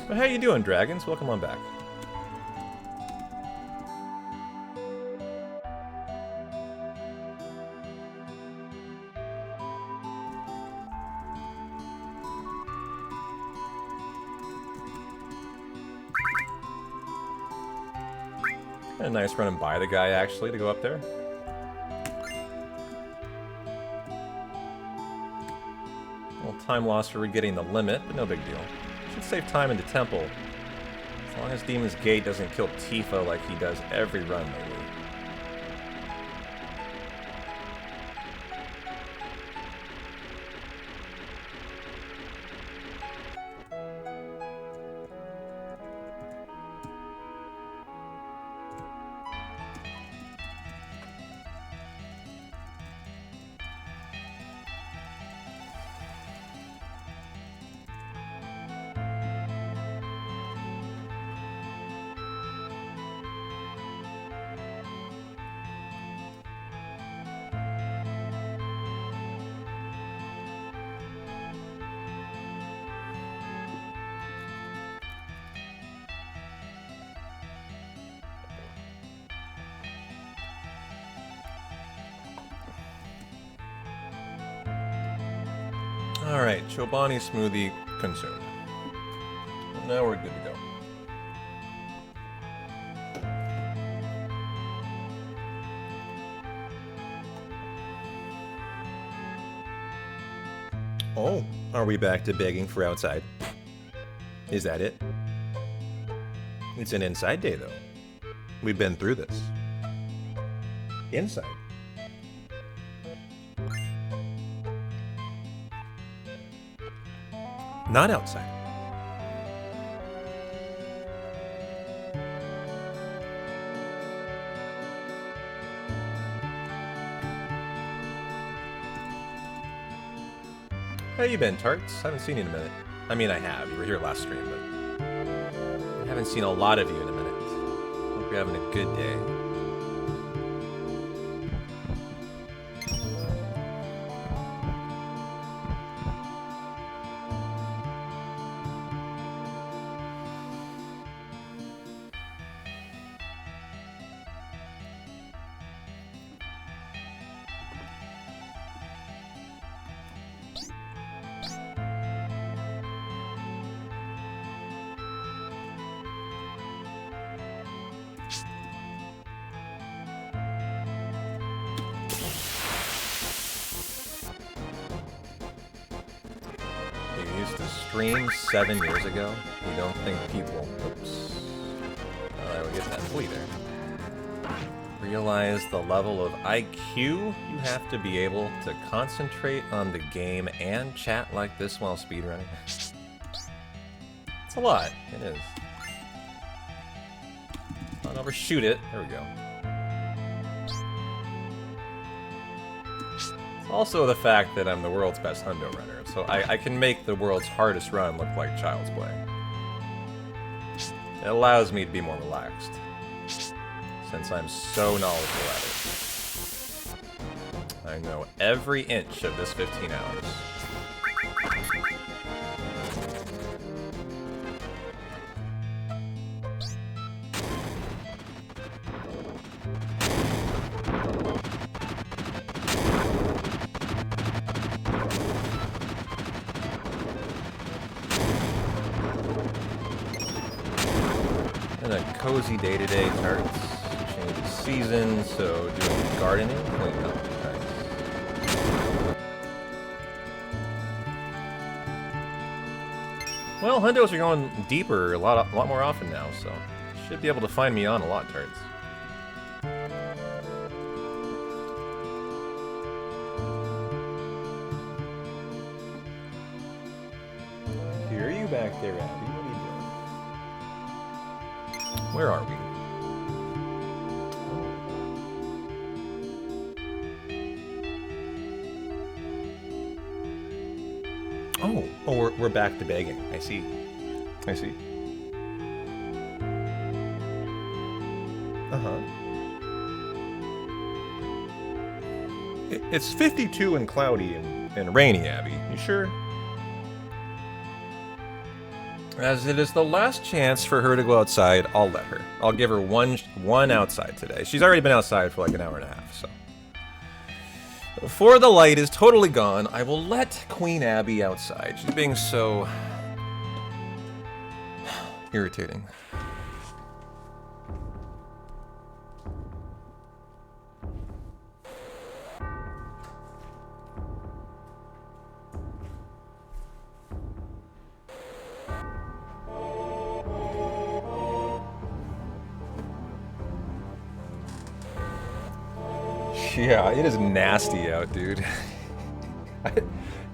But how you doing, dragons? Welcome on back. Kinda nice running by the guy, actually, to go up there. A little time loss for getting the limit, but no big deal. Should save time in the temple. As long as Demon's Gate doesn't kill Tifa like he does every run lately. Alright, Chobani smoothie consumed. Well, now we're good to go. Oh, are we back to begging for outside? Is that it? It's an inside day, though. We've been through this. Inside. Not outside. How you been, Tarts? Haven't seen you in a minute. I mean, I have. You were here last stream, but I haven't seen a lot of you in a minute. Hope you're having a good day. Stream 7 years ago. You don't think people... Oops. We get that flea there. Realize the level of IQ you have to be able to concentrate on the game and chat like this while speedrunning. It's a lot. It is. Don't overshoot it. There we go. Also the fact that I'm the world's best hundo runner, so I can make the world's hardest run look like child's play. It allows me to be more relaxed, since I'm so knowledgeable at it. I know every inch of this 15 hours. And a cozy day-to-day tarts. Change the season, so doing gardening, cleaning up. Well, hundos are going deeper a lot more often now, so should be able to find me on a lot, tarts. Hear you back there, Abby. What are you doing? Where are we? Oh, we're back to begging. I see. Uh-huh. It's 52 and cloudy and rainy, Abby. You sure? As it is the last chance for her to go outside, I'll let her. I'll give her one outside today. She's already been outside for like an hour and a half, so. Before the light is totally gone, I will let Queen Abby outside. She's being so irritating. Yeah, it is nasty out, dude.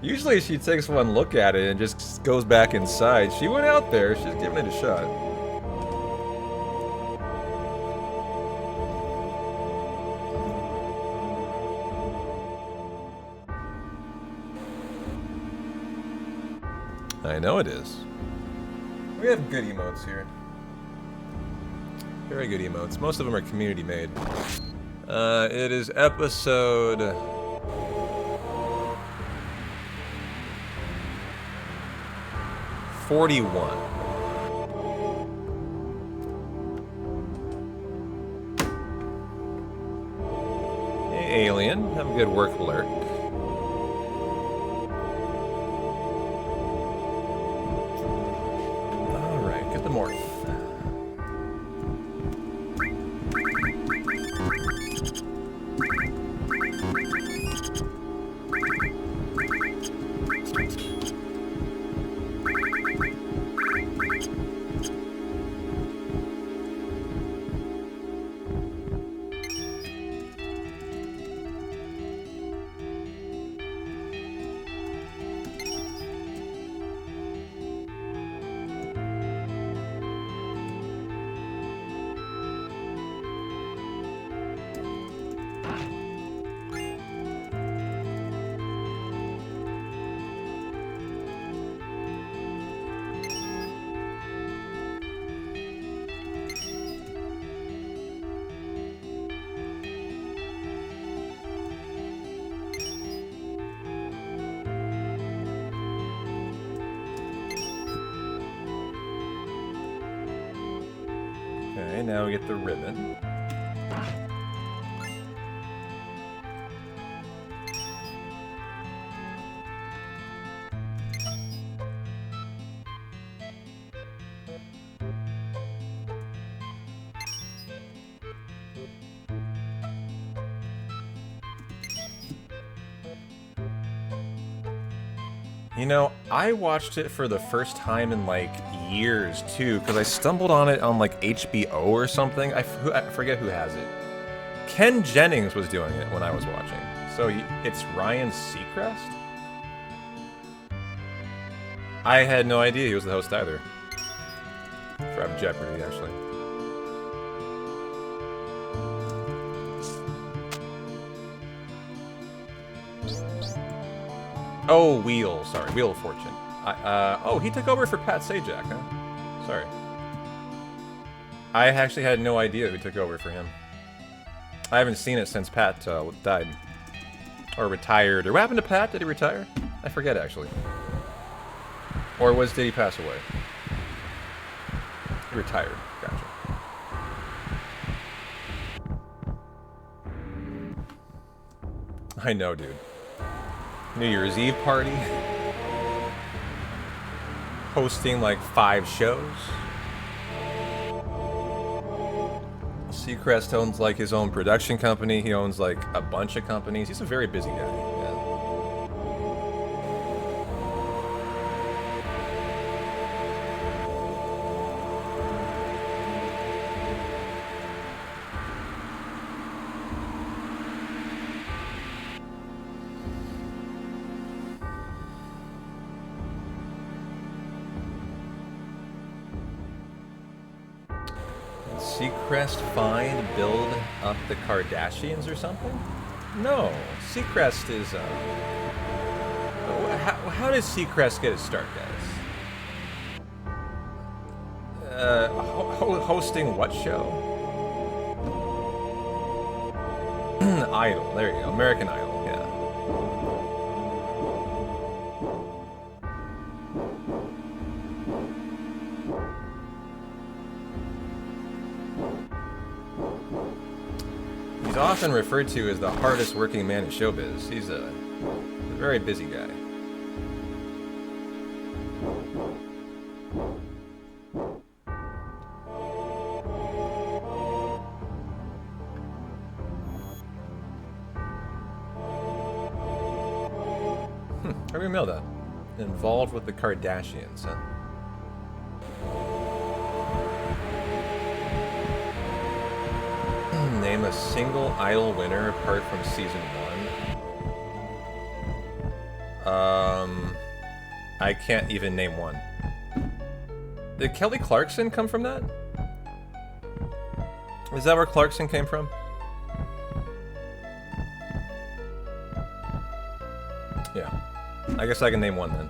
Usually she takes one look at it and just goes back inside. She went out there, she's giving it a shot. I know it is. We have good emotes here. Very good emotes. Most of them are community made. It is episode 41. Hey, alien. Have a good work alert. Alright, get the morph. Okay, now we get the ribbon. You know, I watched it for the first time in like years too, because I stumbled on it on like HBO or something. I forget who has it. Ken Jennings was doing it when I was watching. So it's Ryan Seacrest? I had no idea he was the host either. From Jeopardy, actually. Oh, Wheel. Sorry, Wheel of Fortune. Oh, he took over for Pat Sajak, huh? Sorry. I actually had no idea who took over for him. I haven't seen it since Pat died. Or retired. Or what happened to Pat? Did he retire? I forget, actually. Or did he pass away? He retired. Gotcha. I know, dude. New Year's Eve party. Hosting like 5 shows. Seacrest owns like his own production company. He owns like a bunch of companies. He's a very busy guy. Yeah. Seacrest find build up the Kardashians or something? No, Seacrest is. How does Seacrest get its start, guys? Hosting what show? Idol. There you go. American Idol. Yeah. He's often referred to as the hardest working man in showbiz. He's a very busy guy. How do we mail that? Involved with the Kardashians, huh? Name a single Idol winner apart from season 1. I can't even name one. Did Kelly Clarkson come from that? Is that where Clarkson came from? Yeah. I guess I can name one then.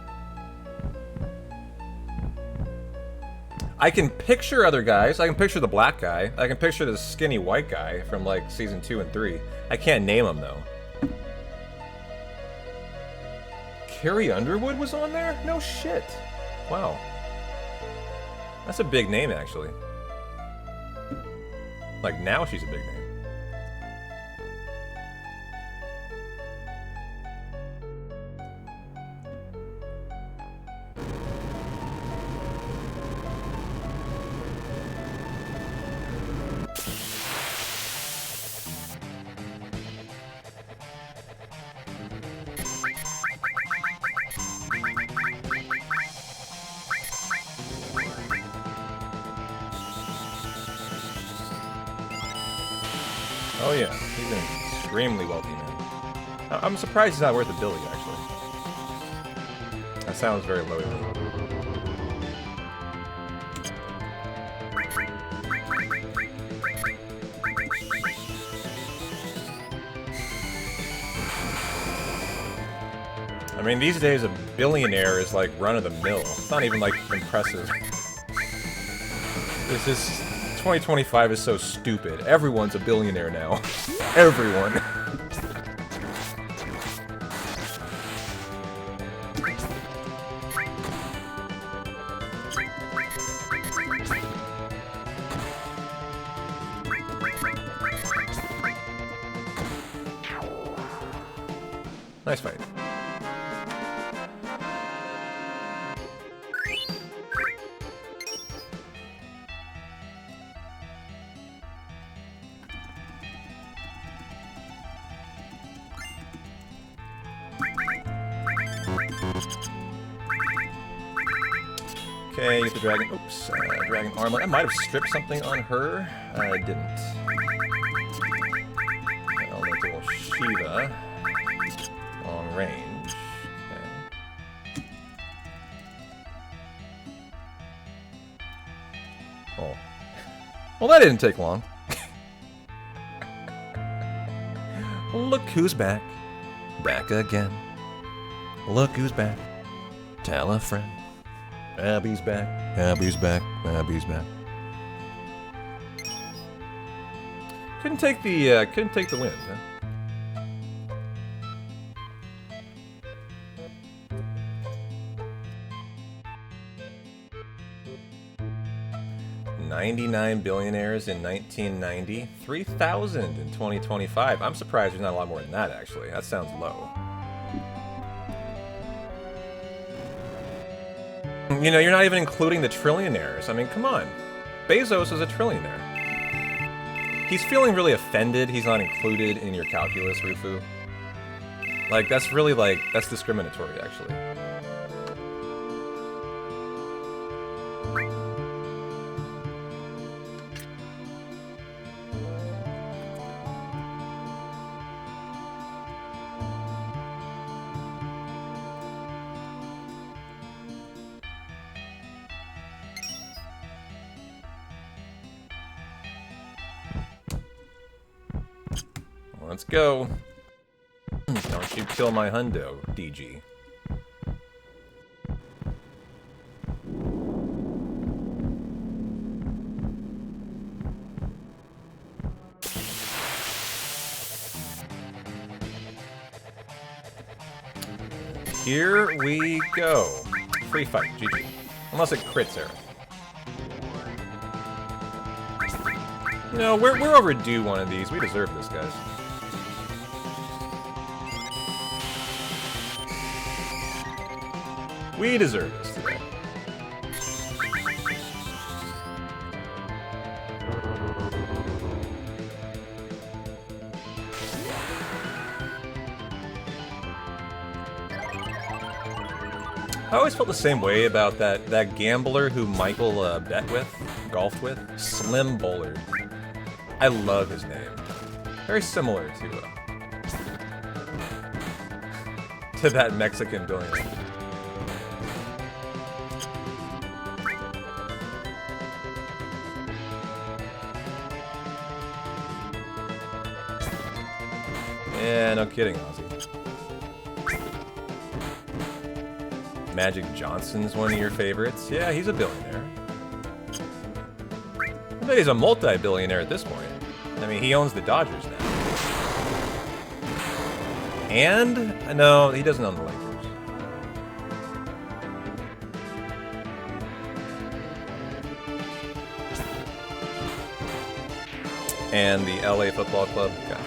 I can picture other guys. I can picture the black guy. I can picture the skinny white guy from like season 2 and 3. I can't name him though. Carrie Underwood was on there? No shit. Wow. That's a big name actually. Like now she's a big name. Oh yeah, he's an extremely wealthy man. I'm surprised he's not worth a billion, actually. That sounds very low to me. I mean, these days a billionaire is like run-of-the-mill. It's not even like impressive. This is 2025 is so stupid. Everyone's a billionaire now. Everyone. Nice fight. Okay, get the dragon. Oops, dragon armor. I might have stripped something on her. I didn't. Elemental Shiva. Long range. Okay. Oh. Well, that didn't take long. Look who's back. Back again. Look who's back. Tell a friend. Abby's back. Abby's back. Abby's back. Couldn't take the wind, huh? 99 billionaires in 1990, 3,000 in 2025. I'm surprised there's not a lot more than that, actually. That sounds low. You know, you're not even including the trillionaires. I mean, come on. Bezos is a trillionaire. He's feeling really offended he's not included in your calculus, Rufu. Like, that's really, like, that's discriminatory, actually. Let's go. Don't you kill my hundo, DG. Here we go. Free fight, GG. Unless it crits Aerith. No, we're overdue one of these. We deserve this, guys. We deserve this today. I always felt the same way about that gambler who Michael golfed with. Slim Bullard. I love his name. Very similar to that Mexican billionaire. Yeah, no kidding, Ozzy. Magic Johnson's one of your favorites. Yeah, he's a billionaire. I bet he's a multi-billionaire at this point. I mean, he owns the Dodgers now. And, no, he doesn't own the Lakers. And the LA Football Club. Gotcha.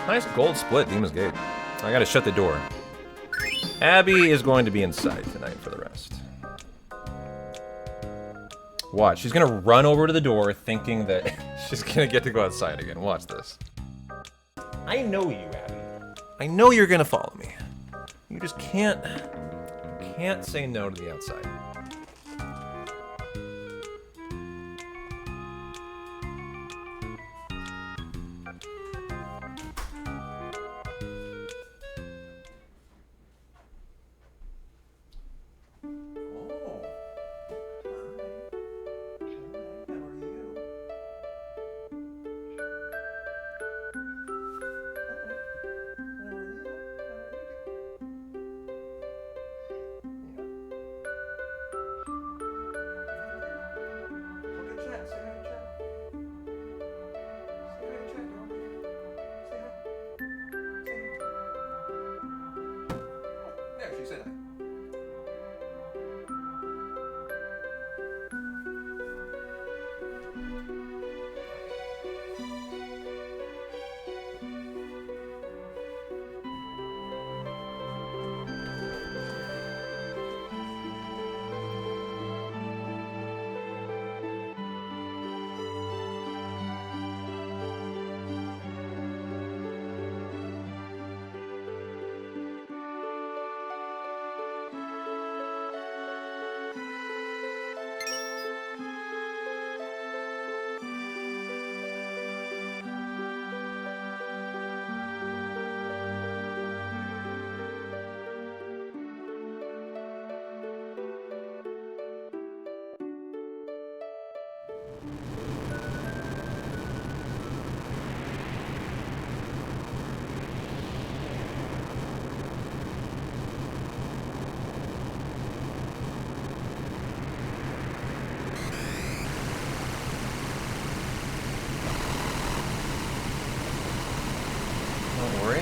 Nice gold split, Demon's Gate. I gotta shut the door. Abby is going to be inside tonight for the rest. Watch, she's gonna run over to the door thinking that she's gonna get to go outside again. Watch this. I know you, Abby. I know you're gonna follow me. You just can't say no to the outside.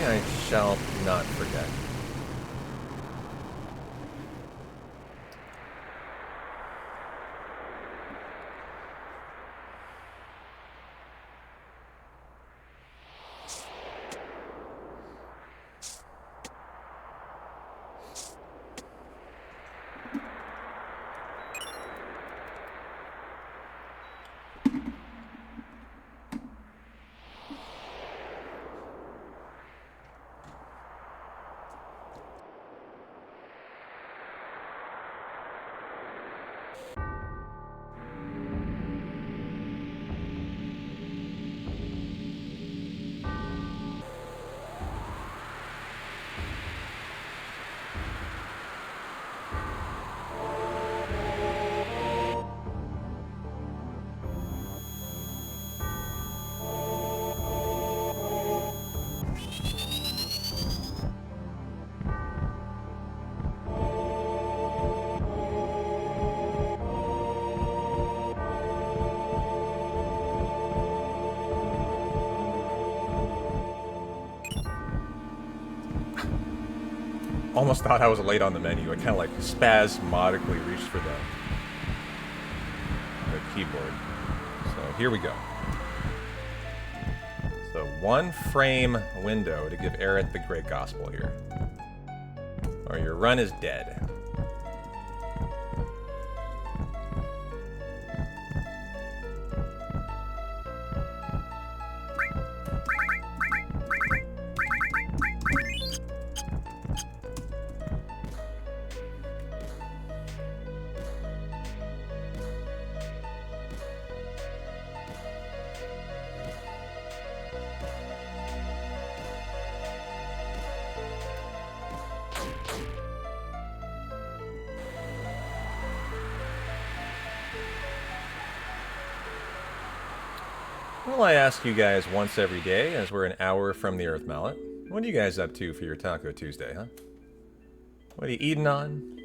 I shall not forget. almost thought I was late on the menu. I kind of like spasmodically reached for the keyboard. So here we go. So 1 frame window to give Aerith the Great Gospel here. Or your run is dead. Well, I ask you guys once every day, as we're an hour from the Earth Mallet, what are you guys up to for your Taco Tuesday, huh? What are you eating on?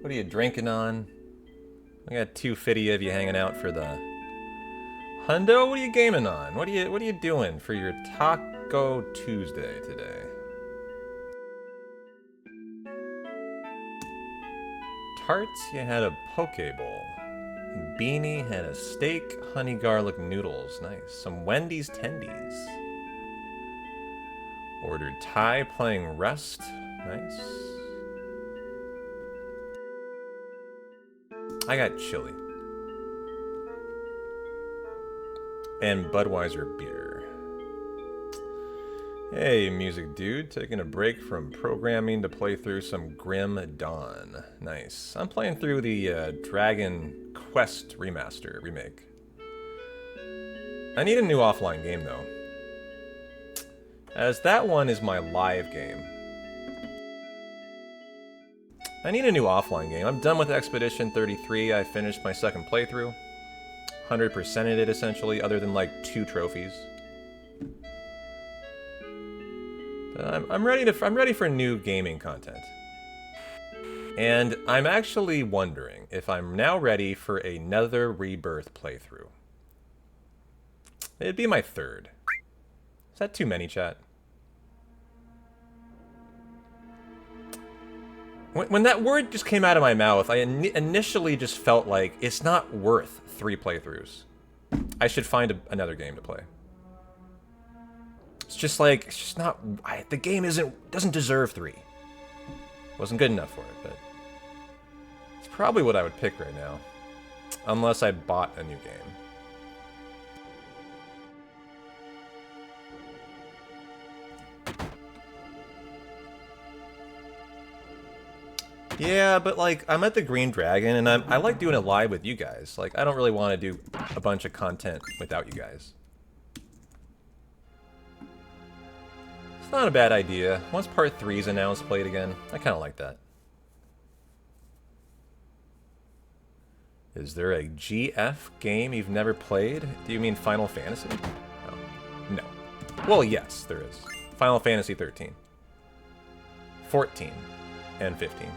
What are you drinking on? I got 250 of you hanging out for the Hundo. What are you gaming on? What are you doing for your Taco Tuesday today? Tarts, you had a poke bowl. Beanie had a steak, honey garlic noodles. Nice. Some Wendy's tendies. Ordered Thai playing Rust. Nice. I got chili. And Budweiser beer. Hey, music dude. Taking a break from programming to play through some Grim Dawn. Nice. I'm playing through the Dragon Quest remake. I need a new offline game, though, as that one is my live game. I need a new offline game. I'm done with Expedition 33. I finished my second playthrough. 100%ed it, essentially, other than, like, 2 trophies. But I'm ready for new gaming content. And I'm actually wondering if I'm now ready for another Rebirth playthrough. It'd be my 3rd. Is that too many, chat? When that word just came out of my mouth, I initially just felt like it's not worth 3 playthroughs. I should find another game to play. It's just like, it's just not... the game doesn't deserve 3. Wasn't good enough for it, but... it's probably what I would pick right now. Unless I bought a new game. Yeah, but like, I'm at the Green Dragon, and I like doing it live with you guys. Like, I don't really want to do a bunch of content without you guys. It's not a bad idea. Once Part 3's announced, play it again. I kind of like that. Is there a GF game you've never played? Do you mean Final Fantasy? Oh, no. Well, yes, there is. Final Fantasy 13. 14. And 15.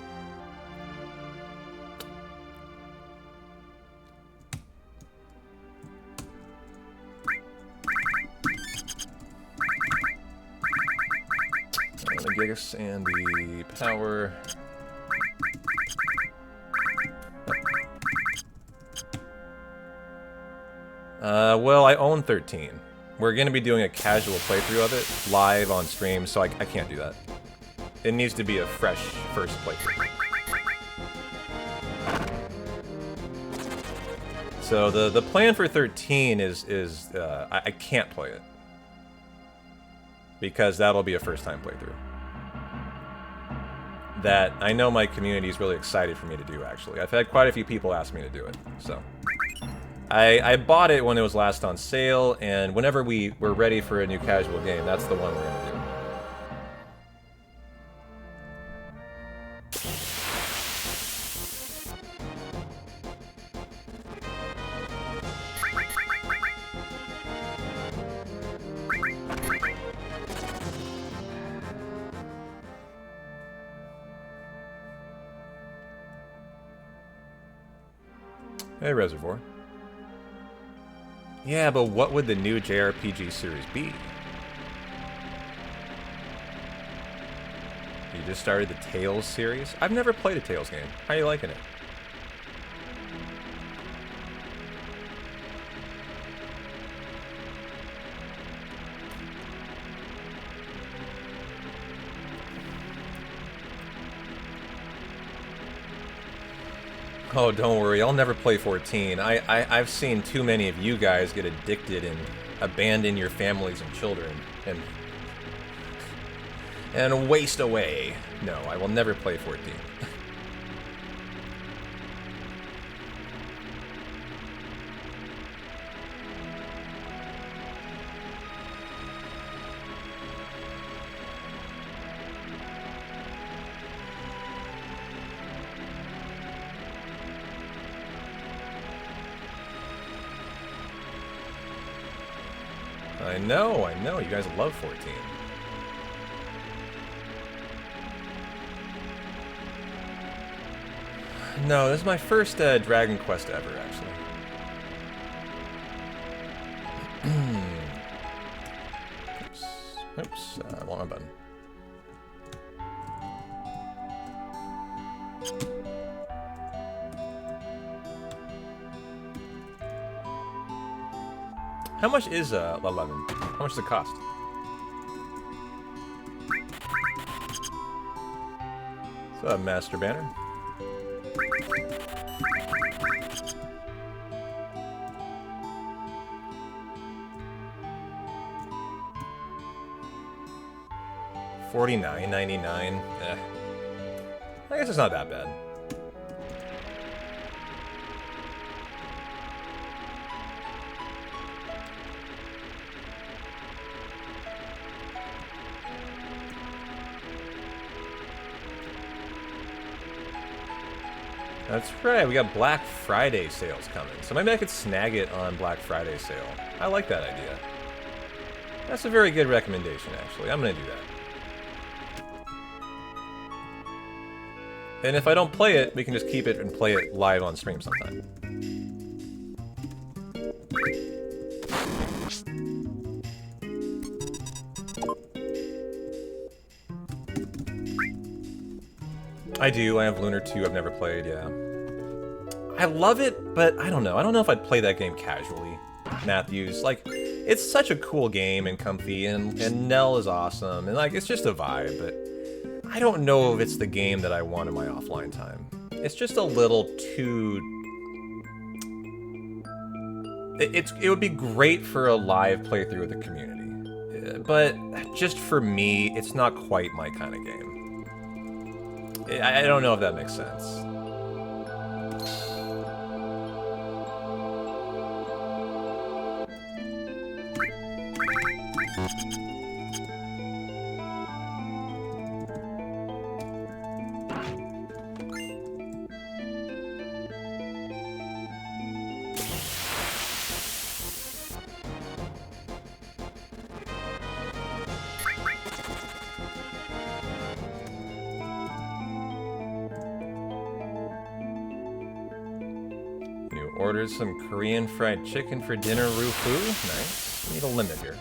The Gigas and the power. Well, I own 13. We're going to be doing a casual playthrough of it live on stream, so I can't do that. It needs to be a fresh first playthrough. So the plan for 13 is I can't play it, because that'll be a first time playthrough. That I know my community is really excited for me to do, actually. I've had quite a few people ask me to do it, so. I bought it when it was last on sale, and whenever we're ready for a new casual game, that's the one we're going to do. Hey, Reservoir. Yeah, but what would the new JRPG series be? You just started the Tales series? I've never played a Tales game. How are you liking it? Oh, don't worry. I'll never play 14. I've seen too many of you guys get addicted and abandon your families and children and waste away. No, I will never play 14. I know. You guys love 14. No, this is my first Dragon Quest ever, actually. Oops. Wrong button. How much is 11? How much does it cost? What's up, Master Banner? $49.99. I guess it's not that bad. That's right, we got Black Friday sales coming. So maybe I could snag it on Black Friday sale. I like that idea. That's a very good recommendation, actually. I'm gonna do that. And if I don't play it, we can just keep it and play it live on stream sometime. I do. I have Lunar 2. I've never played, yeah. I love it, but I don't know. I don't know if I'd play that game casually, Matthews. Like, it's such a cool game and comfy, and Nell is awesome, and, like, it's just a vibe, but I don't know if it's the game that I want in my offline time. It's just a little too... It would be great for a live playthrough with the community, but just for me, it's not quite my kind of game. I don't know if that makes sense. Ordered some Korean fried chicken for dinner, Rufu. Nice. Need a limit here.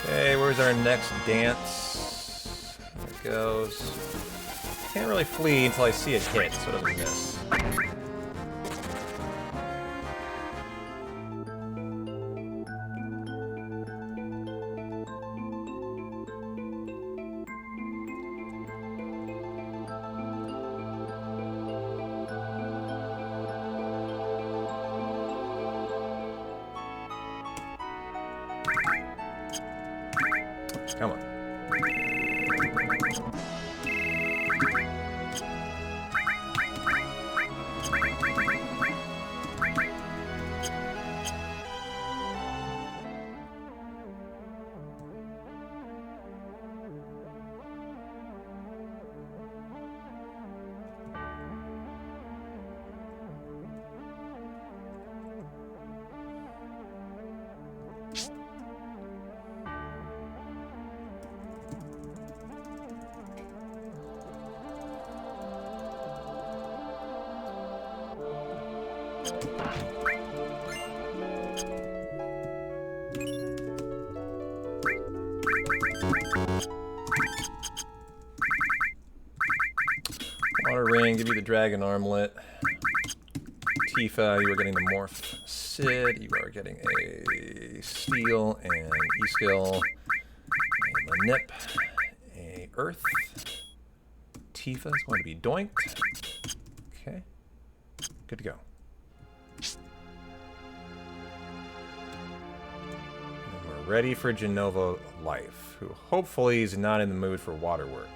Okay, where's our next dance? There it goes. Can't really flee until I see it hit, so it doesn't miss. Come on. Water Ring, give you the Dragon Armlet. Tifa, you are getting the Morph. Sid, you are getting a Steel and E-Skill. A Nip. A Earth. Tifa is going to be doinked. Okay. Good to go. And we're ready for Genova Life, who hopefully is not in the mood for Waterworks.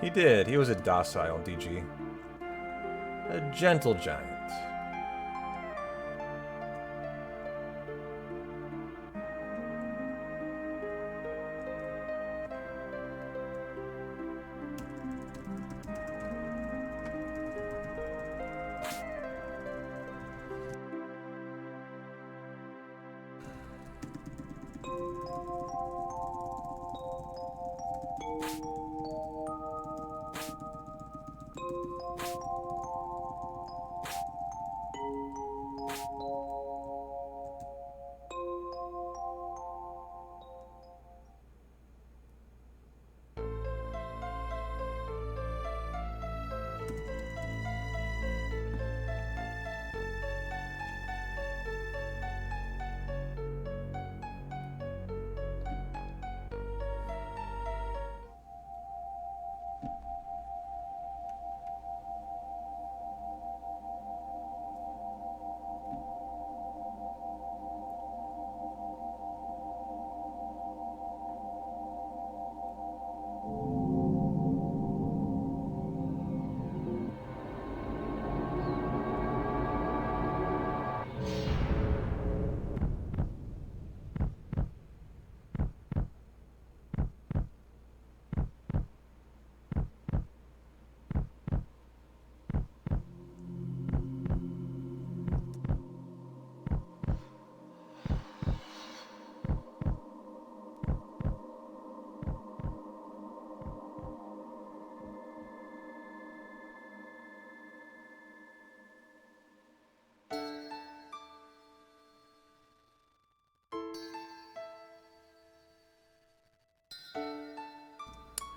He did. He was a docile DG. A gentle giant.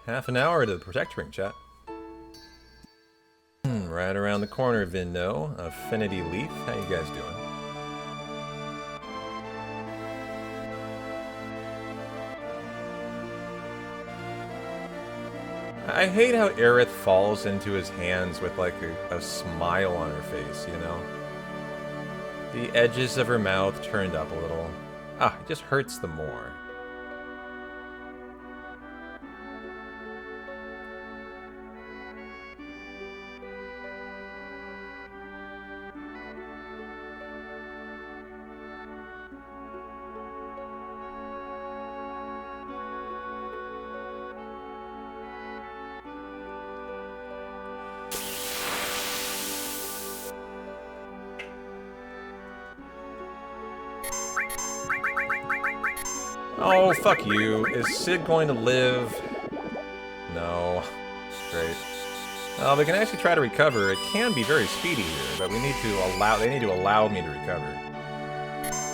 Half an hour to the Protect Ring, chat. Right around the corner, Vindo. Affinity Leaf. How you guys doing? I hate how Aerith falls into his hands with like a smile on her face, you know? The edges of her mouth turned up a little. Ah, it just hurts them more. Oh, fuck you. Is Sid going to live? No. Great. We can actually try to recover. It can be very speedy here, but we need to allow... They need to allow me to recover.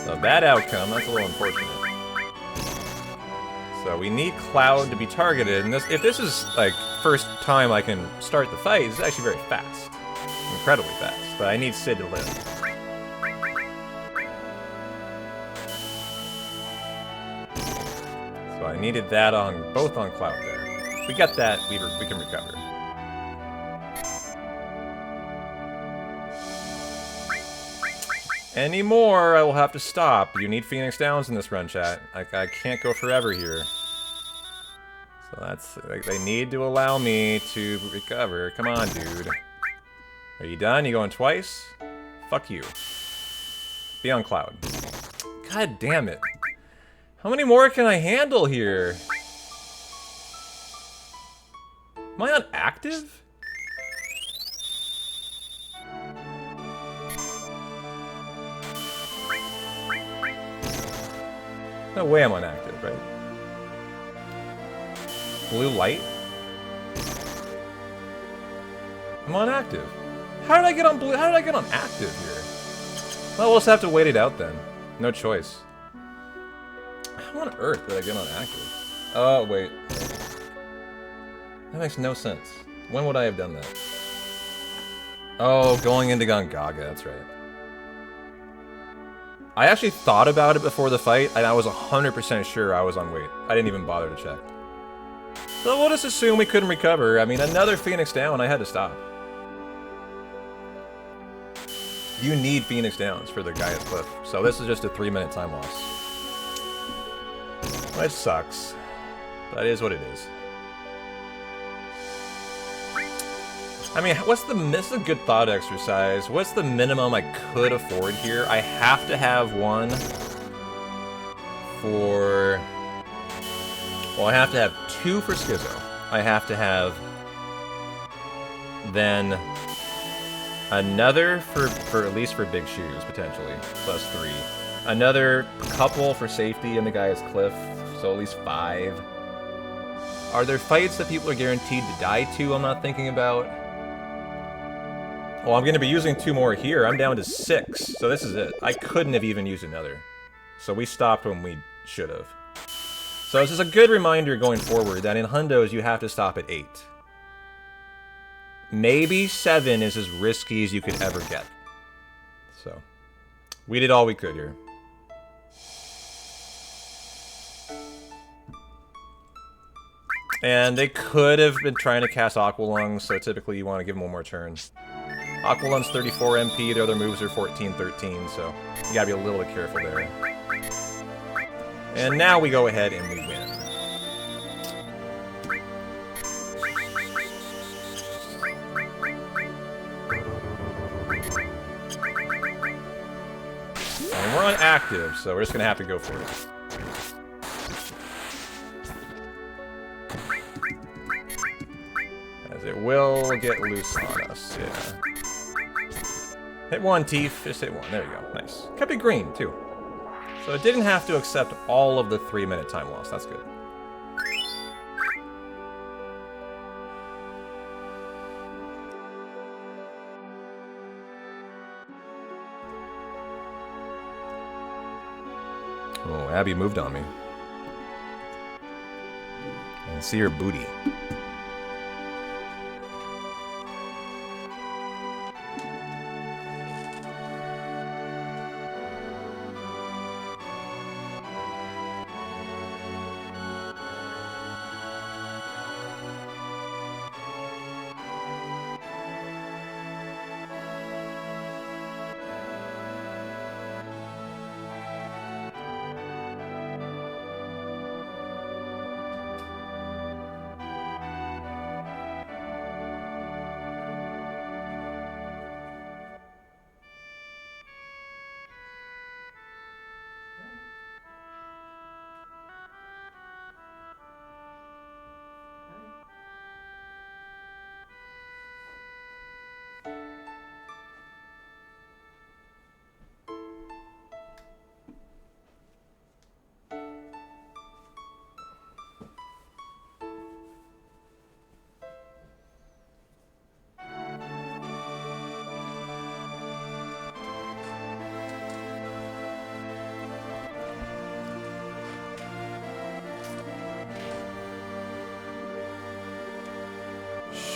So, bad outcome. That's a little unfortunate. So, we need Cloud to be targeted, and if this is, like, first time I can start the fight, it's actually very fast. Incredibly fast. But I need Sid to live. So I needed that on both on Cloud there. If we get that, we can recover. any more, I will have to stop. You need Phoenix Downs in this run, chat. I can't go forever here. So that's... Like, they need to allow me to recover. Come on, dude. Are you done? You going twice? Fuck you. Be on cloud. God damn it. How many more can I handle here? Am I on active? No way I'm on active, right? Blue light? I'm on active. How did I get on blue? How did I get on active here? Well, we'll just have to wait it out then. No choice. How on earth did I get on active? Oh, wait. That makes no sense. When would I have done that? Oh, going into Gongaga, that's right. I actually thought about it before the fight, and I was 100% sure I was on wait. I didn't even bother to check. So we'll just assume we couldn't recover. I mean, another Phoenix down, I had to stop. You need Phoenix Downs for the guy at Cliff, so this is just a 3-minute time loss. Which sucks. That is what it is. I mean, this is a good thought exercise. What's the minimum I could afford here? I have to have one for... Well, I have to have 2 for Schizo. I have to have then another for at least for Big Shoes, potentially, plus 3. Another couple for safety and the guy is Cliff, so at least 5. Are there fights that people are guaranteed to die to I'm not thinking about? Well, I'm going to be using 2 more here. I'm down to 6, so this is it. I couldn't have even used another. So we stopped when we should have. So this is a good reminder going forward that in hundos you have to stop at 8. Maybe 7 is as risky as you could ever get. So, we did all we could here. And they could have been trying to cast Aqua Lungs, so typically you want to give them one more turn. Aqua Lungs 34 MP, the other moves are 14, 13, so you gotta be a little bit careful there. And now we go ahead and we win. And we're on active, so we're just gonna have to go for it. As it will get loose on us, yeah. Hit 1, Teef. Just hit 1. There you go. Nice. Kept it green, too. So it didn't have to accept all of the 3-minute time loss. That's good. Oh, Abby moved on me. I can see her booty.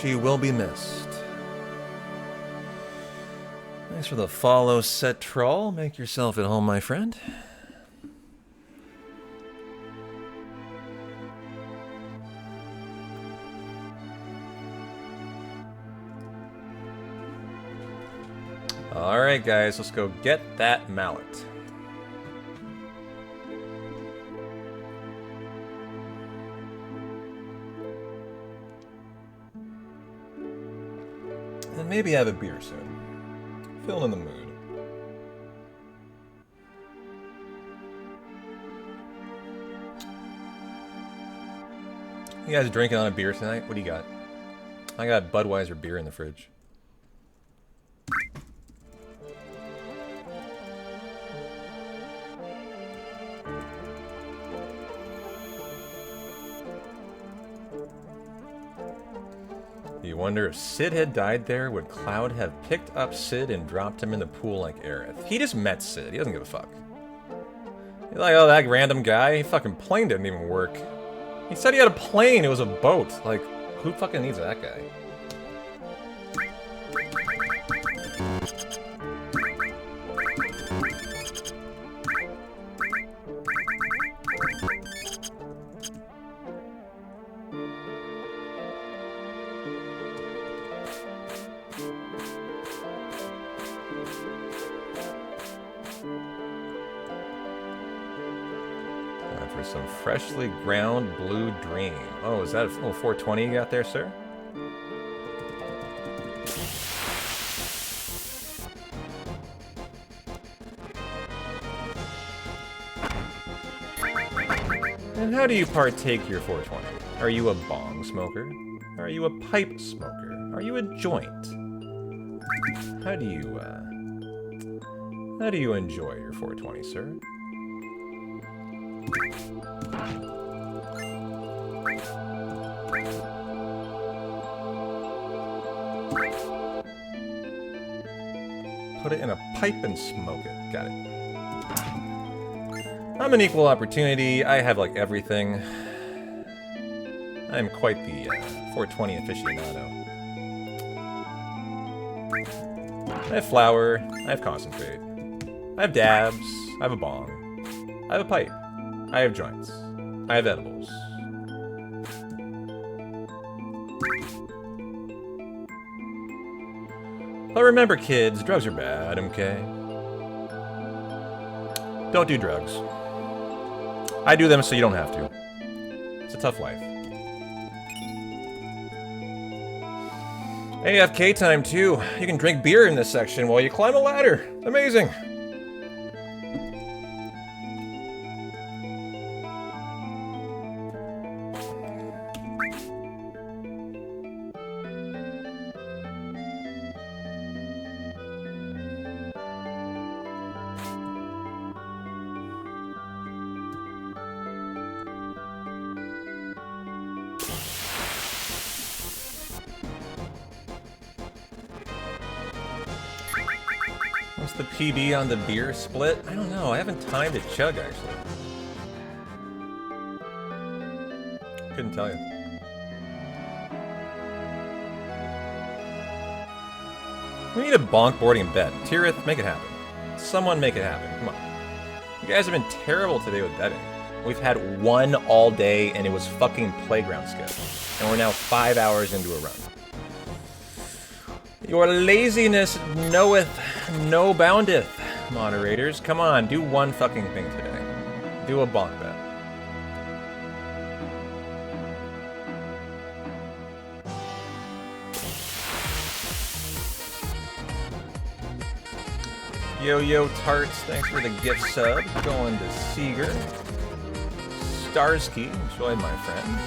She will be missed. Thanks for the follow, set troll. Make yourself at home, my friend. Alright, guys, let's go get that mallet. And maybe have a beer soon. Feeling in the mood. You guys drinking on a beer tonight? What do you got? I got Budweiser beer in the fridge. You wonder if Sid had died there, would Cloud have picked up Sid and dropped him in the pool like Aerith? He just met Sid. He doesn't give a fuck. He's like, oh, that random guy? He fucking plane didn't even work. He said he had a plane. It was a boat. Like, who fucking needs that guy? For some freshly ground blue dream. Oh, is that a little 420 you got there, sir? And how do you partake your 420? Are you a bong smoker? Are you a pipe smoker? Are you a joint? How do you enjoy your 420, sir? Put it in a pipe and smoke it. Got it. I'm an equal opportunity. I have, like, everything. I am quite the 420 aficionado. I have flour. I have concentrate. I have dabs. I have a bong. I have a pipe. I have joints. I have edibles. But remember, kids, drugs are bad, okay? Don't do drugs. I do them so you don't have to. It's a tough life. AFK time, too. You can drink beer in this section while you climb a ladder. Amazing. What's the PB on the beer split? I don't know. I haven't timed a chug, actually. Couldn't tell you. We need a bonk boarding bet. Tirith, make it happen. Someone make it happen. Come on. You guys have been terrible today with betting. We've had one all day, and it was fucking playground sketch. And we're now 5 hours into a run. Your laziness knoweth no boundeth, moderators. Come on, do one fucking thing today. Do a bonk bet. Yo-Yo Tarts, thanks for the gift sub. Going to Seeger. Starsky, enjoy, my friend.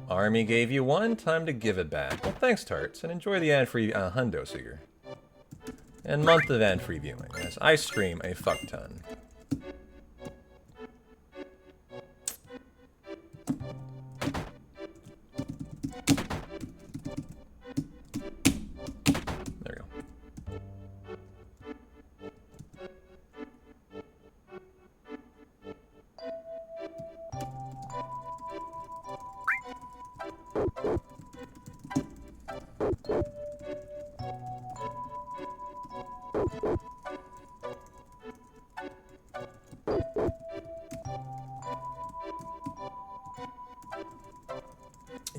Army gave you one, time to give it back. Well, thanks, Tarts, and enjoy the ad-free Hundo Seeger. And month of ad-free viewing, as I stream a fuck ton. There we go.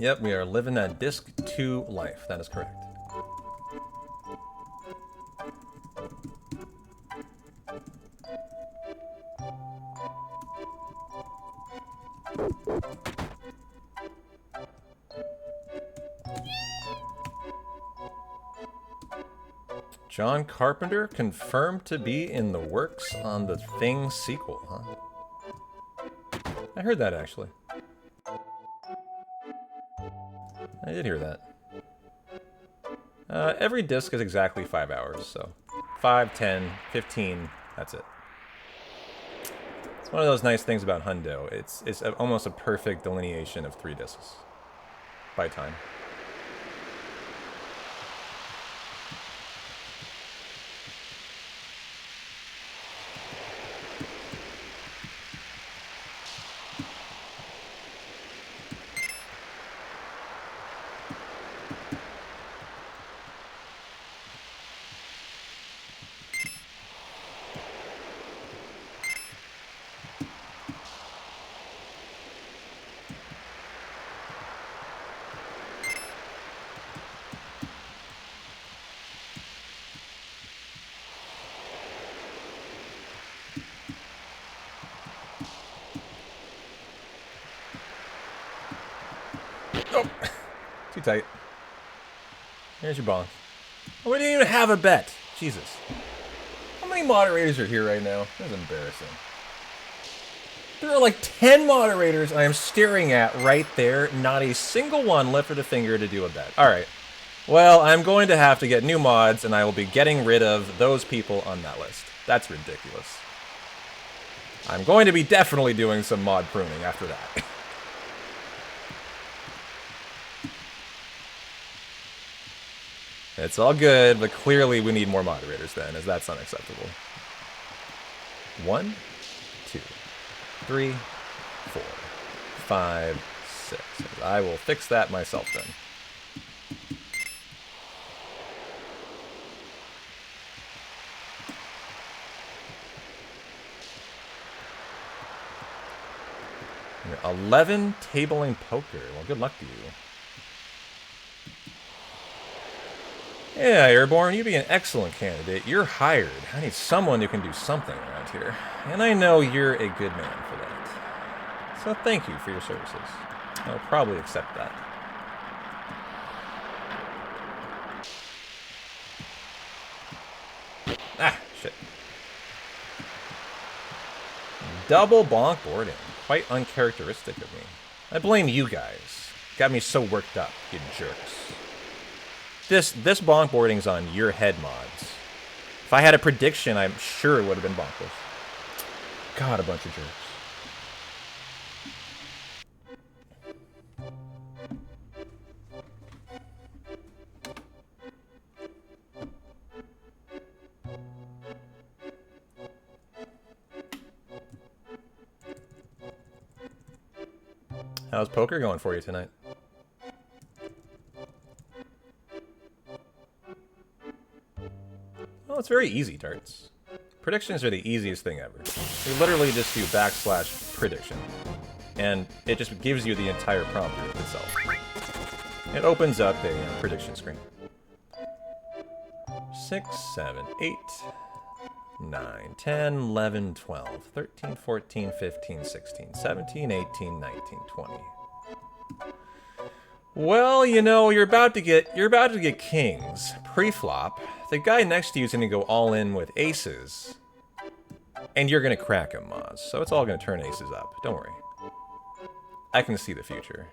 Yep, we are living that Disc 2 life. That is correct. John Carpenter confirmed to be in the works on the Thing sequel, huh? I heard that, actually. I did hear that. Every disc is exactly 5 hours, so 5, 10, 15, that's it. It's one of those nice things about Hundo. It's almost a perfect delineation of 3 discs by time. Oh, too tight. Here's your bonk. Oh, we didn't even have a bet. Jesus. How many moderators are here right now? That's embarrassing. There are like 10 moderators I am staring at right there. Not a single one lifted a finger to do a bet. Alright. Well, I'm going to have to get new mods, and I will be getting rid of those people on that list. That's ridiculous. I'm going to be definitely doing some mod pruning after that. It's all good, but clearly we need more moderators then, as that's unacceptable. 1, 2, 3, 4, 5, 6. I will fix that myself then. You're 11 tabling poker. Well, good luck to you. Yeah, Airborne, you'd be an excellent candidate. You're hired. I need someone who can do something around here. And I know you're a good man for that. So thank you for your services. I'll probably accept that. Ah, shit. Double bonk boarding. Quite uncharacteristic of me. I blame you guys. Got me so worked up, you jerks. This bonk boarding's on your head, mods. If I had a prediction, I'm sure it would have been bonkless. God, a bunch of jerks. How's poker going for you tonight? Well, it's very easy, Darts. Predictions are the easiest thing ever. You literally just do / prediction. And it just gives you the entire prompter itself. It opens up a prediction screen. 6, 7, 8, 9, 10, 11, 12, 13, 14, 15, 16, 17, 18, 19, 20. Well, you know, you're about to get kings. Pre-flop. The guy next to you is going to go all in with aces. And you're going to crack him, Moz. So it's all going to turn aces up. Don't worry. I can see the future.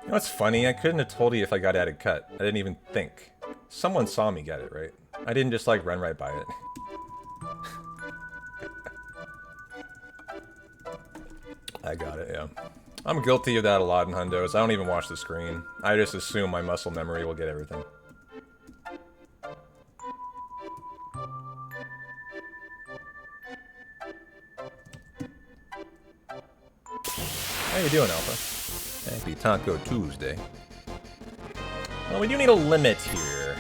You know what's funny? I couldn't have told you if I got added cut. I didn't even think. Someone saw me get it, right? I didn't just, like, run right by it. I got it, yeah. I'm guilty of that a lot in hundos. I don't even watch the screen. I just assume my muscle memory will get everything. How you doing, Alpha? Happy Taco Tuesday. Well, we do need a limit here.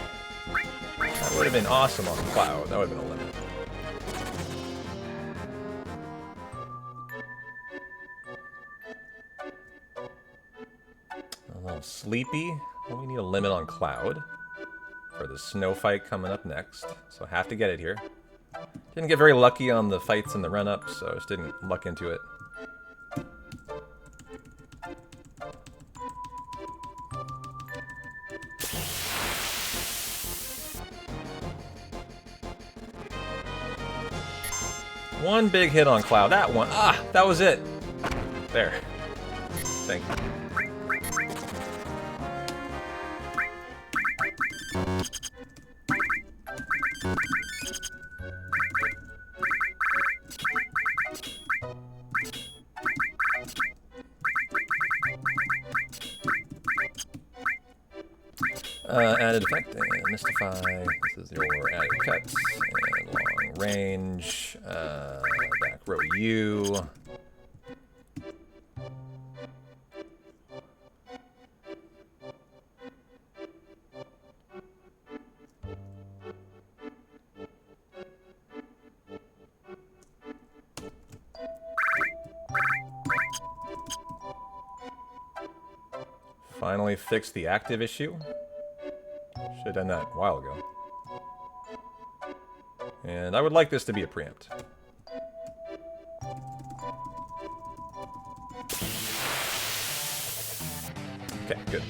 That would have been awesome on Cloud. That would have been a limit. A little sleepy. Well, we need a limit on Cloud for the snow fight coming up next. So have to get it here. Didn't get very lucky on the fights in the run-up, so I just didn't luck into it. One big hit on Cloud. That one. Ah, that was it. There. Thank you. Added effect and mystify. This is your added cuts and long range. Back row U. Finally fixed the active issue. Should have done that a while ago. And I would like this to be a preempt. Okay, good.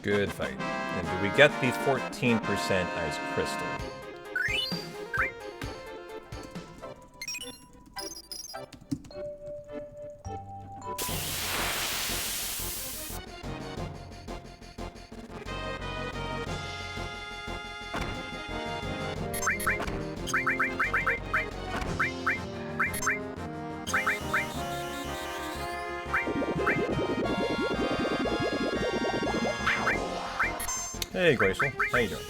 Good fight. And do we get the 14% ice crystal? Hey, Glacial. How you doing?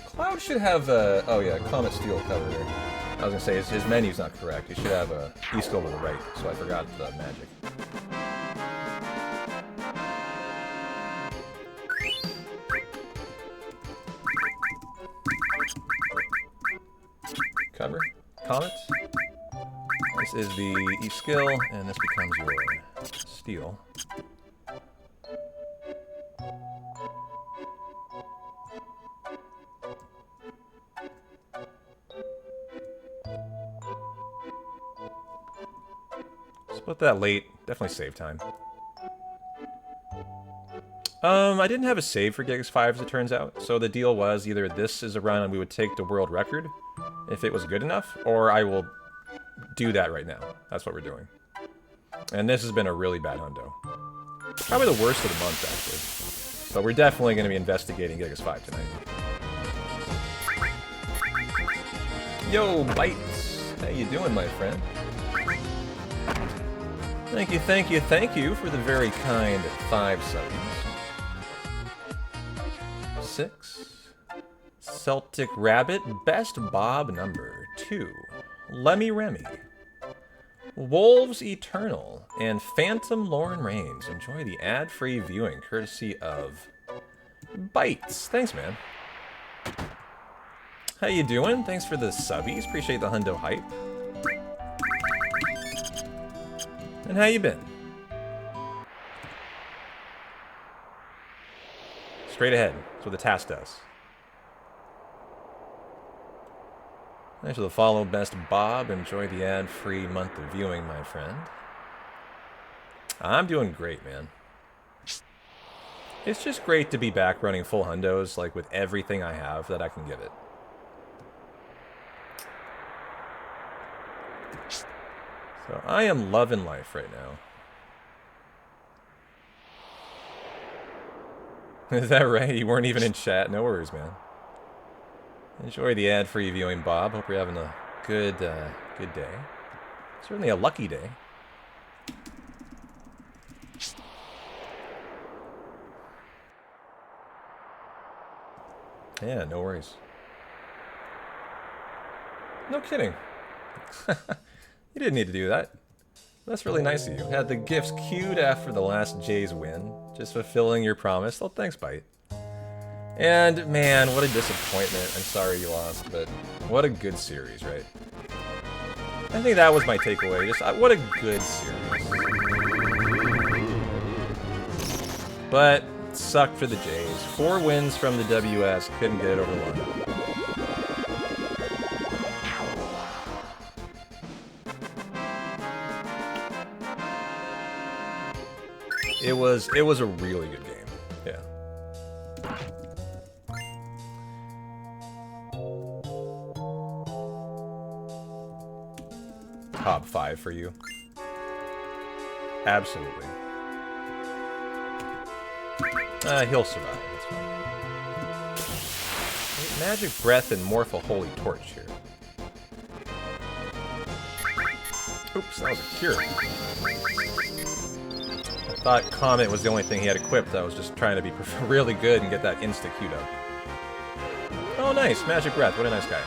Cloud should have a... Oh yeah, Comet Steel cover there. I was gonna say, his menu's not correct. He should have a E-skill to the right, so I forgot the magic. Cover. Comet. This is the E-skill, and this becomes your steel. Split that late. Definitely save time. I didn't have a save for Gigas 5 as it turns out, so the deal was either this is a run and we would take the world record if it was good enough, or I will do that right now. That's what we're doing. And this has been a really bad hundo. Probably the worst of the month, actually. So we're definitely going to be investigating Gigas 5 tonight. Yo, Bites! How you doing, my friend? Thank you, thank you, thank you for the very kind 5 subs. 6. Celtic Rabbit, Best Bob number 2. Lemmy Remy. Wolves Eternal and Phantom Lauren Reigns. Enjoy the ad-free viewing courtesy of Bites. Thanks, man. How you doing? Thanks for the subbies. Appreciate the hundo hype. And how you been? Straight ahead. That's what the task does. Thanks for the follow, Best Bob. Enjoy the ad-free month of viewing, my friend. I'm doing great, man. It's just great to be back running full hundos, like with everything I have that I can give it. So I am loving life right now. Is that right? You weren't even in chat? No worries, man. Enjoy the ad-free viewing, Bob. Hope you're having a good day. Certainly a lucky day. Yeah, no worries. No kidding. You didn't need to do that. That's really nice of you. Had the gifts queued after the last Jays win. Just fulfilling your promise. Oh, thanks, Bite. And, man, what a disappointment. I'm sorry you lost, but what a good series, right? I think that was my takeaway. Just, what a good series. But, sucked for the Jays. 4 wins from the WS. Couldn't get it over the line. It was a really good game. Yeah. Top 5 for you. Absolutely. He'll survive. That's fine. Magic Breath and Morph a Holy Torch here. Oops, that was a cure. I thought Comet was the only thing he had equipped. I was just trying to be really good and get that insta-queued up. Oh, nice. Magic Breath. What a nice guy.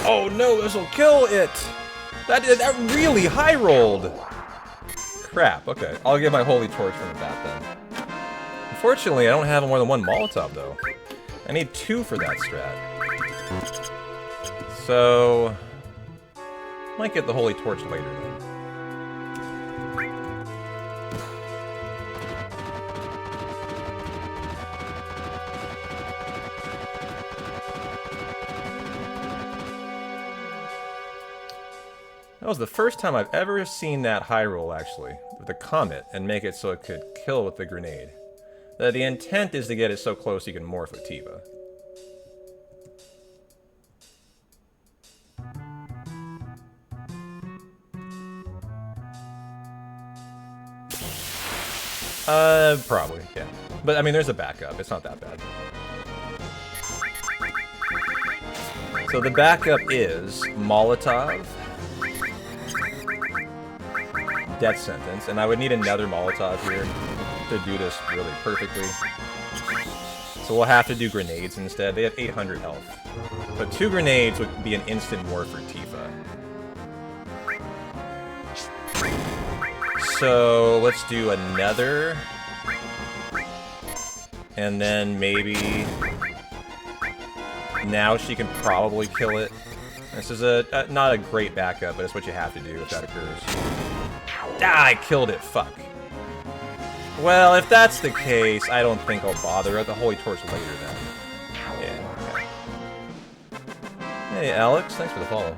Oh no, this will kill it! That really high rolled! Crap, okay. I'll get my Holy Torch from the bat then. Unfortunately, I don't have more than 1 Molotov though. I need 2 for that strat. So... might get the Holy Torch later then. That was the first time I've ever seen that high roll, actually, with the Comet, and make it so it could kill with the grenade. The intent is to get it so close you can morph with Tifa. Probably, yeah. But, I mean, there's a backup. It's not that bad. So the backup is Molotov, Death Sentence, and I would need another Molotov here to do this really perfectly. So we'll have to do grenades instead. They have 800 health. But 2 grenades would be an instant morph for Tifa. So let's do another. And then maybe... now she can probably kill it. This is not a great backup, but it's what you have to do if that occurs. Ah, I killed it, fuck. Well, if that's the case, I don't think I'll bother at the Holy Torch later then. Yeah, okay. Hey, Alex, thanks for the follow.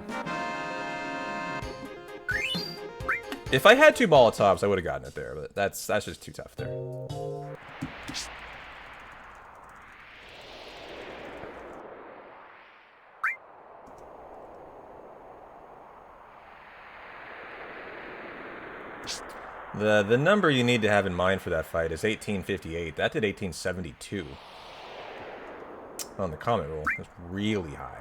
If I had 2 Molotovs, I would have gotten it there, but that's just too tough there. The number you need to have in mind for that fight is 1858. That did 1872. On the Comet roll. That's really high.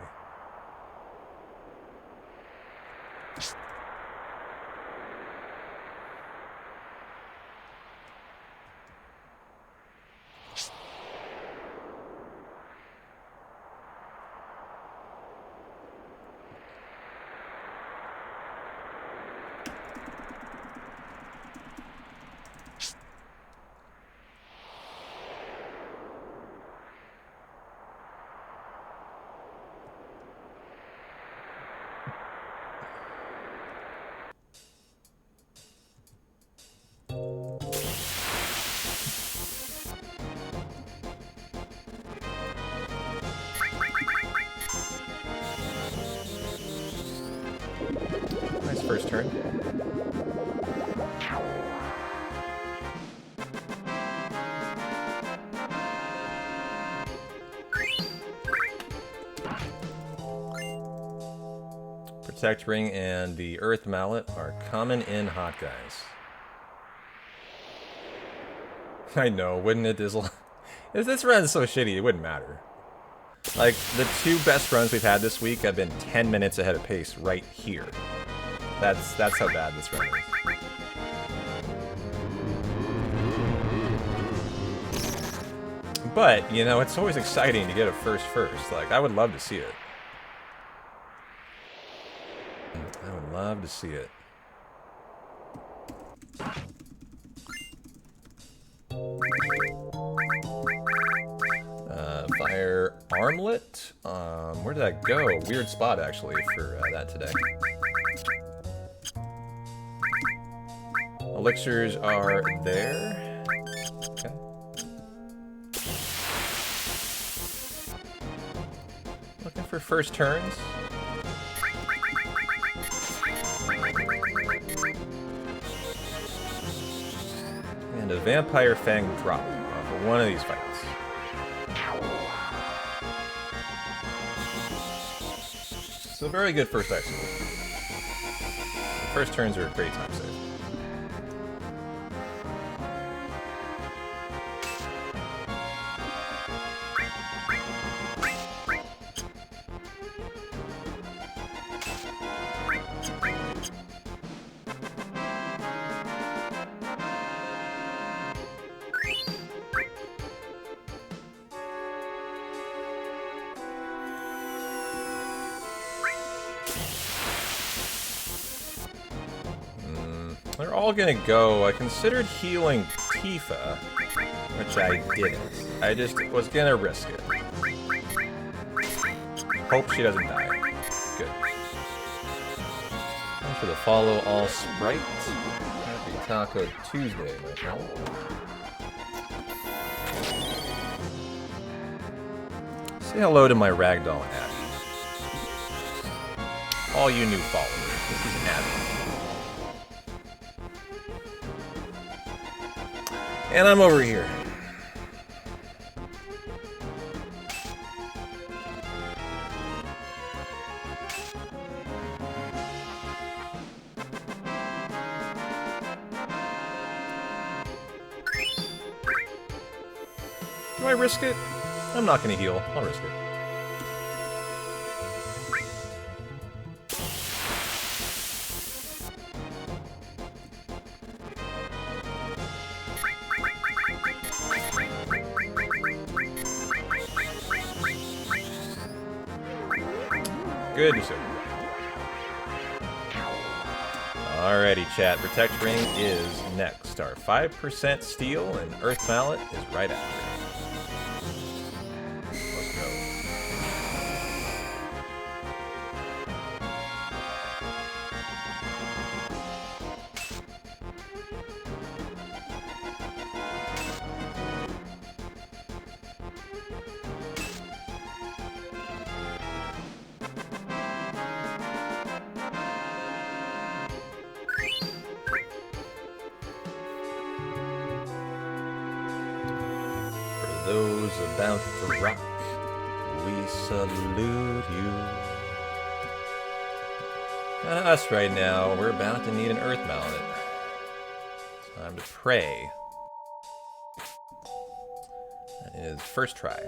turn. Protect Ring and the Earth Mallet are coming in hot, guys. I know, wouldn't it, Dizzle? If this run is so shitty, it wouldn't matter. Like, the 2 best runs we've had this week have been 10 minutes ahead of pace right here. That's how bad this run is. But, you know, it's always exciting to get a first. Like, I would love to see it. I would love to see it. Fire Armlet. Where did that go? Weird spot, actually, for that today. Elixirs are there. Okay. Looking for first turns. And a Vampire Fang drop for one of these fights. So very good first exit. The first turns are a great time save. They're all gonna go. I considered healing Tifa, which I didn't. I just was gonna risk it. Hope she doesn't die. Good. Thanks for the follow, all Sprite. Happy Taco Tuesday, my friend. Say hello to my ragdoll Abby. All you new followers, this is Abby. And I'm over here. Do I risk it? I'm not gonna heal. I'll risk it. Good. Alrighty, chat. Protect Ring is next. Our 5% steal and Earth Mallet is right after. Let's go. Those about to rock, we salute you. Kinda us right now, we're about to need an Earth Mallet. Time to pray. That is first try.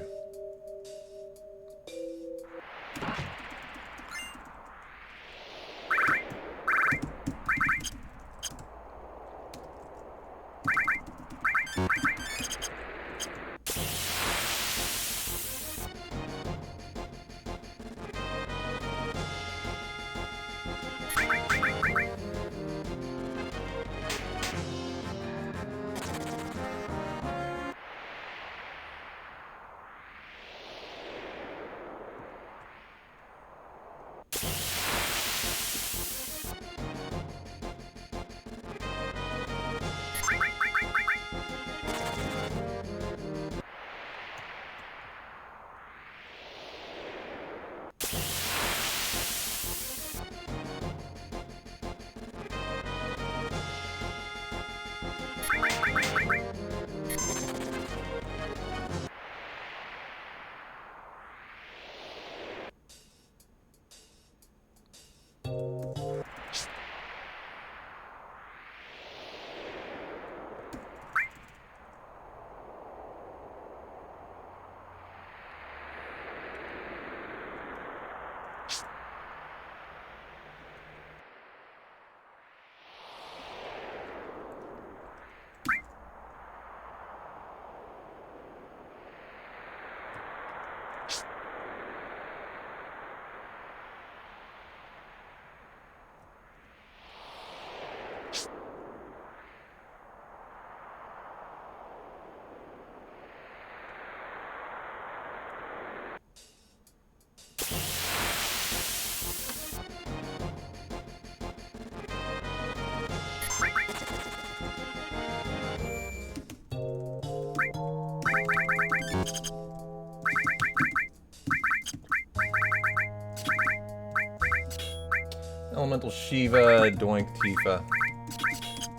Elemental Shiva, Doink Tifa.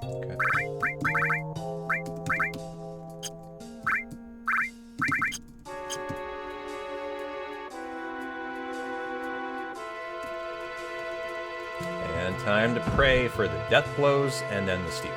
Okay. And time to pray for the death blows and then the steal.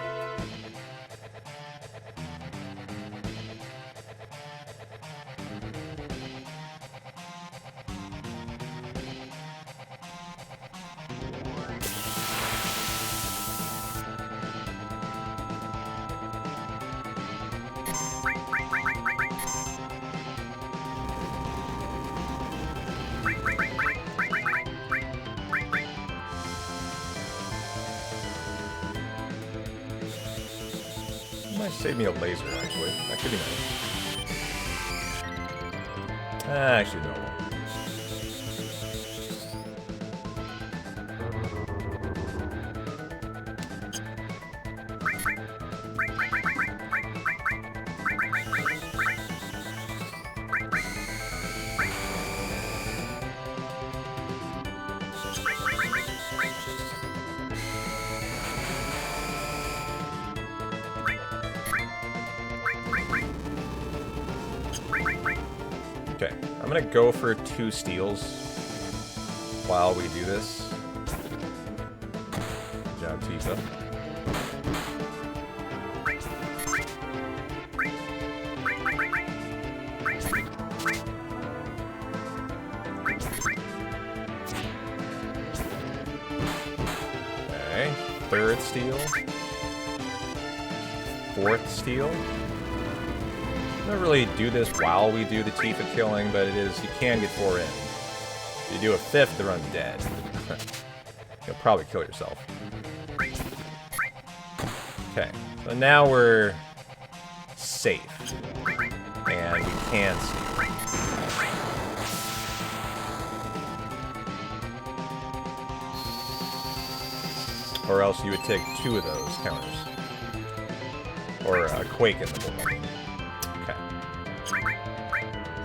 Might save me a laser, actually. That could be nice. Actually, no. Okay, I'm gonna go for 2 steals while we do this. Good job, Tifa. Okay, 3rd steal. 4th steal. I don't really do this while we do the Tifa killing, but it is, you can get 4 in. If you do a 5th, the run's dead. You'll probably kill yourself. Okay, so now we're safe. And we can see. Or else you would take 2 of those counters. Or a Quake in the board.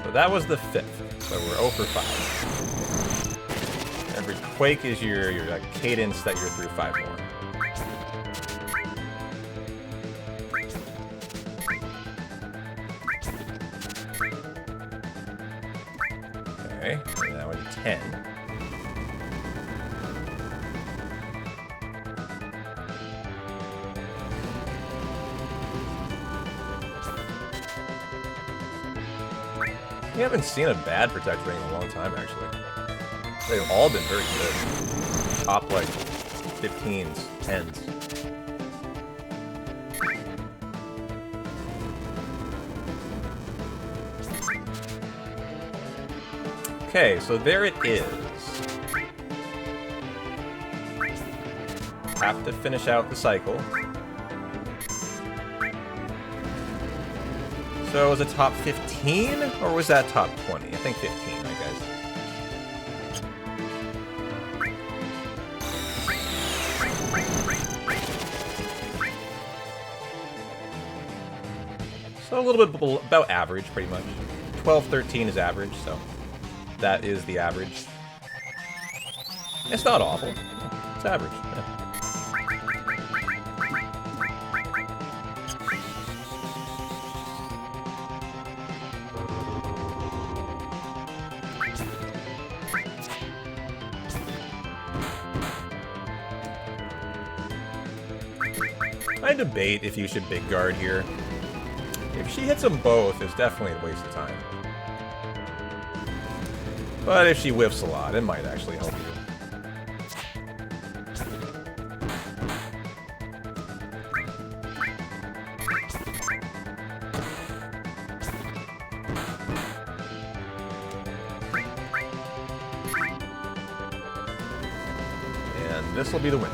So that was the 5th, so we're 0 for 5. Every Quake is your cadence that you're through 5 more. Okay, and now we're 10. We haven't seen a bad Protect Ring in a long time, actually. They've all been very good. Top, like, 15s, 10s. Okay, so there it is. Have to finish out the cycle. So was it top 15, or was that top 20? I think 15, right, guys? So a little bit about average, pretty much. 12, 13 is average, so that is the average. It's not awful. It's average. Yeah. I debate if you should big guard here. If she hits them both, it's definitely a waste of time. But if she whiffs a lot, it might actually help you. And this will be the win.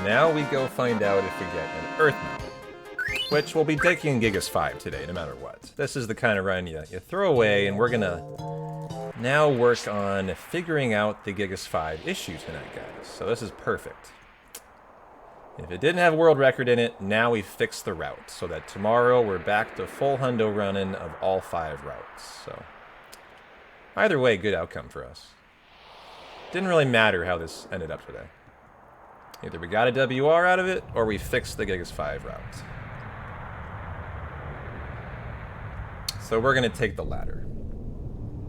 Now we go find out if we get an Earth Medal. which we'll be taking Gigas 5 today, no matter what. This is the kind of run you throw away, and we're gonna now work on figuring out the Gigas 5 issue tonight, guys. So this is perfect. If it didn't have a world record in it, now we fix the route, so that tomorrow we're back to full hundo running of all 5 routes. So either way, good outcome for us. Didn't really matter how this ended up today. Either we got a WR out of it, or we fixed the Gigas 5 route. So we're going to take the latter.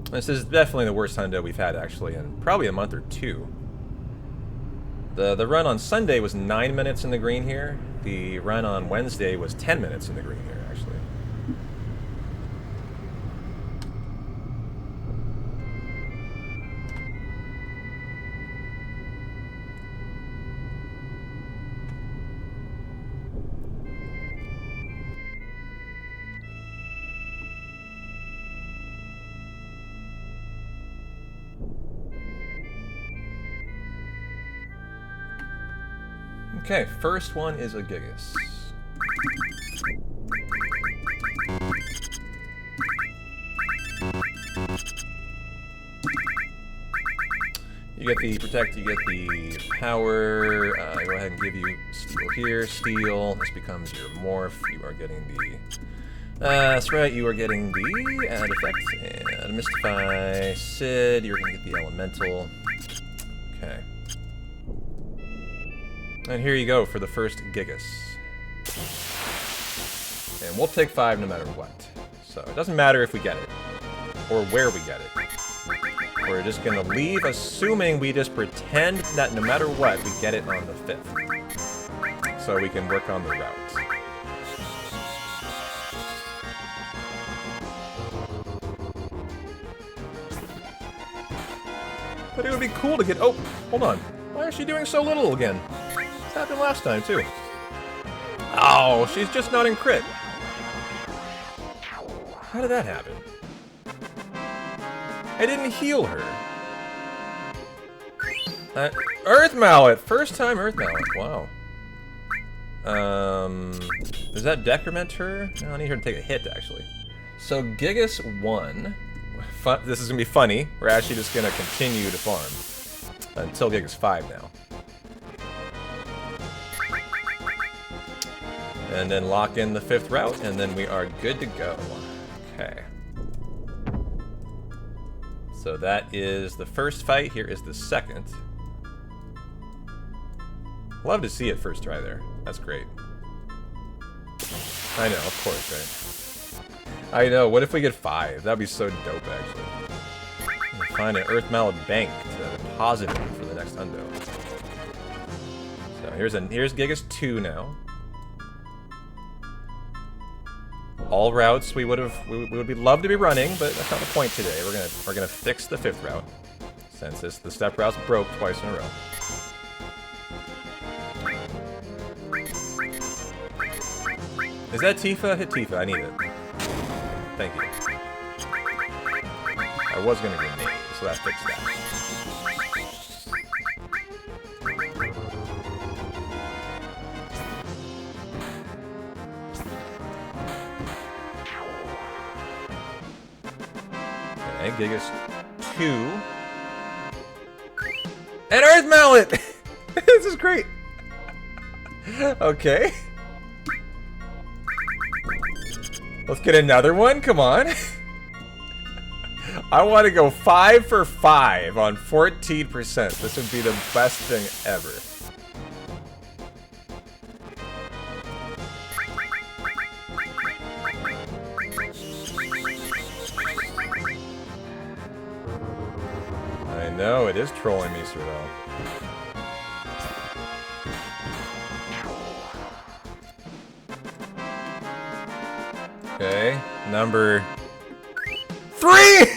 This is definitely the worst hundo we've had, actually, in probably a month or two. The run on Sunday was 9 minutes in the green here. The run on Wednesday was 10 minutes in the green here, actually. Okay, first one is a Gigas. You get the protect, you get the power. Go ahead and give you steel here. Steel. This becomes your morph. You are getting the. That's right. You are getting the add effect and mystify. Sid. You're gonna get the elemental. Okay. And here you go for the first Gigas. And we'll take 5 no matter what. So it doesn't matter if we get it, or where we get it. We're just gonna leave assuming we just pretend that no matter what, we get it on the 5th. So we can work on the route. But it would be cool to get... Oh, hold on. Why is she doing so little again? Happened last time too. Oh, she's just not in crit. How did that happen? I didn't heal her. Earth Mallet! First time Earth Mallet. Wow. Does that decrement her? No, I need her to take a hit, actually. So, Gigas 1. This is going to be funny. We're actually just going to continue to farm. Until Gigas 5 now. And then lock in the 5th route, and then we are good to go. Okay. So that is the first fight. Here is the second. Love to see it first try there. That's great. I know, of course, right? I know. What if we get 5? That'd be so dope, actually. Find an Earth Mallet bank to deposit it for the next hundo. So here's Gigas 2 now. All routes we would love to be running, but that's not the point today. We're gonna fix the 5th route, since the step routes broke twice in a row. Is that Tifa? Hit Tifa. I need it. Thank you. I was gonna grenade, so that fixed that. Gigas 2. And Earth Mallet! This is great! Okay. Let's get another one, come on. I want to go 5 for 5 on 14%. This would be the best thing ever. No, it is trolling me, Sorrel. Okay, number 3!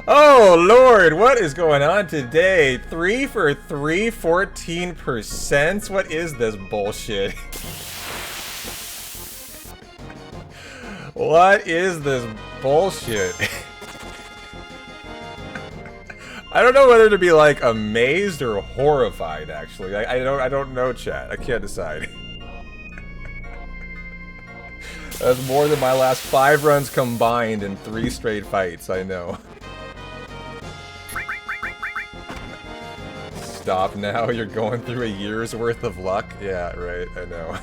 Oh, Lord, what is going on today? 3 for 3, 14%? What is this bullshit? What is this bullshit? I don't know whether to be like amazed or horrified. Actually, I don't know, chat. I can't decide. That's more than my last 5 runs combined in 3 straight fights. I know. Stop now. You're going through a year's worth of luck. Yeah, right. I know.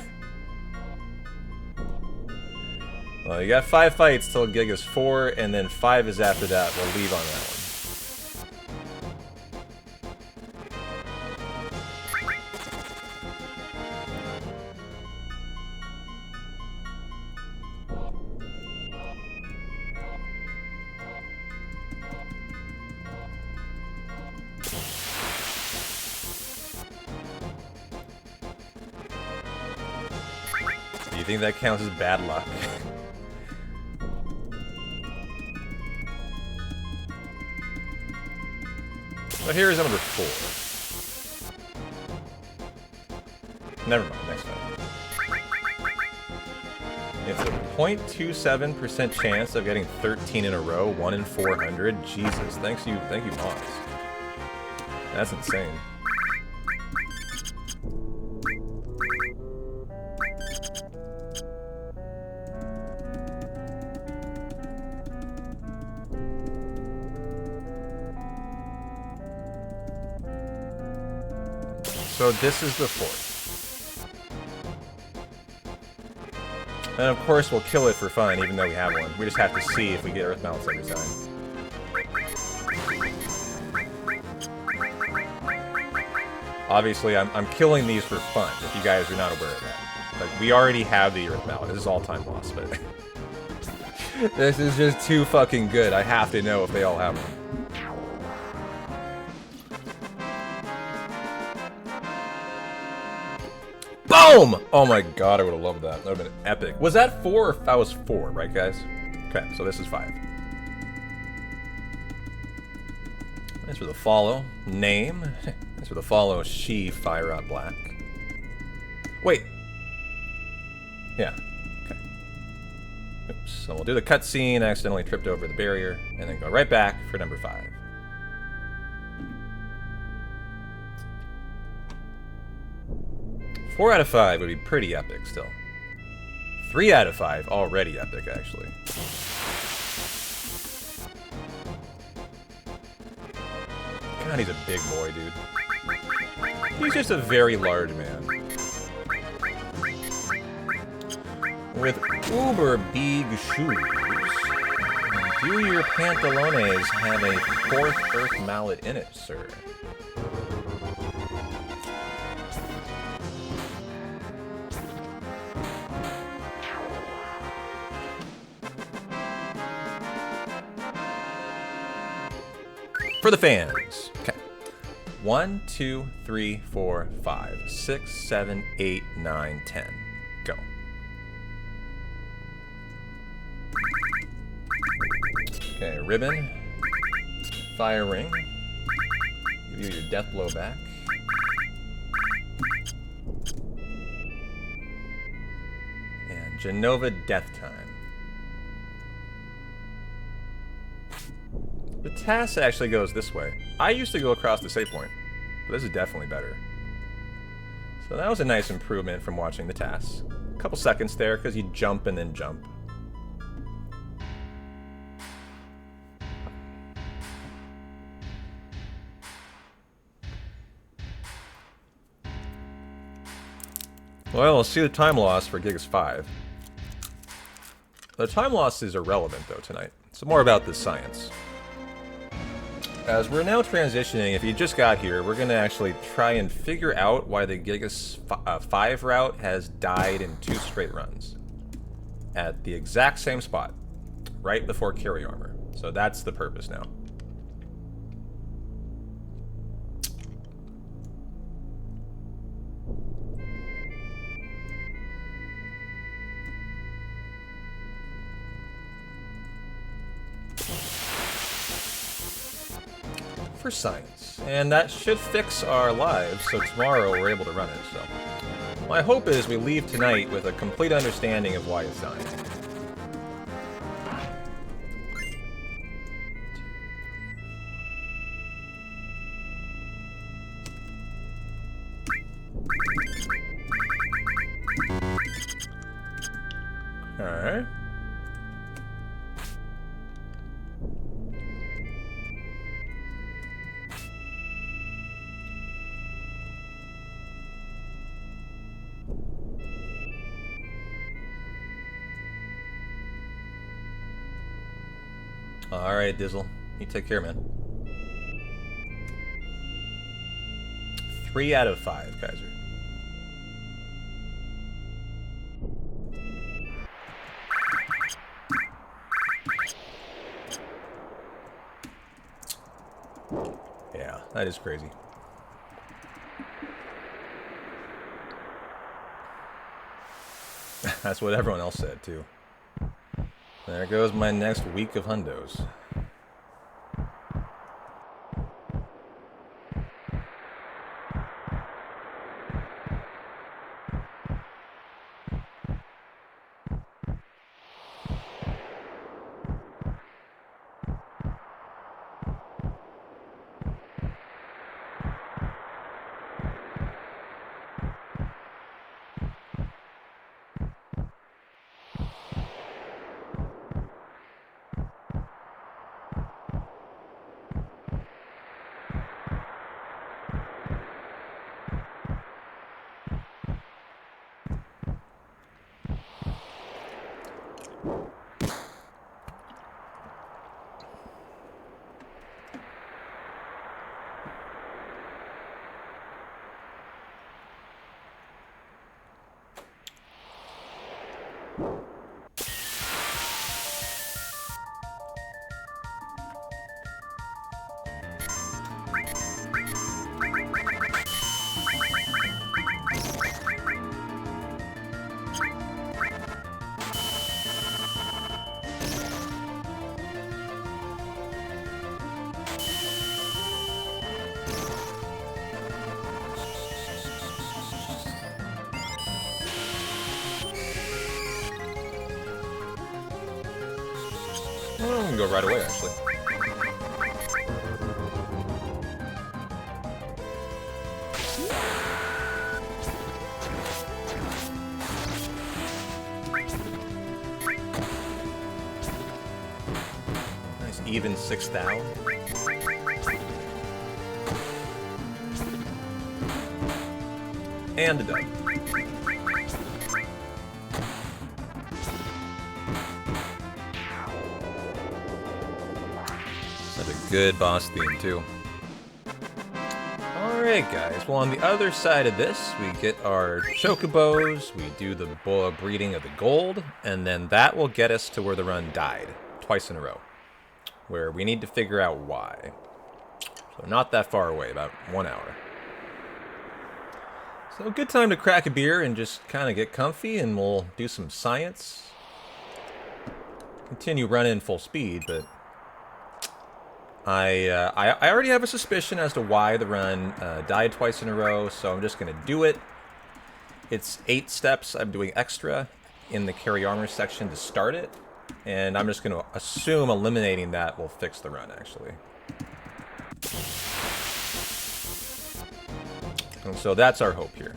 Well, you got 5 fights till Gigas 4, and then 5 is after that. We'll leave on that one. Do you think that counts as bad luck? But here is number 4. Never mind, next time. It's a 0.27% chance of getting 13 in a row, 1 in 400. Jesus, thank you, Moss. That's insane. So this is the 4th. And of course we'll kill it for fun, even though we have one. We just have to see if we get Earth Mounts every time. Obviously, I'm killing these for fun, if you guys are not aware of that. Like, we already have the Earth Mallet. This is all time loss, but... this is just too fucking good. I have to know if they all have one. Boom! Oh my god, I would have loved that. That would have been epic. Was that 4 or that was 4, right guys? Okay, so this is 5. Thanks for the follow. Name. Thanks for the follow. She Fire Out Black. Wait. Yeah. Okay. Oops. So we'll do the cutscene. Accidentally tripped over the barrier, and then go right back for number 5. Four out of 5 would be pretty epic still. 3 out of 5 already epic, actually. God, he's a big boy, dude. He's just a very large man. With uber big shoes, do your pantalones have a 4th Earth Mallet in it, sir? For the fans. Okay. 1, 2, 3, 4, 5, 6, 7, 8, 9, 10. Go. Okay, ribbon. Fire ring. Give you your death blow back. And Genova death time. The TAS actually goes this way. I used to go across the save point, but this is definitely better. So that was a nice improvement from watching the TAS. A couple seconds there, because you jump and then jump. Well, let's see the time loss for Gigas 5. The time loss is irrelevant, though, tonight. It's more about the science. As we're now transitioning, if you just got here, we're going to actually try and figure out why the Gigas 5 route has died in 2 straight runs. At the exact same spot. Right before carry armor. So that's the purpose now. For science, and that should fix our lives so tomorrow we're able to run it. So my hope is we leave tonight with a complete understanding of why it's dying. Okay. Alright, Dizzle. You take care, man. 3 out of 5, Kaiser. Yeah, that is crazy. That's what everyone else said, too. There goes my next week of hundos. Well, we can go right away, actually. Nice even 6,000. And a dub. That's a good boss theme, too. Alright, guys. Well, on the other side of this, we get our chocobos, we do the boa breeding of the gold, and then that will get us to where the run died, twice in a row, where we need to figure out why. So not that far away, about 1 hour. So good time to crack a beer and just kind of get comfy, and we'll do some science. Continue running full speed, but I already have a suspicion as to why the run died twice in a row, so I'm just going to do it. It's 8 steps I'm doing extra in the carry armor section to start it, and I'm just going to assume eliminating that will fix the run, actually. And so that's our hope here.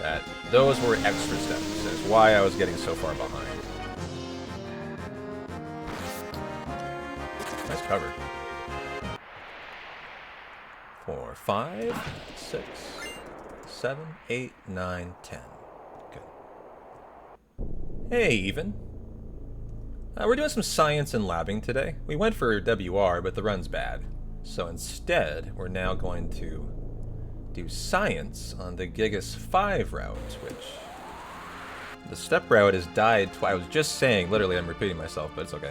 That those were extra steps. That's why I was getting so far behind. Nice cover. 4, 5, 6, 7, 8, 9, 10. Good. Hey, Even. We're doing some science and labbing today. We went for WR, but the run's bad. So instead, we're now going to do science on the Gigas 5 route, which the step route has died twice. I was just saying, literally, I'm repeating myself, but it's okay.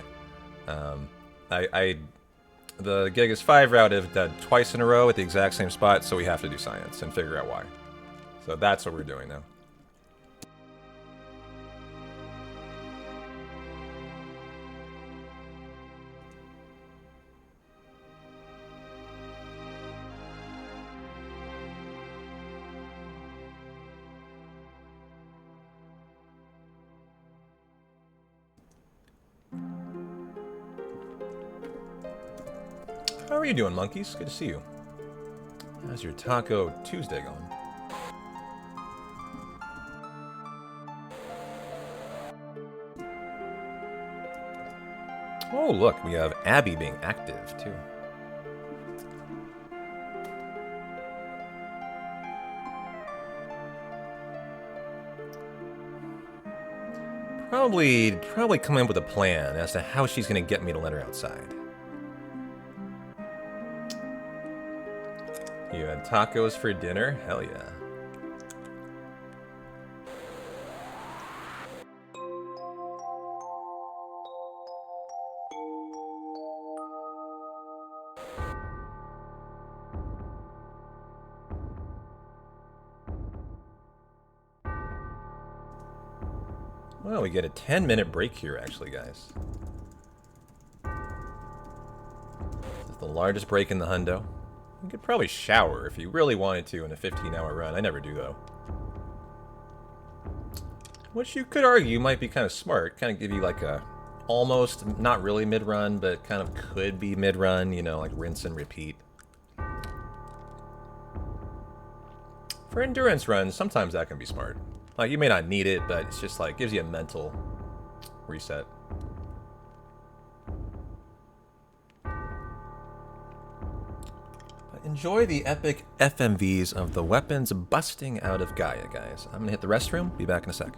The Gigas 5 route has died twice in a row at the exact same spot, so we have to do science and figure out why. So that's what we're doing now. How are you doing, monkeys? Good to see you. How's your Taco Tuesday going? Oh, look, we have Abby being active, too. Probably come in with a plan as to how she's going to get me to let her outside. You had tacos for dinner? Hell yeah. Well, we get a 10-minute break here, actually, guys. This is the largest break in the hundo. You could probably shower if you really wanted to in a 15-hour run. I never do, though. Which you could argue might be kind of smart. Kind of give you like a almost, not really mid-run, but kind of could be mid-run, you know, like rinse and repeat. For endurance runs, sometimes that can be smart. Like, you may not need it, but it's just like, gives you a mental reset. But enjoy the epic FMVs of the weapons busting out of Gaia, guys. I'm gonna hit the restroom, be back in a sec.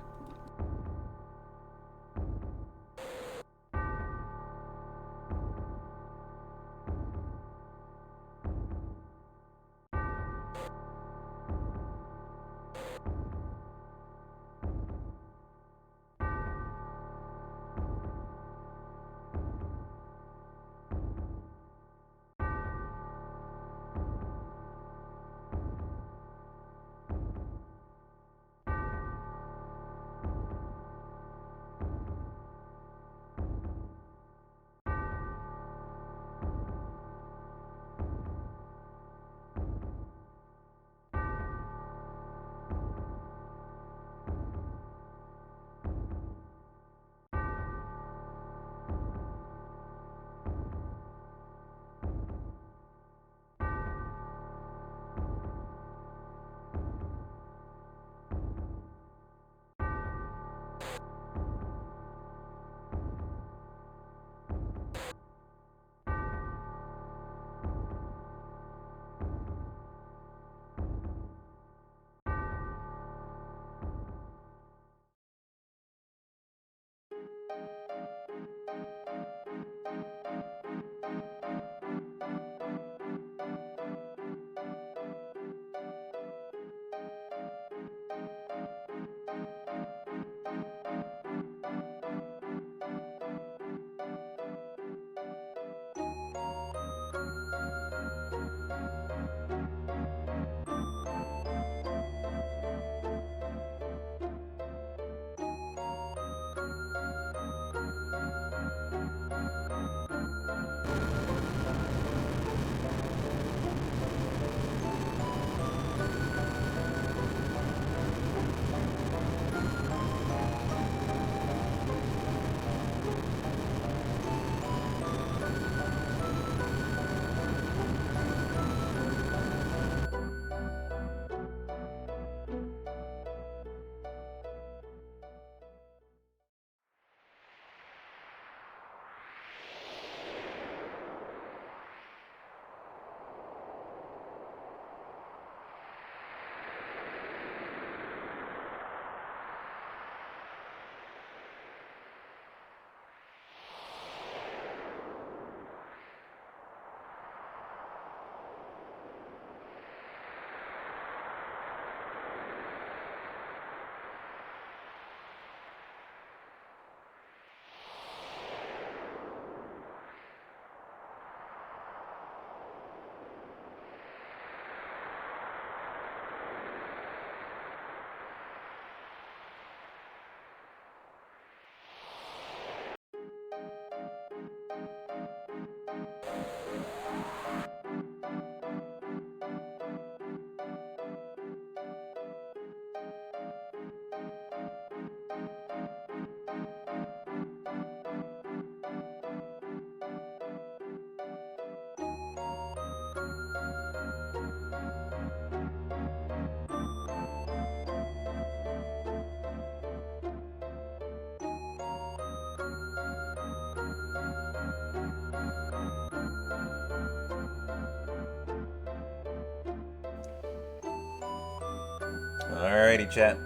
Alrighty, chat.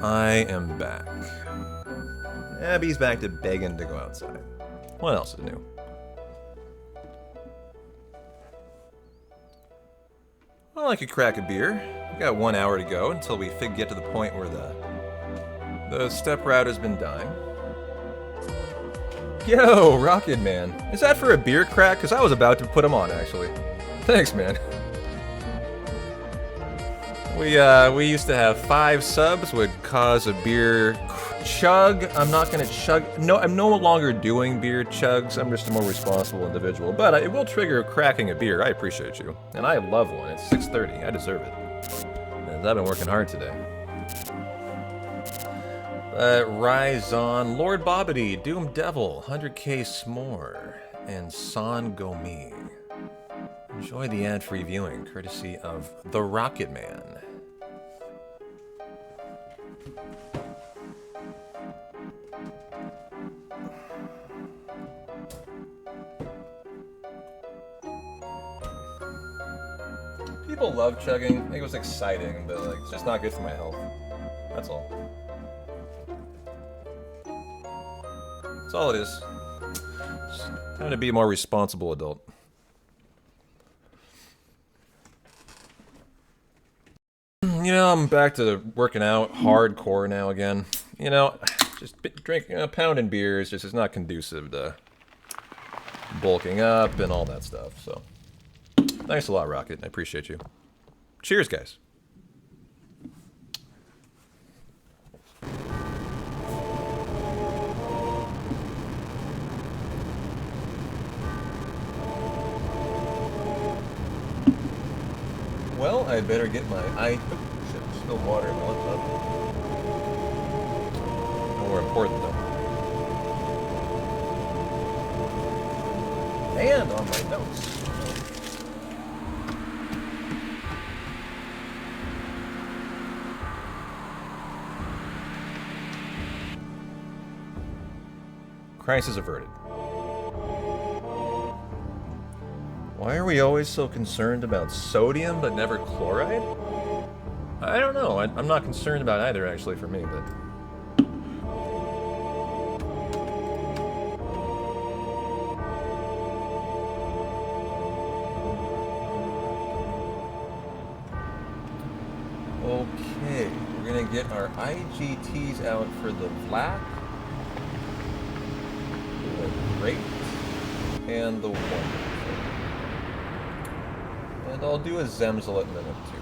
I am back. Abby's back to begging to go outside. What else is new? Well, I could crack a beer. We've got 1 hour to go until we get to the point where the step router's been dying. Yo, Rocket Man. Is that for a beer crack? Because I was about to put him on, actually. Thanks, man. We used to have 5 subs would cause a beer chug. I'm not gonna chug. No, I'm no longer doing beer chugs. I'm just a more responsible individual. But it will trigger cracking a beer. I appreciate you, and I love one. It's 6:30. I deserve it. And I've been working hard today. Rise on, Lord Bobbity, Doom Devil, 100k S'more, and San Gomi. Enjoy the ad-free viewing, courtesy of The Rocket Man. People love chugging. I think it was exciting, but like, it's just not good for my health. That's all. That's all it is. Just time to be a more responsible adult. You know, I'm back to working out hardcore now again. You know, just drinking a pound in beers just is not conducive to bulking up and all that stuff. So, thanks a lot, Rocket. I appreciate you. Cheers, guys. Well, I better get my shit, spilled water in my laptop. No more important though. And on my notes. Crisis averted. Why are we always so concerned about sodium but never chloride? I don't know. I'm not concerned about either, actually, for me, but... Okay, we're gonna get our IGTs out for the Vlak, the Great, and the Wonder. And I'll do a Zemzel at minute 2.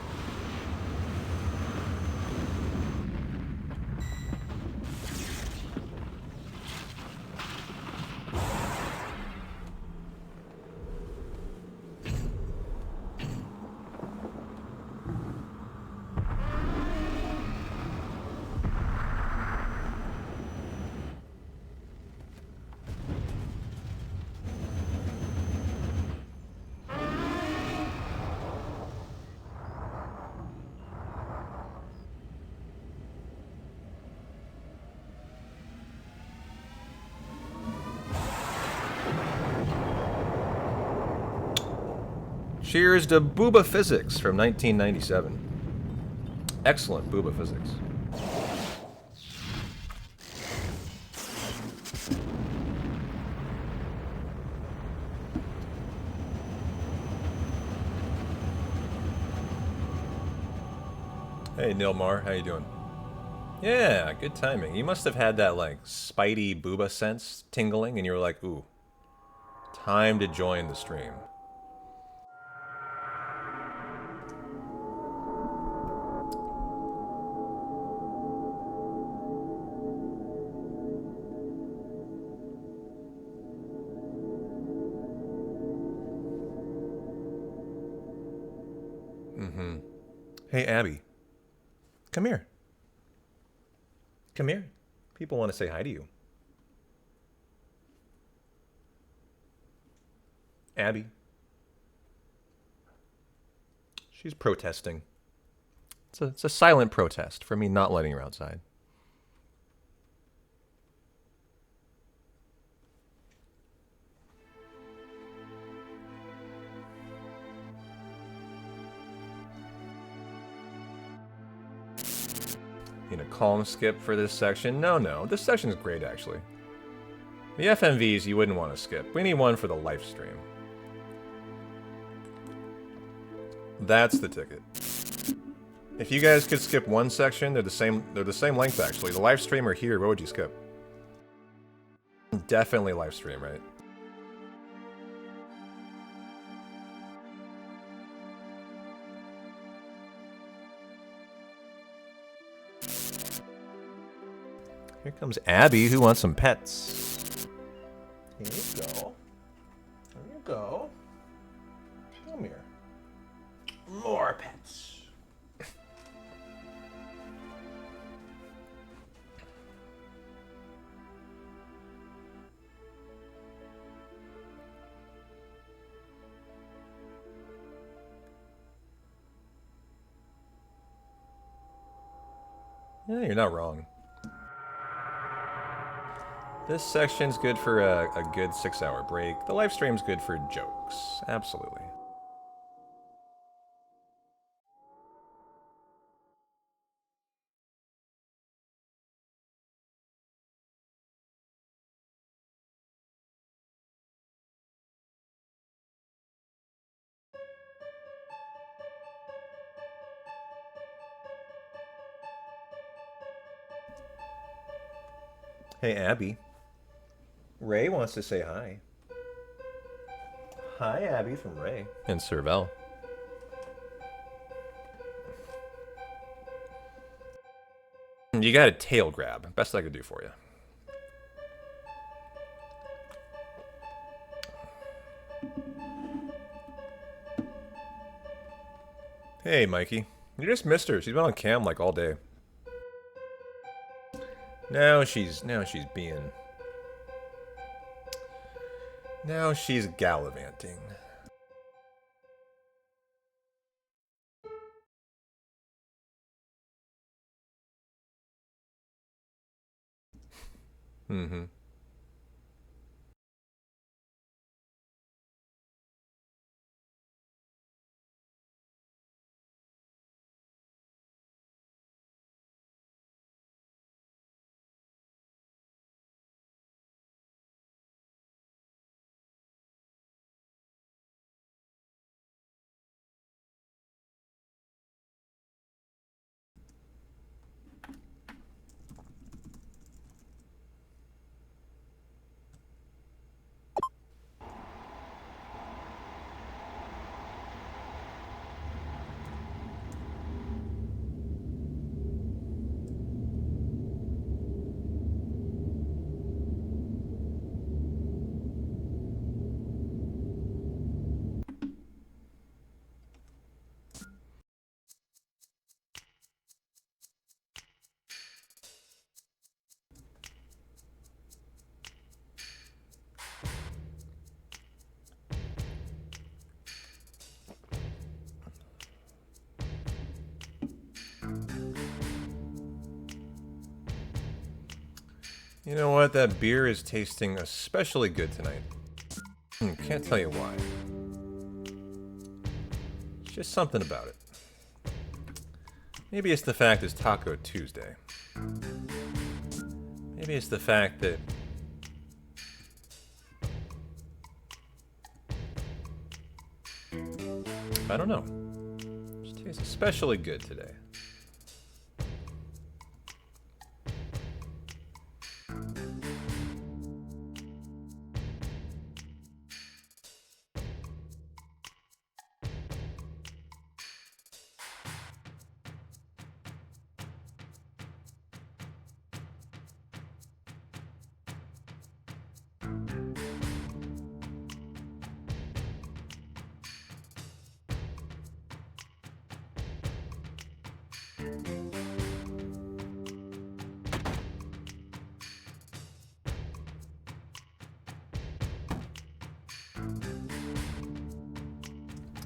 Cheers to Booba Physics from 1997. Excellent Booba Physics. Hey Nilmar, how you doing? Yeah, good timing. You must have had that like Spidey Booba sense tingling and you were like, ooh, time to join the stream. Hey, Abby. Come here. Come here. People want to say hi to you. Abby. She's protesting. It's a silent protest for me not letting her outside. in a calm skip for this section. No, this section is great actually. The FMVs you wouldn't want to skip. We need one for the live stream. That's the ticket. If you guys could skip one section, they're the same length actually. The live stream or here, what would you skip? Definitely live stream, right? Here comes Abby, who wants some pets. Here you go. There you go. Come here. More pets. Yeah, you're not wrong. This section's good for a good 6-hour break. The live stream's good for jokes. Absolutely. Hey, Abby. Ray wants to say hi. Hi, Abby from Ray. And Serval. You got a tail grab. Best I could do for you. Hey, Mikey. You just missed her. She's been on cam like all day. Now she's being... Now she's gallivanting. Mm-hmm. You know what? That beer is tasting especially good tonight. Can't tell you why. It's just something about it. Maybe it's the fact it's Taco Tuesday. Maybe it's the fact that... I don't know. It just tastes especially good today.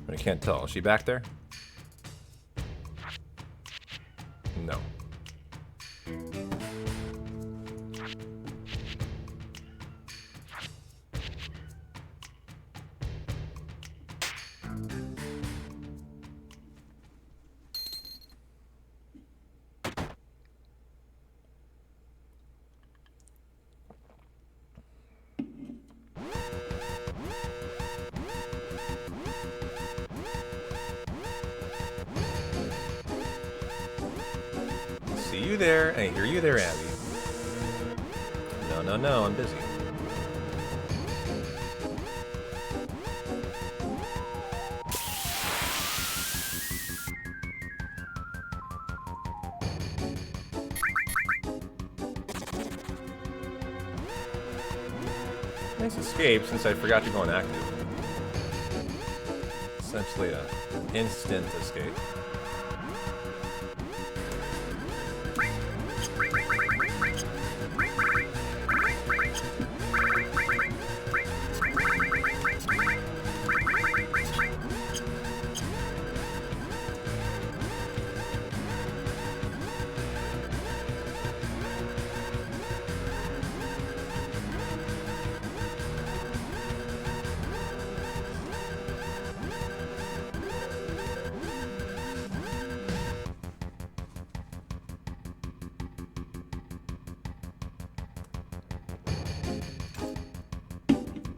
I can't tell. Is she back there? No. you there. I hear you there, Abby. No, no, no, I'm busy. Nice escape since I forgot to go on active. Essentially an instant escape.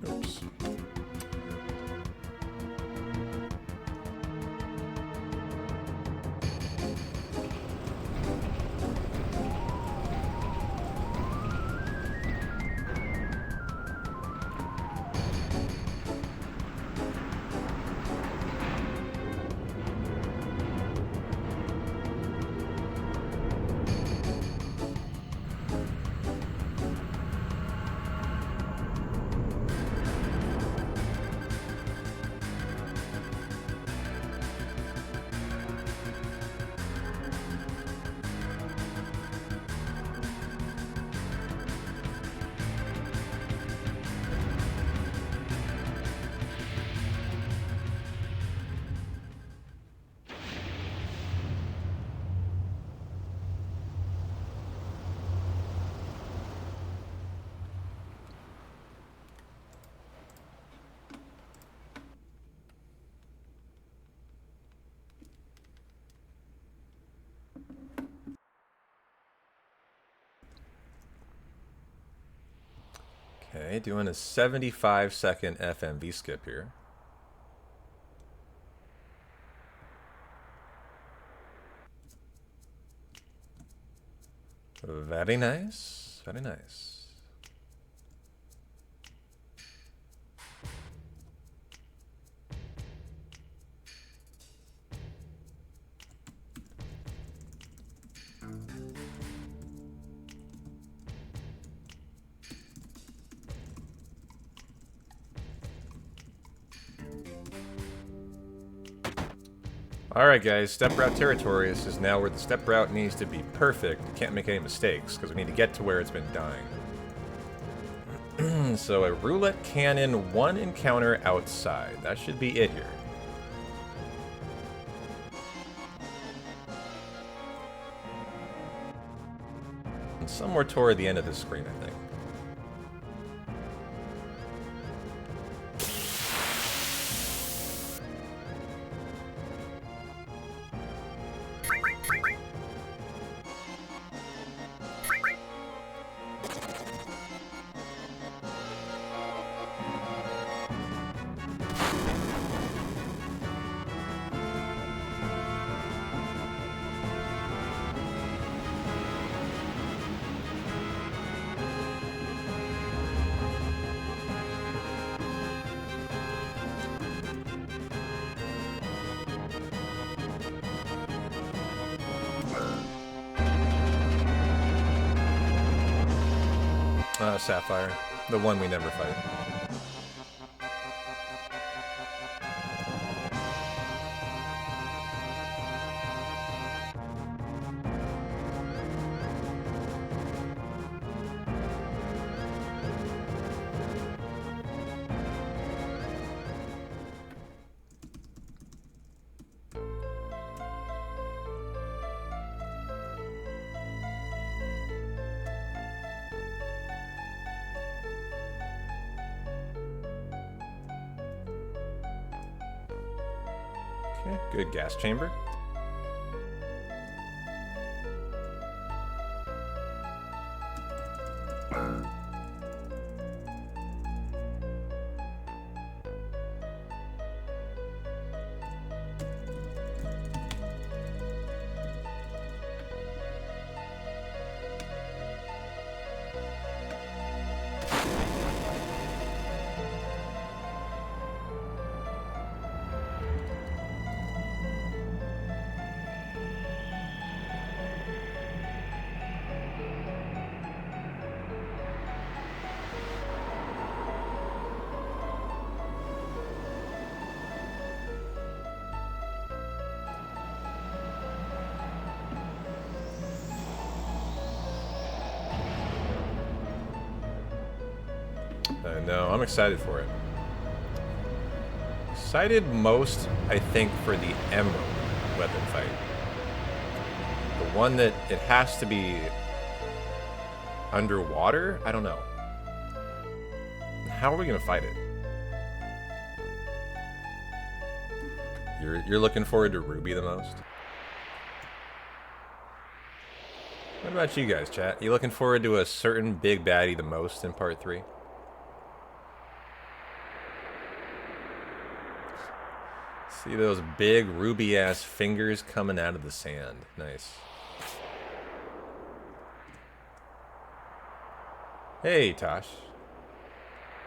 Oops. Okay, doing a 75-second FMV skip here. Very nice, very nice. Alright guys, step route territory. This is now where the step route needs to be perfect. You can't make any mistakes, because we need to get to where it's been dying. So a roulette cannon, one encounter outside. That should be it here. And somewhere toward the end of the screen, I think. Sapphire. The one we never fight. Okay, good gas chamber. I know, I'm excited for it. Excited most, I think, for the Emerald weapon fight. The one that it has to be underwater? I don't know. How are we gonna fight it? You're looking forward to Ruby the most? What about you guys, chat? You looking forward to a certain big baddie the most in part 3? See those big ruby-ass fingers coming out of the sand. Nice. Hey, Tosh.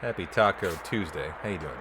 Happy Taco Tuesday. How you doing?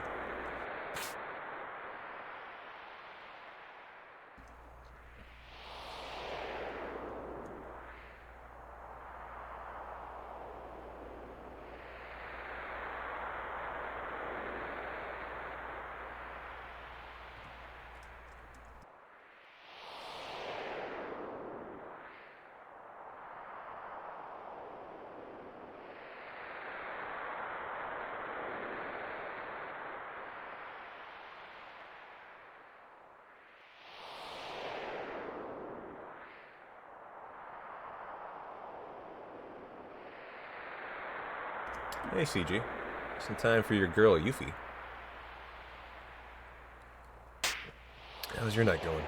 Hey, CG. Some time for your girl, Yuffie. How's your night going?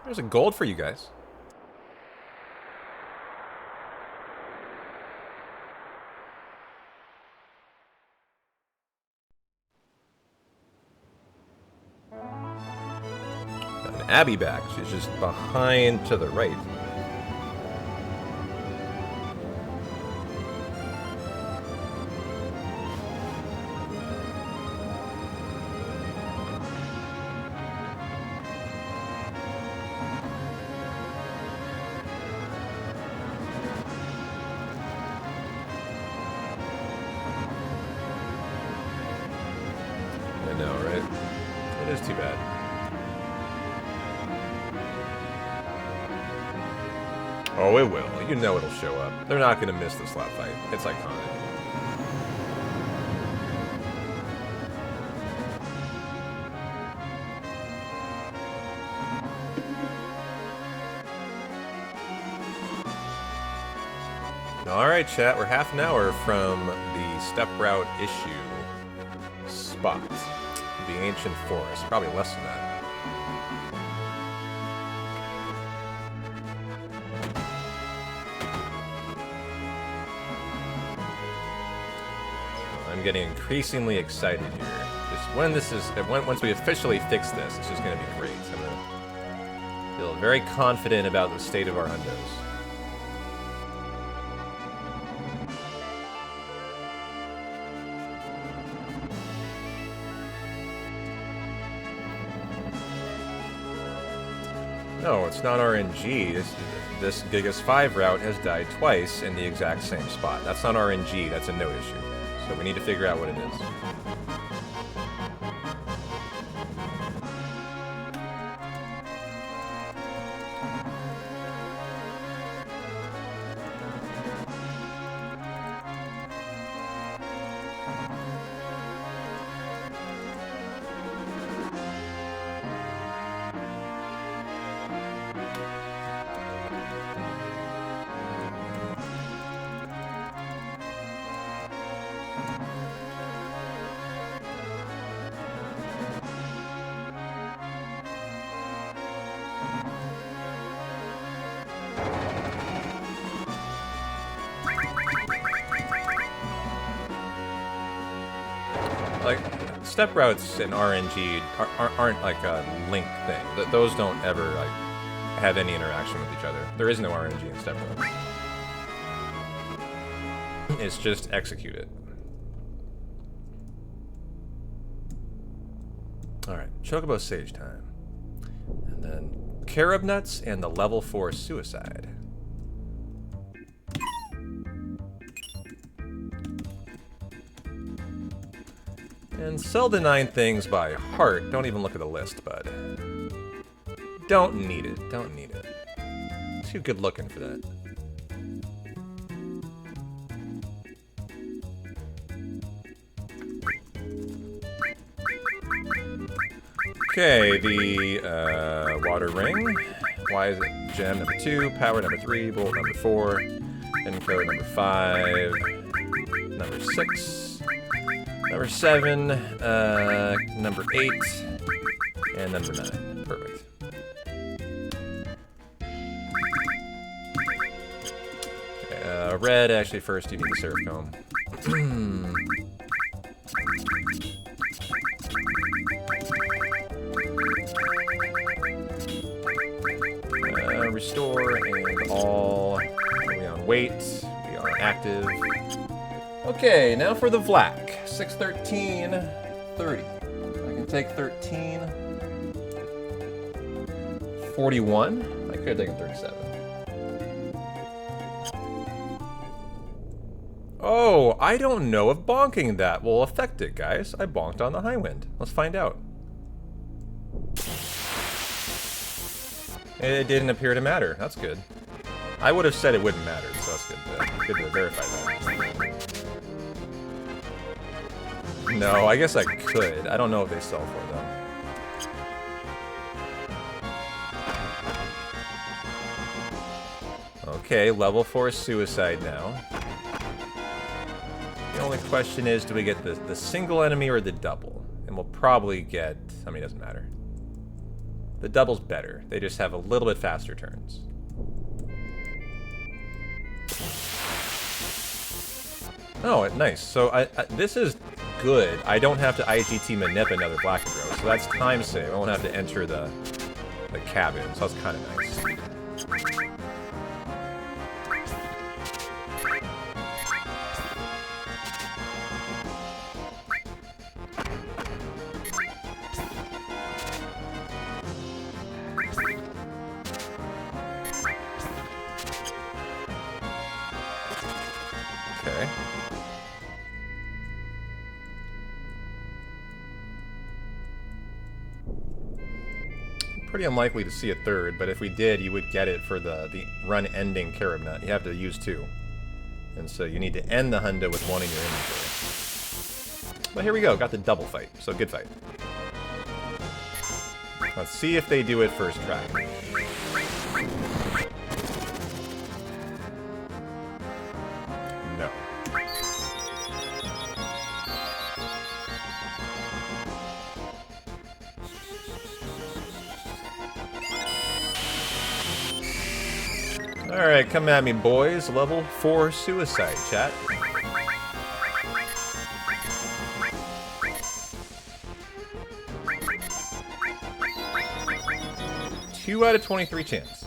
There's a gold for you guys. Abby back. She's just behind to the right. I know, right? It is too bad. Oh, it will. You know it'll show up. They're not going to miss the slap fight. It's iconic. Alright, chat. We're half an hour from the step route issue spot. The ancient forest. Probably less than that. I'm getting increasingly excited here. Once we officially fix this, it's just going to be great. I'm going to feel very confident about the state of our hundos. No, it's not RNG. This Gigas 5 route has died twice in the exact same spot. That's not RNG, that's a no issue. So we need to figure out what it is. Like, step routes in RNG aren't like a link thing. Those don't ever like have any interaction with each other. There is no RNG in step routes. It's just execute it. Alright, Chocobo Sage time. And then Carob Nuts and the level 4 Suicide. And sell the 9 things by heart. Don't even look at the list, bud. Don't need it. Don't need it. Too good looking for that. Okay, the water ring. Why is it gem number 2, power number 3, bolt number 4, info number 5, number 6, number 7, number 8, and number 9. Perfect. Okay, red, actually first you need the Seraph Comb. Restore and all. Are we on wait? We are active. Okay, now for the Vlak. 6, 13, 30. I can take 13. 41. I could have taken 37. Oh, I don't know if bonking that will affect it, guys. I bonked on the high wind. Let's find out. It didn't appear to matter. That's good. I would have said it wouldn't matter, so that's good. Good to verify that. No, I guess I could. I don't know if they sell for them. Okay, level 4 suicide now. The only question is, do we get the single enemy or the double? And we'll probably get... I mean, it doesn't matter. The double's better. They just have a little bit faster turns. Oh, nice. So this is good. I don't have to IGT manip another Black and Rose, so that's time save. I won't have to enter the cabin, so that's kind of nice. Okay. Pretty unlikely to see a third, but if we did, you would get it for the run-ending Carob Nut. You have to use 2. And so you need to end the hundo with 1 in your inventory. But here we go, got the double fight, so good fight. Let's see if they do it first try. No. Alright, come at me, boys. Level 4 suicide, chat. Two out of 23 chance.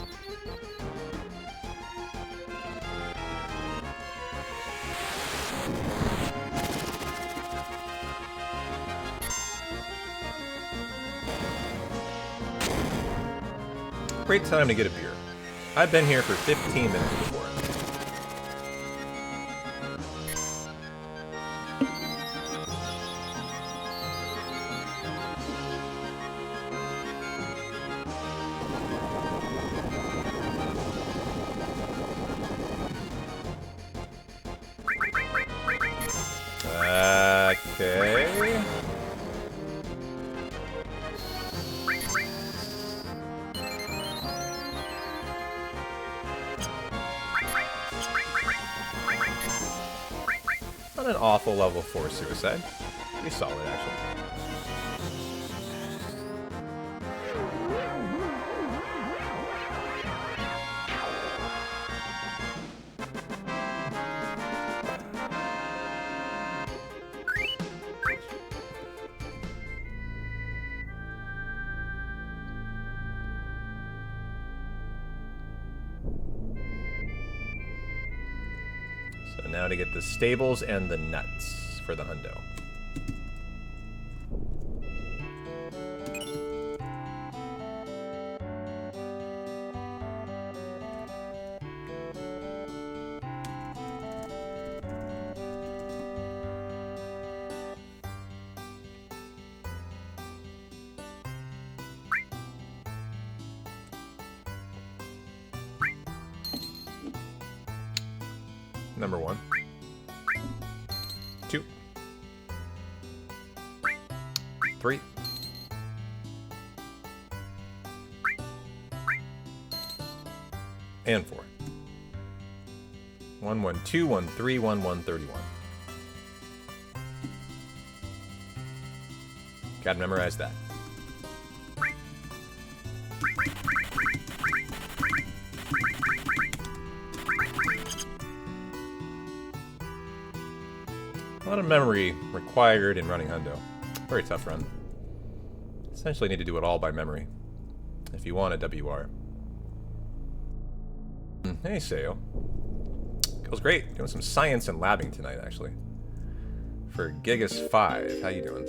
Great time to get a beer. I've been here for 15 minutes before. Okay. Not an awful level 4 suicide. Pretty solid, actually. So now to get the stables and the nuts for the hundo. Number 1. 2. 3. 4. 1, 1, 2, 1, 3, 1, 1, 31. Gotta memorize that. A lot of memory required in running Hundo. Very tough run. Essentially need to do it all by memory if you want a WR. Hey, Sayo. Goes great. Doing some science and labbing tonight, actually. For Gigas 5. How you doing?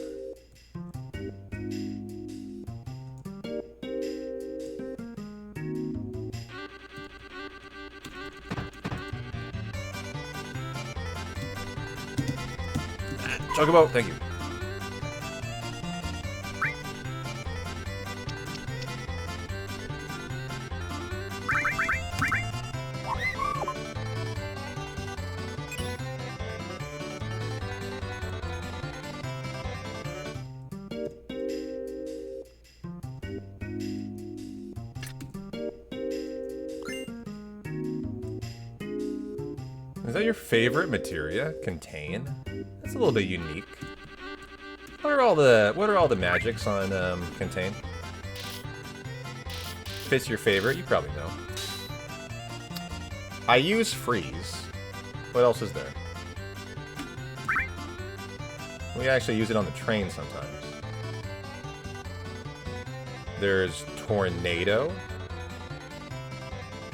Chocobo, thank you. Is that your favorite materia? Contain? That's a little bit unique. What are all the magics on Contain? If it's your favorite, you probably know. I use Freeze. What else is there? We actually use it on the train sometimes. There's Tornado.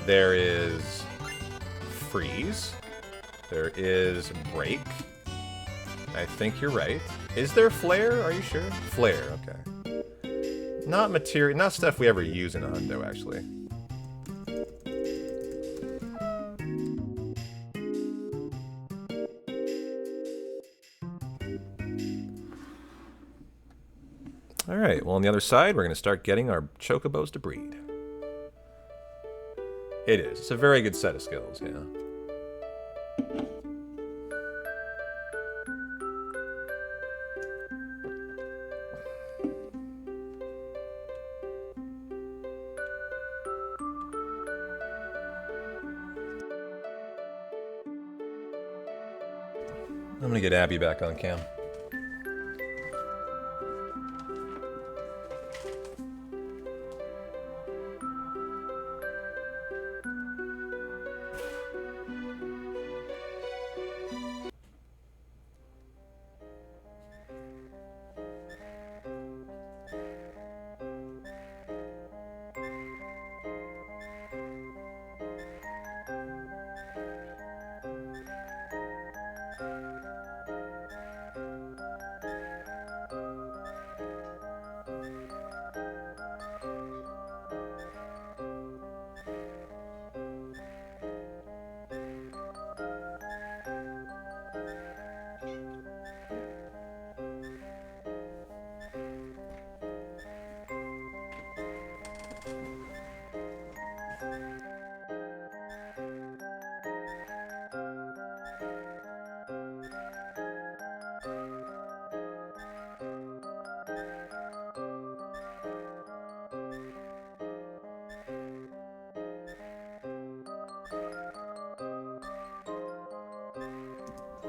There is Freeze. There is Break. I think you're right. Is there Flare? Are you sure? Flare, okay. Not material, not stuff we ever use in a Hundo, actually. Alright, well on the other side, we're going to start getting our Chocobos to breed. It is. It's a very good set of skills, yeah. I'm gonna get Abby back on cam.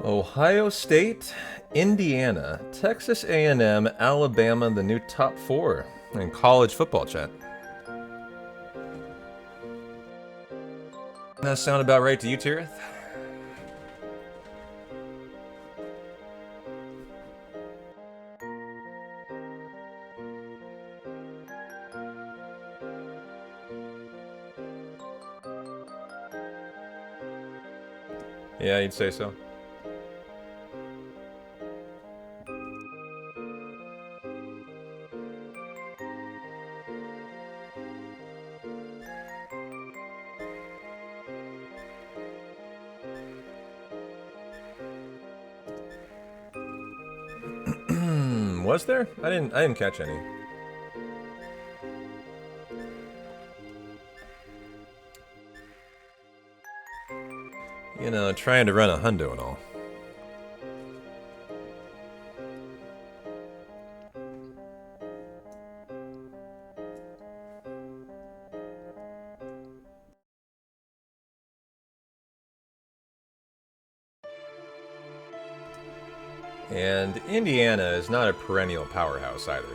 Ohio State, Indiana, Texas A&M, Alabama, the new top 4 in college football chat. That sound about right to you, Tirith? Yeah, you'd say so. Was there? I didn't catch any. You know, trying to run a hundo and all. And Indiana is not a perennial powerhouse either.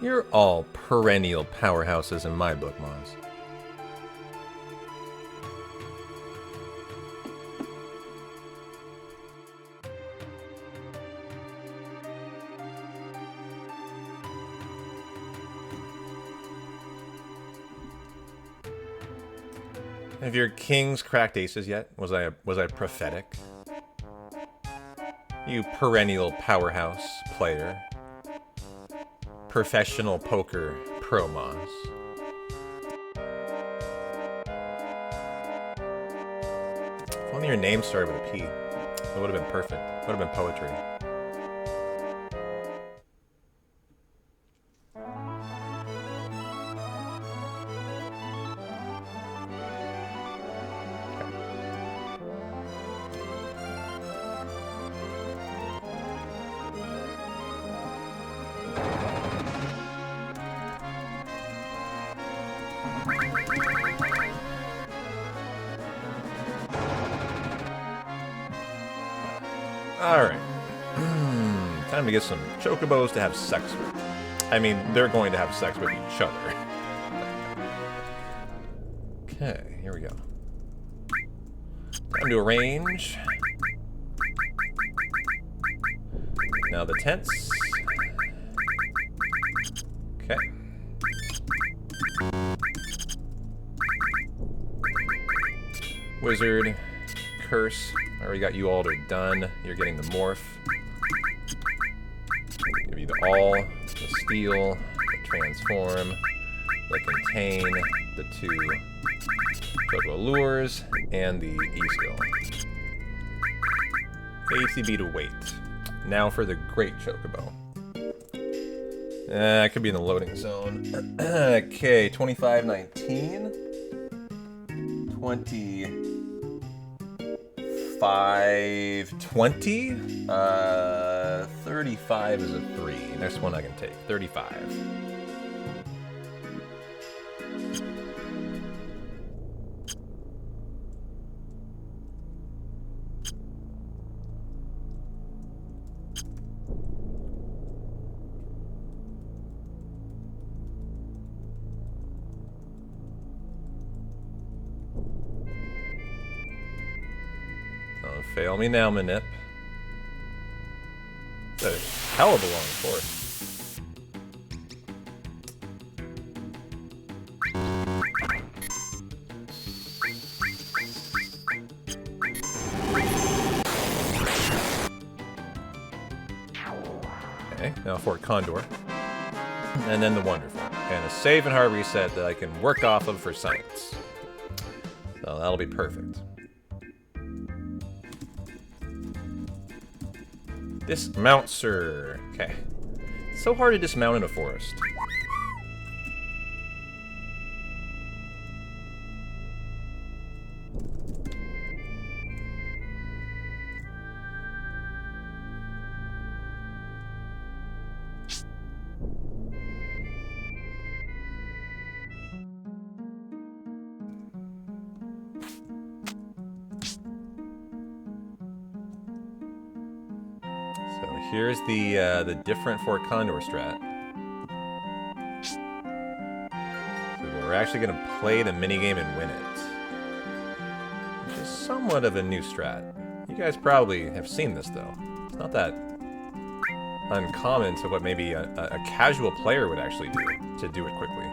You're all perennial powerhouses in my book, Mons. Have your kings cracked aces yet? Was I prophetic? You perennial powerhouse player. Professional poker pro Moz. If only your name started with a P. It would have been perfect. It would have been poetry. Alright. Time to get some chocobos to have sex with. I mean, they're going to have sex with each other. Okay, here we go. Time to arrange. Now the tents. Okay. Wizard. Curse. I already got you all done. You're getting the morph. Give you the all, the steal, the transform, the contain, the two chocobo lures, and the e-skill. ATB to wait. Now for the great chocobo. I could be in the loading zone. Okay, 2519. 2520. 35 is a 3. Next one I can take. 35. Don't fail me now, Manip. It's a hell of a long course. Okay, now Fort Condor. And then the Wonderful. And a save and hard reset that I can work off of for science. So that'll be perfect. Dismount, sir. Okay. It's so hard to dismount in a forest. So here's the different Fort Condor strat. So we're actually going to play the minigame and win it. Which is somewhat of a new strat. You guys probably have seen this though. It's not that uncommon to what maybe a casual player would actually do to do it quickly.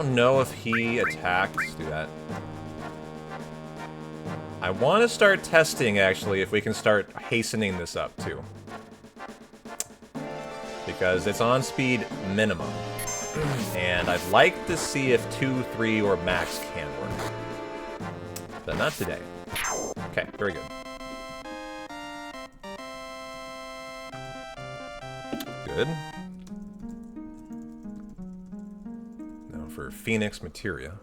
don't know if he attacked. Let's do that. I want to start testing, actually, if we can start hastening this up, too. Because it's on speed minimum. And I'd like to see if 2, 3, or max can work. But not today. Okay, very good. Good. Now for Phoenix Materia.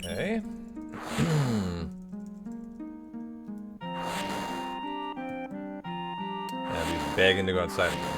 Okay. Yeah, he's begging to go outside again.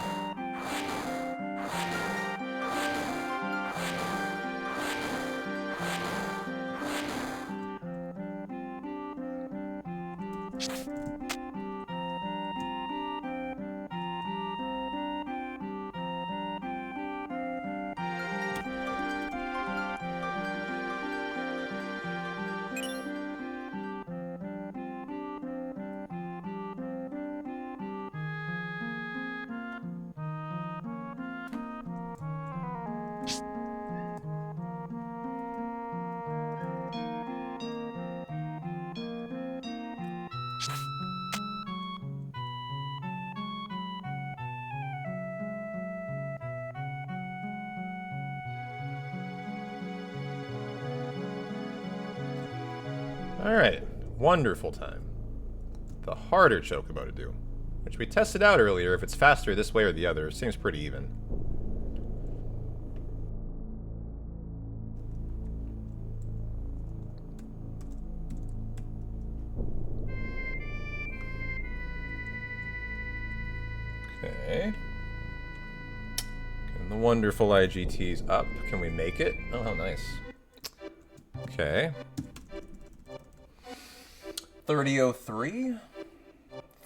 Alright, wonderful time. The harder chocobo to do, which we tested out earlier. If it's faster this way or the other, it seems pretty even. Okay. Getting the wonderful IGTs up. Can we make it? Oh, how nice. Okay. 3003.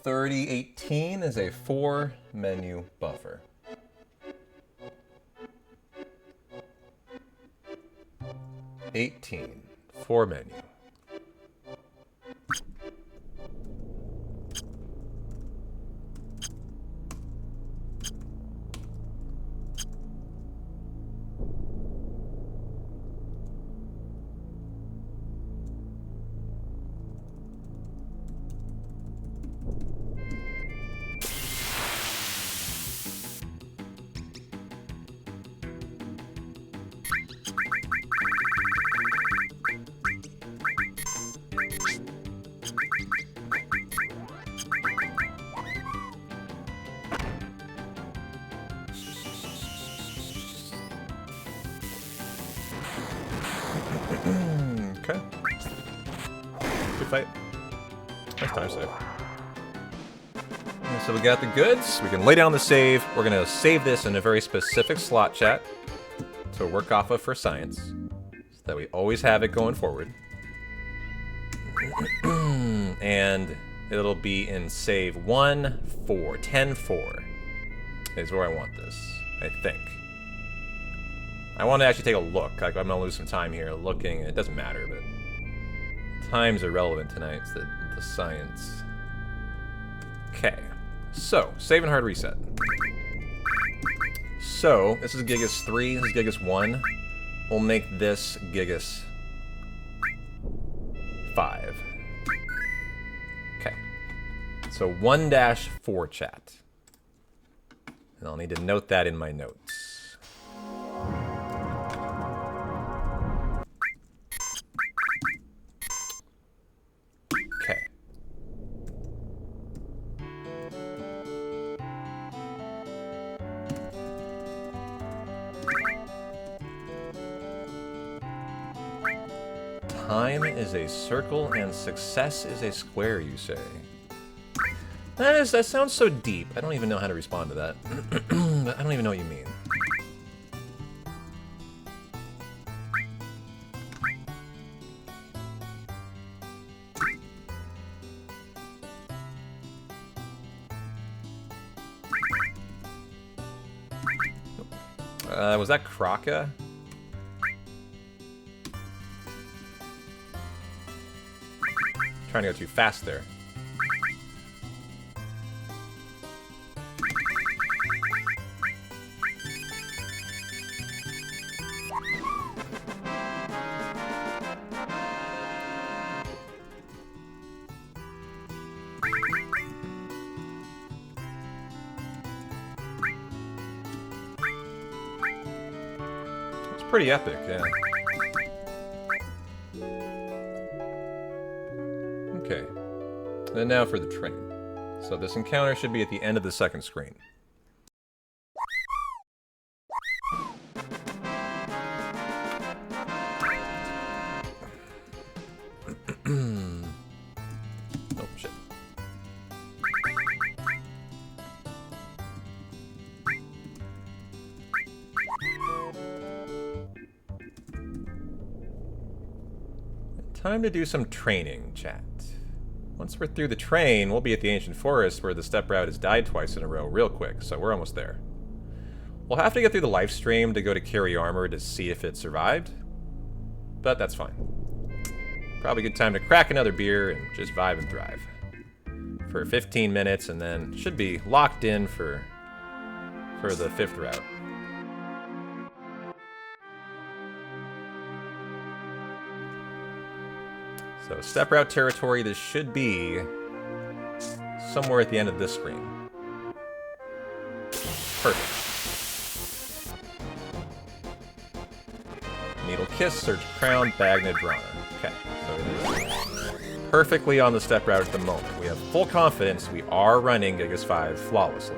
3018 is a 4-menu buffer. '18, 4-menu. Okay. Good fight. Nice time save. So we got the goods. We can lay down the save. We're going to save this in a very specific slot chat to work off of for science, so that we always have it going forward. And it'll be in save 1-4. 10-4 is where I want this, I think. I want to actually take a look. Like, I'm going to lose some time here looking. It doesn't matter, but time's irrelevant tonight. It's the science. Okay. So, save and hard reset. So, this is Gigas 3. This is Gigas 1. We'll make this Gigas 5. Okay. So, 1-4 chat. And I'll need to note that in my notes. Time is a circle and success is a square, you say. That sounds so deep. I don't even know how to respond to that. I don't even know what you mean. Was that Kraka? Trying to go too fast there. It's pretty epic, yeah. Okay. And now for the train. So this encounter should be at the end of the second screen. Oh, shit. Time to do some training, chat. Once we're through the train, we'll be at the ancient forest where the step route has died twice in a row real quick, so we're almost there. We'll have to get through the live stream to go to carry armor to see if it survived, but that's fine. Probably a good time to crack another beer and just vibe and thrive. For 15 minutes, and then should be locked in for the 5th route. So, step route territory, this should be somewhere at the end of this screen. Perfect. Needle Kiss, Search Crown, Bagna Drana. Okay, so it is perfectly on the step route at the moment. We have full confidence we are running Gigas 5 flawlessly.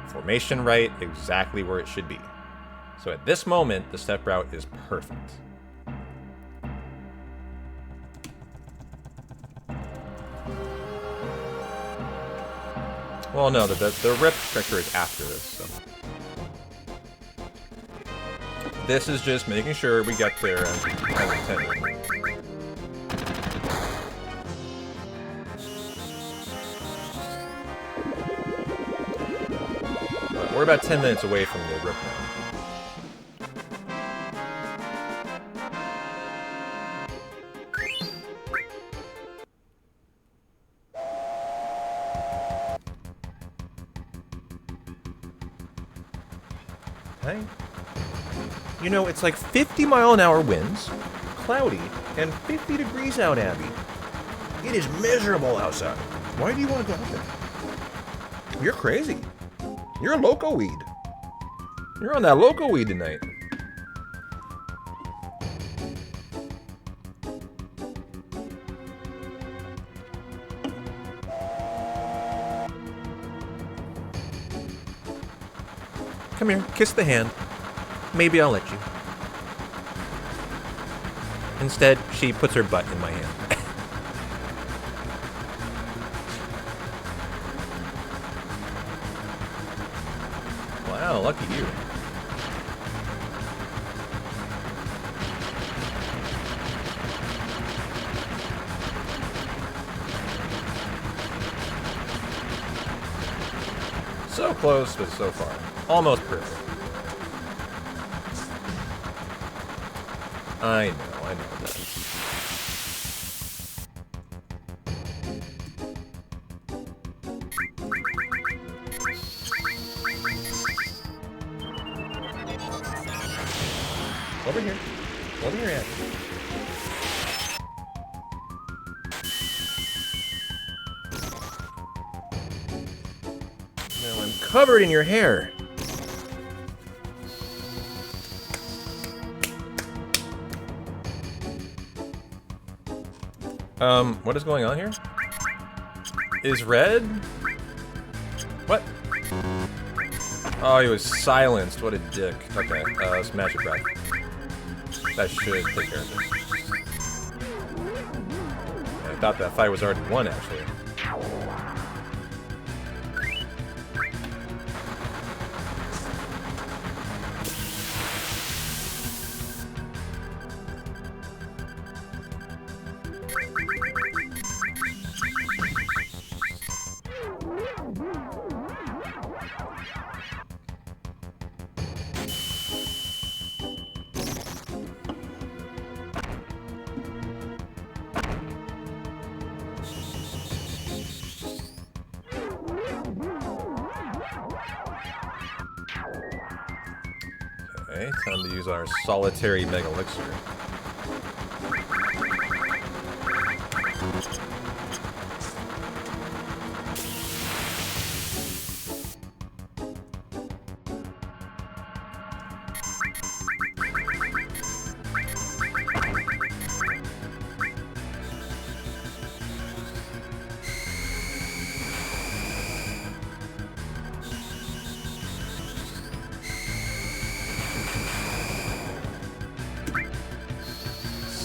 Formation right, exactly where it should be. So at this moment, the step route is perfect. Well, no, the rip trigger is after this, so. This is just making sure we get there as intended. But we're about 10 minutes away from the rip now. Hey. You know, it's like 50-mile-an-hour winds, cloudy, and 50 degrees out, Abby. It is miserable outside. Why do you want to go out there? You're crazy. You're a loco weed. You're on that loco weed tonight. Come here, kiss the hand. Maybe I'll let you. Instead, she puts her butt in my hand. Wow, lucky you. So close, but so far. Almost perfect. I know that. Over here. Over here, Andy. Now I'm covered in your hair. What is going on here? Is red? What? Oh, he was silenced. What a dick. Okay, let's Magic Breath. That should take care of this. I thought that fight was already won, actually. Okay, time to use our solitary Mega Elixir.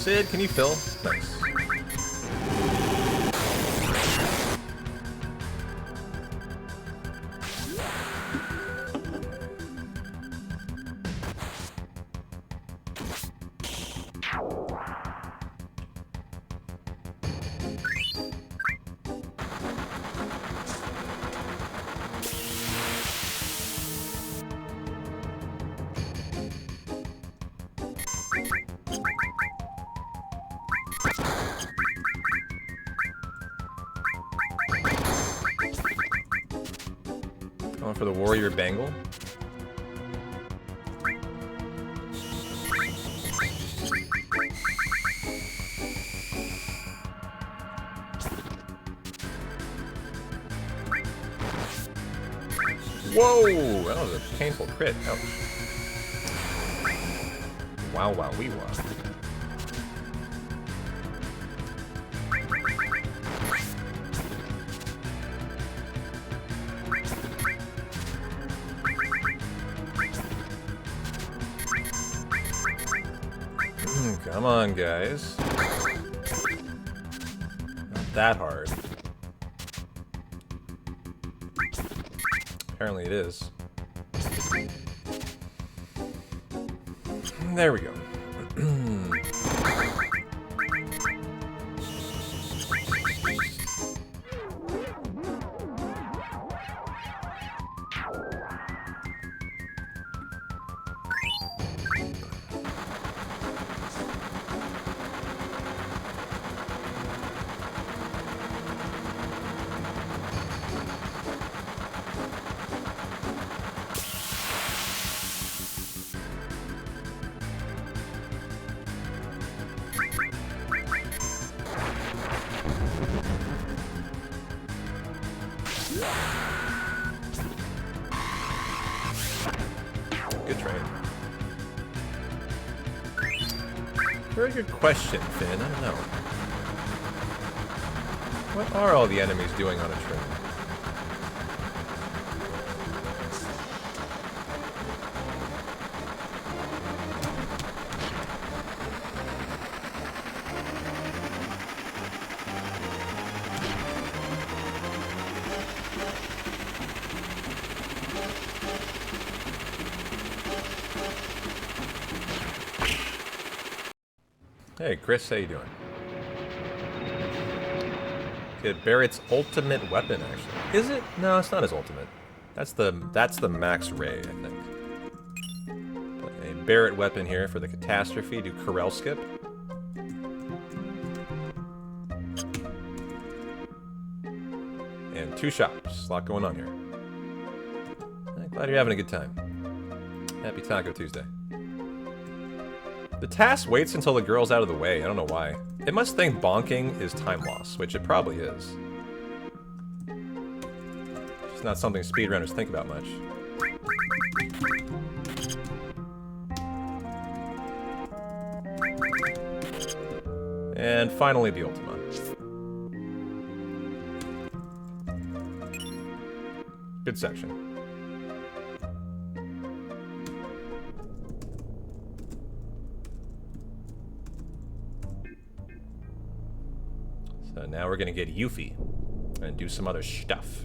Sid, can you fill? Thanks. Going for the Warrior Bangle. Whoa! That was a painful crit. Ouch. Wow, wow, wee wow. Come on, guys. Not that hard. Apparently it is. There we go. Good trade. Very good question, Finn. I don't know. What are all the enemies doing on a train? Hey, Chris, how you doing? Get Barrett's ultimate weapon, actually. Is it? No, it's not his ultimate. That's the Max Ray, I think. But a Barrett weapon here for the Catastrophe. Do Corel skip. And 2 shops. A lot going on here. I'm glad you're having a good time. Happy Taco Tuesday. The task waits until the girl's out of the way. I don't know why. It must think bonking is time loss, which it probably is. It's not something speedrunners think about much. And finally, the Ultima. Good section. So now we're gonna get Yuffie and do some other stuff.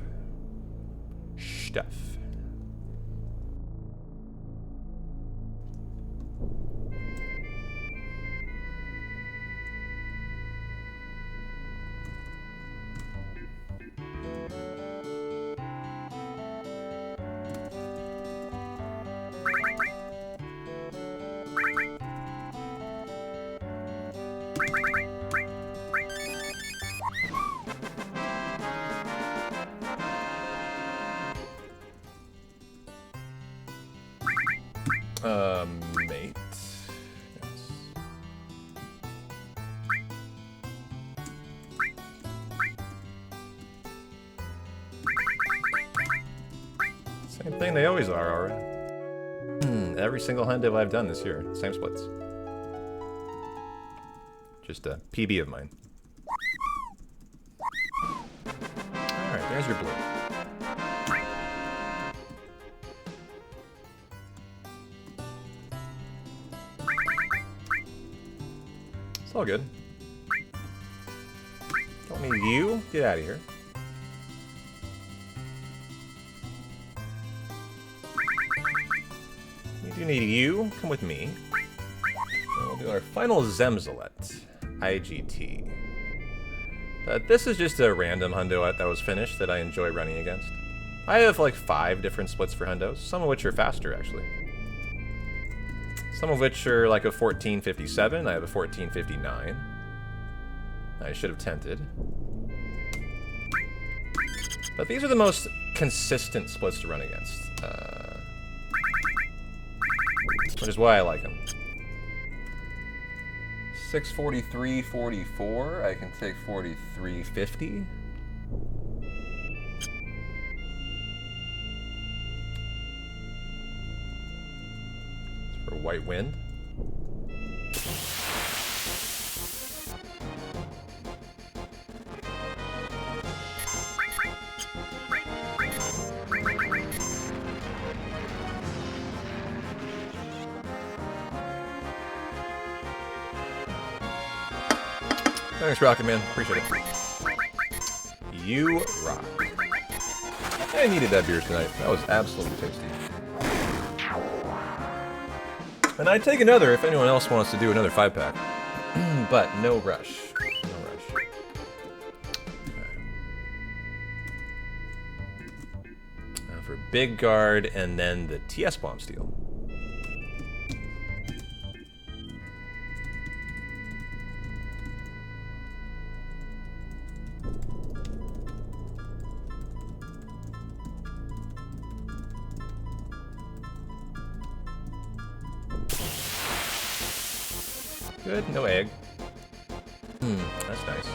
Mate. Yes. Same thing they always are, alright. Every single hundo I've done this year. Same splits. Just a PB of mine. Alright, there's your blue. It's all good. Don't need you. Get out of here. We do need you. Come with me. And we'll do our final Zemzalet. IGT. But this is just a random hundo that was finished that I enjoy running against. I have like 5 different splits for hundos, some of which are faster actually. Some of which are like a 1457. I have a 1459. I should have tented. But these are the most consistent splits to run against. Which is why I like them. 643.44. I can take 43.50. For White Wind. Thanks, Rocket Man. Appreciate it. You rock. I needed that beer tonight. That was absolutely tasty. And I'd take another if anyone else wants to do another 5-pack. But no rush. No rush. Okay. Now for Big Guard and then the TS Bomb Steel. Good, no egg. That's nice.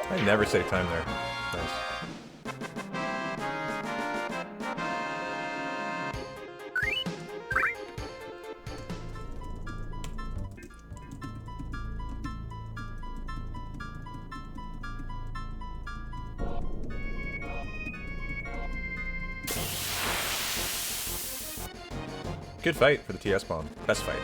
I never save time there. Nice. Good fight for the TS bomb. Best fight.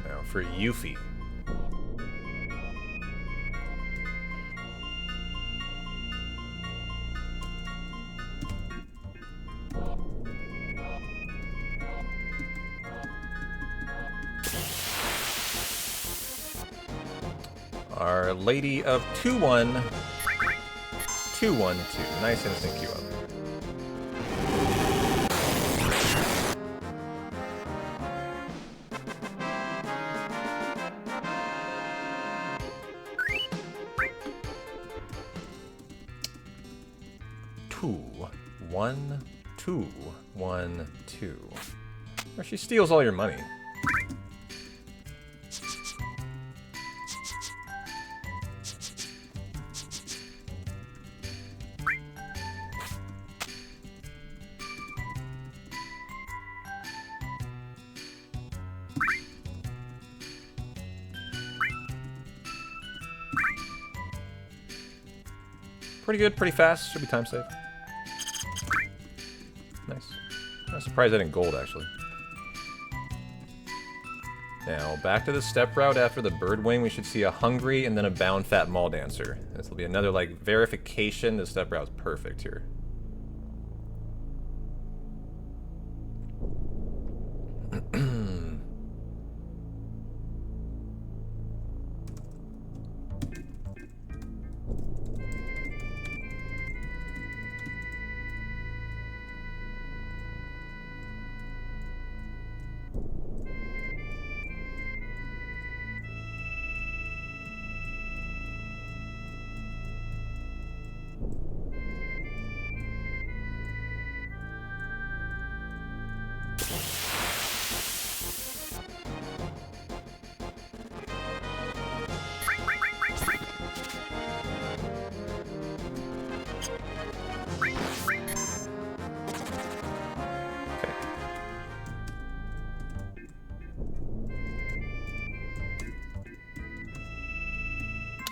Now for Yuffie. Our Lady of 2-1. 2-1-2. Nice instant queue up. Two, 1, 2, 1, 2. Or she steals all your money. Pretty good, pretty fast. Should be time safe. Nice. I'm surprised I didn't gold, actually. Now, back to the step route after the bird wing, we should see a hungry and then a bound fat mall dancer. This will be another, like, verification. The step route's perfect here.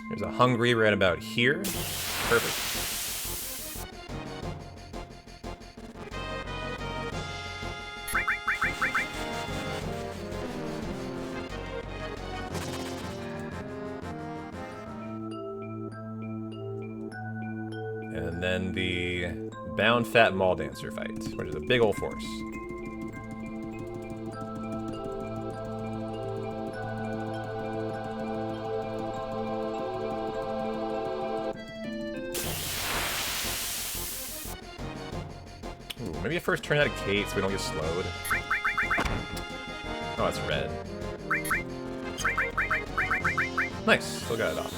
There's a hungry right about here. Perfect. And then the bound fat mall dancer fight, which is a big old force. Maybe first turn out of Kate so we don't get slowed. Oh, it's red. Nice, still got it off.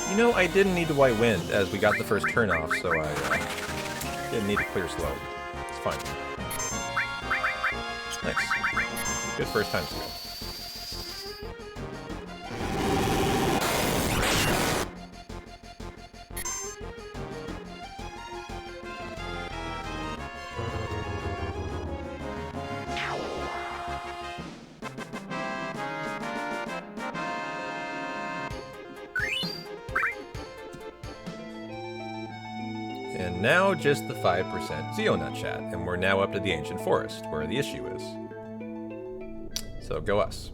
You know, I didn't need the white wind as we got the first turn off, so I didn't need to clear slow. It's fine. Nice. Good first time skill. And now just the 5% Zeonut chat, and we're now up to the Ancient Forest, where the issue is. So go us.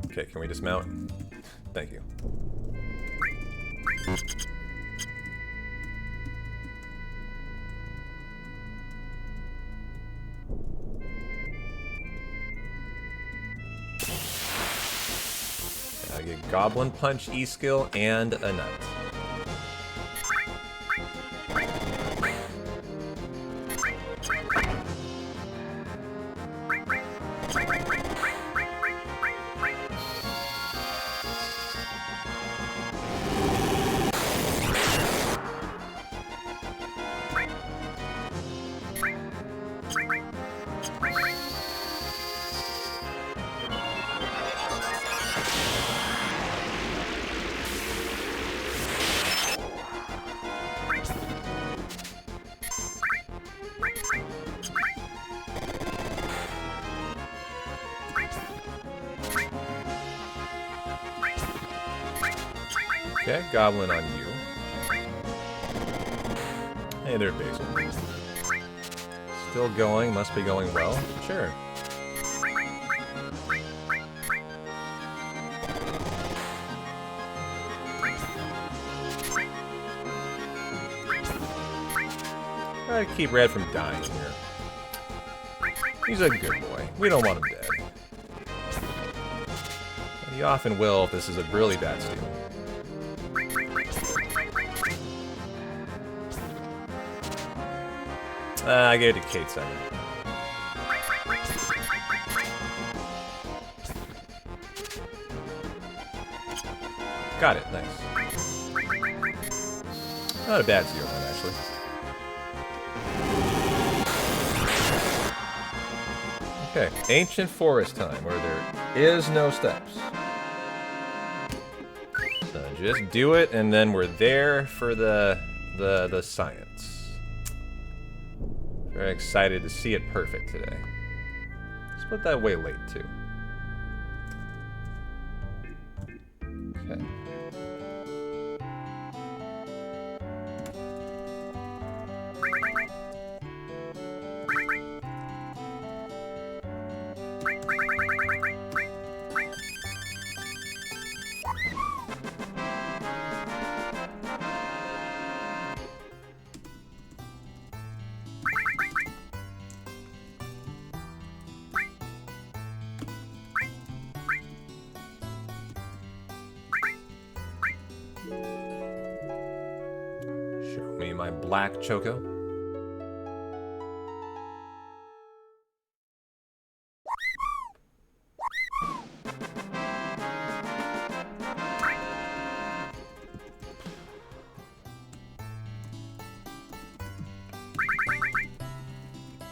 Okay, can we dismount? Thank you. I get Goblin Punch, E-Skill, and a nut. Okay, Goblin on you. Hey there, Basil. Still going, must be going well. Sure. Try to keep Red from dying here. He's a good boy. We don't want him dead. But he often will if this is a really bad steal. I gave it to Kate second. Got it, nice. Not a bad 0 one, actually. Okay, Ancient Forest time, where there is no steps. So Just do it, and then we're there for the science. Very excited to see it perfect today. Split that way late, too. Okay. Show me my black Choco.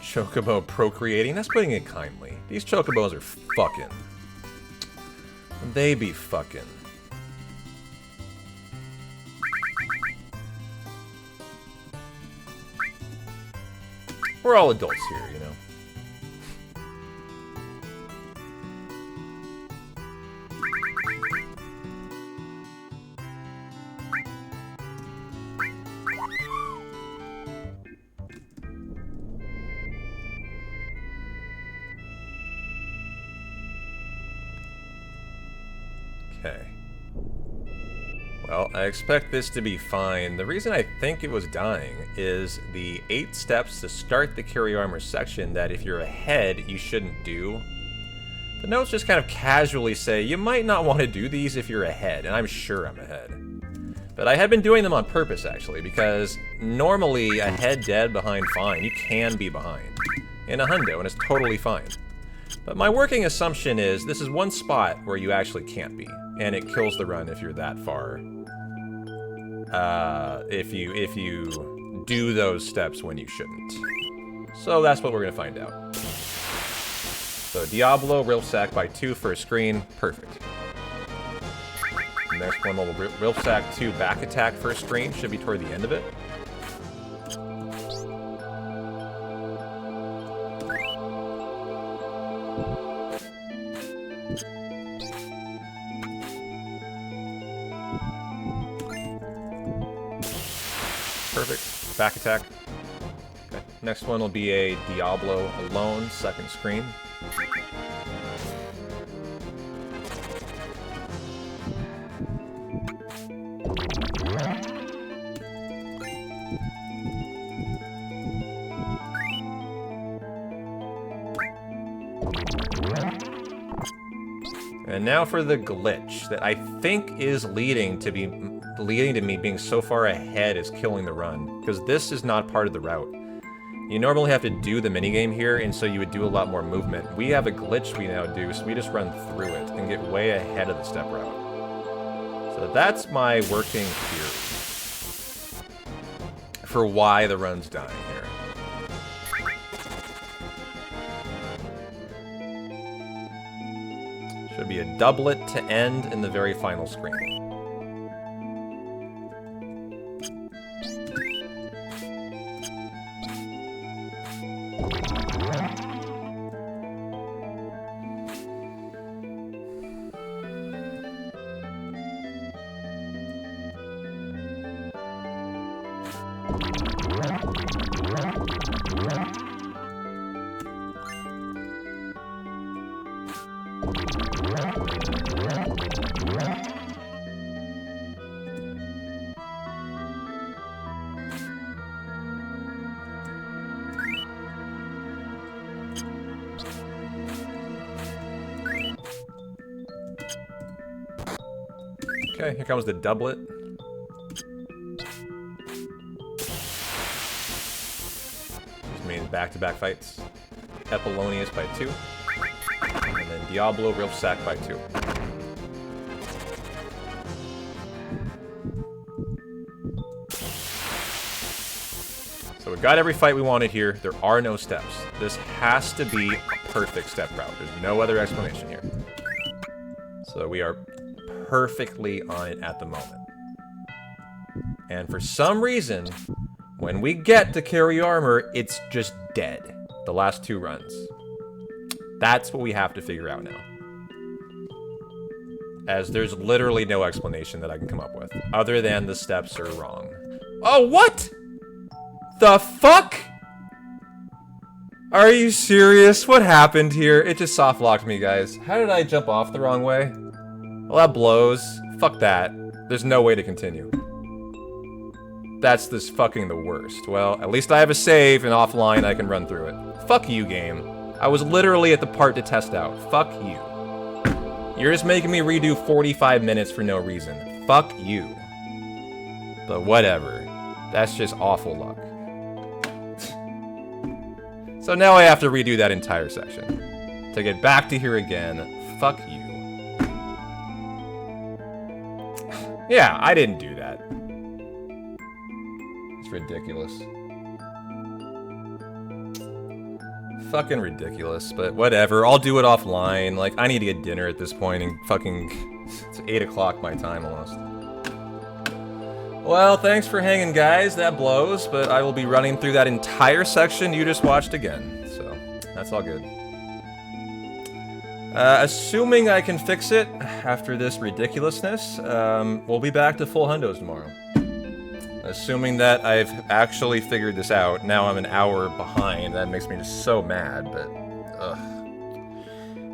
Chocobo procreating? That's putting it kindly. These chocobos are fucking. They be fucking. We're all adults here, you know. Okay. Well, I expect this to be fine. The reason I think it was dying is the 8 steps to start the carry armor section that if you're ahead, you shouldn't do. The notes just kind of casually say, you might not want to do these if you're ahead, and I'm sure I'm ahead. But I had been doing them on purpose, actually, because normally ahead dead, behind fine. You can be behind in a hundo, and it's totally fine. But my working assumption is this is one spot where you actually can't be, and it kills the run if you're that far. If you do those steps when you shouldn't. So that's what we're gonna find out. So Diablo, Rilfsack by 2 first screen, perfect. Next one will Rilfsack 2 back attack first screen, should be toward the end of it. Perfect. Back attack. Okay. Next one will be a Diablo alone, second screen. And now for the glitch that I think is leading to me being so far ahead is killing the run, because this is not part of the route. You normally have to do the minigame here, and so you would do a lot more movement. We have a glitch we now do, so we just run through it and get way ahead of the step route. So that's my working theory for why the run's dying here. Should be a doublet to end in the very final screen. Okay, here comes the doublet. Just means back-to-back fights. Epiloneus by 2. And then Diablo, Rilfsack by 2. So we got every fight we wanted here. There are no steps. This has to be a perfect step route. There's no other explanation here. So we are perfectly on it at the moment. And for some reason, when we get to carry armor, it's just dead. The last 2 runs. That's what we have to figure out now. As there's literally no explanation that I can come up with, other than the steps are wrong. Oh, what? The fuck? Are you serious? What happened here? It just soft locked me, guys. How did I jump off the wrong way? Well, that blows. Fuck that. There's no way to continue. That's this fucking the worst. Well, at least I have a save, and offline I can run through it. Fuck you, game. I was literally at the part to test out. Fuck you. You're just making me redo 45 minutes for no reason. Fuck you. But whatever. That's just awful luck. So now I have to redo that entire section. To get back to here again, fuck you. Yeah, I didn't do that. It's ridiculous. Fucking ridiculous, but whatever. I'll do it offline. Like, I need to get dinner at this point and fucking... It's 8 o'clock my time almost. Well, thanks for hanging, guys. That blows, but I will be running through that entire section you just watched again. So, that's all good. Assuming I can fix it after this ridiculousness, we'll be back to full hundos tomorrow. Assuming that I've actually figured this out. Now I'm an hour behind. That makes me just so mad, but... ugh.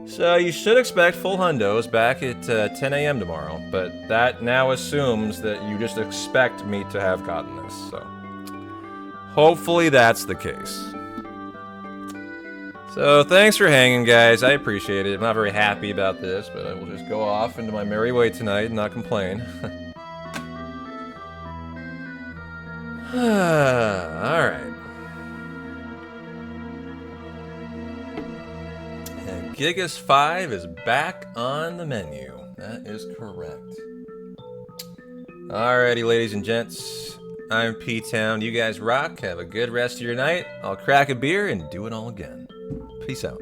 So you should expect full hundos back at 10 a.m. tomorrow, but that now assumes that you just expect me to have gotten this, so... hopefully that's the case. So thanks for hanging, guys. I appreciate it. I'm not very happy about this, but I will just go off into my merry way tonight and not complain. Alright. And Gigas 5 is back on the menu. That is correct. Alrighty, ladies and gents. I'm P-Town. You guys rock. Have a good rest of your night. I'll crack a beer and do it all again. Peace out.